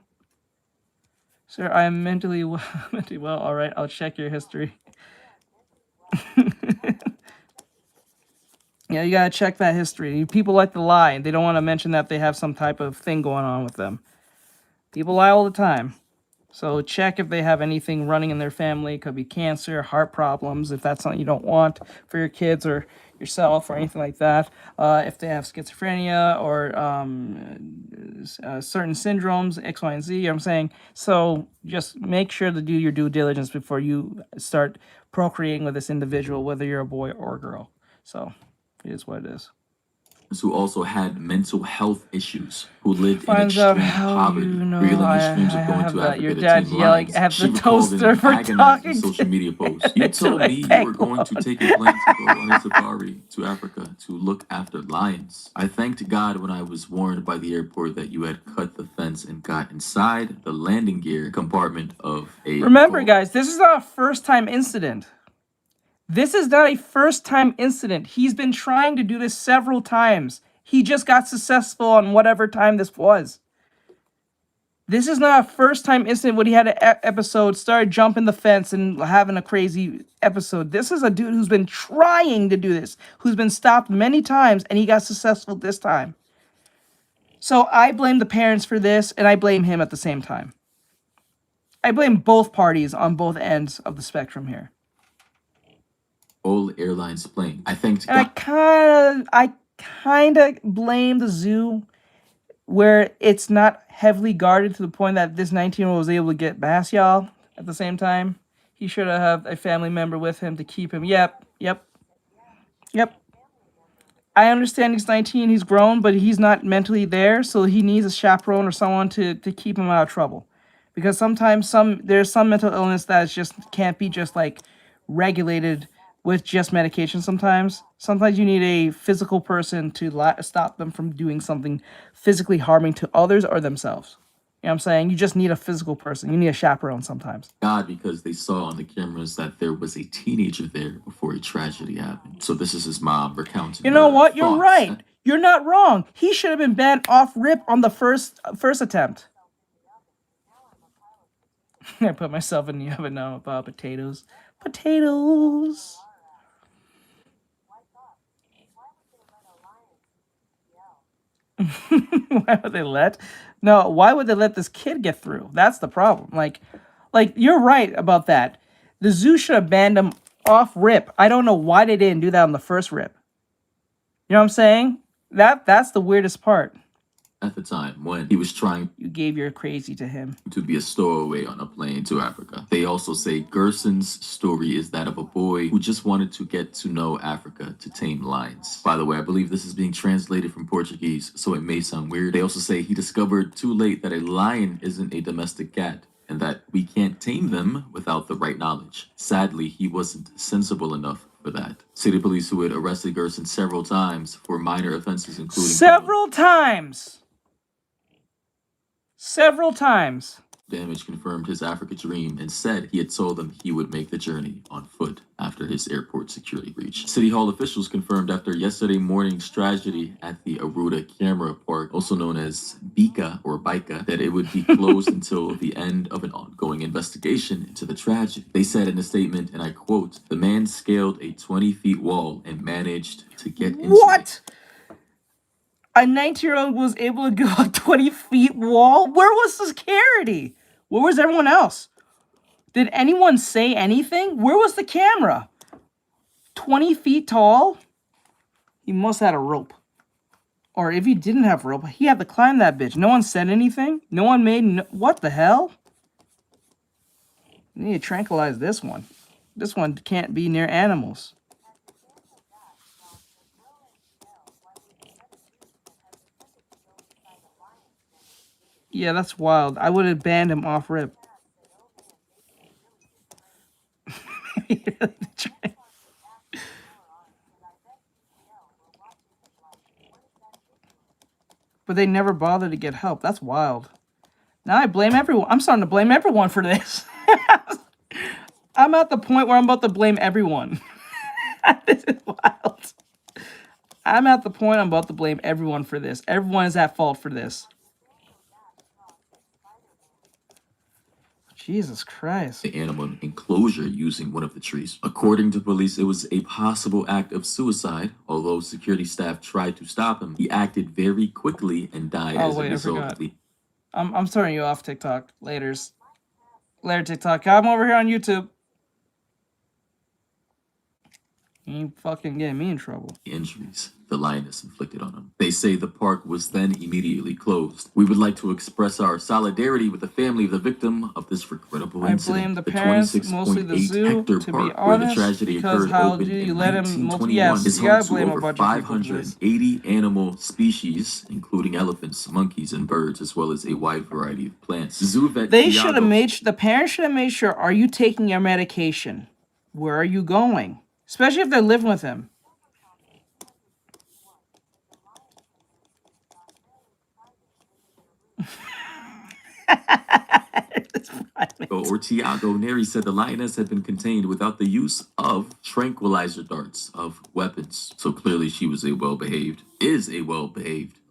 Sir, I am mentally well. Mentally well. All right, I'll check your history. Yeah, you gotta check that history. People like to lie. They don't want to mention that they have some type of thing going on with them. People lie all the time. So check if they have anything running in their family. It could be cancer, heart problems, if that's something you don't want for your kids or yourself or anything like that. If they have schizophrenia or certain syndromes, X, Y, and Z, you know what I'm saying? So just make sure to do your due diligence before you start procreating with this individual, whether you're a boy or a girl. So it is what it is. Who also had mental health issues, who lived in Finds out extreme how poverty, you know reeling I his dreams of going have to that. Africa Your to dad tame yelling lions. at She the recalled toaster an for agonizing talking social to media post. You told me you were going to take a plane to go on a safari to Africa to look after lions. I thanked God when I was warned by the airport that you had cut the fence and got inside the landing gear compartment of a Remember, guys, this is not a first-time incident. This is not a first-time incident. He's been trying to do this several times. He just got successful on whatever time this was. This is not a first-time incident when he had an episode, started jumping the fence and having a crazy episode. This is a dude who's been trying to do this, who's been stopped many times, and he got successful this time. So I blame the parents for this, and I blame him at the same time. I blame both parties on both ends of the spectrum here. All Airlines plane. I thanked And God. I kind of blame the zoo where it's not heavily guarded to the point that this 19-year-old was able to get past y'all at the same time. He should have a family member with him to keep him. Yep. I understand he's 19, he's grown, but he's not mentally there, so he needs a chaperone or someone to keep him out of trouble. Because sometimes there's some mental illness that just can't be just like regulated with just medication sometimes. Sometimes you need a physical person to stop them from doing something physically harming to others or themselves. You know what I'm saying? You just need a physical person. You need a chaperone sometimes. God, because they saw on the cameras that there was a teenager there before a tragedy happened. So this is his mom recounting. You know what? You're thoughts. right. You're not wrong. He should have been banned off rip on the first attempt. I put myself in the oven now about potatoes. Potatoes. Why would they let? No, why would they let this kid get through? That's the problem. Like you're right about that. The zoo should have banned him off rip. I don't know why they didn't do that on the first rip. You know what I'm saying? That's the weirdest part. At the time when he was trying, you gave your crazy to him to be a stowaway on a plane to Africa. They also say Gerson's story is that of a boy who just wanted to get to know Africa to tame lions. By the way, I believe this is being translated from Portuguese, so it may sound weird. They also say he discovered too late that a lion isn't a domestic cat and that we can't tame them without the right knowledge. Sadly, he wasn't sensible enough for that. City police who had arrested Gerson several times for minor offenses, including several times. Damage confirmed his Africa dream and said he had told them he would make the journey on foot after his airport security breach. City Hall officials confirmed after yesterday morning's tragedy at the Aruda Camera Park, also known as Bika or Bika, that it would be closed until the end of an ongoing investigation into the tragedy. They said in a statement, and I quote, "The man scaled a 20-foot wall and managed to get into What? A 19-year-old was able to go a 20-foot wall? Where was the security? Where was everyone else? Did anyone say anything? Where was the camera? 20 feet tall? He must have had a rope. Or if he didn't have rope, he had to climb that bitch. No one said anything? No one made... What the hell? You need to tranquilize this one. This one can't be near animals. Yeah, that's wild. I would have banned him off rip. But they never bothered to get help. That's wild. Now I blame everyone. I'm starting to blame everyone for this. I'm at the point where I'm about to blame everyone. This is wild. I'm at the point I'm about to blame everyone for this. Everyone is at fault for this. Jesus Christ. The animal enclosure using one of the trees. According to police, it was a possible act of suicide. Although security staff tried to stop him, he acted very quickly and died as a result of the... I'm starting you off TikTok. Laters. Later, TikTok. I'm over here on YouTube. You ain't fucking getting me in trouble. Injuries the lioness inflicted on him. They say the park was then immediately closed. We would like to express our solidarity with the family of the victim of this regrettable incident. I blame the parents, mostly the zoo, to be honest, where the tragedy because occurred, how opened do you in let him... 1921, Yes, is you gotta home to blame a over bunch of people for this. 580 animal species, including elephants, monkeys, and birds, as well as a wide variety of plants. Zoo vet They should have Thiago- made... The parents should have made sure, are you taking your medication? Where are you going? Especially if they're living with him. Or Thiago Neri said the lioness had been contained without the use of tranquilizer darts, of weapons. So clearly she was a well-behaved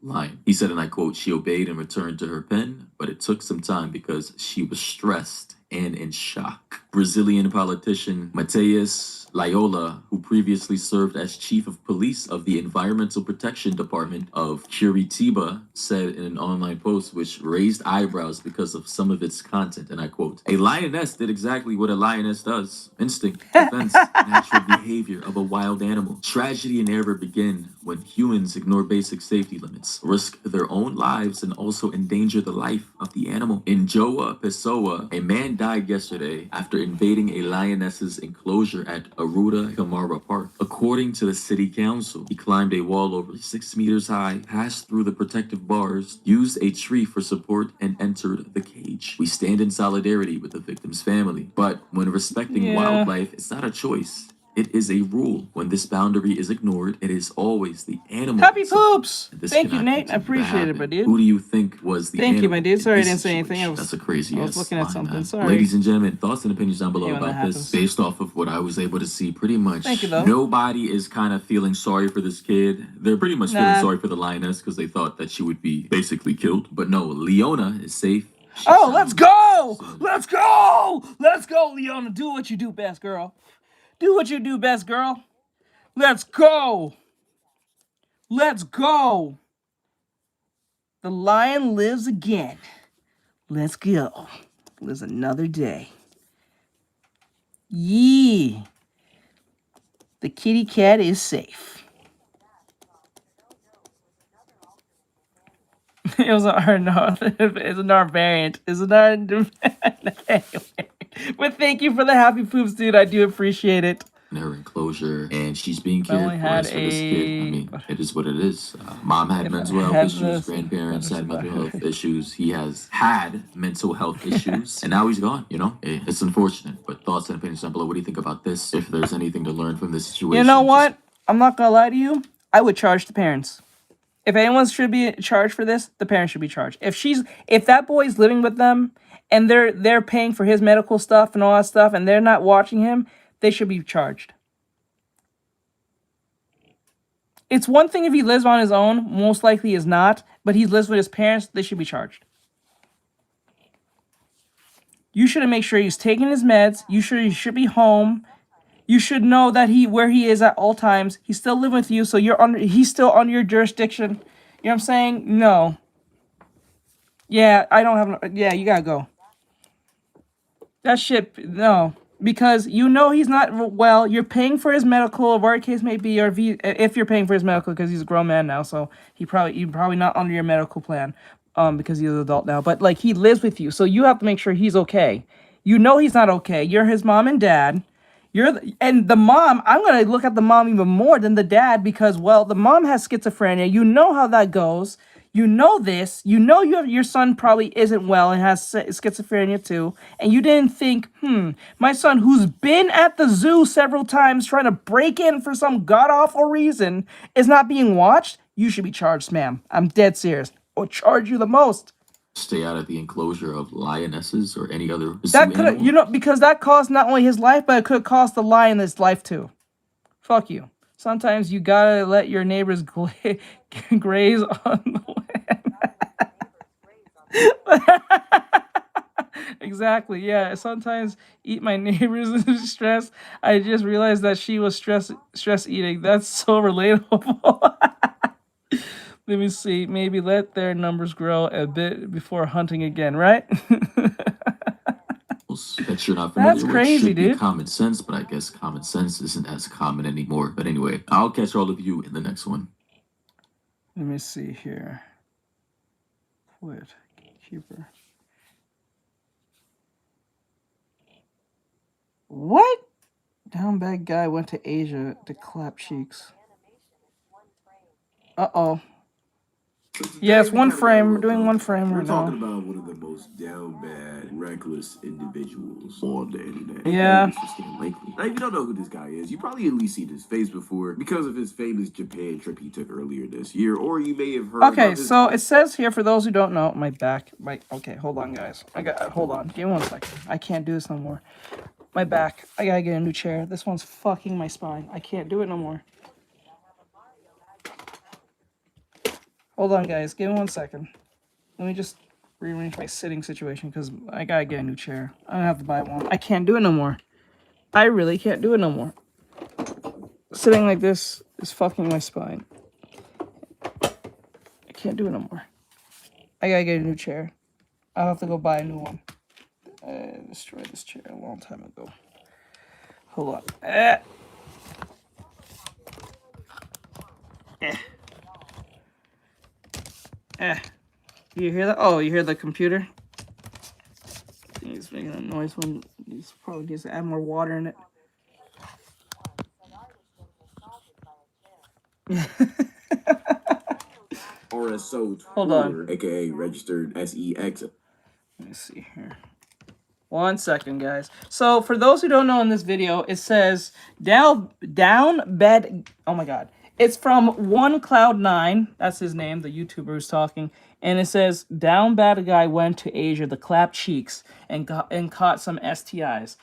lion. He said, and I quote, she obeyed and returned to her pen, but it took some time because she was stressed and in shock. Brazilian politician Mateus Laiola, who previously served as chief of police of the Environmental Protection Department of Curitiba, said in an online post which raised eyebrows because of some of its content, and I quote, a lioness did exactly what a lioness does. Instinct, defense, natural behavior of a wild animal. Tragedy and error begin when humans ignore basic safety limits, risk their own lives, and also endanger the life of the animal. In Joa Pessoa, a man died yesterday after invading a lioness's enclosure at Aruda Camara Park. According to the city council, he climbed a wall over 6 meters high, passed through the protective bars, used a tree for support, and entered the cage. We stand in solidarity with the victim's family, but when respecting wildlife, it's not a choice. It is a rule. When this boundary is ignored, it is always the animal. Happy poops! Thank you, Nate. I appreciate it, my dude. Who do you think was the Thank you, my animal dude. Sorry I in didn't this say anything. situation? That's a crazy I was looking at something. Sorry. Ladies and gentlemen, thoughts and opinions down below Hey, when about that this. happens. Based off of what I was able to see, pretty much Thank you, though. nobody is kind of feeling sorry for this kid. They're pretty much feeling sorry for the lioness because they thought that she would be basically killed. But no, Leona is safe. Oh, let's go! Let's go! Let's go, Leona. Do what you do best, girl. Do what you do best, girl. Let's go! Let's go! The lion lives again. Let's go. Lives another day. Yee. The kitty cat is safe. It was it's another variant. It's another But thank you for the happy poops, dude. I do appreciate it. In her enclosure, and she's being cared only for had as for this kid. I mean, it is what it is. Mom had mental health issues. Grandparents had mental health issues. He has had mental health issues, and now he's gone. You know, it's unfortunate. But thoughts and opinions down below. What do you think about this? If there's anything to learn from this situation, You know what? I'm not gonna lie to you. I would charge the parents. If anyone should be charged for this, the parents should be charged. If that boy's living with them and they're paying for his medical stuff and all that stuff, and they're not watching him, they should be charged. It's one thing if he lives on his own, most likely is not, but he lives with his parents, they should be charged. You should make sure he's taking his meds. He should be home. You should know that where he is at all times. He's still living with you, so he's still under your jurisdiction. You know what I'm saying? No. Yeah, I don't have yeah, you gotta go. That shit, no. Because you know he's not well. You're paying for his medical, or whatever case may be, or if you're paying for his medical, because he's a grown man now, so you're probably not under your medical plan, because he's an adult now. But like he lives with you, so you have to make sure he's okay. You know he's not okay. You're his mom and dad. And the mom. I'm gonna look at the mom even more than the dad because the mom has schizophrenia. You know how that goes. You know this. You know your son probably isn't well and has schizophrenia too. And you didn't think, my son who's been at the zoo several times trying to break in for some god-awful reason is not being watched? You should be charged, ma'am. I'm dead serious. Or charge you the most. Stay out of the enclosure of lionesses or any other That could, because that cost not only his life, but it could cost the lion his life too. Fuck you. Sometimes you gotta let your neighbors graze on the land. Exactly, yeah. Sometimes eat my neighbors in stress. I just realized that she was stress eating. That's so relatable. Let me see. Maybe let their numbers grow a bit before hunting again, right? That you're not familiar That's crazy, with should be dude. common sense, but I guess common sense isn't as common anymore. But anyway, I'll catch all of you in the next one. Let me see here. Quit. Keeper. What? Down bad guy went to Asia to clap cheeks. Uh-oh. Yes, one frame. We're doing one frame right now. We're talking about one of the most down bad, reckless individuals on the internet. Yeah. Now, if you don't know who this guy is, you probably at least seen his face before because of his famous Japan trip he took earlier this year, or you may have heard. Okay, so it says here, for those who don't know, my back, okay, hold on, guys. Hold on, give me 1 second. I can't do this no more. My back, I gotta get a new chair. This one's fucking my spine. I can't do it no more. Hold on, guys, give me 1 second. Let me just rearrange my sitting situation because I gotta get a new chair. I'm gonna have to buy one. I can't do it no more. I really can't do it no more. Sitting like this is fucking my spine. I can't do it no more. I gotta get a new chair. I'll have to go buy a new one. I destroyed this chair a long time ago. Hold on. You hear that? Oh, you hear the computer? I think it's making a noise when he's probably needs to add more water in it. RSO Hold on. aka registered SEX. Let me see here. 1 second, guys. So for those who don't know, in this video, it says down bed. Oh my God. It's from OneCloud9. That's his name, the YouTuber who's talking. And it says, down bad guy went to Asia to clap cheeks and caught some STIs.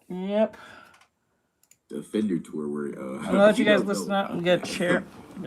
Yep. The Offender tour where I'm gonna let you guys listen out and get a chair.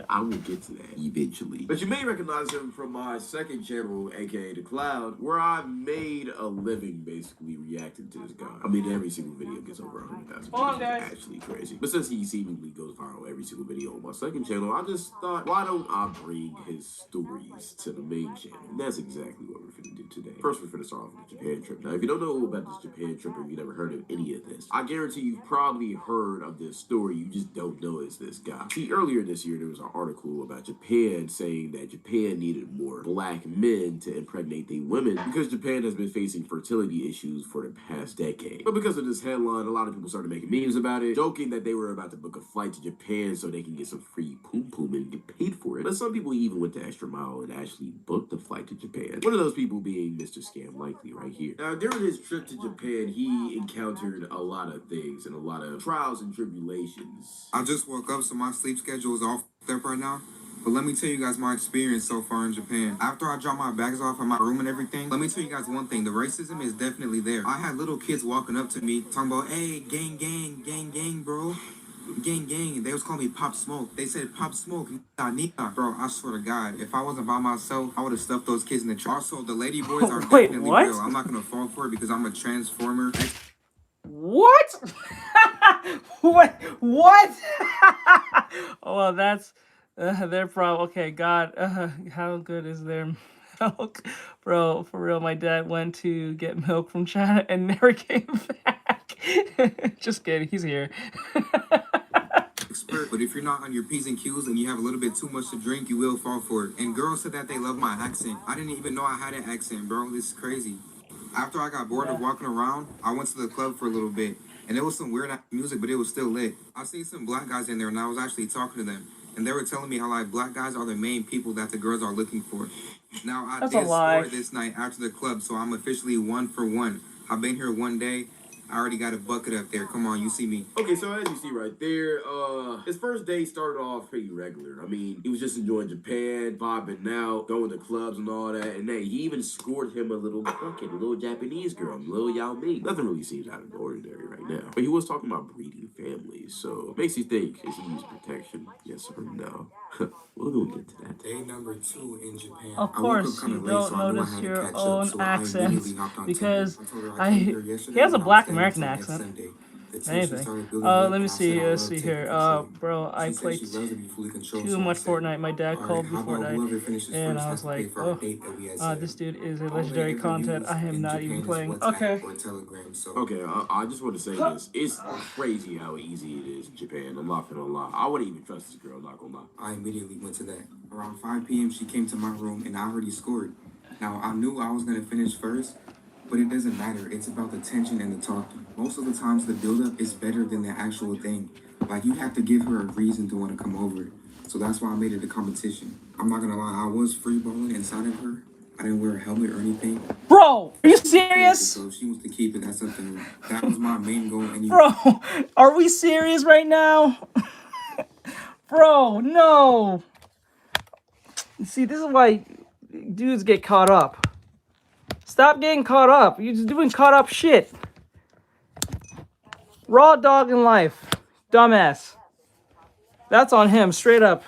I will get to that eventually. But you may recognize him from my second channel, aka The Cloud, where I made a living basically reacting to this guy. I mean, every single video gets over 100,000 views. It's actually crazy. But since he seemingly goes viral every single video on my second channel, I just thought, why don't I bring his stories to the main channel? And that's exactly what we're finna do today. First, we're finna start off with the Japan trip. Now, if you don't know about this Japan trip, or if you've never heard of any of this, I guarantee you've probably heard of this story. You just don't know it's this guy. See, earlier this year, there was an article about Japan saying that Japan needed more black men to impregnate their women because Japan has been facing fertility issues for the past decade. But because of this headline, a lot of people started making memes about it, joking that they were about to book a flight to Japan so they can get some free poom and get paid for it. But some people even went the extra mile and actually booked a flight to Japan. One of those people being Mr. Scam Likely right here. Now, during his trip to Japan, he encountered a lot of things and a lot of trials and tribulations. I just woke up, so my sleep schedule is off up right now. But let me tell you guys my experience so far in Japan. After I dropped my bags off in my room and everything, let me tell you guys one thing. The racism is definitely there. I had little kids walking up to me talking about, hey, gang, gang, gang, gang, bro. Gang, gang. They was calling me Pop Smoke. They said Pop Smoke. Bro, I swear to God, if I wasn't by myself, I would have stuffed those kids in the trunk. Also, the lady boys are definitely real. I'm not going to fall for it because I'm a transformer. What? What? Oh, well, that's their problem. Okay, God, how good is their milk? Bro, for real, my dad went to get milk from China and never came back. Just kidding, he's here. But if you're not on your P's and Q's and you have a little bit too much to drink, you will fall for it. And girls said that they love my accent. I didn't even know I had an accent, bro. This is crazy. After I got bored of walking around, I went to the club for a little bit. And there was some weird music, but it was still lit. I seen some black guys in there, and I was actually talking to them, and they were telling me how like black guys are the main people that the girls are looking for. Now I That's a did lie. score this night after the club, so I'm officially 1 for 1. I've been here one day. I already got a bucket up there. Come on, you see me. Okay, so as you see right there, his first day started off pretty regular. I mean, he was just enjoying Japan, vibing out, going to clubs and all that. And then he even scored him a little bucket, a little Japanese girl, little Yao Ming. Nothing really seems out of the ordinary right now. But he was talking about breeding families, so it makes you think, is he using protection? Yes or no? We'll get to that. Day number 2 in Japan. Of course, you don't notice your own accents because he has a Black American accent. Anything. Let me see. Let's see here. Bro, I played too much Fortnite. My dad called me Fortnite, and I was like, oh, this dude is a legendary content. I am not even playing. Okay. Okay, I just want to say this. It's crazy how easy it is in Japan. I'm not gonna lie. I wouldn't even trust this girl, not gonna lie. I immediately went to that. Around 5 p.m., she came to my room, and I already scored. Now, I knew I was going to finish first, but it doesn't matter. It's about the tension and the talking. Most of the times, the build-up is better than the actual thing. Like, you have to give her a reason to want to come over. So that's why I made it a competition. I'm not going to lie. I was freeballing inside of her. I didn't wear a helmet or anything. Bro, are you serious? So if she wants to keep it, that's up to her. That was my main goal. Anyway. Bro, are we serious right now? Bro, no. See, this is why dudes get caught up. Stop getting caught up. You're just doing caught up shit. Raw dog in life. Dumbass. That's on him, straight up.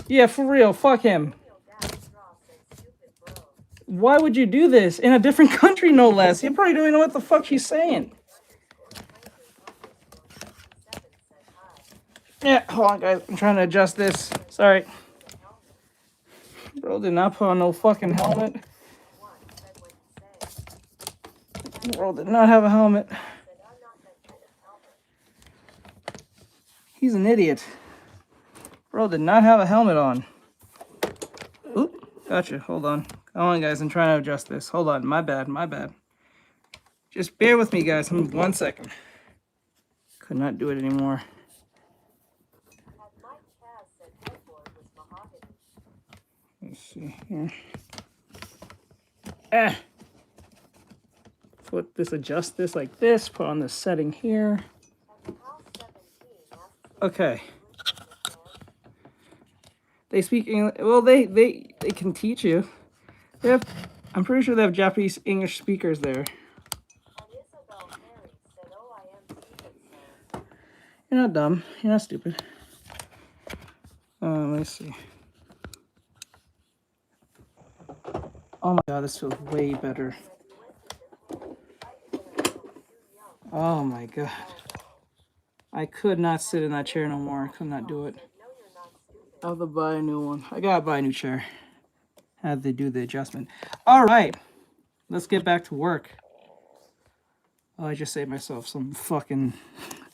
Yeah, for real. Fuck him. Why would you do this? In a different country, no less. You probably don't even know what the fuck she's saying. Yeah, hold on, guys. I'm trying to adjust this. Sorry. Bro did not put on no fucking helmet. Bro did not have a helmet. He's an idiot. Bro did not have a helmet on. Oop, gotcha. Hold on. Hold on, guys. I'm trying to adjust this. Hold on. My bad. My bad. Just bear with me, guys. 1 second. Could not do it anymore. Let's see here. Put this, adjust this like this. Put on the setting here. Okay. They speak English. Well, they can teach you. They have, I'm pretty sure they have Japanese English speakers there. You're not dumb. You're not stupid. Let's see. Oh my god, this feels way better. Oh my god. I could not sit in that chair no more. I could not do it. I have to buy a new one. I gotta buy a new chair. Had to do the adjustment. Alright. Let's get back to work. Oh, I just saved myself some fucking...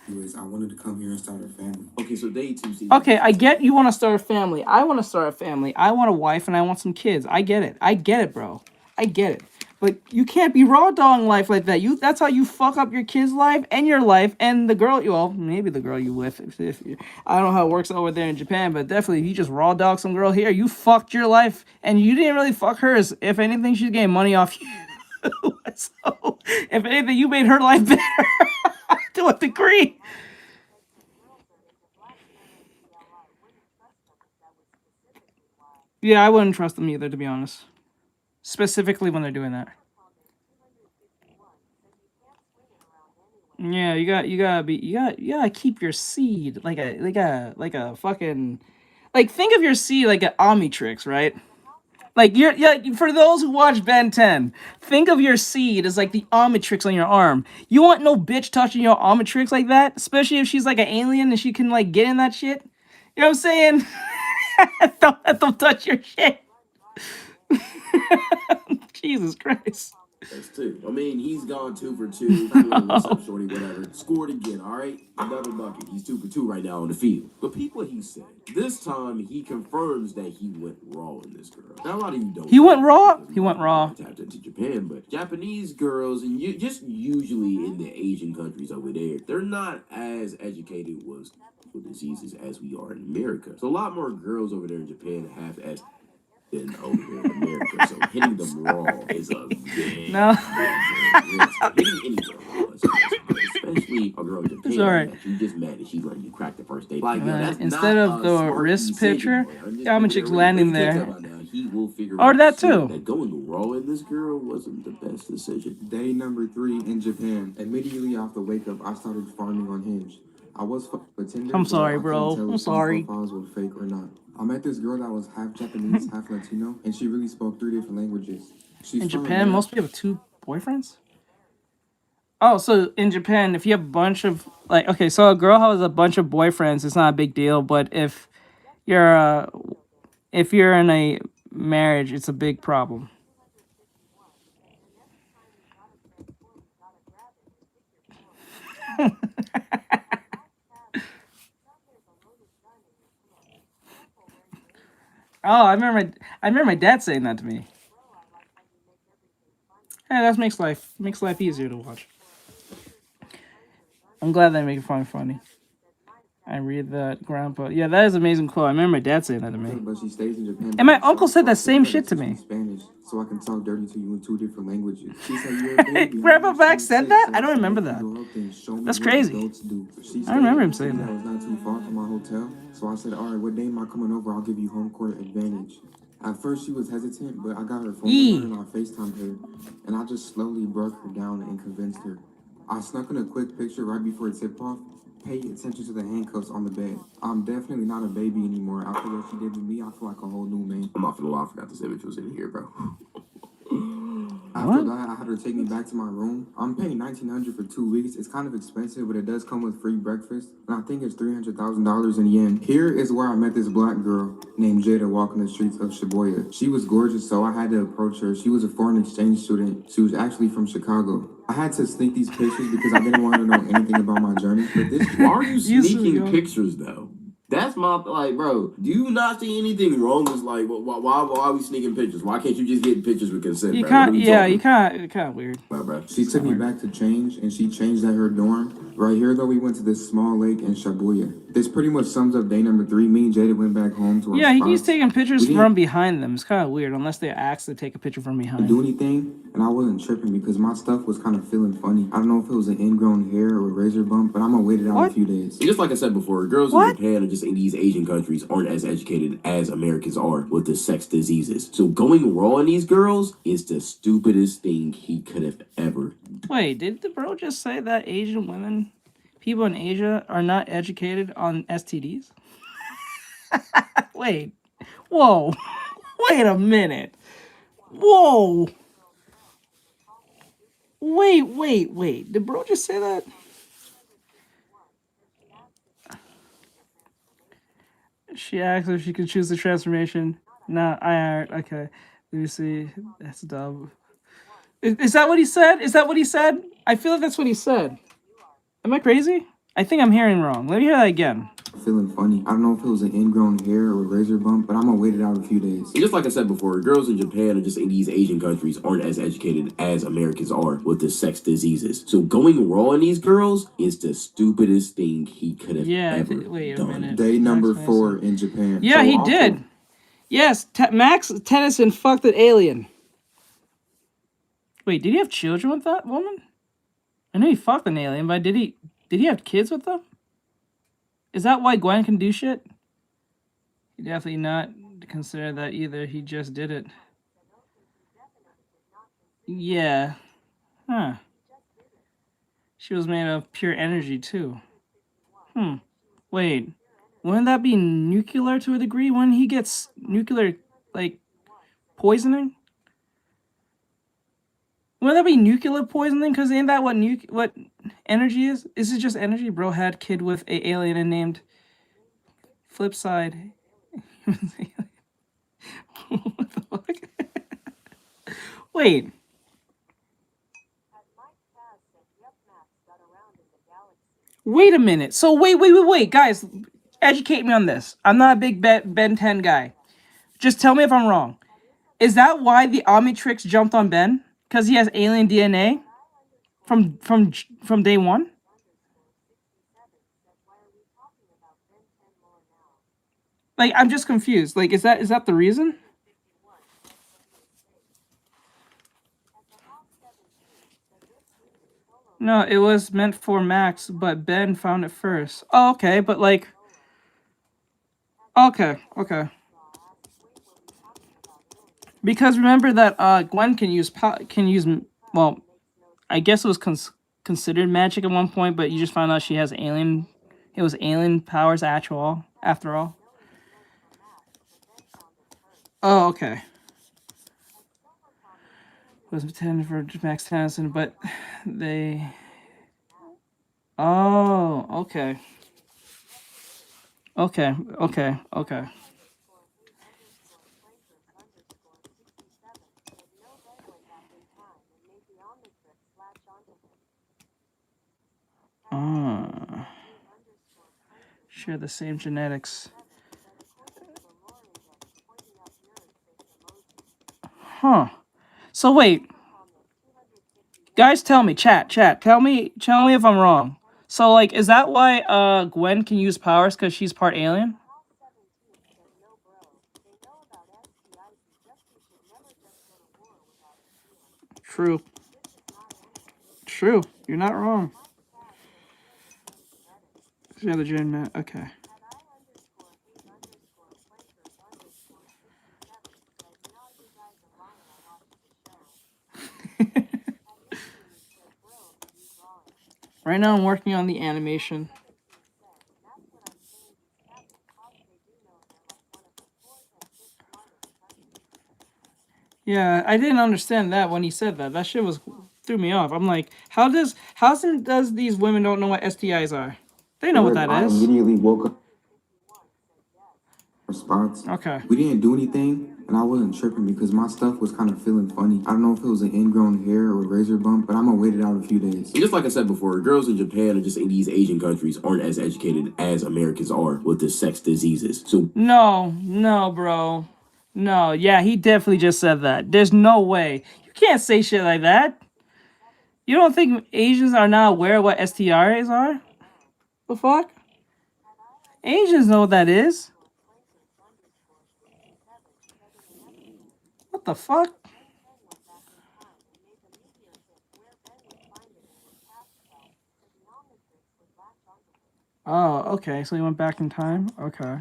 Anyways, I wanted to come here and start a family. Okay, so day 2. Okay, I get you want to start a family. I want to start a family. I want a wife and I want some kids. I get it. I get it, bro. I get it. But you can't be raw dogging life like that. That's how you fuck up your kid's life and your life and the girl. Well, maybe the girl you with. I don't know how it works over there in Japan, but definitely if you just raw dog some girl here, you fucked your life and you didn't really fuck hers. If anything, she's getting money off you. So, if anything, you made her life better to a degree. Yeah, I wouldn't trust them either, to be honest. Specifically when they're doing that. Yeah, you gotta keep your seed like a fucking, like, think of your seed like an Omnitrix, right? Like, for those who watch Ben 10, think of your seed as like the Omnitrix on your arm. You want no bitch touching your Omnitrix like that, especially if she's like an alien and she can like get in that shit. You know what I'm saying? don't touch your shit. Jesus Christ. That's two. I mean, he's gone 2 for 2. What's up, shorty? Whatever. Scored again, all right? Another bucket. He's 2 for 2 right now on the field. But peep what he said. This time, he confirms that he went raw in this girl. Now, a lot of you don't. He went raw? He went raw. Tapped into Japan, but Japanese girls, and you just usually in the Asian countries over there, they're not as educated with diseases as we are in America. So a lot more girls over there in Japan have as than over here in America. So hitting them raw is a big, no. hitting any girl raw is especially a girl in Japan right. that you just mad that she letting you crack the first date. Like, that's instead not of the smart wrist decision, picture, boy. I'm chick's landing there. He will figure Or out that soon too. that going raw in this girl wasn't the best decision. Day number 3 in Japan. Immediately after wake up, I started farming on Hinge. I was for Tinder. I'm sorry, but I bro. couldn't tell I'm if sorry. some profiles were fake or not. I met this girl that was half Japanese, half Latino, and she really spoke 3 different languages. She's In from Japan, America. most people have 2 boyfriends? Oh, so in Japan, if you have a bunch of, like, okay, so a girl has a bunch of boyfriends, it's not a big deal, but if you're in a marriage, it's a big problem. Oh, I remember my dad saying that to me. Hey, that makes life easier to watch. I'm glad they make it funny. I read that, Grandpa. Yeah, that is an amazing quote. I remember my dad saying that to me. But she stays in Japan. And my uncle said that same shit to me. Spanish, so I can talk dirty to you in 2 different languages. She said, "You're a baby." Grandpa back said that? I don't remember that. That's crazy. I remember him saying that. I was not too far from my hotel, so I said, "All right, what day am I coming over? I'll give you home court advantage." At first, she was hesitant, but I got her phone number and I FaceTimed her, and I just slowly broke her down and convinced her. I snuck in a quick picture right before tip-off. Pay attention to the handcuffs on the bed. I'm definitely not a baby anymore. After what she did to me, I feel like a whole new man. I'm off the law. I forgot this image was in here, bro. After that, I had her take me back to my room. I'm paying $1,900 for 2 weeks. It's kind of expensive, but it does come with free breakfast. And I think it's $300,000 in yen. Here is where I met this black girl named Jada walking the streets of Shibuya. She was gorgeous, so I had to approach her. She was a foreign exchange student. She was actually from Chicago. I had to sneak these pictures because I didn't want her to know anything about my journey. But this, why are you sneaking pictures though? That's my, like, bro, do you not see anything wrong with, like, why are we sneaking pictures? Why can't you just get pictures with consent, You bro? can't, yeah, you can't, it's kind of weird. Bro. She took me back to change, and she changed at her dorm. Right here, though, we went to this small lake in Shibuya. This pretty much sums up day number 3. Me and Jada went back home to our Yeah, he spots. keeps taking pictures from behind them. It's kind of weird, unless they ask to take a picture from behind. Do anything, and I wasn't tripping because my stuff was kind of feeling funny. I don't know if it was an ingrown hair or a razor bump, but I'm gonna wait it out a few days. And just like I said before, girls in Japan and just in these Asian countries aren't as educated as Americans are with the sex diseases. So going raw in these girls is the stupidest thing he could have ever done. Wait, did the bro just say that Asian women, people in Asia, are not educated on STDs? Wait, whoa, wait a minute, whoa, wait, did bro just say that? She asked if she could choose the transformation. No, okay. Let me see. That's dumb. Is that what he said? Is that what he said? I feel like that's what he said. Am I crazy? I think I'm hearing wrong. Let me hear that again. Feeling funny. I don't know if it was an ingrown hair or a razor bump, but I'm gonna wait it out a few days. And just like I said before, girls in Japan and just in these Asian countries aren't as educated as Americans are with the sex diseases. So going raw in these girls is the stupidest thing he could have ever done. Day number 4 in Japan. Yeah, he did. Yes, Max Tennyson fucked an alien. Wait, did he have children with that woman? I know he fucked an alien, but did he have kids with them? Is that why Gwen can do shit? He definitely not consider that either. He just did it. Yeah. Huh. She was made of pure energy, too. Wait. Wouldn't that be nuclear to a degree when he gets nuclear, like, poisoning? Wouldn't that be nuclear poisoning? Because ain't that what energy is? Is it just energy? Bro had kid with a alien and named Flipside. What the fuck? Wait. Wait a minute. So wait, guys, educate me on this. I'm not a big Ben 10 guy. Just tell me if I'm wrong. Is that why the Omnitrix jumped on Ben? Because he has alien DNA from day one? Like, I'm just confused. Like, is that the reason? No, it was meant for Max, but Ben found it first. Oh, okay, but like, okay. Because remember that Gwen can use well, I guess it was considered magic at one point, but you just found out she has alien. It was alien powers after all. Oh, okay. Was intended for Max Tennyson, but they. Oh, okay. Okay. Share the same genetics. Huh. So wait. Guys, tell me, chat, tell me if I'm wrong. So like, is that why Gwen can use powers because she's part alien? True. You're not wrong. Yeah, the gen. Okay. Right now, I'm working on the animation. Yeah, I didn't understand that when he said that. That shit threw me off. I'm like, how does these women don't know what STIs are? They know what that I is. immediately woke up. Response. Okay. We didn't do anything, and I wasn't tripping because my stuff was kind of feeling funny. I don't know if it was an ingrown hair or a razor bump, but I'm gonna wait it out a few days. Just like I said before, girls in Japan or just in these Asian countries aren't as educated as Americans are with the sex diseases. So No, bro. No, yeah, he definitely just said that. There's no way. You can't say shit like that. You don't think Asians are not aware of what STIs are? The fuck? Asians know what that is. What the fuck? Oh, okay. So he went back in time? Okay.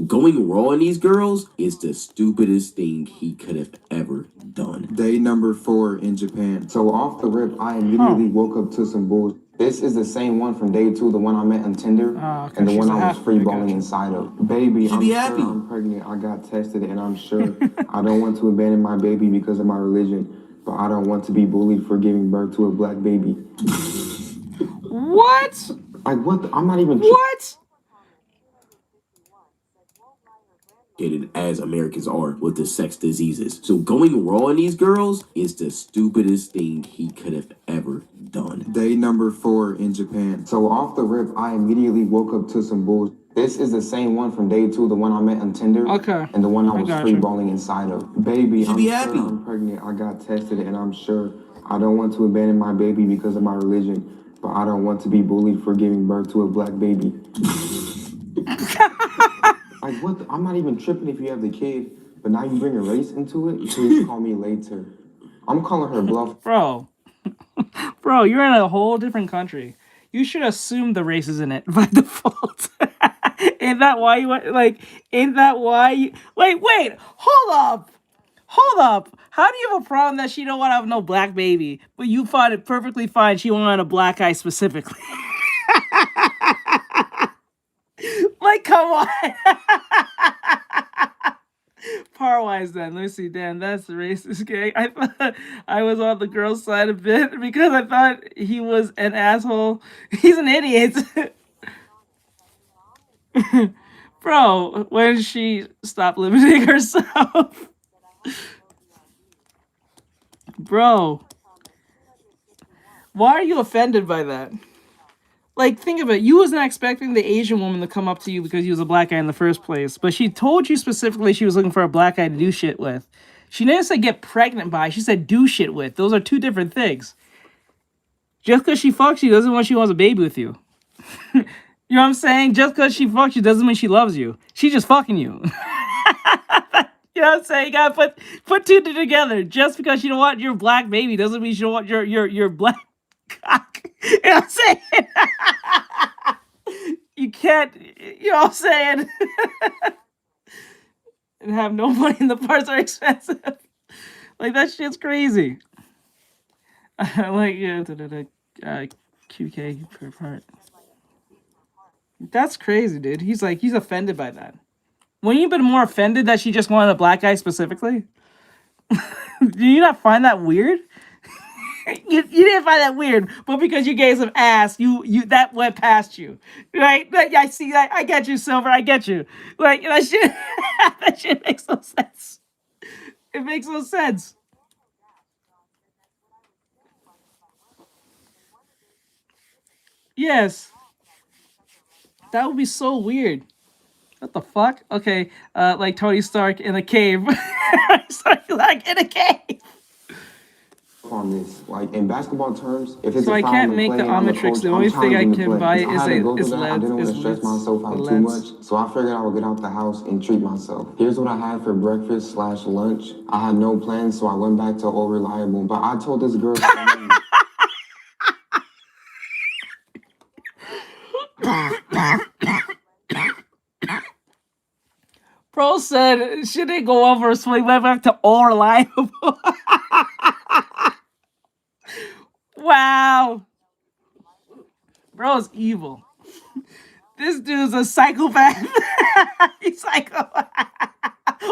Going raw on these girls is the stupidest thing he could have ever done. Day number 4 in Japan. So off the rip, I immediately woke up to some bullshit. This is the same one from day 2, the one I met on Tinder, and the one I was free balling inside of. Baby, I'm sure I'm pregnant. I got tested, and I'm sure I don't want to abandon my baby because of my religion, but I don't want to be bullied for giving birth to a black baby. What? Like what? I'm not even. What? As Americans are with the sex diseases. So going raw on these girls is the stupidest thing he could have ever done. Day number 4 in Japan. So off the rip, I immediately woke up to some bullshit. This is the same one from day 2, the one I met on Tinder, and the one I was free balling inside of. Baby, I'm sure I'm pregnant. I got tested, and I'm sure I don't want to abandon my baby because of my religion, but I don't want to be bullied for giving birth to a black baby. Like what? I'm not even tripping if you have the kid, but now you bring a race into it. Please call me later. I'm calling her bluff. Bro, you're in a whole different country. You should assume the race is in it by default. Ain't that why you went, like, ain't that why you, wait, hold up. How do you have a problem that she don't want to have no black baby, but you find it perfectly fine she wanted a black guy specifically? Like, come on. Par-wise then. Let me see. Damn, that's the racist gang. I thought I was on the girl's side a bit because I thought he was an asshole. He's an idiot. Bro, when did she stop limiting herself? Bro. Why are you offended by that? Like, think of it. You wasn't expecting the Asian woman to come up to you because you was a black guy in the first place. But she told you specifically she was looking for a black guy to do shit with. She didn't say get pregnant by. She said do shit with. Those are two different things. Just because she fucks you doesn't mean she wants a baby with you. You know what I'm saying? Just because she fucks you doesn't mean she loves you. She's just fucking you. You know what I'm saying? You gotta put two together. Just because you don't want your black baby doesn't mean you don't want your black cock. You know what I'm saying? You can't, you know what I'm saying? And have no money in the parts are expensive. Like, that shit's crazy. Like, yeah, QK per part. That's crazy, dude. He's offended by that. Wouldn't you been more offended that she just wanted a black guy specifically? Do you not find that weird? You didn't find that weird, but because you gave some ass, you that went past you, right? Like, I see that. I get you, Silver. I get you. Like, that shit. That shit makes no sense. It makes no sense. Yes. That would be so weird. What the fuck? Okay, like Tony Stark in a cave. Like in a cave. On this, like in basketball terms, if it's So a I foul can't in make play the and I'm the Omnitrix. coach, The I'm only thing I challenging the can play. buy I had to go through is that. I lead. didn't want to stress myself out too much, so I figured I would get out the house and treat myself. Here's what I had for breakfast/lunch. I had no plans, so I went back to Old Reliable. But I told this girl. Bro said she didn't go over, so he went back to All Reliable. Wow. Bro's evil. This dude's a psychopath. He's psycho.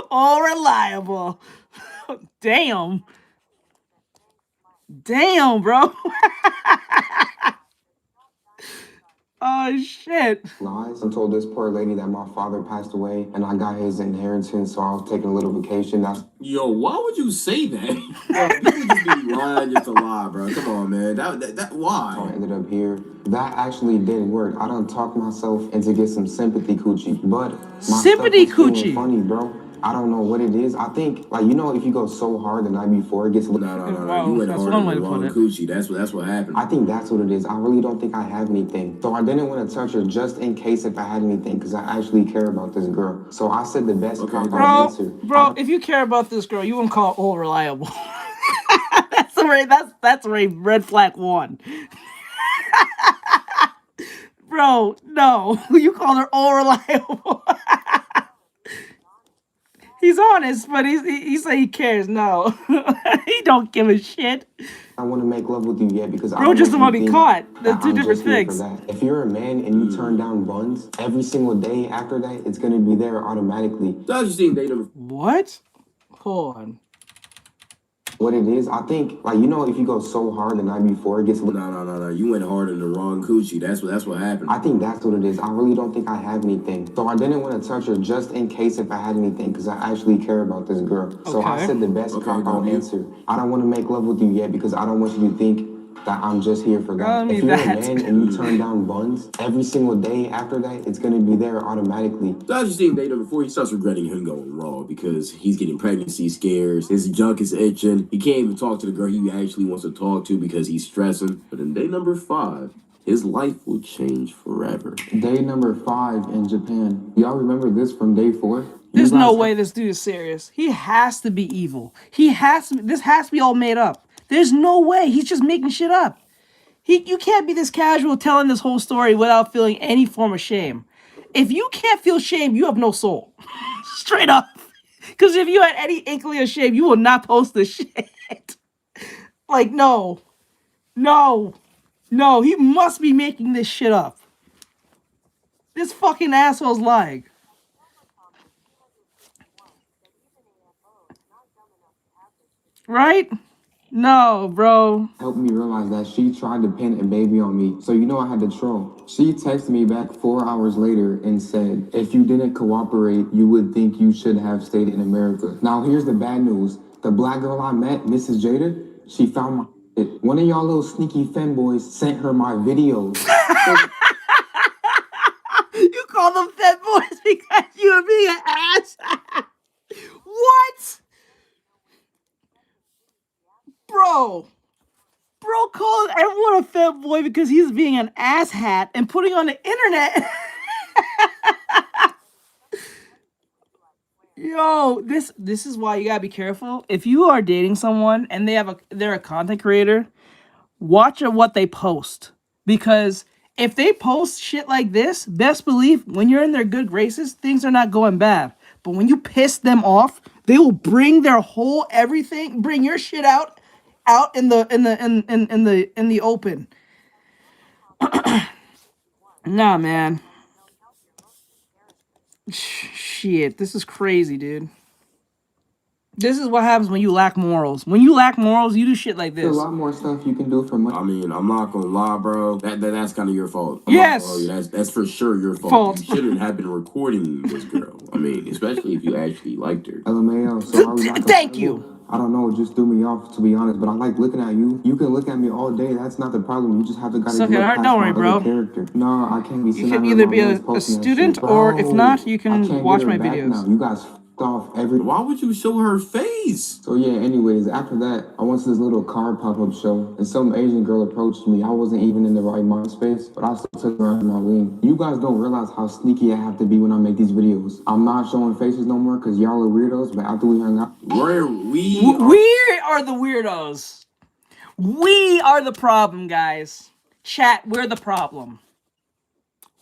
All Reliable. Damn. Damn, bro. Oh, shit. Lies. I told this poor lady that my father passed away and I got his inheritance, so I was taking a little vacation. Yo, why would you say that? Bro, you would just be lying just to lie, bro. Come on, man. That why? I ended up here. That actually didn't work. I done talked myself into get some sympathy coochie, but my sympathy stuff was feeling coochie. funny, bro. I don't know what it is. I think, like, you know, if you go so hard the night before, it gets. No. You went hard on the wrong coochie. That's what happened. I think that's what it is. I really don't think I have anything. So I didn't want to touch her just in case if I had anything, because I actually care about this girl. So I said the best cop-out answer. Bro, if you care about this girl, you wouldn't call All Reliable. That's already red flag one. Bro, no. You call her All Reliable. He's honest, but he said he cares. No. He don't give a shit. I want to make love with you yet because Bro just don't want to be caught. They're two different things. If you're a man and you turn down buns every single day after that, it's going to be there automatically. What? Hold on. What it is, I think, like, you know, if you go so hard the night before, it gets. No. You went hard on the wrong coochie. That's what happened. I think that's what it is. I really don't think I have anything. So I didn't want to touch her just in case if I had anything, because I actually care about this girl. So I said the best cop-out answer. I don't want to make love with you yet because I don't want you to think that I'm just here for that. If you're a man and you turn down buns every single day after that, it's going to be there automatically. So I just think date number 4, he starts regretting him going raw because he's getting pregnancy scares. His junk is itching. He can't even talk to the girl he actually wants to talk to because he's stressing. But in day number 5, his life will change forever. Day number 5 in Japan. Y'all remember this from day 4? There's no way this dude is serious. He has to be evil. This has to be all made up. There's no way. He's just making shit up. You can't be this casual telling this whole story without feeling any form of shame. If you can't feel shame, you have no soul. Straight up. Because if you had any inkling of shame, you will not post this shit. Like, no. He must be making this shit up. This fucking asshole's lying. Right? No, bro. Helped me realize that she tried to pin a baby on me. So you know I had to troll. She texted me back 4 hours later and said, if you didn't cooperate, you would think you should have stayed in America. Now here's the bad news. The black girl I met, Mrs. Jada, she found my shit. One of y'all little sneaky femboys sent her my videos. You call them fat boys because you were being an ass. What? Bro called everyone a fat boy because he's being an asshat and putting on the internet. Yo, this is why you gotta be careful. If you are dating someone and they're a content creator, watch what they post. Because if they post shit like this, best believe when you're in their good graces, things are not going bad. But when you piss them off, they will bring their whole everything, bring your shit out in the open. Nah, man. Shit, this is crazy, dude. This is what happens when you lack morals. When you lack morals, you do shit like this. There's a lot more stuff you can do for money. I mean, I'm not gonna lie, bro. That's kind of your fault. Yes. That's for sure your fault. You shouldn't have been recording this girl. I mean, especially if you actually liked her. LMAO, so are we not Thank you. I don't know, it just threw me off, to be honest, but I like looking at you. You can look at me all day, that's not the problem. You just have to gotta look past don't worry, my bro. other character. No, I can't be You can either be a student or if not, you can watch my videos. Now. You guys off every. Why would you show her face? So yeah, anyways, after that, I went to this little car pop-up show, and some Asian girl approached me. I wasn't even in the right mind space, but I still took her under my wing. You guys don't realize how sneaky I have to be when I make these videos. I'm not showing faces no more because y'all are weirdos, but after we hung out... We are the weirdos. We are the problem, guys. Chat, we're the problem.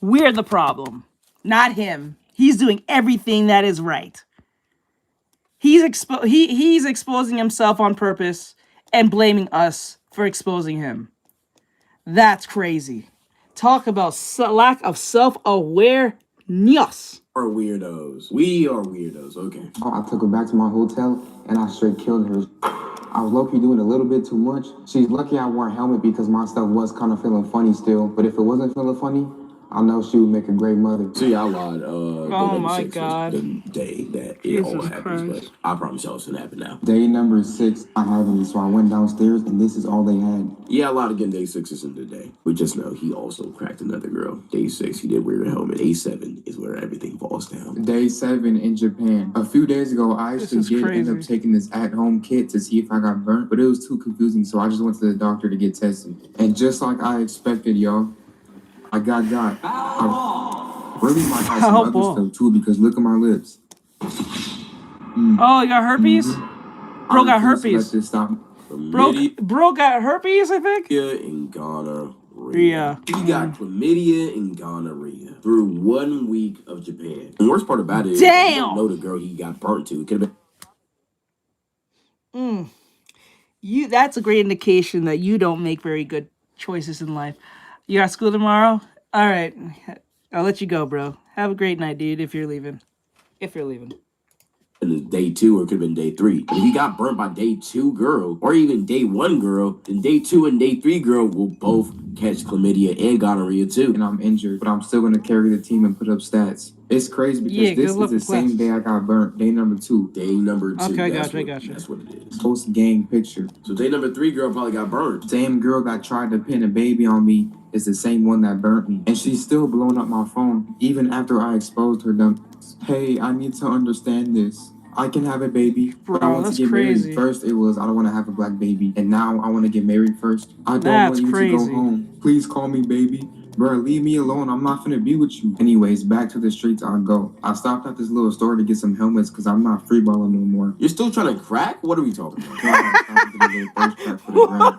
We're the problem, not him. He's doing everything that is right. He's exposing himself on purpose and blaming us for exposing him. That's crazy. Talk about lack of self-awareness. Are weirdos. We are weirdos. Okay. I took her back to my hotel and I straight killed her. I was low-key doing a little bit too much. She's lucky I wore a helmet because my stuff was kind of feeling funny still. But if it wasn't feeling funny, I know she would make a great mother. See, I lied. Oh my God. The day that it all happens, but I promise y'all it's gonna happen now. Day number 6, I have any, so I went downstairs and this is all they had. Yeah, a lot of getting day 6s in the day. But just know he also cracked another girl. Day 6, he did wear a helmet. Day 7 is where everything falls down. Day 7 in Japan. A few days ago, I actually did end up taking this at-home kit to see if I got burnt, but it was too confusing, so I just went to the doctor to get tested. And just like I expected, y'all, I got. I really might have some other stuff too because look at my lips. Oh, you got herpes? Bro got herpes. Bro got herpes, I think? Yeah, and gonorrhea. He got chlamydia and gonorrhea through 1 week of Japan. The worst part about it is you don't know the girl he got burnt to. It could have been. That's a great indication that you don't make very good choices in life. You got school tomorrow? All right. I'll let you go, bro. Have a great night, dude, if you're leaving. If you're leaving. It was day 2 or it could have been day 3. But if he got burnt by day 2 girl, or even day 1 girl, then day 2 and day 3 girl will both catch chlamydia and gonorrhea too. And I'm injured, but I'm still going to carry the team and put up stats. It's crazy because this is the same day I got burnt. Day number 2. Day number 2. Okay, I got you. That's what it is. Post gang picture. So day number 3 girl probably got burnt. Same girl that tried to pin a baby on me is the same one that burnt me. And she's still blowing up my phone, even after I exposed her dumb. Hey, I need to understand this. I can have a baby, but I want to get married. First, it was, I don't want to have a black baby. And now I want to get married first. I don't want you to go home. Please call me baby. Bro, leave me alone. I'm not finna be with you. Anyways, back to the streets I go. I stopped at this little store to get some helmets because I'm not freeballing no more. You're still trying to crack? What are we talking about?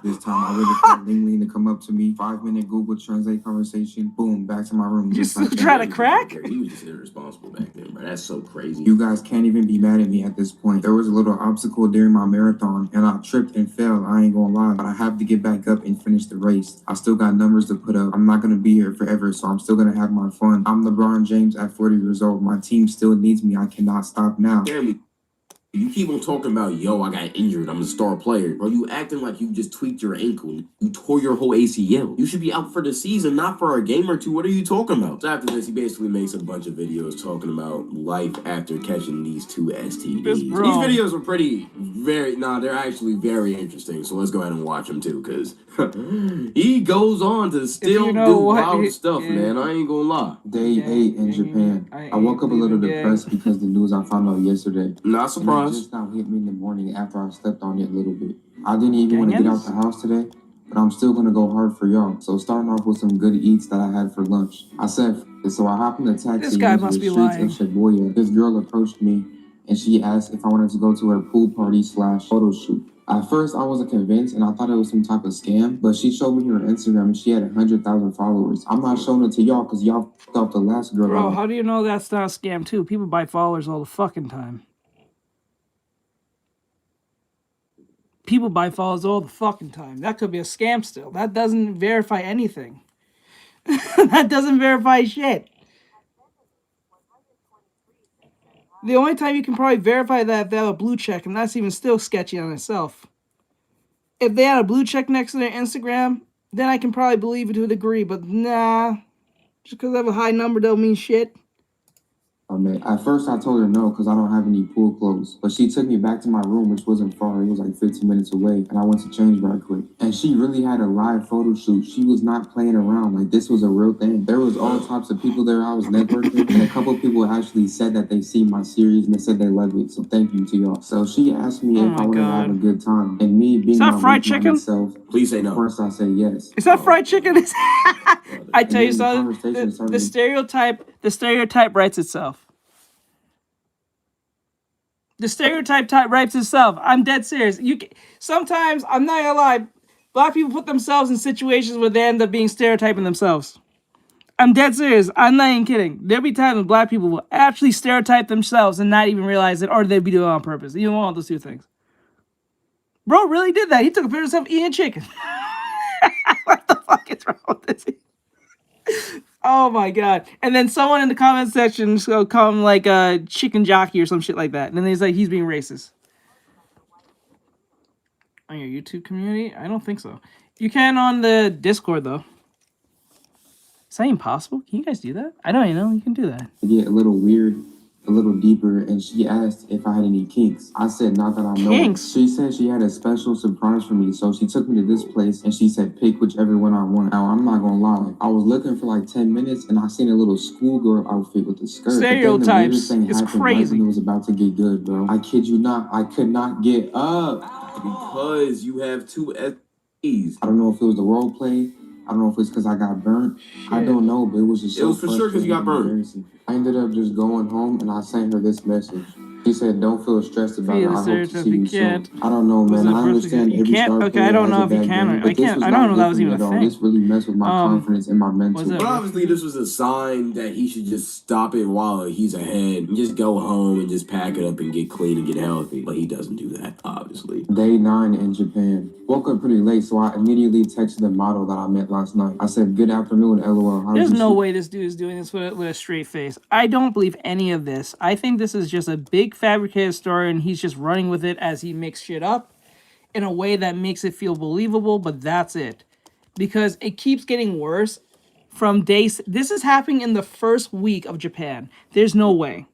This time, I waited for Ling Ling to come up to me. 5-minute Google Translate conversation. Boom, back to my room. You still trying to crack? He was just irresponsible back then, bro. That's so crazy. You guys can't even be mad at me at this point. There was a little obstacle during my marathon, and I tripped and fell. I ain't gonna lie, but I have to get back up and finish the race. I still got numbers to put up. I'm not gonna be here forever, so I'm still gonna have my fun. I'm LeBron James at 40 years old. My team still needs me. I cannot stop now. You keep on talking about, yo, I got injured, I'm a star player. Bro, you acting like you just tweaked your ankle. You tore your whole ACL. You should be out for the season, not for a game or two. What are you talking about? So after this, he basically makes a bunch of videos talking about life after catching these 2 STDs. These videos are they're actually very interesting. So let's go ahead and watch them too, because he goes on to still do wild stuff, man. I ain't gonna lie. Day 8 in Japan. I woke up a little depressed because the news I found out yesterday. Not surprised. It just now hit me in the morning after I slept on it a little bit. I didn't even want to get out the house today, but I'm still gonna go hard for y'all. So starting off with some good eats that I had for lunch. I said, so I hopped in the taxi This guy into must the be streets of Shibuya. This girl approached me and she asked if I wanted to go to her pool party / photo shoot. At first, I wasn't convinced, and I thought it was some type of scam, but she showed me her Instagram, and she had 100,000 followers. I'm not showing it to y'all, because y'all felt the last girl Bro, out. how do you know that's not a scam, too? People buy followers all the fucking time. People buy followers all the fucking time. That could be a scam still. That doesn't verify anything. That doesn't verify shit. The only time you can probably verify that if they have a blue check, and that's even still sketchy on itself. If they had a blue check next to their Instagram, then I can probably believe it to a degree, but nah. Just because they have a high number don't mean shit. At first, I told her no because I don't have any pool clothes. But she took me back to my room, which wasn't far. It was like 15 minutes away. And I went to change right quick. And she really had a live photo shoot. She was not playing around. Like, this was a real thing. There was all types of people there. I was networking. And a couple of people actually said that they see my series and they said they love it. So thank you to y'all. So she asked me if I wanted to have a good time. And me being my fried chicken? myself, please say no. Of course, I say yes. Is that fried chicken? I tell you something. The stereotype writes itself. The stereotype writes itself. I'm dead serious. Sometimes, I'm not gonna lie, black people put themselves in situations where they end up being stereotyping themselves. I'm dead serious. I'm not even kidding. There'll be times when black people will actually stereotype themselves and not even realize it, or they'd be doing it on purpose. You don't want those two things. Bro really did that. He took a picture of himself eating chicken. What the fuck is wrong with this? Oh my god. And then someone in the comment section will call him like a chicken jockey or some shit like that. And then he's like, he's being racist. On your YouTube community? I don't think so. You can on the Discord though. Is that impossible? Can you guys do that? I don't even know you can do that. Get a little weird, a little deeper, and she asked if I had any kinks. I said, not that I know. Kinks? She said she had a special surprise for me, so she took me to this place, and she said, pick whichever one I want. Now, I'm not gonna lie. I was looking for like 10 minutes, and I seen a little schoolgirl outfit with the skirt. Stereotypes. It's crazy. Right, it was about to get good, bro. I kid you not. I could not get up. Because you have 2 STDs. I don't know if it was the role play. I don't know if it's because I got burnt. Shit. I don't know, but it was just so for sure because you got burnt. I ended up just going home and I sent her this message. She said, don't feel stressed about it. I hope to see you soon. I don't know, man. I understand every star player I don't know if you can. I don't know that was even a thing. This really messed with my confidence and my mental. But obviously, this was a sign that he should just stop it while he's ahead and just go home and just pack it up and get clean and get healthy. But he doesn't do that, obviously. Day 9 in Japan. Woke up pretty late, so I immediately texted the model that I met last night. I said, good afternoon, LOL. There's no way this dude is doing this with a straight face. I don't believe any of this. I think this is just a big fabricated story and he's just running with it as he makes shit up in a way that makes it feel believable, but that's it. Because it keeps getting worse from days. This is happening in the first week of Japan. There's no way.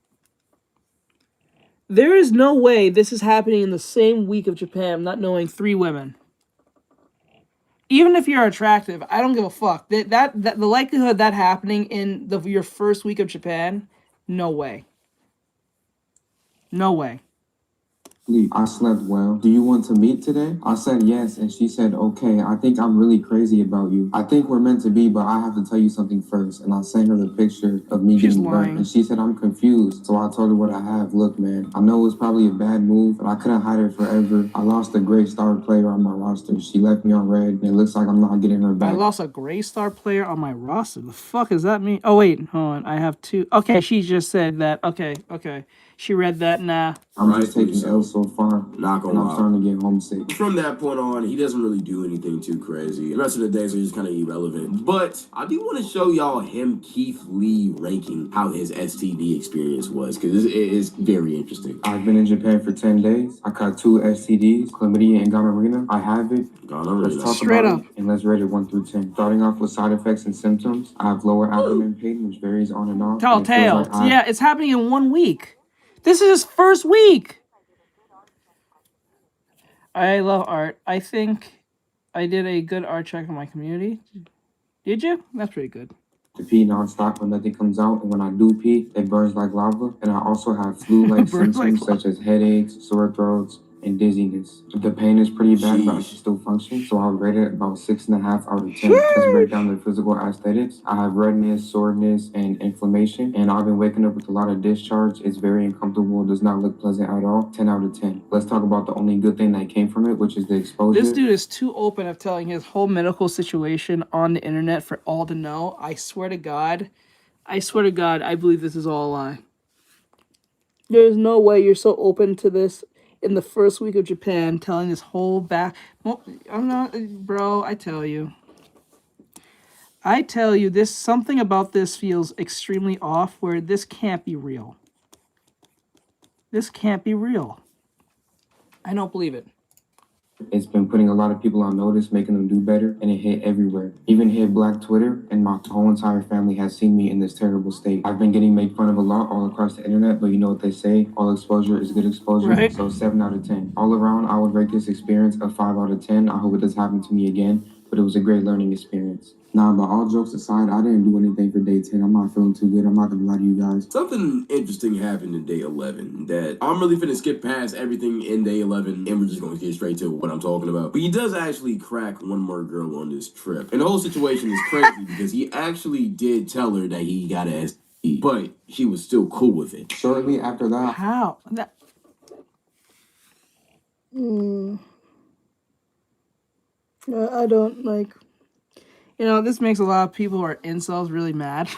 There is no way this is happening in the same week of Japan, not knowing 3 women. Even if you're attractive, I don't give a fuck. That the likelihood of that happening in your first week of Japan, no way. No way. I slept well. Do you want to meet today? I said yes, and she said, okay, I think I'm really crazy about you. I think we're meant to be, but I have to tell you something first. And I sent her the picture of me getting burnt, and she said, I'm confused. So I told her what I have. Look, man, I know it's probably a bad move, but I couldn't hide it forever. I lost a great star player on my roster. She left me on red, and it looks like I'm not getting her back. I lost a gray star player on my roster. The fuck does that mean? Oh, wait, hold on. I have 2. Okay, she just said that. Okay. She read that. Nah. I'm just taking L so far, Not and gonna I'm lie. starting to get homesick. From that point on, he doesn't really do anything too crazy. The rest of the days are just kind of irrelevant. But I do want to show y'all him, Keith Lee, ranking how his STD experience was, because it is very interesting. I've been in Japan for 10 days. I caught 2 STDs, chlamydia and gonorrhea. I have it. Let's talk Straight about up. it, and let's rate it 1 through 10. Starting off with side effects and symptoms, I have lower abdomen pain, which varies on and off. and it feels Telltale. like I- Yeah, it's happening in 1 week. This is his first week. I love art. I think I did a good art check on my community. Did you? That's pretty good. to pee nonstop when nothing comes out, and when I do pee, it burns like lava. And I also have flu-like Burns like symptoms such as headaches, sore throats, and dizziness. The pain is pretty bad, but I can still function, so I'll rate it about 6.5 out of 10. Let's break down the physical aesthetics. I have redness, soreness, and inflammation, and I've been waking up with a lot of discharge. It's very uncomfortable, does not look pleasant at all. 10 out of 10. Let's talk about the only good thing that came from it, which is the exposure. This dude is too open of telling his whole medical situation on the internet for all to know. I swear to God, I believe this is all a lie. There's no way you're so open to this in the first week of Japan, telling this whole back. Well, I'm not, bro. I tell you, this something about this feels extremely off. Where this can't be real. This can't be real. I don't believe it. It's been putting a lot of people on notice, making them do better, and it hit everywhere. Even hit Black Twitter, and my whole entire family has seen me in this terrible state. I've been getting made fun of a lot all across the internet, but you know what they say, all exposure is good exposure. Right. So 7 out of 10. All around, I would rate this experience a 5 out of 10. I hope it doesn't happen to me again, but it was a great learning experience. Nah, but all jokes aside, I didn't do anything for day 10. I'm not feeling too good. I'm not gonna lie to you guys. Something interesting happened in day 11 that I'm really finna skip past everything in day 11 and we're just gonna get straight to what I'm talking about. But he does actually crack one more girl on this trip. And the whole situation is crazy because he actually did tell her that he got an STD, but she was still cool with it. Shortly after that, How? That... I don't like. You know, this makes a lot of people who are incels really mad.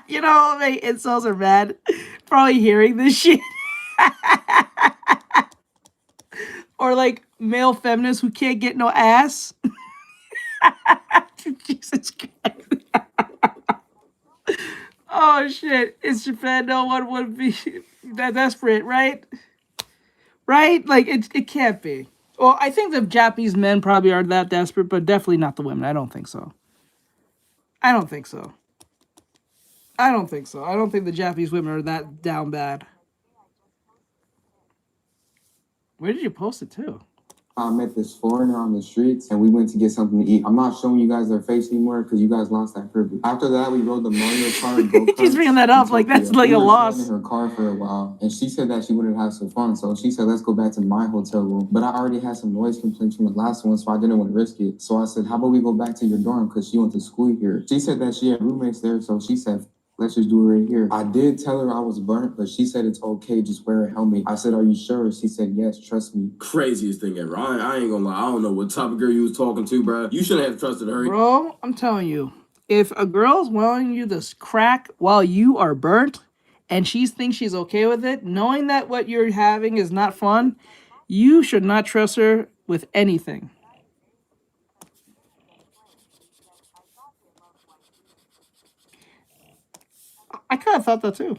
You know how many incels are mad? Probably hearing this shit. Or like male feminists who can't get no ass. Jesus Christ. Oh shit. It's Japan, no one would be that desperate, right? Right? Like it can't be. Well, I think the Japanese men probably are that desperate, but definitely not the women. I don't think so. I don't think so. I don't think the Japanese women are that down bad. Where did you post it to? I met this foreigner on the streets, and we went to get something to eat. I'm not showing you guys their face anymore because you guys lost that privilege. After that, we rode the Mario Kart go-karts. She's bringing that up like that's like a loss. We were in her car for a while, and she said that she wanted to have some fun, so she said, let's go back to my hotel room. But I already had some noise complaints from the last one, so I didn't want to risk it. So I said, how about we go back to your dorm because she went to school here. She said that she had roommates there, so she said, let's just do it right here. I did tell her I was burnt, but she said it's okay, just wear a helmet. I said, are you sure? She said, yes, trust me. Craziest thing ever. I ain't gonna lie. I don't know what type of girl you was talking to, bro. You shouldn't have trusted her. Bro, I'm telling you, if a girl's willing you this crack while you are burnt and she thinks she's okay with it, knowing that what you're having is not fun, you should not trust her with anything. I kind of thought that too.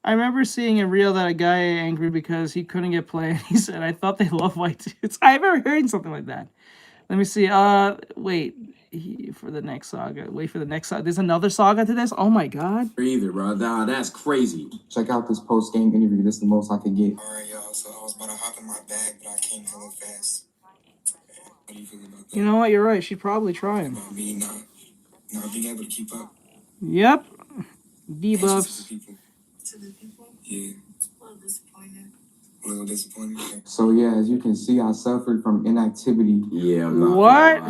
I remember seeing a reel that a guy angry because he couldn't get play. And he said, I thought they love white dudes. I remember hearing something like that. Let me see. Wait. For the next saga. Wait for the next saga. There's another saga to this? Oh my God. Either, bro. Nah, that's crazy. Check out this post-game interview. This is the most I could get. All right, y'all. So I was about to hop in my bag, but I came hella fast. What do you feel about that? You know what? You're right. She'd probably try him. About me not being able to keep up. Yep. Debuffs. Yeah. A little disappointed. So yeah, as you can see, I suffered from inactivity. Yeah, I'm not. What?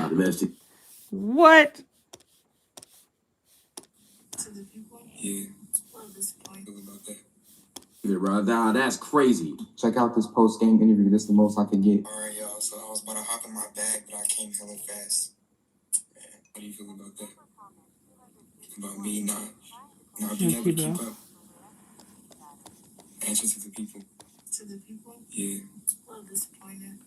What? Yeah. Either, bro. Nah, that's crazy. Check out this post-game interview. This is the most I could get. All right, y'all. So I was about to hop in my bag, but I came hella fast. What do you feel about that? About me not No, you never keep up. Answer to the people. To the people? Yeah. A little disappointed.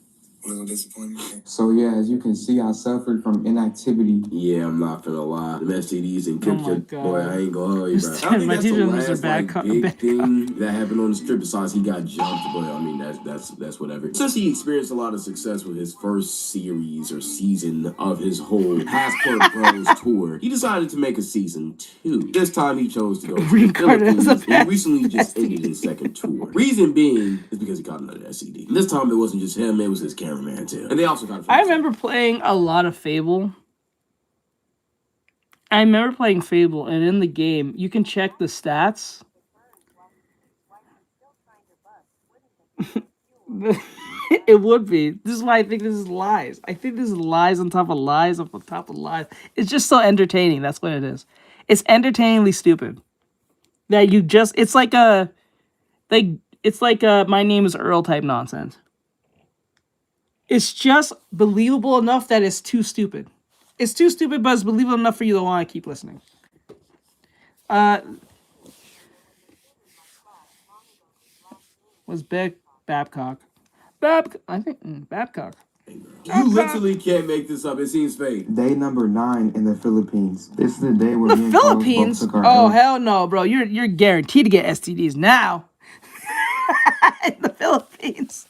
A little disappointed. So yeah, as you can see, I suffered from inactivity. Yeah, I'm not gonna lie. The STDs and kept your boy. I ain't gonna hold you, bro. I think that's the last big thing that happened on the strip. Besides, he got jumped, but I mean that's whatever. Since he experienced a lot of success with his first series or season of his whole Passport Bros tour, he decided to make a season 2. This time he chose to go to the Philippines and recently just ended his second tour. Reason being is because he caught another STD. This time it wasn't just him; it was his cameraman too. And they also got. I remember playing a lot of Fable. And in the game, you can check the stats. It would be. This is why I think this is lies. I think this is lies on top of lies on top of lies. It's just so entertaining. That's what it is. It's entertainingly stupid. That you just, it's like a my name is Earl type nonsense. It's just believable enough that it's too stupid. It's too stupid, but it's believable enough for you to want to keep listening. Was Babcock. I think Babcock. You literally can't make this up. It seems fake. Day number 9 in the Philippines. This is the day where The Philippines? Oh, hell no, bro. You're guaranteed to get STDs now. In the Philippines.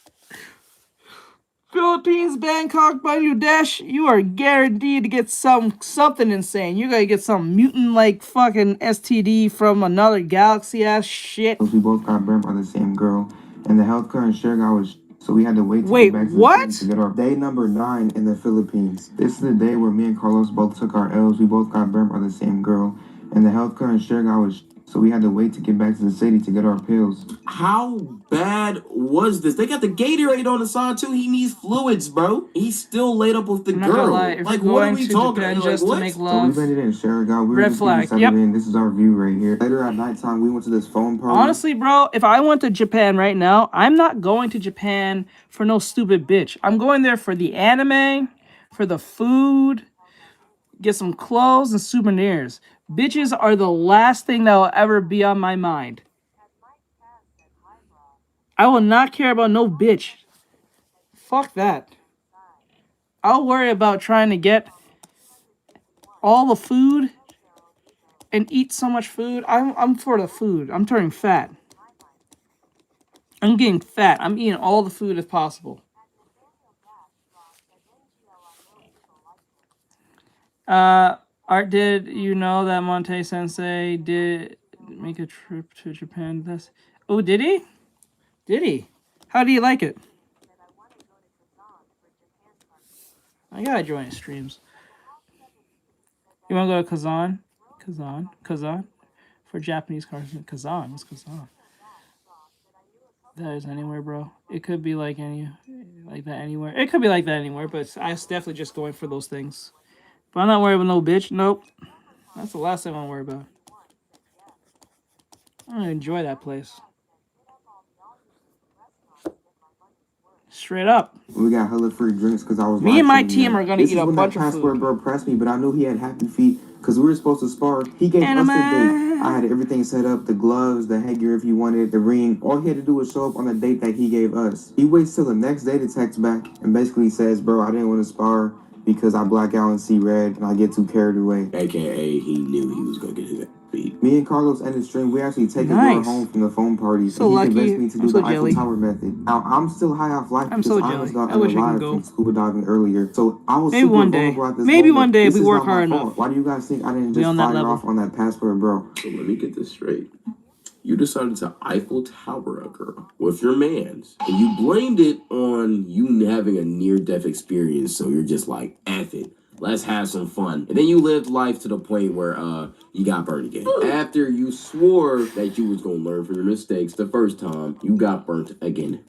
Philippines, Bangkok, Bangladesh, you are guaranteed to get something insane. You're gonna get some mutant like fucking STD from another galaxy ass shit. We both got burnt by the same girl, and the healthcare insurance guy was. So we had to wait to get back to the city to get our day number 9 in the Philippines. This is the day where me and Carlos both took our L's. We both got burnt by the same girl, and the healthcare insurance guy was. So we had to wait to get back to the city to get our pills. How bad was this? They got the Gatorade on the side too. He needs fluids, bro. He's still laid up with the girl. Like, what are we talking about? Like, what? To make love. So we landed in Sherigao. We were Red just flag. Yep. In. This is our view right here. Later at nighttime, we went to this phone party. Honestly, bro, if I went to Japan right now, I'm not going to Japan for no stupid bitch. I'm going there for the anime, for the food, get some clothes and souvenirs. Bitches are the last thing that will ever be on my mind. I will not care about no bitch. Fuck that. I'll worry about trying to get all the food and eat so much food. I'm for the food. I'm turning fat. I'm getting fat. I'm eating all the food as possible. Art, did you know that Monte Sensei did make a trip to Japan? Oh, did he? Did he? How do you like it? I gotta join his streams. You wanna go to Kazan? Kazan? For Japanese cars. Kazan. What's Kazan? That is anywhere, bro. It could be like that anywhere. It could be like that anywhere, but I was definitely just going for those things. But I'm not worried about no bitch. Nope. That's the last thing I'm worried about. I don't enjoy that place. Straight up. We got hella free drinks because I was. Me and my team are gonna eat a bunch of Passport food. Bro pressed me, but I knew he had happy feet because we were supposed to spar. He gave us the date. I had everything set up: the gloves, the headgear if you wanted, the ring. All he had to do was show up on the date that he gave us. He waits till the next day to text back and basically says, "Bro, I didn't want to spar because I black out and see red and I get too carried away." AKA, he knew he was gonna get his beat. Me and Carlos ended stream. We actually take her home from the phone party. So lucky. He convinced me to do the Eiffel Tower method. Now I'm still high off life. I'm so I jelly. got I wish I could go. from scuba diving earlier. So I was maybe super one day. vulnerable at this Maybe moment. one day if This we is work not my hard fault. enough. Why do you guys think I didn't just fire off on that Passport Bro? So let me get this straight. You decided to Eiffel Tower a girl with your mans, and you blamed it on you having a near-death experience. So you're just like, F it. Let's have some fun. And then you lived life to the point where you got burnt again. After you swore that you was going to learn from your mistakes the first time, you got burnt again.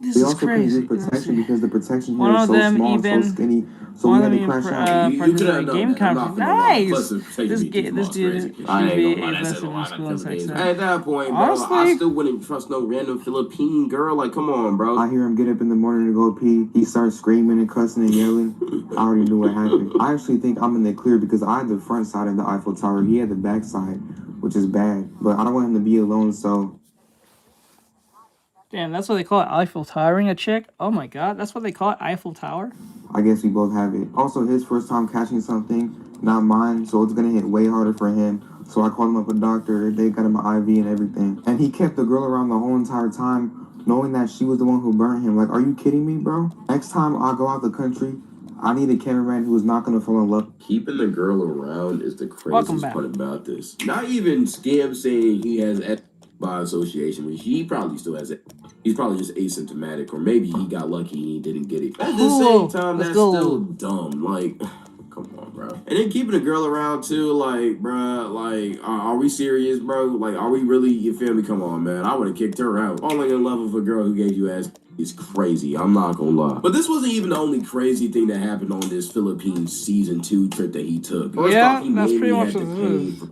This is crazy. Protection because the protection here is so small, so skinny. So we had to crash out. You could have game conference. Nice. This dude should be invested in school and sex. At that point, bro, I still wouldn't trust no random Philippine girl. Like, come on, bro. I hear him get up in the morning to go pee. He starts screaming and cussing and yelling. I already knew what happened. I actually think I'm in the clear because I had the front side of the Eiffel Tower. He had the back side. which is bad. But I don't want him to be alone, so Damn, that's what they call it, Eiffel Towering a chick? Oh my god, that's what they call it, Eiffel Tower? I guess we both have it. Also, his first time catching something, not mine, so it's gonna hit way harder for him. So I called him up a doctor, they got him an IV and everything. And he kept the girl around the whole entire time, knowing that she was the one who burnt him. Like, are you kidding me, bro? Next time I go out the country, I need a cameraman who is not gonna fall in love. Keeping the girl around is the craziest part about this. Not even Scam saying he has by association, which he probably still has it. He's probably just asymptomatic, or maybe he got lucky and he didn't get it. At the same time, that's still dumb. Like, come on, bro. And then keeping a girl around too, like, bro, like, are we serious, bro? Like, are we really? You feel me? Come on, man. I would have kicked her out. Falling in love with a girl who gave you ass is crazy. I'm not gonna lie. But this wasn't even the only crazy thing that happened on this Philippines season 2 trip that he took. First off, he that's pretty much had to pay for,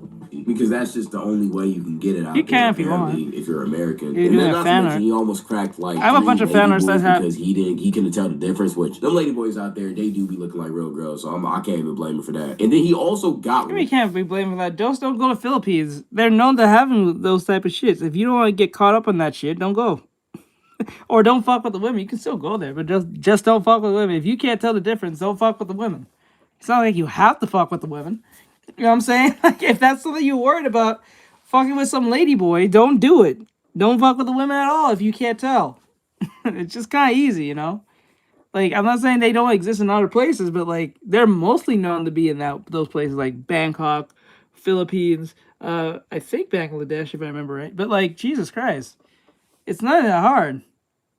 because that's just the only way you can get it out. You can if you apparently, want. if you're American. You and do then a not to fan mention, art. he almost cracked like I have a 3 bunch of lady fan arts that boys have- because he couldn't tell the difference. Which them lady boys out there, they do be looking like real girls, so I can't even blame him for that. And then he also got You can't be blaming for that. Just don't go to Philippines. They're known to having those type of shits. If you don't want to get caught up on that shit, don't go. Or don't fuck with the women. You can still go there, but just don't fuck with the women. If you can't tell the difference, don't fuck with the women. It's not like you have to fuck with the women. You know what I'm saying? Like, if that's something you're worried about, fucking with some lady boy, don't do it. Don't fuck with the women at all if you can't tell. It's just kind of easy, you know? Like, I'm not saying they don't exist in other places, but, like, they're mostly known to be in those places, like Bangkok, Philippines, I think Bangladesh, if I remember right. But, like, Jesus Christ. It's not that hard.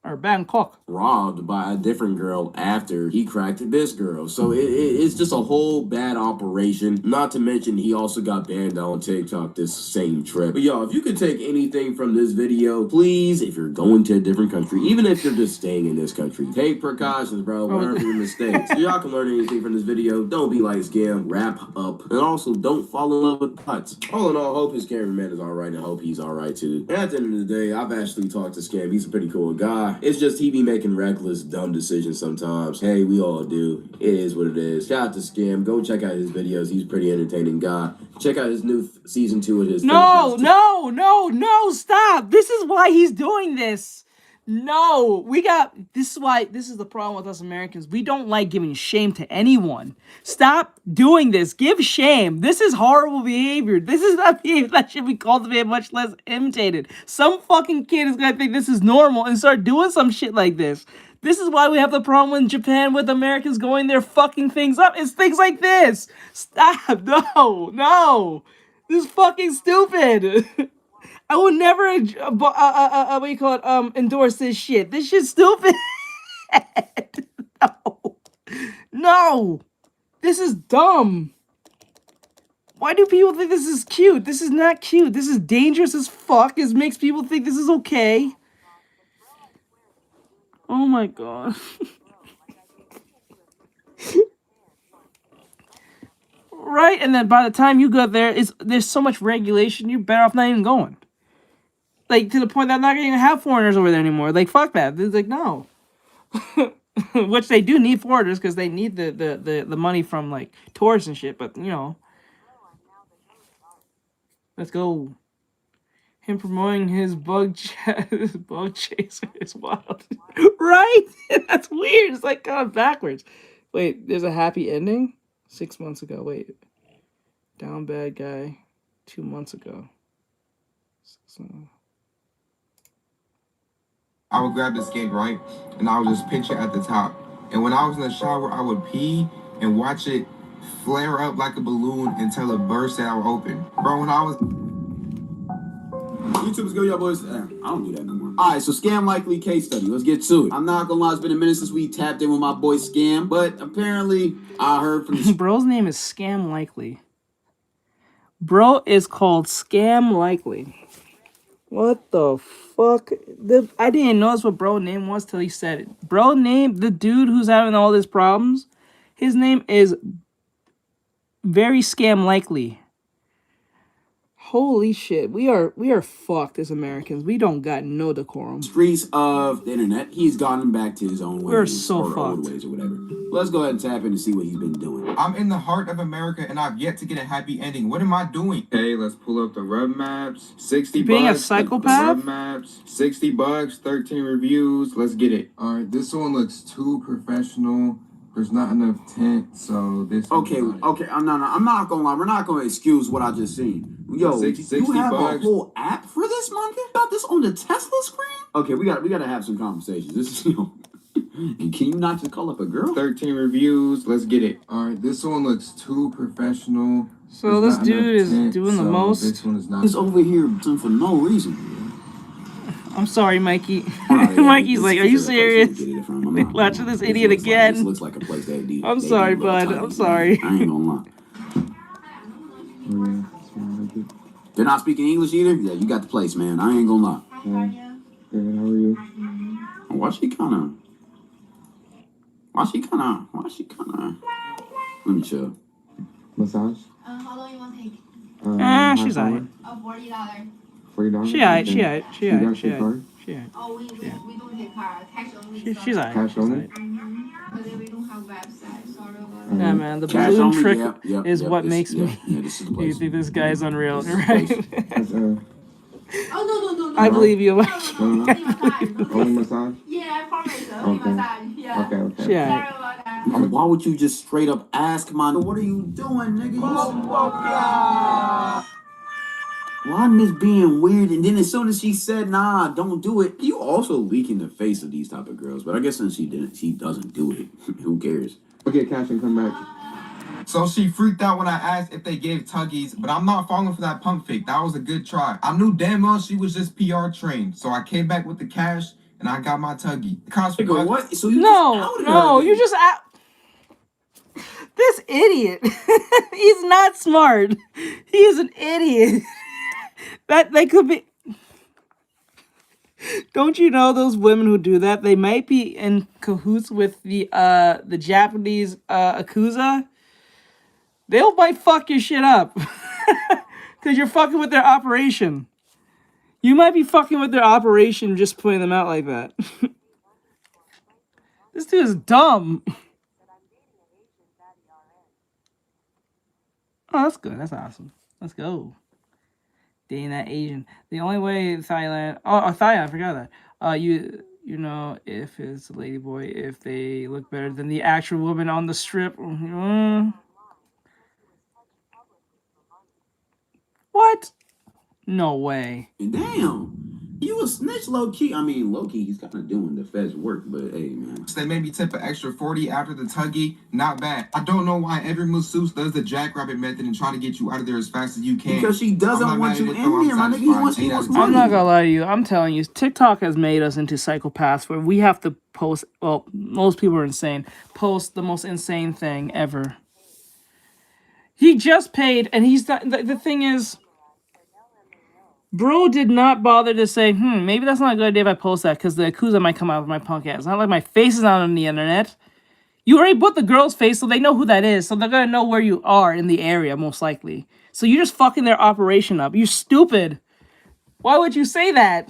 Or Bangkok. robbed by a different girl after he cracked this girl. So it's just a whole bad operation. Not to mention he also got banned on TikTok this same trip. But y'all, if you could take anything from this video, please, if you're going to a different country, even if you're just staying in this country, take precautions, bro. Learn from your mistakes. So y'all can learn anything from this video. Don't be like Scam. Wrap up. And also, don't fall in love with putts. All in all, hope his cameraman is alright and hope he's alright too. And at the end of the day, I've actually talked to Scam. He's a pretty cool guy. It's just he be making reckless, dumb decisions sometimes. Hey, we all do. It is what it is. Shout out to Scam. Go check out his videos. He's a pretty entertaining guy. Check out his new season 2 of his. No, stop. This is why he's doing this. No, this is the problem with us Americans. We don't like giving shame to anyone. Stop doing this. Give shame. This is horrible behavior. This is not behavior that should be cultivated, much less imitated. Some fucking kid is gonna think this is normal and start doing some shit like this. This is why we have the problem in Japan with Americans going there fucking things up. It's things like this. Stop. No. This is fucking stupid. I would never, endorse this shit. This shit's stupid. No. This is dumb. Why do people think this is cute? This is not cute. This is dangerous as fuck. This makes people think this is okay. Oh my god. Right? And then by the time you go there, there's so much regulation, you're better off not even going. Like, to the point that I'm not going to have foreigners over there anymore. Like, fuck that. It's like, no. Which they do need foreigners because they need the money from, like, tourists and shit. But, you know. Let's go. Him promoting his bug chaser is wild. Right? That's weird. It's, like, kind of backwards. Wait, there's a happy ending? 6 months ago. Wait. Down bad guy 2 months ago. So... I would grab the skate, right? And I would just pinch it at the top. And when I was in the shower, I would pee and watch it flare up like a balloon until it burst out open. Bro, when I was... YouTube's go, y'all boys. I don't do that no more. Alright, so Scam Likely case study. Let's get to it. I'm not gonna lie, it's been a minute since we tapped in with my boy Scam, but apparently I heard from the... Bro's name is Scam Likely. Bro is called Scam Likely. What the fuck? I didn't know that's what bro name was till he said it. Bro name, the dude who's having all these problems, his name is Very Scam Likely. Holy shit, we are fucked as Americans. We don't got no decorum. Streets of the internet, he's gotten back to his own ways. We're so or old fucked. ways or whatever. Let's go ahead and tap in and see what he's been doing. I'm in the heart of America and I've yet to get a happy ending. What am I doing? Hey, let's pull up the rub maps. 60 bucks. Being a psychopath? Rub maps. 60 bucks, 13 reviews. Let's get it. All right, this one looks too professional. There's not enough tint, so this. Okay. I'm not gonna lie. We're not gonna excuse what I just seen. Yo, you have a whole app for this, man? You got this on the Tesla screen? Okay, we gotta have some conversations. This is, and can you not just call up a girl? 13 reviews. Let's get it. All right, this one looks too professional. So this dude is doing the most. This one is not. He's over here for no reason. I'm sorry, Mikey. Mikey's like, are you serious? Watching this idiot again. This looks like a place that I'm sorry, bud. I'm sorry. I ain't gonna lie. They're not speaking English either? Yeah, you got the place, man. I ain't gonna lie. Good, how are you? Why she kinda... Let me chill. Massage? How long you want to take? She's alright. $40. $40? She alright. She alright. Oh, we don't take card. Cash only. She's alright. Cash only? But then we don't have website. Sorry about Yeah, man. The balloon trick is what makes me. You think this guy's unreal, right? Oh, no. I believe you. Only massage? Yeah, I promise. Only massage. Yeah. Okay. She alright. Sorry about that. Why would you just straight up ask, man, what are you doing, nigga? Why I'm just being weird, and then as soon as she said, nah, don't do it, you also leak in the face of these type of girls. But I guess since she doesn't do it, who cares? Okay, Cash and come back. So she freaked out when I asked if they gave tuggies, but I'm not falling for that pump fake. That was a good try. I knew damn well she was just PR trained, so I came back with the cash and I got my tuggie. It cost me what? So you you just this idiot. He's not smart. He is an idiot. That they could be. Don't you know those women who do that? They might be in cahoots with the Japanese Yakuza. They'll might fuck your shit up because you're fucking with their operation. You might be fucking with their operation just putting them out like that. This dude is dumb. Oh, that's good. That's awesome. Let's go. Dating that Asian. The only way Thailand. Thailand. I forgot that. You know if it's a ladyboy if they look better than the actual woman on the strip. What? No way. Damn. You a snitch, low-key. I mean, low-key, he's kind of doing the Fed's work, but hey, man. So they made me tip an extra 40 after the tuggy. Not bad. I don't know why every masseuse does the jackrabbit method and try to get you out of there as fast as you can. Because she doesn't want you in there, my nigga. He wants money. I'm not gonna lie to you. I'm telling you, TikTok has made us into psychopaths where we have to post, well, most people are insane, post the most insane thing ever. He just paid, and he's the thing is, bro did not bother to say, maybe that's not a good idea if I post that because the Yakuza might come out with my punk ass. It's not like my face is not on the internet. You already put the girl's face, so they know who that is. So they're going to know where you are in the area, most likely. So you're just fucking their operation up. You're stupid. Why would you say that?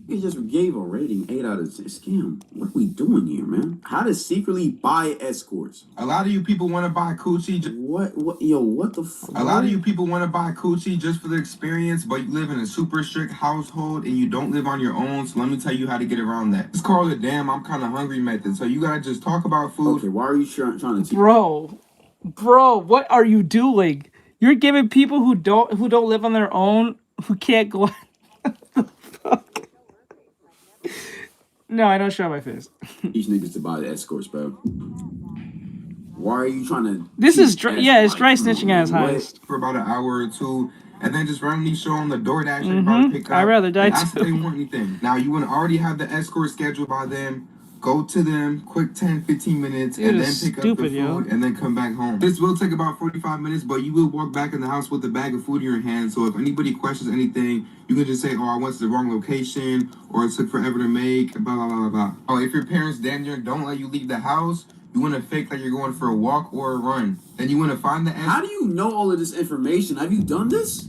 He just gave a rating 8 out of 10. Scam. What are we doing here, man? How to secretly buy escorts? A lot of you people want to buy coochie. What the fuck? A lot of you people want to buy coochie just for the experience, but you live in a super strict household and you don't live on your own. So let me tell you how to get around that. It's called the damn I'm kind of hungry method. So you gotta just talk about food. Okay, why are you trying to? Bro, what are you doing? You're giving people who don't live on their own, who can't go. What the fuck? No, I don't show my face. These niggas to buy the escorts, bro. Why are you trying to? This is it's dry snitching at its highest. For about an hour or two, and then just randomly show them the DoorDash they're about to pick up. I'd rather die too. Ask if they want anything. Now you would already have the escort scheduled by them. Go to them, quick 10-15 minutes, and then pick up the food, and then come back home. This will take about 45 minutes, but you will walk back in the house with a bag of food in your hand. So if anybody questions anything, you can just say, "Oh, I went to the wrong location," or "It took forever to make," blah blah blah blah. Oh, if your parents damn near don't let you leave the house, you want to fake like you're going for a walk or a run. Then you want to find the. How do you know all of this information? Have you done this?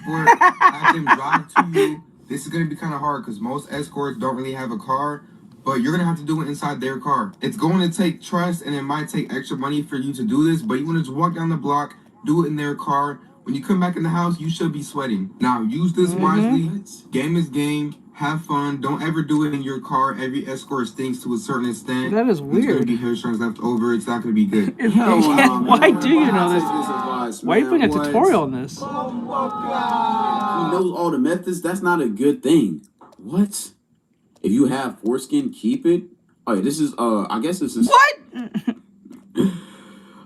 Or have them drive to you. This is gonna be kind of hard because most escorts don't really have a car. but you're gonna have to do it inside their car. It's going to take trust, and it might take extra money for you to do this, but you want to just walk down the block, do it in their car. When you come back in the house, you should be sweating. Now, use this wisely. Game is game. Have fun. Don't ever do it in your car. Every escort stinks to a certain extent. That is weird. There's going to be hair strands left over. It's not going to be good. Why do you know this? Why are you putting a tutorial on this? He knows all the methods. That's not a good thing. What? If you have foreskin, keep it. Oh, yeah, this is, I guess this is... What?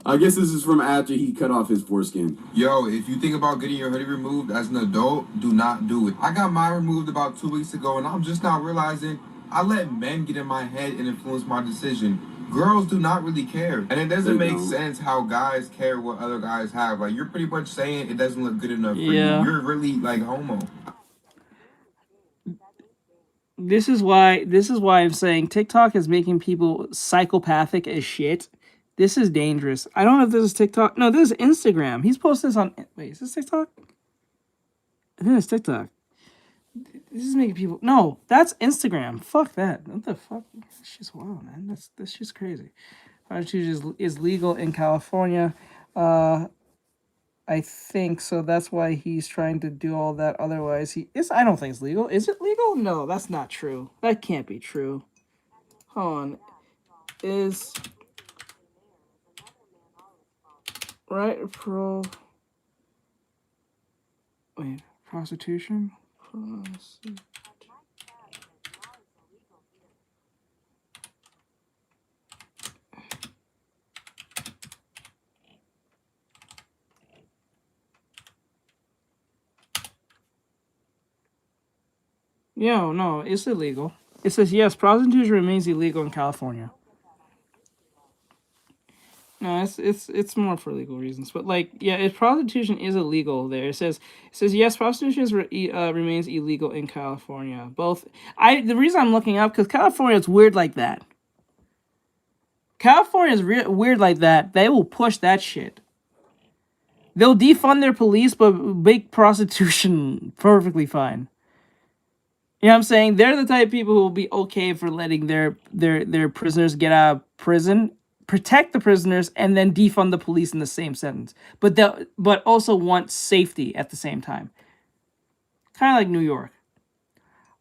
I guess this is from after he cut off his foreskin. Yo, if you think about getting your hoodie removed as an adult, do not do it. I got mine removed about 2 weeks ago, and I'm just now realizing I let men get in my head and influence my decision. Girls do not really care. And it doesn't make sense how guys care what other guys have. Like, you're pretty much saying it doesn't look good enough for you. You're really, like, homo. This is why I'm saying TikTok is making people psychopathic as shit. This is dangerous. I don't know if this is TikTok. No, this is Instagram. He's posted this on... Wait, is this TikTok? I think it's TikTok. This is making people... No, that's Instagram. Fuck that. What the fuck? That's just wild, man. That's just crazy. Prostitution is legal in California. I think so. That's why he's trying to do all that. Otherwise, I don't think it's legal. Is it legal? No, that's not true. That can't be true. Hold on. Is... Right, prostitution? No, it's illegal. It says, yes, prostitution remains illegal in California. No, it's more for legal reasons, but prostitution is illegal there. It says yes, prostitution remains illegal in California. The reason I'm looking up because California is weird like that. California is weird like that. They will push that shit. They'll defund their police, but make prostitution perfectly fine. You know what I'm saying? They're the type of people who will be okay for letting their prisoners get out of prison, protect the prisoners, and then defund the police in the same sentence. But also want safety at the same time. Kind of like New York.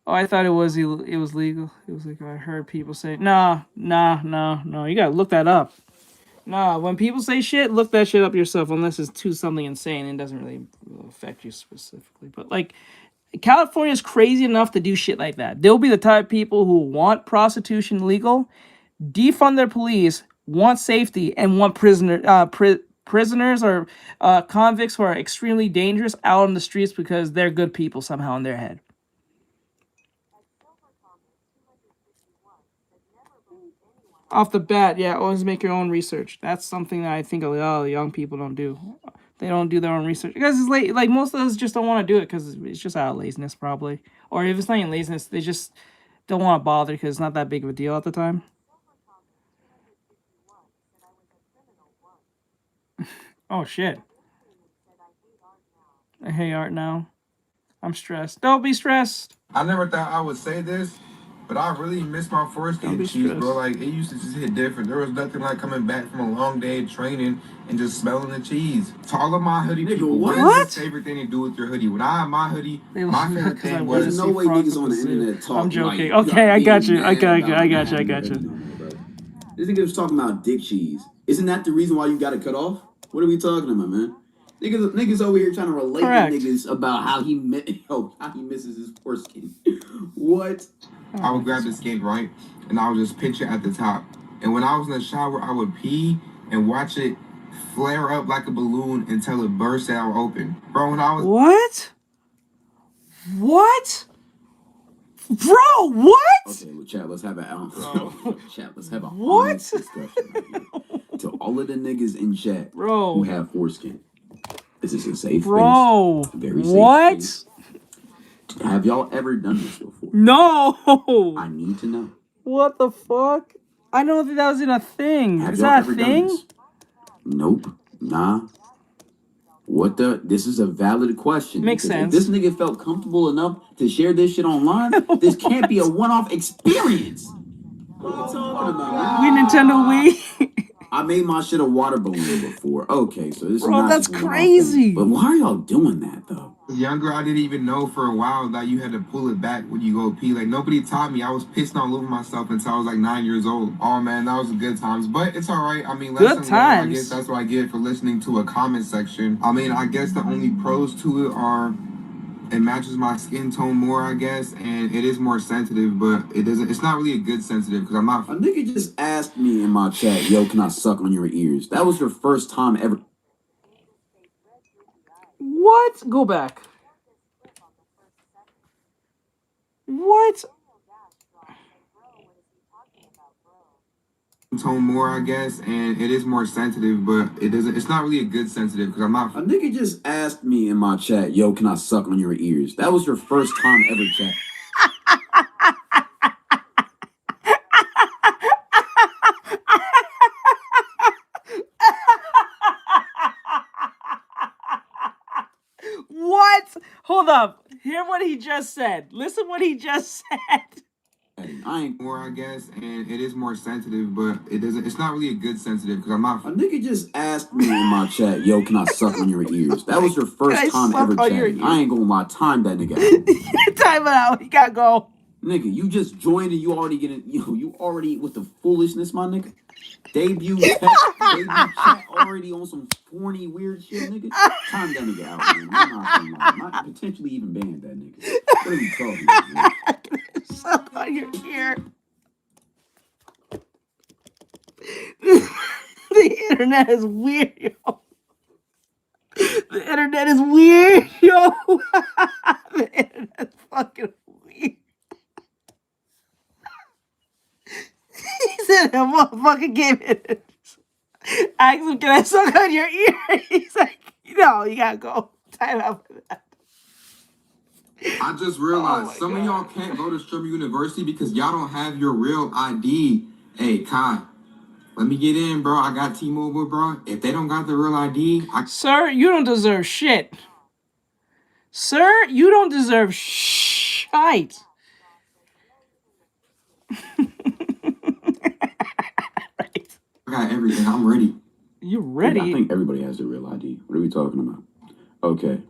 Oh, I thought it was legal. It was like I heard people say, no. You gotta look that up. Nah, when people say shit, look that shit up yourself. Unless it's to something insane and doesn't really affect you specifically. But like, California's crazy enough to do shit like that. They'll be the type of people who want prostitution legal, defund their police, want safety, and want prisoners or convicts who are extremely dangerous out on the streets because they're good people somehow in their head. Off the bat, always make your own research. That's something that I think a lot of young people don't do. They don't do their own research because it's late. Like most of us just don't want to do it because it's just out of laziness, probably. Or if it's not even laziness, they just don't want to bother because it's not that big of a deal at the time. Oh shit! I hate art now. I'm stressed. Don't be stressed. I never thought I would say this, but I really miss my foreskin cheese, bro. Like, it used to just hit different. There was nothing like coming back from a long day of training and just smelling the cheese. To all of my hoodie people, what is your favorite thing to do with your hoodie? When I have my hoodie, my favorite thing was... There's no way niggas on the internet talk. I'm joking. Like, okay, I got you. I got you. This nigga was talking about dick cheese. Isn't that the reason why you got it cut off? What are we talking about, man? Niggas over here trying to relate to niggas about how he misses his foreskin. What? I would grab the skate, right? And I would just pitch it at the top. And when I was in the shower, I would pee and watch it flare up like a balloon until it burst out open. Bro, when I was... What? Bro, what? Okay, well, chat, let's have an honest discussion right here. To all of the niggas in chat who have foreskin, this is a safe space. Very safe space. Have y'all ever done this before? No! I need to know. What the fuck? I don't think that was even a thing. Is that a thing? Nope. Nah. This is a valid question. Makes sense. If this nigga felt comfortable enough to share this shit online, this can't be a one-off experience. What are you talking about? We Nintendo Wii. I made my shit a water balloon before. Okay, so this is Bro, not that's just a one-off crazy. thing. But why are y'all doing that though? Younger, I didn't even know for a while that you had to pull it back when you go pee. Like, nobody taught me. I was pissing all over myself until I was like 9 years old. Oh man, that was good times. But it's all right. I mean, Good lesson learned. I times. guess that's what I get for listening to a comment section. I mean, I guess the only pros to it are it matches my skin tone more, I guess, and it is more sensitive, but it doesn't. It's not really a good sensitive because I'm not. A nigga just asked me in my chat, yo, can I suck on your ears? That was your first time ever. What? Go back. What? Tone more, I guess, and it is more sensitive, but it doesn't. It's not really a good sensitive because I'm not. A nigga just asked me in my chat, yo, can I suck on your ears? That was your first time ever chat. What? Hold up. Hear what he just said. Listen what he just said. I ain't more, I guess, and it is more sensitive, but it doesn't. It's not really a good sensitive because I'm not. A nigga just asked me in my chat, yo, can I suck on your ears? That was your first time ever chatting. I ain't gonna lie, time that nigga out. Time it out. You gotta go. Nigga, you just joined and you already getting, you already with the foolishness, my nigga. Debut chat already on some corny weird shit, nigga. Time that nigga out, man. I'm not gonna lie. Might potentially even ban that nigga. What are you talking about, man? Suck on your ear. The internet is weird, yo. The internet is weird, yo. The internet's fucking weird. He said that motherfucker gave it. I asked him, can I suck on your ear? He's like, no, you gotta go. Time out for that. I just realized some of y'all can't go to Strimmer University because y'all don't have your real ID. Hey, Kai, let me get in, bro. I got T-Mobile, bro. If they don't got the real ID, Sir, you don't deserve shit. Sir, you don't deserve shite. I got everything. I'm ready. You ready? I think everybody has their real ID. What are we talking about? Okay.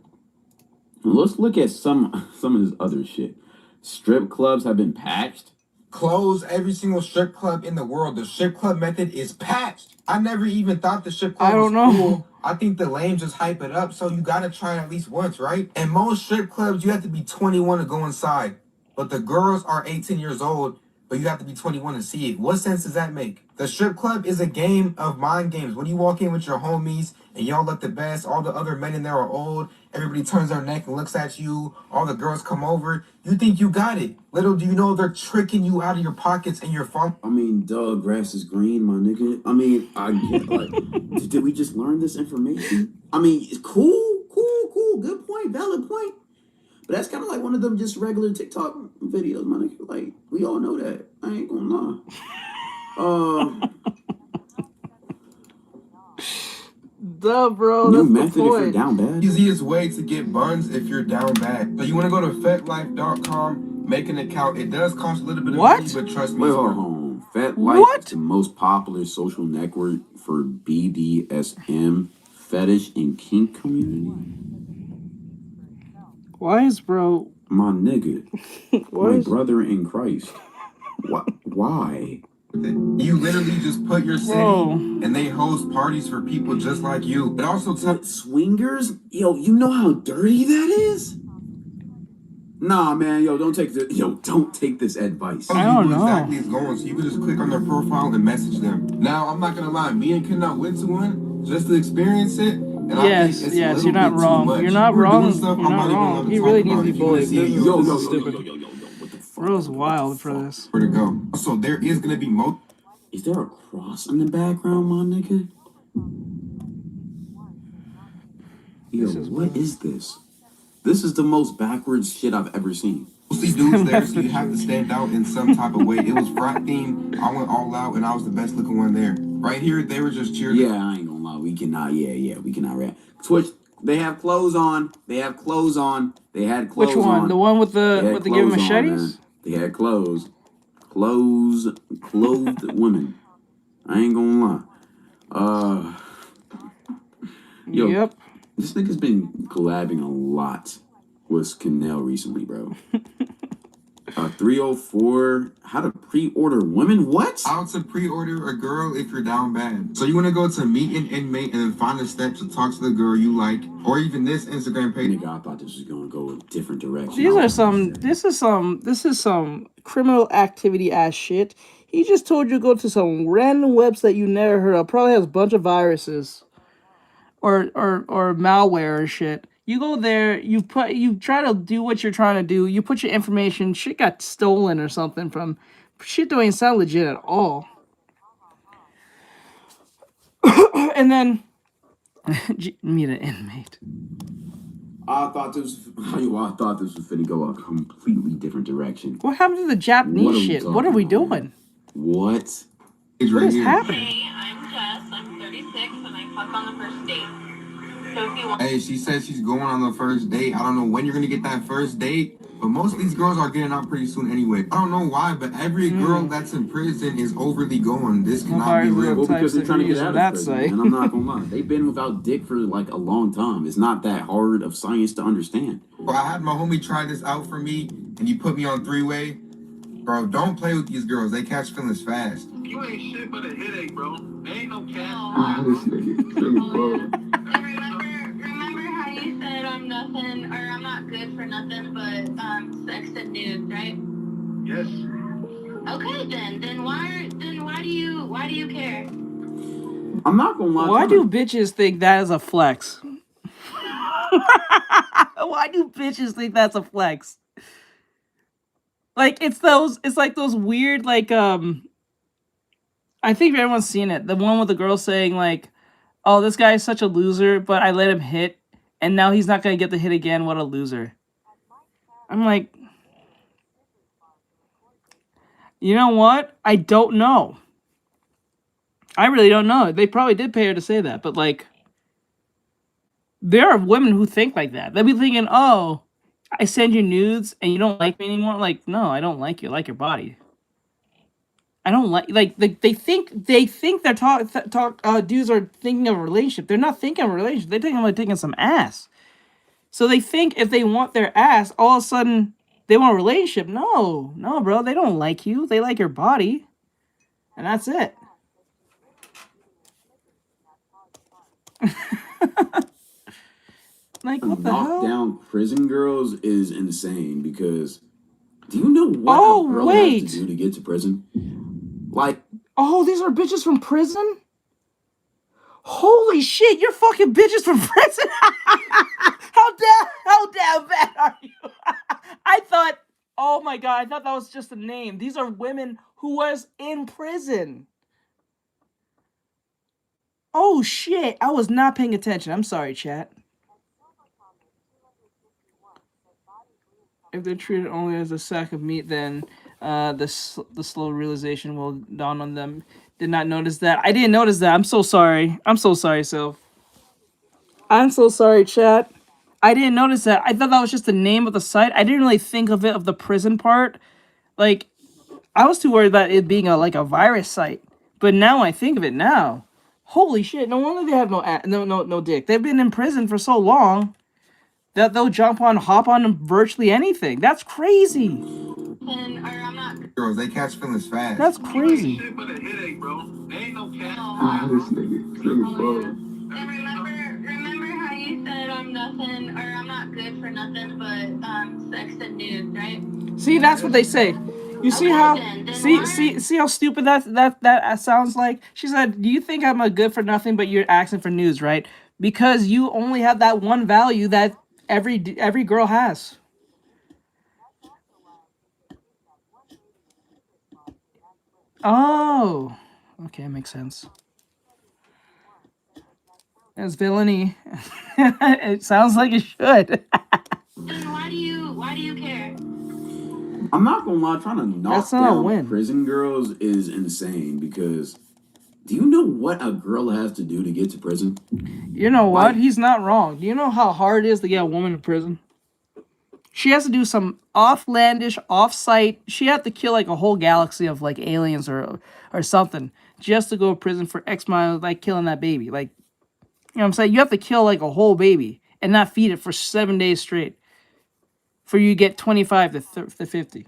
Let's look at some of his other shit. Strip clubs have been patched. Close every single strip club in the world. The strip club method is patched. I never even thought the strip club was cool. I think the lame just hype it up, so you gotta try it at least once, right? And most strip clubs, you have to be 21 to go inside. But the girls are 18 years old, but you have to be 21 to see it. What sense does that make? The strip club is a game of mind games. When you walk in with your homies and y'all look the best, all the other men in there are old, everybody turns their neck and looks at you, all the girls come over, you think you got it. Little do you know they're tricking you out of your pockets and your phone. I mean, duh, grass is green, my nigga. I mean, I get, like, did we just learn this information? I mean, it's cool, good point, valid point. But that's kind of like one of them just regular TikTok videos, my nigga. Like, we all know that. I ain't gonna lie. Duh, bro. New That's method the point. if you're down bad. Easiest way to get buns if you're down bad. So you want to go to fetlife.com, make an account. It does cost a little bit of money, but trust me. Wait, hold on. FetLife is the most popular social network for BDSM, fetish, and kink community. Why is bro? My nigga. My brother in Christ. Why? You literally just put your city and they host parties for people just like you. It also swingers? Yo, you know how dirty that is? Nah, man, don't take this advice. I don't know exactly it's going, so you can just click on their profile and message them. Now, I'm not gonna lie, me and Ken went to one just to experience it. And yes, you're not wrong. You're not wrong. You're not wrong. He really needs to be bullied. This is stupid. Bro's wild for this. Where to go? So there is gonna be Is there a cross in the background, my nigga? Yo, what is this? This is the most backwards shit I've ever seen. See dudes there, so you have to stand out in some type of way. It was frat themed. I went all out, and I was the best looking one there. Right here, they were just cheering. Yeah, I ain't gonna lie. We cannot. We cannot rap. Twitch. They have clothes on. They had clothes on. Which one? The one with the giving machetes? They had clothes. clothed women. I ain't gonna lie. Yo, Yep. this nigga's been collabing a lot with Canel recently, bro. 304, how to pre-order women? What? How to pre-order a girl if you're down bad. So you want to go to meet an inmate and then find the steps to talk to the girl you like, or even this Instagram page. Nigga, I thought this was gonna go a different direction. This is some criminal activity ass shit. He just told you to go to some random website you never heard of. Probably has a bunch of viruses or malware and shit. You go there, you try to do what you're trying to do, you put your information, shit got stolen or something from shit don't even sound legit at all. And then meet an inmate. I thought this was finna go a completely different direction. What happened to the Japanese shit? What are we doing? What? What is happening? Hey, I'm Jess. I'm 36 and I fucked on the first date. So if you want. Hey, she said she's going on the first date. I don't know when you're gonna get that first date, but most of these girls are getting out pretty soon anyway. I don't know why, but every girl that's in prison is overly going. This cannot be real. Well, because they're trying to get out of prison, site. and I'm not gonna lie. They've been without dick for like a long time. It's not that hard of science to understand. Bro, I had my homie try this out for me, and you put me on three-way. Bro, don't play with these girls. They catch feelings fast. You ain't shit but a headache, bro. There ain't no cat. Remember how you said I'm nothing, or I'm not good for nothing but sex and nudes, right? Yes. Okay, then why do you care? I'm not gonna lie. Why do bitches think that is a flex? Why do bitches think that's a flex? Like it's like those weird I think everyone's seen it. The one with the girl saying like, "Oh, this guy is such a loser, but I let him hit, and now he's not gonna get the hit again. What a loser." I'm like, you know what? I don't know. I really don't know. They probably did pay her to say that, but like, there are women who think like that. They'll be thinking, "Oh, I send you nudes and you don't like me anymore." Like, no, I don't like you. I like your body. I don't like they think they're dudes are thinking of a relationship. They're not thinking of a relationship. They're thinking about taking some ass. So they think if they want their ass, all of a sudden they want a relationship. No, bro. They don't like you. They like your body, and that's it. Like, what the hell? Knockdown prison girls is insane because do you know what a girl has to do to get to prison? Like, oh, these are bitches from prison? Holy shit, you're fucking bitches from prison? How damn bad are you? I thought, oh my god, I thought that was just a name. These are women who was in prison. Oh shit, I was not paying attention. I'm sorry, chat. If they're treated only as a sack of meat, then the slow realization will dawn on them. Did not notice that. I didn't notice that. I'm so sorry. I'm so sorry, Sylph. I'm so sorry, chat. I didn't notice that. I thought that was just the name of the site. I didn't really think of it, of the prison part. Like, I was too worried about it being a virus site. But now I think of it now. Holy shit, no wonder they have no dick. They've been in prison for so long that they'll hop on virtually anything. That's crazy. Girls, they catch feelings fast. That's crazy. Shit but a headache, bro. There ain't no cat. This nigga. And remember how you said I'm nothing, or I'm not good for nothing but sex and nudes, right? See, that's what they say. You see how see how stupid that sounds like? She said, "Do you think I'm a good for nothing, but you're asking for nudes, right? Because you only have that one value that every girl has." Oh, okay, makes sense. It's villainy. It sounds like it should. Then why do you care? I'm not gonna lie, trying to knock down prison girls is insane because do you know what a girl has to do to get to prison? You know what? He's not wrong. Do you know how hard it is to get a woman to prison? She has to do some offlandish, off-site. She had to kill like a whole galaxy of like aliens or something just to go to prison for X amount of like killing that baby. Like, you know what I'm saying? You have to kill like a whole baby and not feed it for 7 days straight for you to get 25 to 50.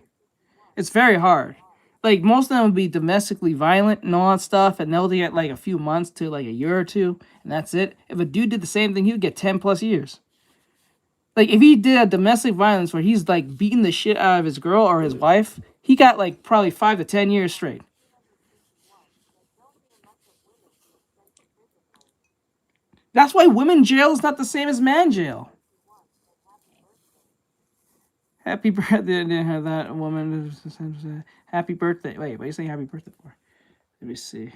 It's very hard. Like, most of them would be domestically violent and all that stuff, and they'll get like a few months to like a year or two, and that's it. If a dude did the same thing, he would get 10 plus years. Like, if he did a domestic violence where he's like beating the shit out of his girl or his wife, he got like probably 5 to 10 years straight. That's why women jail is not the same as man jail. Happy birthday! Didn't have that woman. Happy birthday! Wait, what are you saying happy birthday for? Let me see.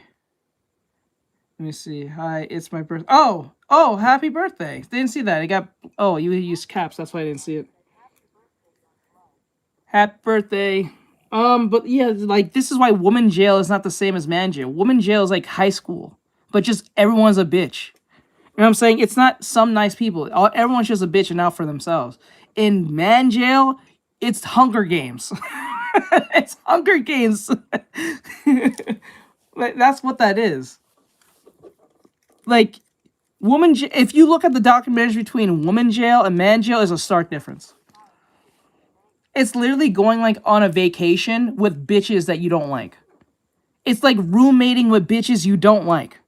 Let me see. Hi, it's my birthday. Oh, happy birthday! Didn't see that. I got. Oh, you used caps. That's why I didn't see it. Happy birthday. But yeah, like this is why woman jail is not the same as man jail. Woman jail is like high school, but just everyone's a bitch. You know what I'm saying? It's not some nice people. Everyone's just a bitch and out for themselves. In man jail, it's Hunger Games. It's Hunger Games. Like, that's what that is. Like, if you look at the documentaries between woman jail and man jail, is a stark difference. It's literally going like on a vacation with bitches that you don't like. It's like roommating with bitches you don't like,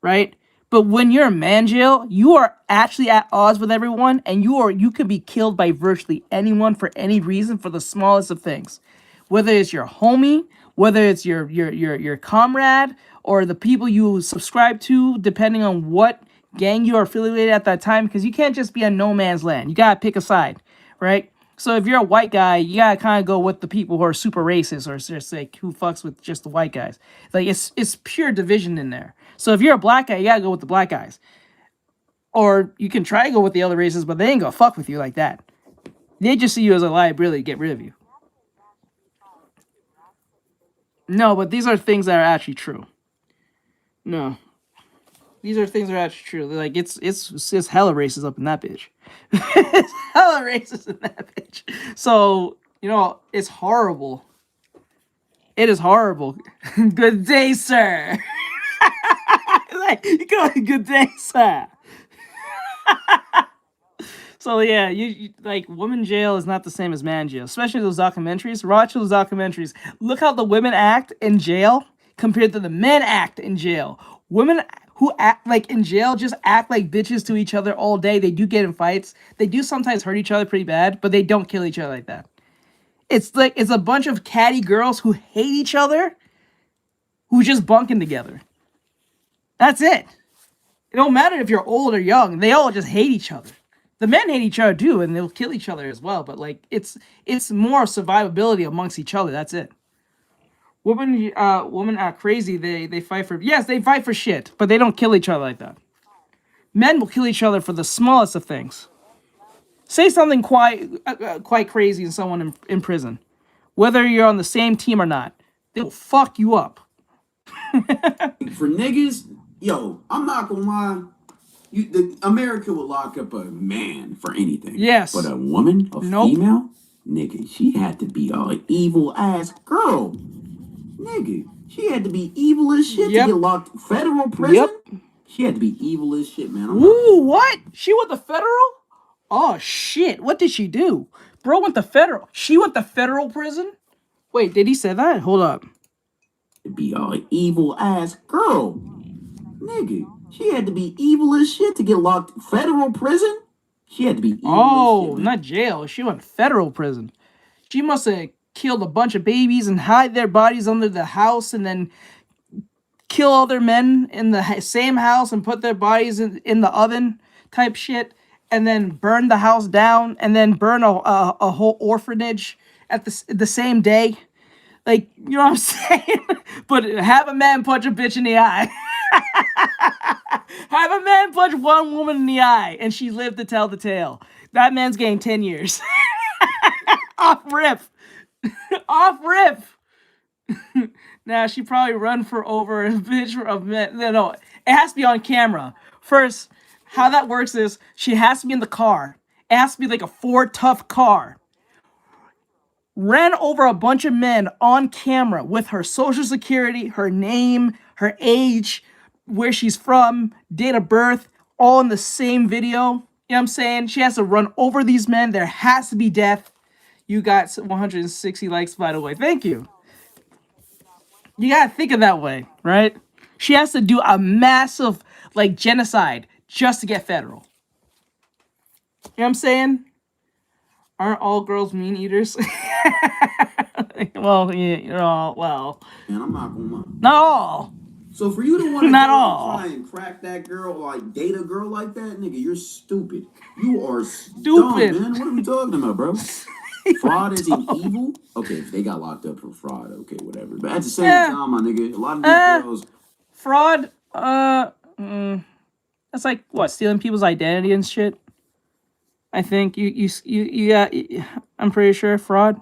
right? But when you're in man jail, you are actually at odds with everyone, and you can be killed by virtually anyone for any reason for the smallest of things. Whether it's your homie, whether it's your comrade, or the people you subscribe to, depending on what gang you are affiliated at that time, because you can't just be in no man's land. You gotta pick a side, right? So if you're a white guy, you gotta kind of go with the people who are super racist, or just like who fucks with just the white guys. Like it's pure division in there. So if you're a black guy, you gotta go with the black guys. Or you can try to go with the other races, but they ain't gonna fuck with you like that. They just see you as a liability to get rid of you. No, but these are things that are actually true. No. These are things that are actually true. Like, it's hella racist up in that bitch. It's hella racist in that bitch. So, you know, it's horrible. It is horrible. Good day, sir. Like, you go, good day, sir. So yeah, you like women jail is not the same as man jail, especially those documentaries. Watch those documentaries. Look how the women act in jail compared to the men act in jail. Women who act like in jail just act like bitches to each other all day. They do get in fights. They do sometimes hurt each other pretty bad, but they don't kill each other like that. It's like it's a bunch of catty girls who hate each other, who just bunking together. That's it. It don't matter if you're old or young. They all just hate each other. The men hate each other too, and they'll kill each other as well. But like, it's more survivability amongst each other. That's it. Women are crazy. They fight for they fight for shit, but they don't kill each other like that. Men will kill each other for the smallest of things. Say something quite crazy to someone in prison, whether you're on the same team or not, they'll fuck you up. For niggas, yo, I'm not gonna lie. America would lock up a man for anything. Yes. But a woman, female, nigga, she had to be an evil ass girl. Nigga, she had to be evil as shit to get locked federal prison. She had to be evil as shit, man. Ooh, what? She went to federal? Oh shit! What did she do? Bro went to federal. She went to federal prison? Wait, did he say that? Hold up. To be an evil ass girl, nigga. She had to be evil as shit to get locked federal prison. She had to be evil as shit, man. Not jail. She went federal prison. She must have killed a bunch of babies and hide their bodies under the house and then kill other men in the same house and put their bodies in the oven type shit and then burn the house down and then burn a whole orphanage at the same day. Like, you know what I'm saying? But have a man punch a bitch in the eye. Have a man punch one woman in the eye and she lived to tell the tale. That man's getting 10 years. Off rip. Off rip. Now she probably run for over a bitch of men. No, it has to be on camera. First, how that works is she has to be in the car asked me like a Ford Tough car, ran over a bunch of men on camera with her social security, her name, her age, where she's from, date of birth, all in the same video. You know what I'm saying? She has to run over these men. There has to be death. You got 160 likes, by the way. Thank you. You gotta think of that way, right? She has to do a massive, like, genocide just to get federal. You know what I'm saying? Aren't all girls mean eaters? Well, yeah, well. Man, I'm not gonna lie. Not all. So for you to want to Not all. try and crack that girl, like date a girl like that, nigga, you're stupid. You are Stupid. dumb, man. What are we talking about, bro? Fraud is an evil? Okay, if they got locked up for fraud, okay, whatever. But at the same time, my nigga, a lot of these girls... Fraud, that's like, what, stealing people's identity and shit? I think you got, I'm pretty sure, fraud.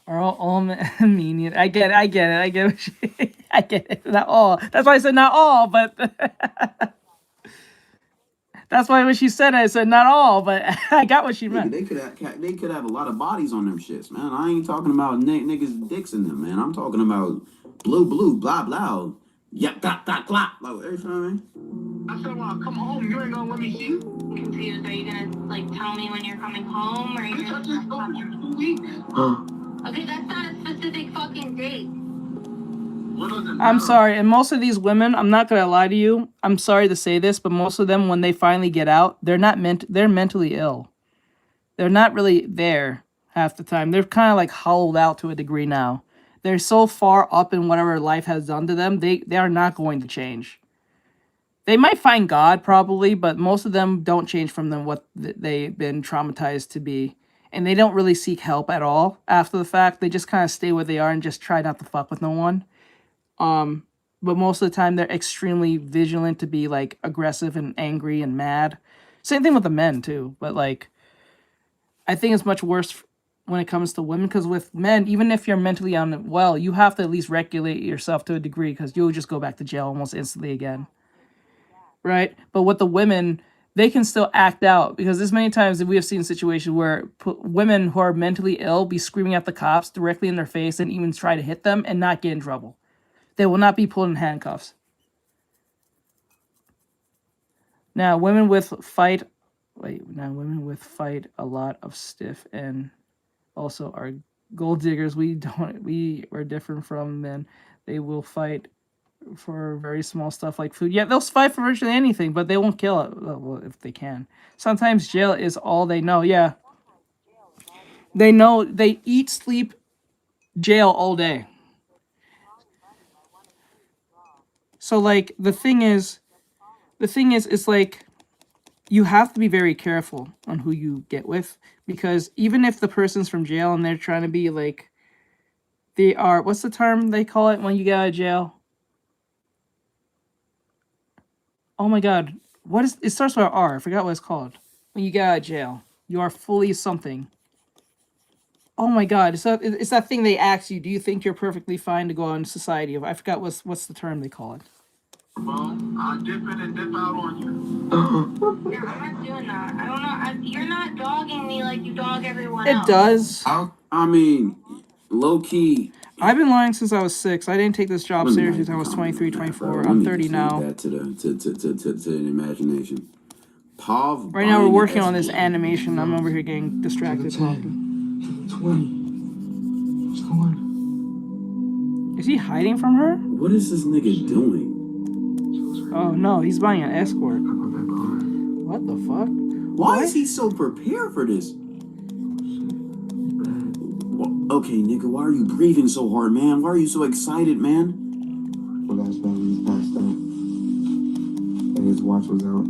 Are all mean? I get it. I get it. I get it. Not all. That's why I said not all, but that's why when she said it, I said not all, but I got what she meant. They could have a lot of bodies on them shits, man. I ain't talking about niggas' dicks in them, man. I'm talking about blue, blah, blah. Yeah, got, like, you know what I mean? I said, well, come home. You ain't gonna let me see you. I'm confused. Are you gonna, like, tell me when you're coming home, or are you gonna just go for 2 weeks? Okay, that's not a specific fucking date. I'm sorry, and most of these women, I'm not gonna lie to you, I'm sorry to say this, but most of them, when they finally get out, they're mentally ill. They're not really there half the time. They're kind of like hollowed out to a degree now. They're so far up in whatever life has done to them, they are not going to change. They might find God, probably, but most of them don't change from them what they've been traumatized to be. And they don't really seek help at all after the fact. They just kind of stay where they are and just try not to fuck with no one. But most of the time, they're extremely vigilant to be, like, aggressive and angry and mad. Same thing with the men, too. But, like, I think it's much worse when it comes to women, because with men, even if you're mentally unwell, you have to at least regulate yourself to a degree, because you'll just go back to jail almost instantly again. Right? But with the women, they can still act out, because there's many times that we have seen situations where women who are mentally ill be screaming at the cops directly in their face and even try to hit them and not get in trouble. They will not be pulled in handcuffs. Now, women with fight a lot of stiff and also are gold diggers. We are different from men. They will fight for very small stuff like food. Yeah, they'll fight for virtually anything, but they won't kill it. Well, if they can. Sometimes jail is all they know. Yeah. They know, they eat, sleep, jail all day. So, like, the thing is, it's like, you have to be very careful on who you get with, because even if the person's from jail and they're trying to be, like, they are, what's the term they call it when you get out of jail? Oh my god, it starts with an R, I forgot what it's called. When you get out of jail, you are fully something. Oh my god, it's that thing they ask you, do you think you're perfectly fine to go out in society? I forgot what's the term they call it. I'll dip in and dip out on you. Yeah, I'm not doing that. I don't know. You're not dogging me like you dog everyone else. It does. I mean, low-key... I've been lying since I was 6. I didn't take this job seriously until I was 23, 24. I'm 30 now. That to the imagination. Pav right now we're working on this animation. I'm over here getting distracted talking. 20. What's going on? Is he hiding from her? What is this nigga doing? Oh no, he's buying an escort. What the fuck? Why is he so prepared for this? Okay, nigga, why are you breathing so hard, man? Why are you so excited, man? Well, last night he was passed out, and his watch was out.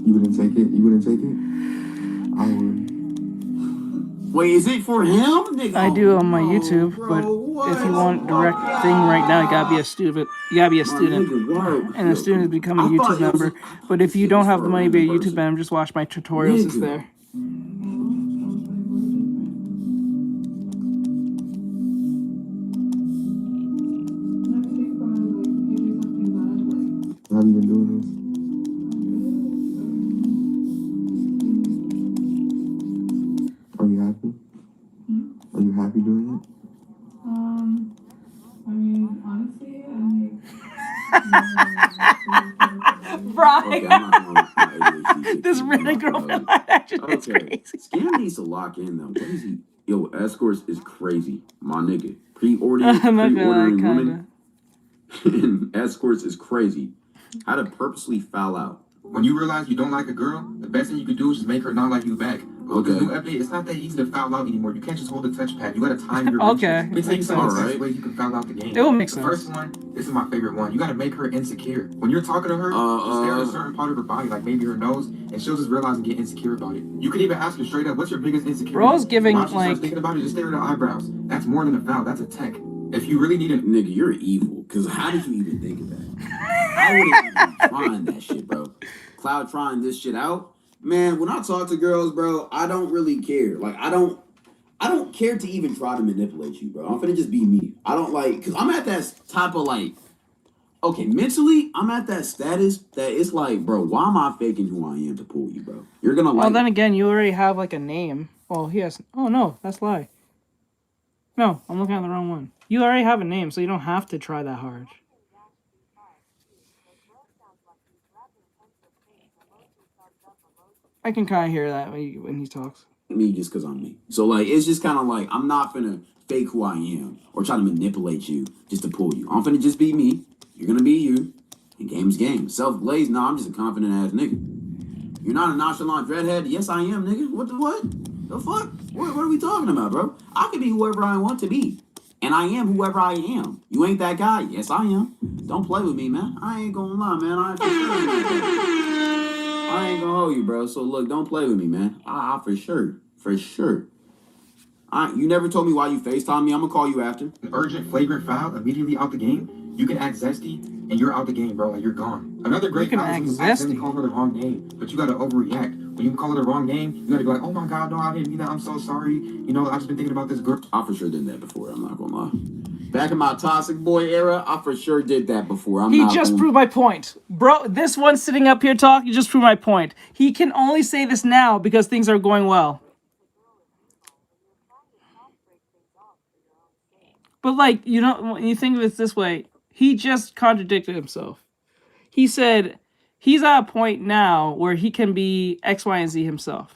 You wouldn't take it? You wouldn't take it? I would. Wait, is it for him? Nigga, I do on my YouTube, but if you want direct thing right now, you gotta be a student. You gotta be a student, and a student is becoming a YouTube member. But if you don't have the money to be a YouTube member, just watch my tutorials. It's there. How have you been doing this? Okay, I'm not going with my ADHD. This random girlfriend live action is Okay, crazy. Scam needs to lock in though. What is he? Yo, escorts is crazy, my nigga. Pre-ordering women and escorts is crazy. How to purposely foul out. When you realize you don't like a girl, the best thing you can do is just make her not like you back. Okay. New update, it's not that easy to foul out anymore. You can't just hold the touchpad. You gotta time your Okay. Let me tell you some of the best ways you can foul out the game. It will make the sense. First one, this is my favorite one. You gotta make her insecure. When you're talking to her, just stare at a certain part of her body, like maybe her nose, and she'll just realize and get insecure about it. You could even ask her straight up, what's your biggest insecurity? Bro's giving, While she starts like... thinking about it, just stare at her eyebrows. That's more than a foul. That's a tech. If you really need a... Nigga, you're evil. Because how did you even think of that? I wouldn't even trying that shit, bro. Cloud trying this shit out. Man, when I talk to girls, bro, I don't really care. Like, I don't care to even try to manipulate you, bro. I'm finna just be me. I don't like... Because I'm at that type of, like... Okay, mentally, I'm at that status that it's like, bro, why am I faking who I am to pull you, bro? You're gonna like... Well, then again, you already have, like, a name. Well, he has... Oh, no, that's lie. No, I'm looking at the wrong one. You already have a name, so you don't have to try that hard. I can kind of hear that when he talks. Me just because I'm me. So, like, it's just kind of like, I'm not finna fake who I am or try to manipulate you just to pull you. I'm finna just be me. You're gonna be you. And game's game. Self-glazed, nah, I'm just a confident-ass nigga. You're not a nonchalant dreadhead? Yes, I am, nigga. What? The fuck? What are we talking about, bro? I can be whoever I want to be. And I am whoever I am. You ain't that guy? Yes, I am. Don't play with me, man. I ain't gonna lie, man. I ain't gonna hold you, bro. So look, don't play with me, man. I for sure. You never told me why you FaceTime me. I'm gonna call you after. An urgent flagrant foul immediately out the game. You can act zesty and you're out the game, bro. Like you're gone. Another great foul is when you accidentally call her the wrong name, but you gotta overreact. When you call her the wrong name, you gotta be like, oh my god, no, I didn't mean that. I'm so sorry. You know, I've just been thinking about this girl. I for sure did that before. I'm not gonna lie. Back in my toxic boy era, I for sure did that before. He just proved my point. Bro, this one sitting up here talking just proved my point. He can only say this now because things are going well. But, like, you know, when you think of it this way, he just contradicted himself. He said he's at a point now where he can be X, Y, and Z himself.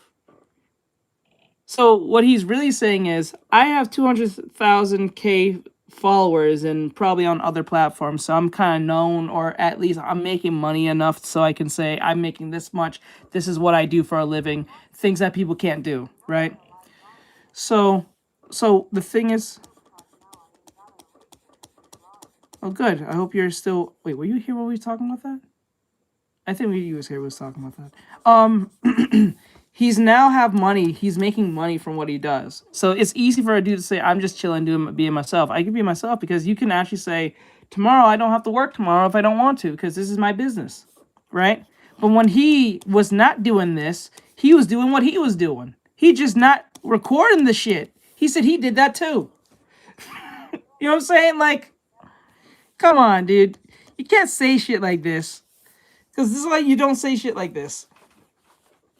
So what he's really saying is, I have 200,000K followers and probably on other platforms, so I'm kind of known, or at least I'm making money enough so I can say I'm making this much. This is what I do for a living. Things that people can't do, right? So the thing is... Oh, good. I hope you're still... Wait, were you here while we were talking about that? I think you was here when we was talking about that. He's now have money. He's making money from what he does. So it's easy for a dude to say, I'm just chilling, being myself. I can be myself because you can actually say, tomorrow I don't have to work tomorrow if I don't want to because this is my business, right? But when he was not doing this, he was doing what he was doing. He just not recording the shit. He said he did that too. You know what I'm saying? Like, come on, dude. You can't say shit like this. Because this is why you don't say shit like this.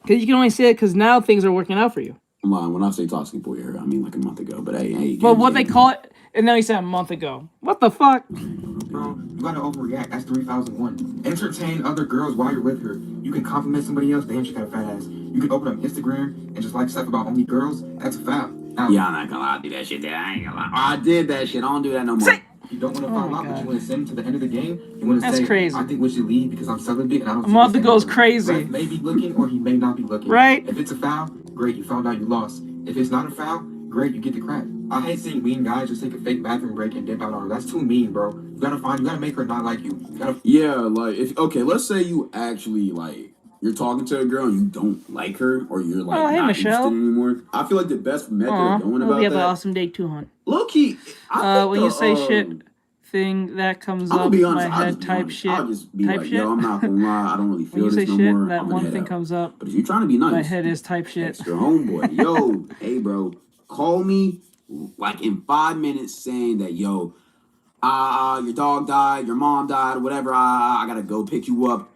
Because you can only say it because now things are working out for you. I'm lying. When I say toxic boy era, I mean like a month ago. But hey. But what they call it, and now he said a month ago. What the fuck? Bro, you gotta overreact. That's 3001. Entertain other girls while you're with her. You can compliment somebody else. Damn, she got a fat ass. You can open up Instagram and just like stuff about only girls. That's a foul. Now, yeah, I'm not gonna lie. I did that shit. I ain't gonna lie. I did that shit. I don't do that no more. You don't want to foul out, but you want to send to the end of the game. You want to say, crazy. I think we should leave because I'm celibate and I don't. A month ago's crazy. Ref may be looking or he may not be looking. Right. If it's a foul, great. You found out you lost. If it's not a foul, great. You get the crap. I hate seeing mean guys just take a fake bathroom break and dip out on her. That's too mean, bro. You gotta make her not like you. Yeah, like let's say you actually like you're talking to a girl and you don't like her or you're like not interested anymore. I feel like the best method of going about that. We have an awesome day too, hon. Low key, when you say shit thing that comes up in my head, type shit. I'll just be like, yo, I'm not gonna lie, I don't really feel this no more. That one thing comes up. But if you're trying to be nice, my head is type shit. Extra homeboy, yo, hey bro, call me like in 5 minutes saying that your dog died, your mom died, whatever. I gotta go pick you up.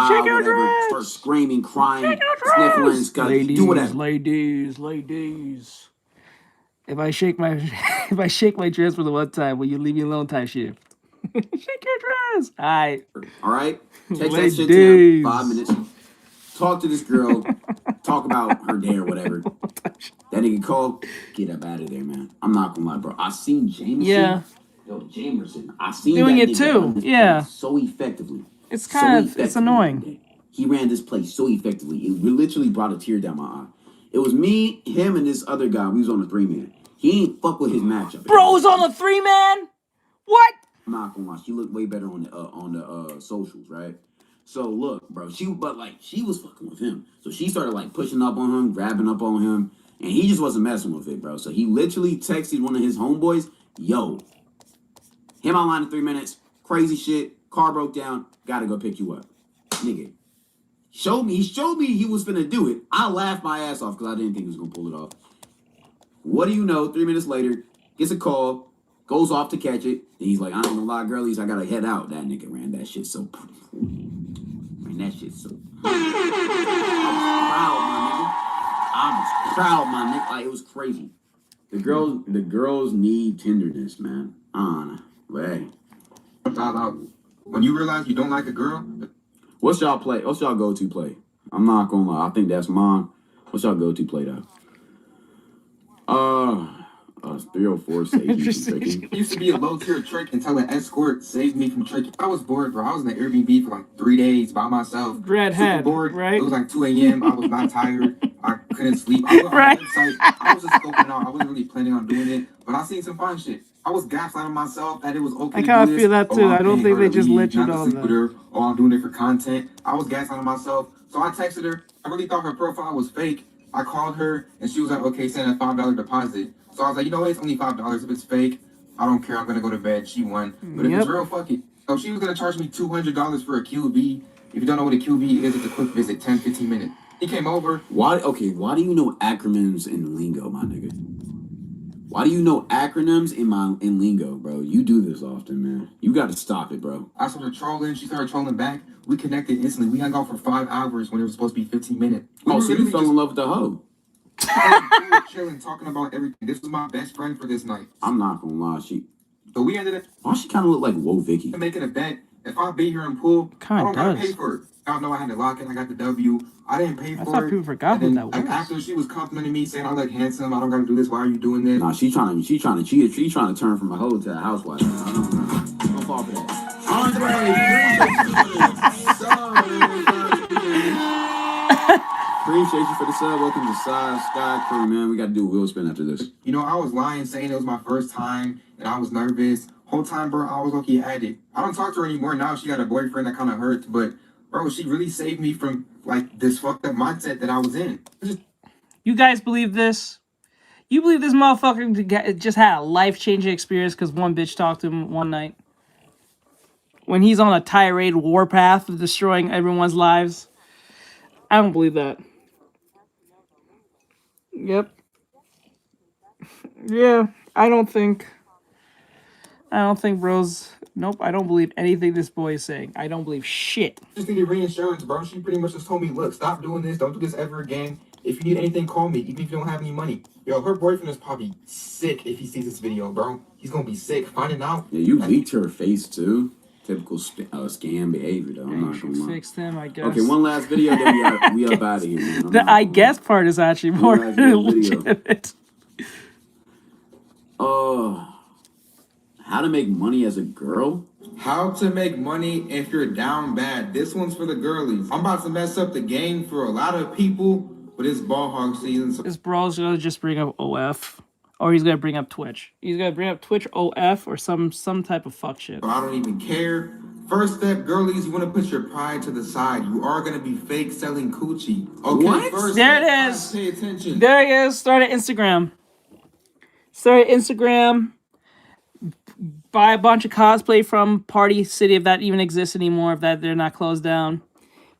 Shake your dress. Start screaming, crying, sniffling, do whatever. Ladies. If I shake my dress for the one time, will you leave me alone? Type shit. Shake your dress. Alright. Alright? Text that shit to him, 5 minutes. Talk to this girl. Talk about her day or whatever. That nigga call. Get up out of there, man. I'm not gonna lie, bro. I seen Jameson. Yeah. Yo, Jamerson. I seen doing that it nigga too. run this Yeah. place so effectively. It's kind of it's annoying. He ran this place so effectively. It literally brought a tear down my eye. It was me, him, and this other guy. We was on a 3-man. He ain't fuck with his matchup. Bro was on a 3-man? What? I'm not gonna lie. She looked way better on the socials, right? So look, bro. She was fucking with him. So she started like pushing up on him, grabbing up on him, and he just wasn't messing with it, bro. So he literally texted one of his homeboys, "Yo, him online in 3 minutes. Crazy shit. Car broke down. Gotta go pick you up, nigga." He showed me he was finna do it. I laughed my ass off because I didn't think he was gonna pull it off. What do you know? 3 minutes later, gets a call, goes off to catch it. And he's like, "I ain't gonna lie, girlies, I gotta head out." That nigga ran that shit so. Man, that shit so. I was proud, my nigga. Like, it was crazy. The girls need tenderness, man. But hey. When you realize you don't like a girl, What's y'all go-to play? I'm not gonna lie. I think that's mine. What's y'all go-to play though? 304 saved me from tricking. It used to be a low-tier trick until an escort saved me from tricking. I was bored, bro. I was in the Airbnb for like 3 days by myself. Redhead, bored, right? It was like 2 a.m. I was not tired. I couldn't sleep. I was on the website. I was just scoping out. I wasn't really planning on doing it, but I seen some fun shit. I was gaslighting myself that it was okay. I kind of feel that too. I don't think they just let you know that. Oh, I'm doing it for content. I was gaslighting myself. So I texted her. I really thought her profile was fake. I called her and she was like, "Okay, send a $5 deposit." So I was like, "You know what? It's only $5. If it's fake, I don't care. I'm gonna go to bed." She won. But if it's real, fuck it. So she was gonna charge me $200 for a QB. If you don't know what a QB is, it's a quick visit, 10-15 minutes. He came over. Why do you know acronyms in lingo, my nigga? Why do you know acronyms in lingo, bro? You do this often, man. You got to stop it, bro. I started trolling. She started trolling back. We connected instantly. We hung out for 5 hours when it was supposed to be 15 minutes. So you fell in love with the hoe? Chilling, talking about everything. This was my best friend for this night. I'm not gonna lie, So we ended up. Why she kind of look like Whoa Vicky? Making a bet. If I beat her in pool, I don't gotta pay for it. I don't know. I had to lock it. I got the W. I didn't pay for it. I thought people forgot who that was. After she was complimenting me, saying I look handsome, I don't gotta do this. Why are you doing this? Nah, she's trying to cheat. She's trying to turn from a hoe to a housewife. Don't fall for that. Appreciate you for the sub. Welcome to Sky Crew, man. We got to do a wheel spin after this. You know, I was lying, saying it was my first time, and I was nervous. Whole time, bro, I was lucky at it. I don't talk to her anymore now. She got a boyfriend. That kind of hurts, but bro, she really saved me from like this fucked up mindset that I was in. You guys believe this? You believe this motherfucker just had a life-changing experience because one bitch talked to him one night? When he's on a tirade warpath of destroying everyone's lives? I don't believe that. Yep. Yeah, I don't think bros. Nope, I don't believe anything this boy is saying. I don't believe shit. Just needed reinsurance, bro. She pretty much just told me, "Look, stop doing this. Don't do this ever again. If you need anything, call me, even if you don't have any money." Yo, her boyfriend is probably sick if he sees this video, bro. He's gonna be sick. Finding out. Yeah, you leaked her face too. Typical scam behavior, though. I'm not gonna lie. Fixed him, I guess. Okay, one last video, then we up out of here, man. The I guess part is actually more legitimate. How to make money as a girl? How to make money if you're down bad. This one's for the girlies. I'm about to mess up the game for a lot of people, but it's ball hog season. So this bro's gonna just bring up OF. Or he's gonna bring up Twitch. He's gonna bring up Twitch OF or some type of fuck shit. I don't even care. First step, girlies, you want to put your pride to the side. You are gonna be fake selling coochie. Okay, what? First There step, it is. Pay attention. There he is. Start at Instagram. Buy a bunch of cosplay from Party City, if that even exists anymore, if that they're not closed down.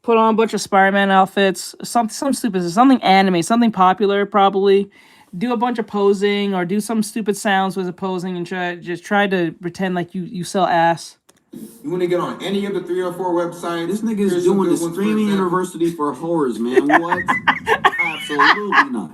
Put on a bunch of Spider-Man outfits, some stupid, something anime, something popular probably. Do a bunch of posing or do some stupid sounds with the posing and try to pretend like you sell ass. You want to get on any of the 304 websites? This nigga is doing the streaming university for whores, man. What? Absolutely not.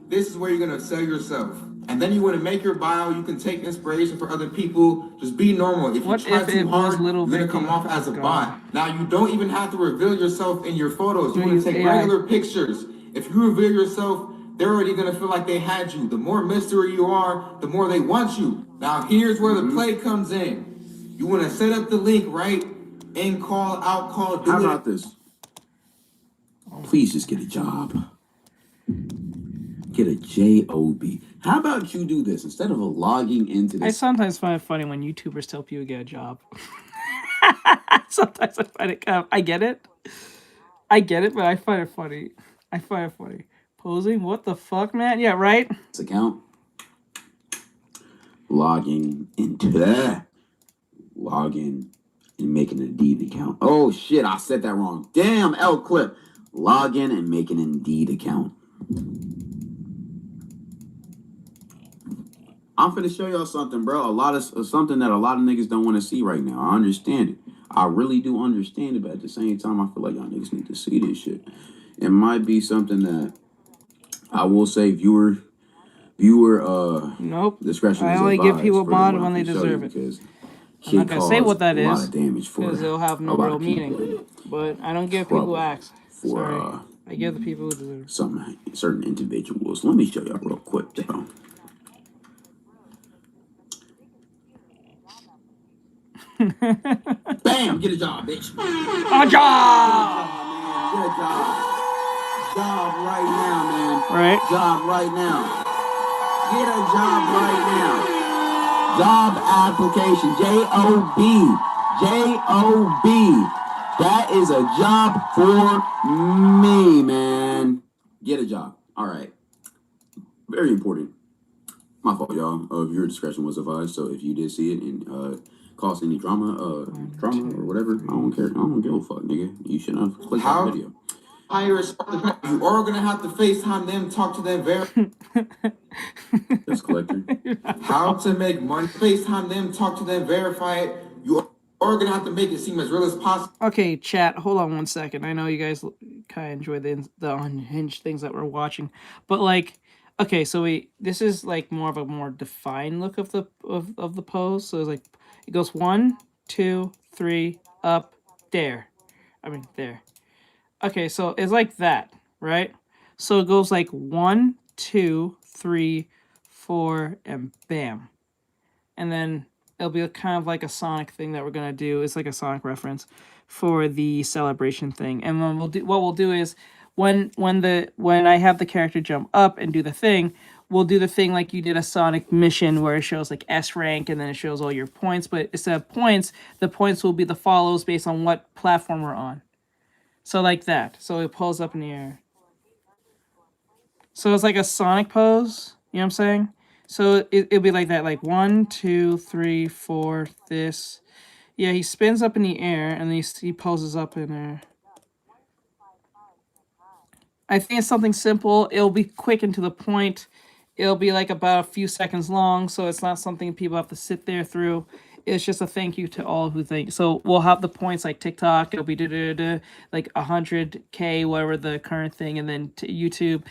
This is where you're gonna sell yourself. and then you want to make your bio. You can take inspiration for other people. Just be normal. If you try too hard, you're gonna come off as a bot. Now you don't even have to reveal yourself in your photos. You want to take regular pictures. If you reveal yourself, they're already gonna feel like they had you. The more mystery you are, the more they want you. Now here's where the play comes in. You want to set up the link, right? In call, out call. How about this? Please just get a job. Get a job. How about you do this instead of logging into this? I sometimes find it funny when YouTubers tell people to get a job. Sometimes I find it kind of, I get it, but I find it funny. Posing? What the fuck, man? Yeah, right? Account. Logging into that. Login and making an Indeed account. Oh shit, I said that wrong. Damn, L clip. Login and make an Indeed account. I'm finna show y'all something, bro. Something that a lot of niggas don't want to see right now. I understand it. I really do understand it, but at the same time, I feel like y'all niggas need to see this shit. It might be something that I will say viewer nope. discretion is I only advised give people for bond what when they can show deserve you, it. because I'm not gonna say what that a lot is of damage for because it'll have no a lot real of people, meaning. But I don't give trouble people acts. for Sorry. I give the people who deserve it. some certain individuals. Let me show y'all real quick, though. Bam! Get a job, bitch. A job! Get a job. Job right now, man. Right. Job right now. Get a job right now. Job application. J-O-B. J-O-B. That is a job for me, man. Get a job. All right. Very important. My fault, y'all. Viewer discretion was advised. So if you did see it and caused any drama or whatever, I don't care. I don't give a fuck, nigga. You shouldn't have clicked that video. You are gonna have to FaceTime them, talk to them, That's collector. how to make money. FaceTime them, talk to them, verify it. You are gonna have to make it seem as real as possible. Okay, chat, hold on one second. I know you guys kind of enjoy the unhinged things that we're watching, but like, okay, so this is like more of a more defined look of the pose. So it's like it goes 1, 2, 3, up, there. Okay, so it's like that, right? So it goes like 1, 2, 3, 4, and bam. And then it'll be kind of like a Sonic thing that we're gonna do. It's like a Sonic reference for the celebration thing. And then what we'll do is when I have the character jump up and do the thing, we'll do the thing like you did a Sonic mission where it shows like S rank and then it shows all your points. But instead of points, the points will be the follows based on what platform we're on. So like that. So it pulls up in the air. So it's like a Sonic pose. You know what I'm saying? So it'll be like that. Like 1, 2, 3, 4, this. Yeah, he spins up in the air and he poses up in there. I think it's something simple. It'll be quick and to the point. It'll be like about a few seconds long. So it's not something people have to sit there through. It's just a thank you to all who think. So we'll have the points like TikTok. It'll be like 100K, whatever the current thing, and then YouTube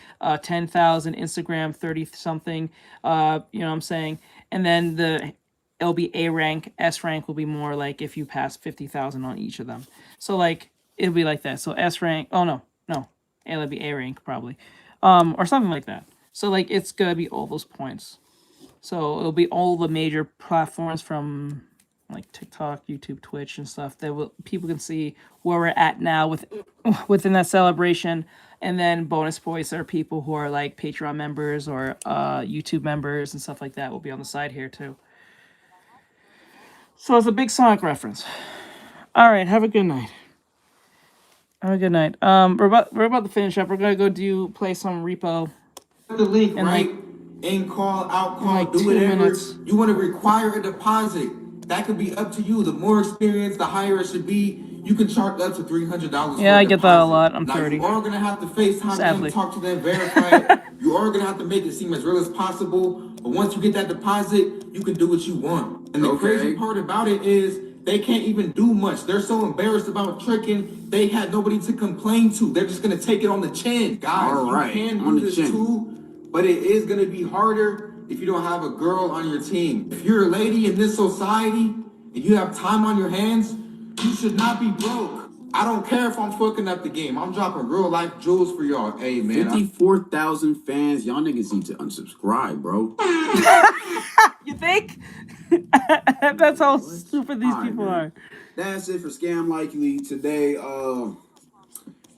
10,000, Instagram 30 something. You know what I'm saying? And then it'll be A rank. S rank will be more like if you pass 50,000 on each of them. So like it'll be like that. So S rank. Oh no, it'll be A rank probably, or something like that. So like it's gonna be all those points. So it'll be all the major platforms from like TikTok, YouTube, Twitch, and stuff that people can see where we're at now within that celebration. And then bonus points are people who are like Patreon members or YouTube members and stuff like that will be on the side here too. So it's a big Sonic reference. All right, have a good night. Have a good night. We're about to finish up. We're gonna go play some repo. The link, and right? Like, In call, out call, like do 2 whatever. minutes. You want to require a deposit. That could be up to you. The more experience, the higher it should be. You can charge up to $300. Yeah, I get that a lot. I'm 30. You are gonna have to FaceTime Sadly. them, talk to them, verify it. You are gonna have to make it seem as real as possible. But once you get that deposit, you can do what you want. And the crazy part about it is they can't even do much. They're so embarrassed about tricking. They had nobody to complain to. They're just gonna take it on the chin, guys. All right, You can on do the this chin. too, but it is gonna be harder. if you don't have a girl on your team. If you're a lady in this society and you have time on your hands, you should not be broke. I don't care if I'm fucking up the game. I'm dropping real life jewels for y'all. Hey, man. 54,000 fans. Y'all niggas need to unsubscribe, bro. You think? That's how stupid these people are. That's it for Scam Likely today.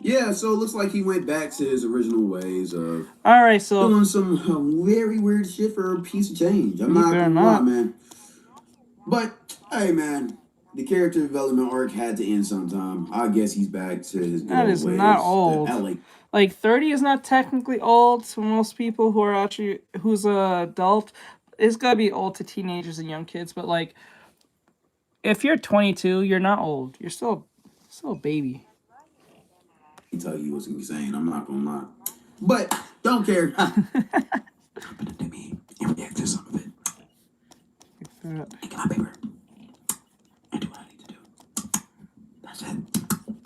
Yeah, so it looks like he went back to his original ways of doing some very weird shit for a piece of change. I'm not gonna lie, man. But hey, man, the character development arc had to end sometime. I guess he's back to his good old ways. That is not old. Like 30 is not technically old to most people who are actually who's a adult. It's gotta be old to teenagers and young kids. But like, if you're 22, you're not old. You're still a baby. He tell you he was insane. I'm not gonna lie, but don't care. Jump into me and react to some of it. Take my paper and do what I need to do. That's it.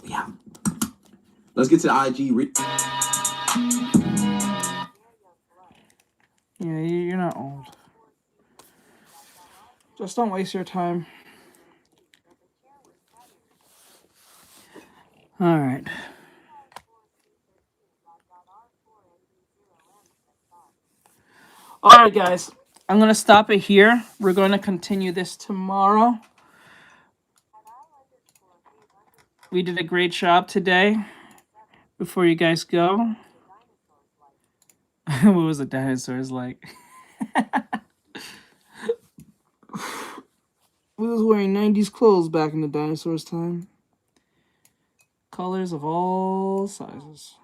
Yeah. Let's get to the IG. Yeah, you're not old. Just don't waste your time. All right. All right, guys. I'm going to stop it here. We're going to continue this tomorrow. We did a great job today. Before you guys go. What was the dinosaurs like? We was wearing 90s clothes back in the dinosaurs' time. Colors of all sizes.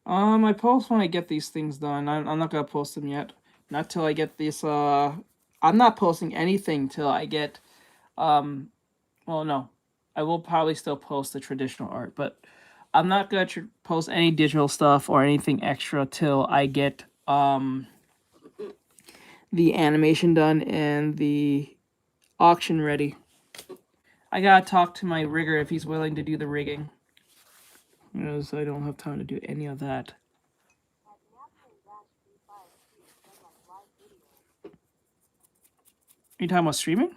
I post when I get these things done. I'm not gonna post them yet. Not till I get this. I'm not posting anything till I get. Well, no, I will probably still post the traditional art, but I'm not gonna post any digital stuff or anything extra till I get the animation done and the auction ready. I gotta talk to my rigger if he's willing to do the rigging. So I don't have time to do any of that. Are you talking about streaming?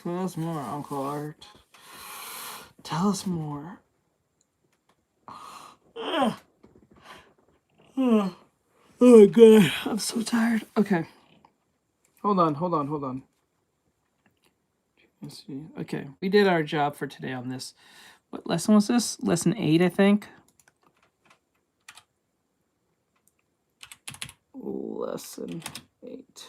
Tell us more, Uncle Art. Tell us more. Oh, God. I'm so tired. Okay. Hold on. Let's see. Okay. We did our job for today on this. What lesson was this? Lesson 8, I think. Lesson 8.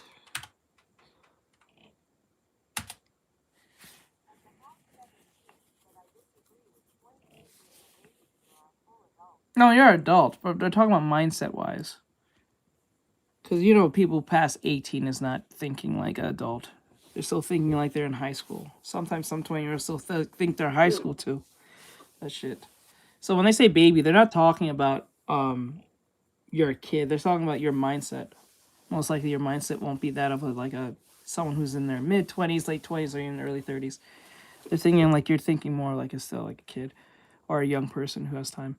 No, you're an adult, but they're talking about mindset-wise. Because, people past 18 is not thinking like an adult. They're still thinking like they're in high school. Sometimes some 20-year-olds still think they're high school, too. That shit. So when they say baby, they're not talking about you're a kid. They're talking about your mindset. Most likely your mindset won't be that of someone who's in their mid-20s, late 20s, or even early 30s. They're thinking like you're thinking more like still like a kid or a young person who has time.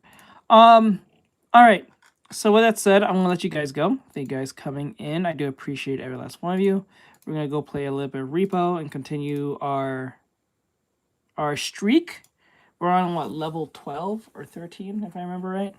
All right. So with that said, I'm going to let you guys go. Thank you guys coming in. I do appreciate every last one of you. We're going to go play a little bit of Repo and continue our streak. We're on, level 12 or 13, if I remember right.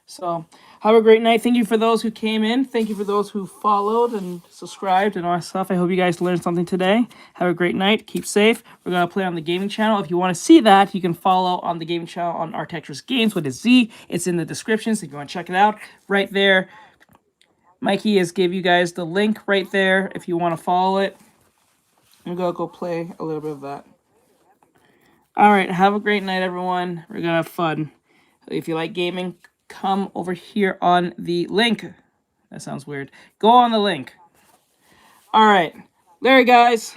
So have a great night. Thank you for those who came in. Thank you for those who followed and subscribed and all that stuff. I hope you guys learned something today. Have a great night. Keep safe. We're going to play on the gaming channel. If you want to see that, you can follow on the gaming channel on Artextric Games with a Z. It's in the description, so if you want to check it out, right there. Mikey has gave you guys the link right there if you want to follow it. I'm going to go play a little bit of that. All right. Have a great night, everyone. We're going to have fun. If you like gaming, come over here on the link. That sounds weird. Go on the link. All right. There, guys.